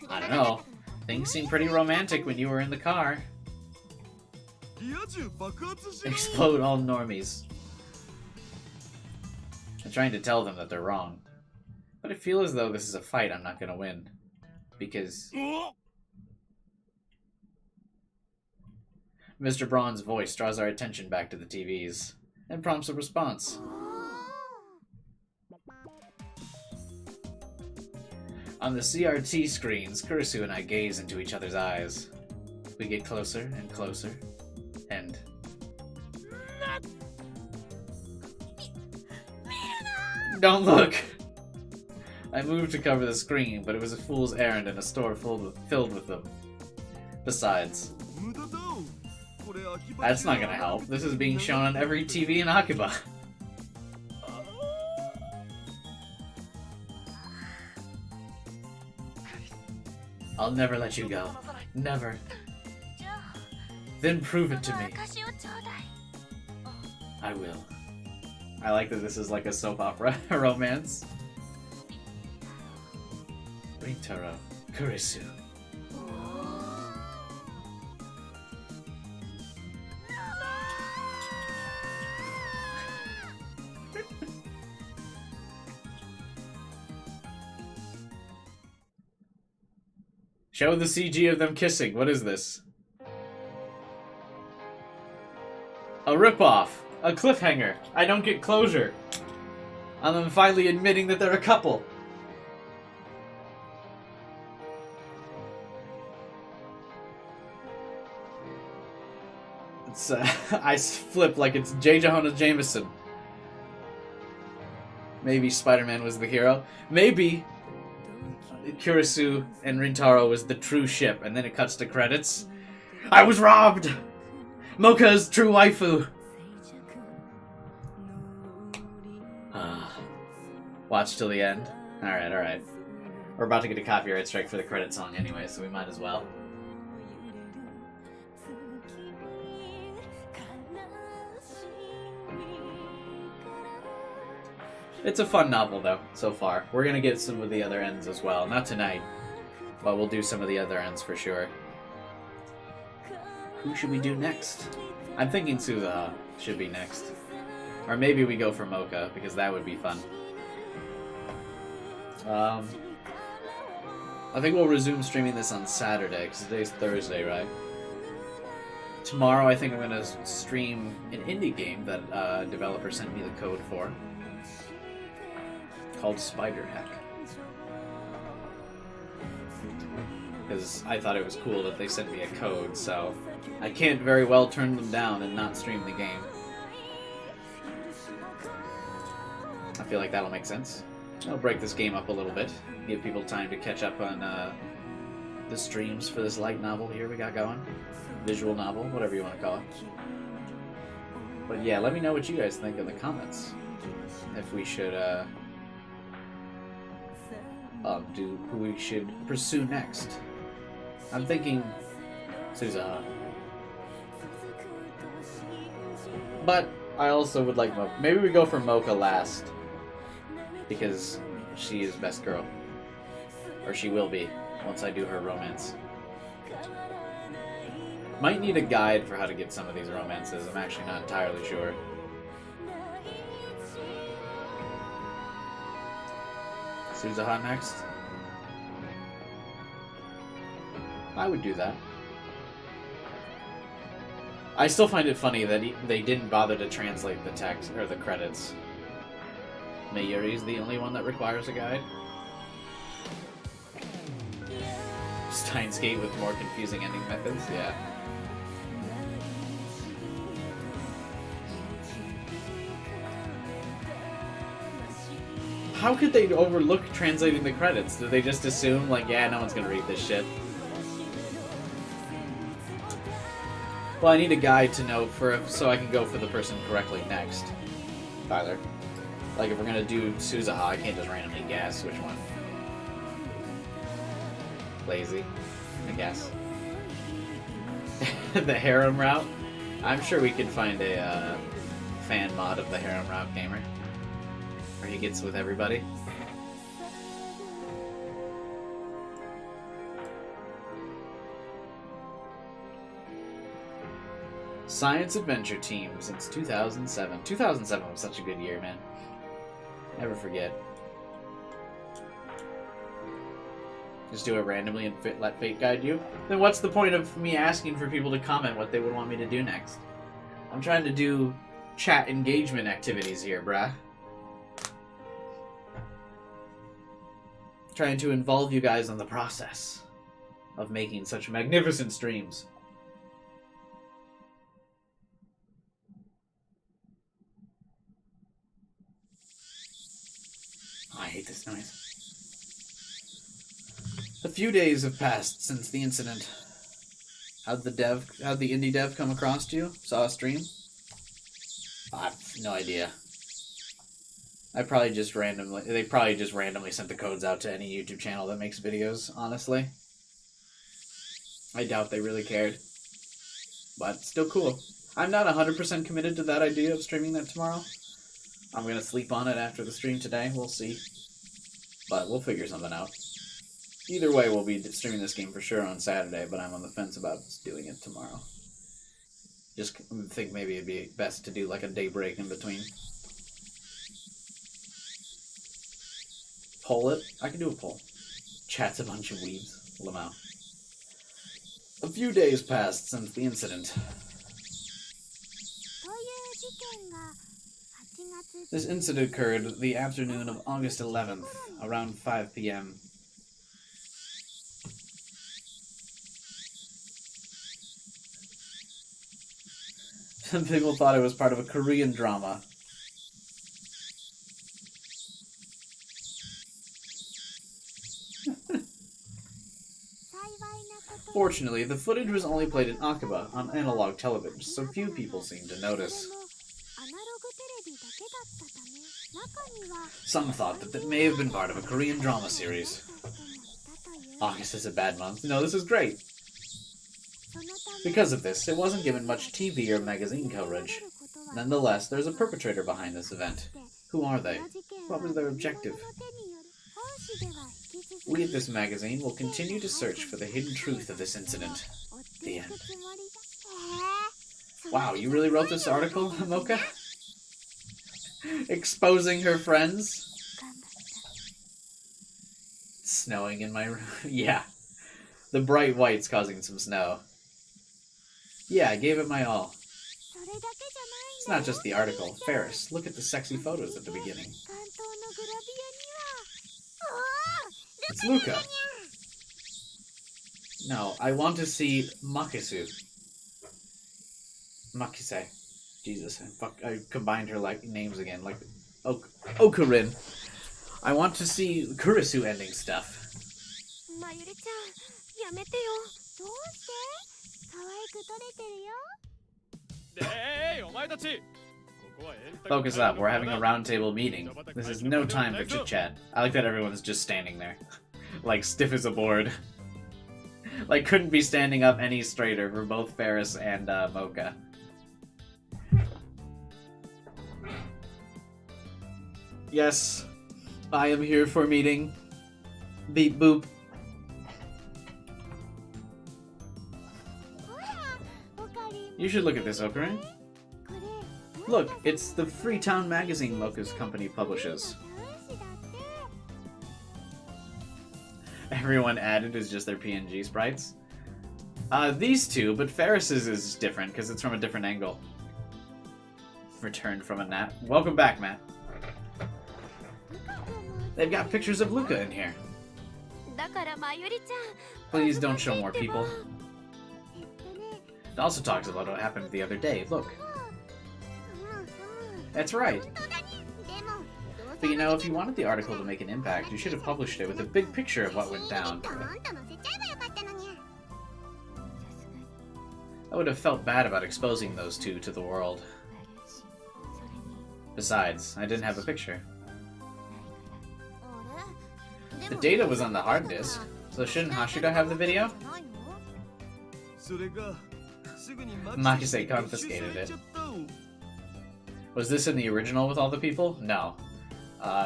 I don't know. Things seemed pretty romantic when you were in the car. Explode all normies. I'm trying to tell them that they're wrong. But I feel as though this is a fight I'm not gonna win. Because... Mr. Braun's voice draws our attention back to the TVs, and prompts a response. On the CRT screens, Kurisu and I gaze into each other's eyes. We get closer and closer, and... Don't look! I moved to cover the screen, but it was a fool's errand in a store filled with them. Besides, that's not gonna help. This is being shown on every TV in Akiba. I'll never let you go. Never. Then prove it to me. I will. I like that this is like a soap opera romance. Rintaro, Kurisu. Show the CG of them kissing. What is this? A ripoff. A cliffhanger. I don't get closure. On them finally admitting that they're a couple. It's, I flip like it's J. Jonah Jameson. Maybe Spider-Man was the hero. Maybe Kurisu and Rintaro was the true ship, and then it cuts to credits. I was robbed! Mocha's true waifu! Watch till the end. Alright, alright. We're about to get a copyright strike for the credit song anyway, so we might as well. It's a fun novel, though, so far. We're gonna get some of the other ends as well. Not tonight, but we'll do some of the other ends for sure. Who should we do next? I'm thinking Suzuha should be next. Or maybe we go for Mocha, because that would be fun. I think we'll resume streaming this on Saturday, because today's Thursday, right? Tomorrow I think I'm going to stream an indie game that a developer sent me the code for. Called Spider Hack. Because I thought it was cool that they sent me a code, so I can't very well turn them down and not stream the game. I feel like that'll make sense. I'll break this game up a little bit, give people time to catch up on the streams for this light novel here we got going. Visual novel, whatever you want to call it. But yeah, let me know what you guys think in the comments. If we should do who we should pursue next. I'm thinking Suzuha. But I also would like Mocha. Maybe we go for Mocha last. Because she is best girl. Or she will be, once I do her romance. Might need a guide for how to get some of these romances. I'm actually not entirely sure. Suzuha next? I would do that. I still find it funny that they didn't bother to translate the text, or the credits. Mayuri is the only one that requires a guide. Steins Gate with more confusing ending methods, yeah. How could they overlook translating the credits? Did they just assume, like, yeah, no one's gonna read this shit? Well, I need a guide to know so I can go for the person correctly next. Tyler. Like, if we're gonna do Suzuha, I can't just randomly guess which one. Lazy, I guess. The harem route? I'm sure we can find a fan mod of the harem route gamer. Where he gets with everybody. Science Adventure Team since 2007. 2007 was such a good year, man. Never forget. Just do it randomly and let fate guide you? Then what's the point of me asking for people to comment what they would want me to do next? I'm trying to do chat engagement activities here, bruh. trying to involve you guys in the process of making such magnificent streams. Oh, I hate this noise. A few days have passed since the incident. How'd the indie dev come across you? Saw a stream? I have no idea. They probably just randomly sent the codes out to any YouTube channel that makes videos, honestly. I doubt they really cared. But still cool. I'm not 100% committed to that idea of streaming that tomorrow. I'm gonna sleep on it after the stream today, we'll see. But we'll figure something out. Either way, we'll be streaming this game for sure on Saturday, but I'm on the fence about doing it tomorrow. Just think maybe it'd be best to do like a day break in between. Poll it? I can do a poll. Chat's a bunch of weebs. Lamau. A few days passed since the incident. This incident occurred the afternoon of August 11th, around 5 p.m. Some people thought it was part of a Korean drama. Fortunately, the footage was only played in Akiba on analog television, so few people seemed to notice. Some thought that it may have been part of a Korean drama series. August is a bad month. No, this is great. Because of this, it wasn't given much TV or magazine coverage. Nonetheless, there's a perpetrator behind this event. Who are they? What was their objective? We at this magazine will continue to search for the hidden truth of this incident. The end. Wow, you really wrote this article, Mocha? Exposing her friends? It's snowing in my room. Yeah. The bright white's causing some snow. Yeah, I gave it my all. It's not just the article. Ferris, look at the sexy photos at the beginning. It's Luca. No, I want to see Makisu. Makise. Jesus, I combined her like names again, like Okarin. I want to see Kurisu ending stuff. Focus up, we're having a roundtable meeting. This is no time for chit-chat. I like that everyone's just standing there. Like, stiff as a board. Like, couldn't be standing up any straighter for both Ferris and Mocha. Yes, I am here for meeting. Beep boop. You should look at this, Okarin. Look, it's the Freetown magazine Mocha's company publishes. Everyone added is just their PNG sprites. These two, but Ferris's is different because it's from a different angle. Returned from a nap. Welcome back, Matt. They've got pictures of Luca in here. Please don't show more people. It also talks about what happened the other day. Look. That's right. But you know, if you wanted the article to make an impact, you should have published it with a big picture of what went down. I would have felt bad about exposing those two to the world. Besides, I didn't have a picture. The data was on the hard disk, so shouldn't Hashira have the video? Makise confiscated it. Was this in the original with all the people? No.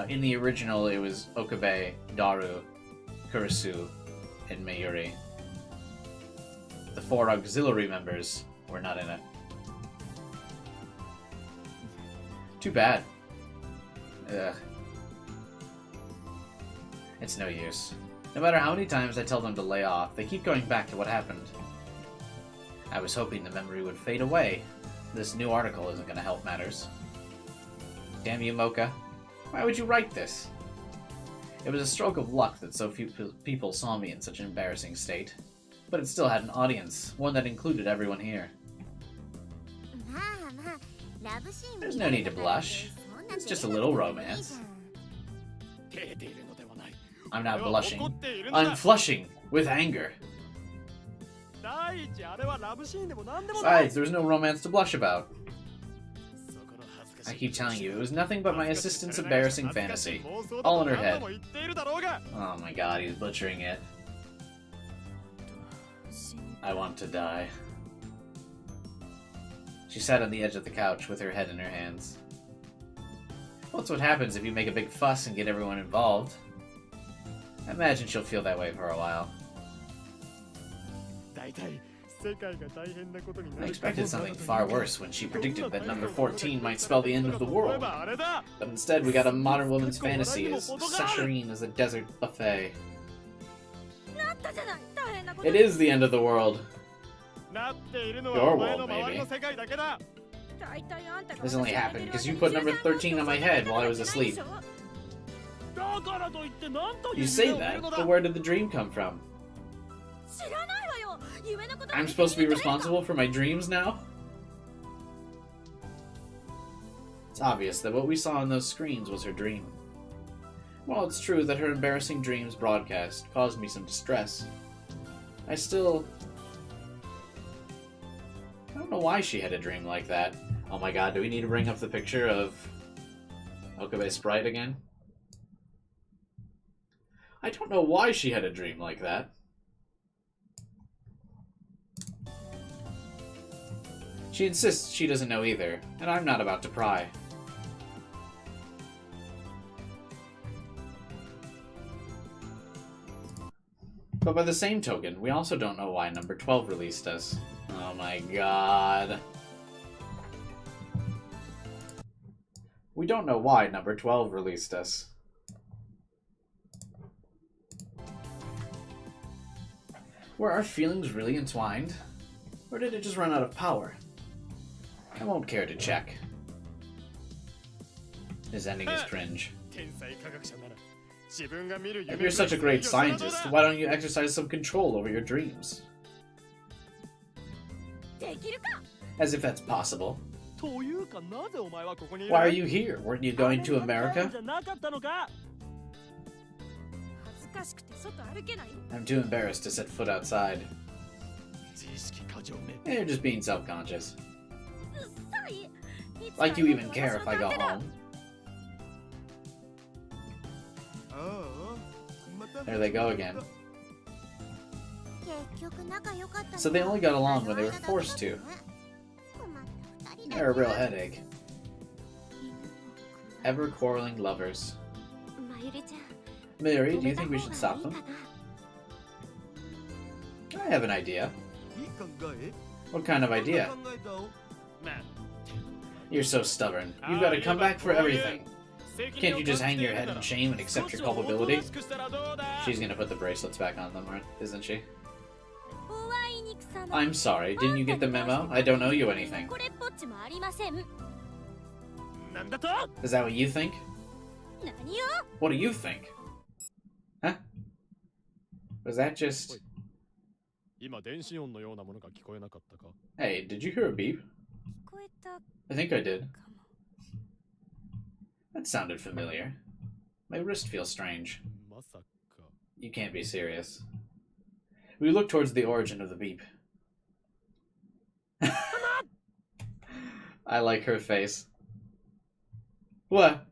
In the original, it was Okabe, Daru, Kurisu, and Mayuri. The 4 auxiliary members were not in it. Too bad. Ugh. It's no use. No matter how many times I tell them to lay off, they keep going back to what happened. I was hoping the memory would fade away. This new article isn't going to help matters. Damn you, Mocha. Why would you write this? It was a stroke of luck that so few people saw me in such an embarrassing state. But it still had an audience, one that included everyone here. There's no need to blush. It's just a little romance. I'm not blushing. I'm flushing with anger. Besides, there was no romance to blush about. I keep telling you, it was nothing but my assistant's embarrassing fantasy. All in her head. Oh my god, he's butchering it. I want to die. She sat on the edge of the couch with her head in her hands. Well, that's what happens if you make a big fuss and get everyone involved. I imagine she'll feel that way for a while. I expected something far worse when she predicted that number 14 might spell the end of the world. But instead we got a modern woman's fantasy as saccharine as a desert buffet. It is the end of the world. Your world, maybe. This only happened because you put number 13 on my head while I was asleep. You say that, but where did the dream come from? I'm supposed to be responsible for my dreams now? It's obvious that what we saw on those screens was her dream. While it's true that her embarrassing dreams broadcast caused me some distress, I don't know why she had a dream like that. Oh my god, do we need to bring up the picture of Okabe Sprite again? I don't know why she had a dream like that. She insists she doesn't know either, and I'm not about to pry. But by the same token, we also don't know why number 12 released us. Oh my god. We don't know why number 12 released us. Were our feelings really entwined? Or did it just run out of power? I won't care to check. His ending is cringe. If you're such a great scientist, why don't you exercise some control over your dreams? As if that's possible. Why are you here? Weren't you going to America? I'm too embarrassed to set foot outside. You're just being self-conscious. Like you even care if I go home. There they go again. So they only got along when they were forced to. They're a real headache. Ever quarreling lovers. Mayuri, do you think we should stop them? I have an idea. What kind of idea? You're so stubborn. You've got to come back for everything. Can't you just hang your head in shame and accept your culpability? She's gonna put the bracelets back on them, isn't she? I'm sorry, didn't you get the memo? I don't owe you anything. Is that what you think? What do you think? Huh? Was that just... Hey, did you hear a beep? I think I did. That sounded familiar. My wrist feels strange. You can't be serious. We look towards the origin of the beep. I like her face. What?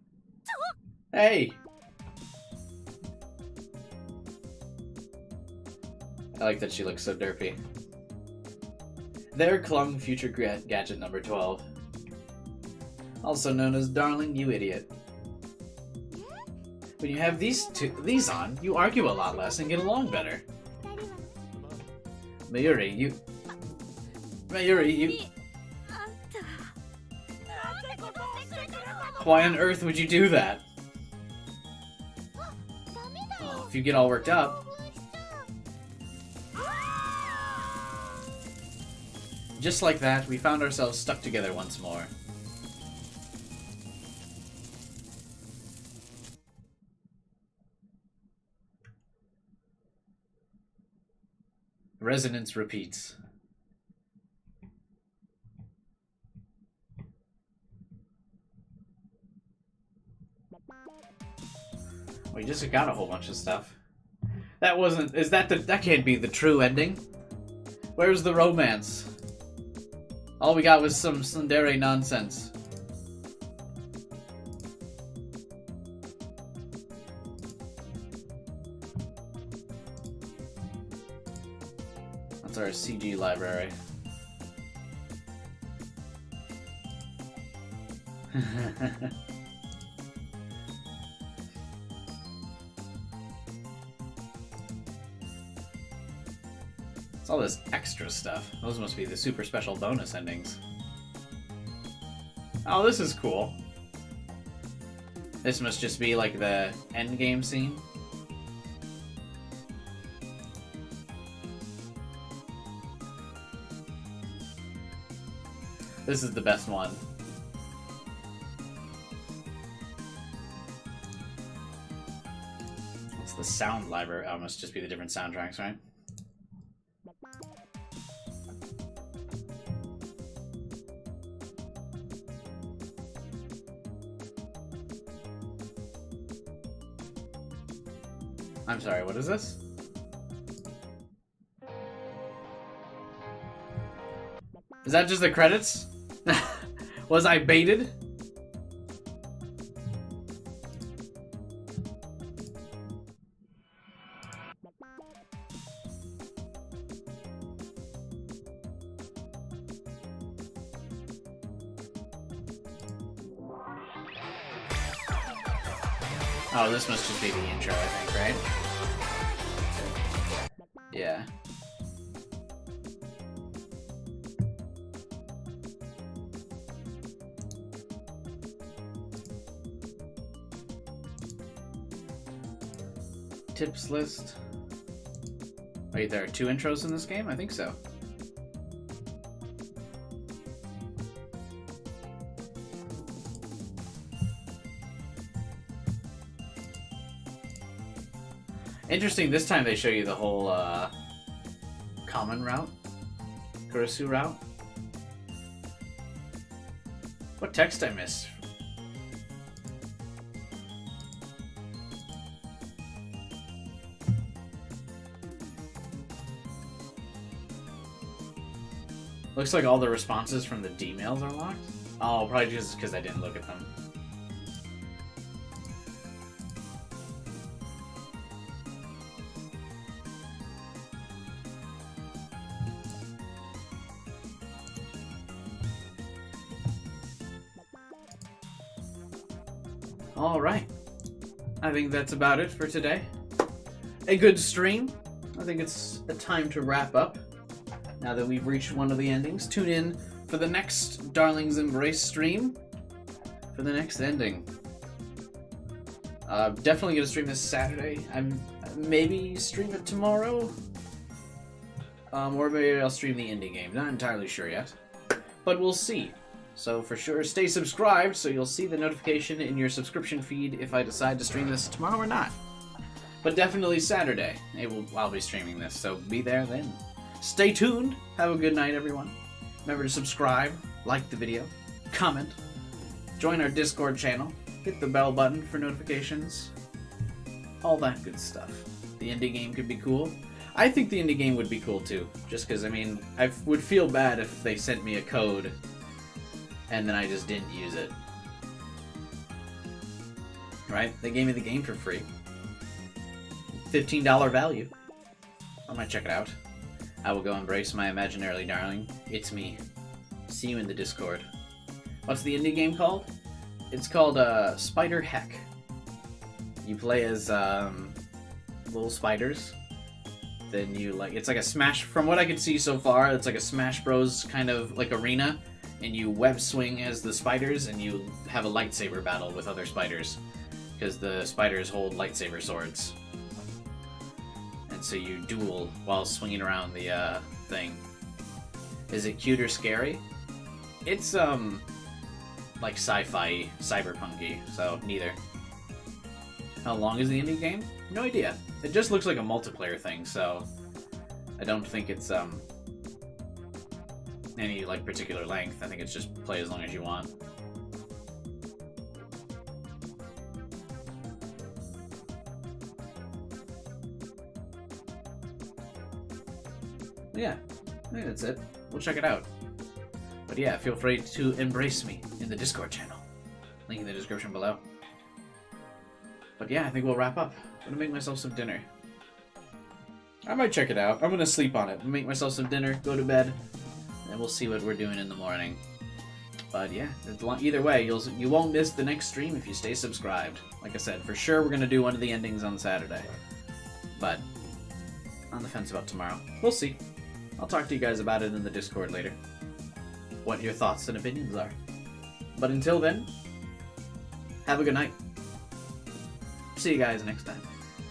Hey! I like that she looks so derpy. There clung future gadget number 12. Also known as Darling You Idiot. When you have these on, you argue a lot less and get along better. Mayuri, you... Why on earth would you do that? Oh, if you get all worked up... Just like that, we found ourselves stuck together once more. Resonance repeats. We just got a whole bunch of stuff. That wasn't... Is that the... That can't be the true ending. Where's the romance? All we got was some tsundere nonsense. That's our CG library. It's all this extra stuff. Those must be the super special bonus endings. Oh, this is cool. This must just be like the end game scene. This is the best one. It's the sound library. Oh, it must just be the different soundtracks, right? I'm sorry, what is this? Is that just the credits? Was I baited? Oh, this must just be the intro, I think, right? Yeah. Tips list. Wait, there are 2 intros in this game? I think so. Interesting, this time they show you the whole common route. Kurisu route. What text I missed? Looks like all the responses from the D-mails are locked. Oh, probably just because I didn't look at them. Alright. I think that's about it for today. A good stream. I think it's a time to wrap up. Now that we've reached one of the endings, tune in for the next Darling's Embrace stream for the next ending. Definitely gonna stream this Saturday. I'm maybe stream it tomorrow. Or maybe I'll stream the indie game. Not entirely sure yet. But we'll see. So for sure, stay subscribed so you'll see the notification in your subscription feed if I decide to stream this tomorrow or not. But definitely Saturday. I'll be streaming this, so be there then. Stay tuned. Have a good night, everyone. Remember to subscribe, like the video, comment, join our Discord channel, hit the bell button for notifications, all that good stuff. The indie game could be cool. I think the indie game would be cool too, just because, I mean, I would feel bad if they sent me a code and then I just didn't use it. Right? They gave me the game for free. $15 value. I might check it out. I will go embrace my imaginarily darling. It's me. See you in the Discord. What's the indie game called? It's called Spider Heck. You play as little spiders. Then you it's like a Smash. From what I could see so far, it's like a Smash Bros. Kind of like arena, and you web swing as the spiders, and you have a lightsaber battle with other spiders, because the spiders hold lightsaber swords. And so you duel while swinging around the thing. Is it cute or scary? It's like sci-fi, cyberpunky, so neither. How long is the indie game? No idea. It just looks like a multiplayer thing, so I don't think it's any like particular length. I think it's just play as long as you want. Yeah, I think that's it. We'll check it out. But yeah, feel free to embrace me in the Discord channel. Link in the description below. But yeah, I think we'll wrap up. I'm gonna make myself some dinner. I might check it out. I'm gonna sleep on it. Make myself some dinner, go to bed, and we'll see what we're doing in the morning. But yeah, either way, you won't miss the next stream if you stay subscribed. Like I said, for sure we're gonna do one of the endings on Saturday. But on the fence about tomorrow. We'll see. I'll talk to you guys about it in the Discord later. What your thoughts and opinions are. But until then, have a good night. See you guys next time.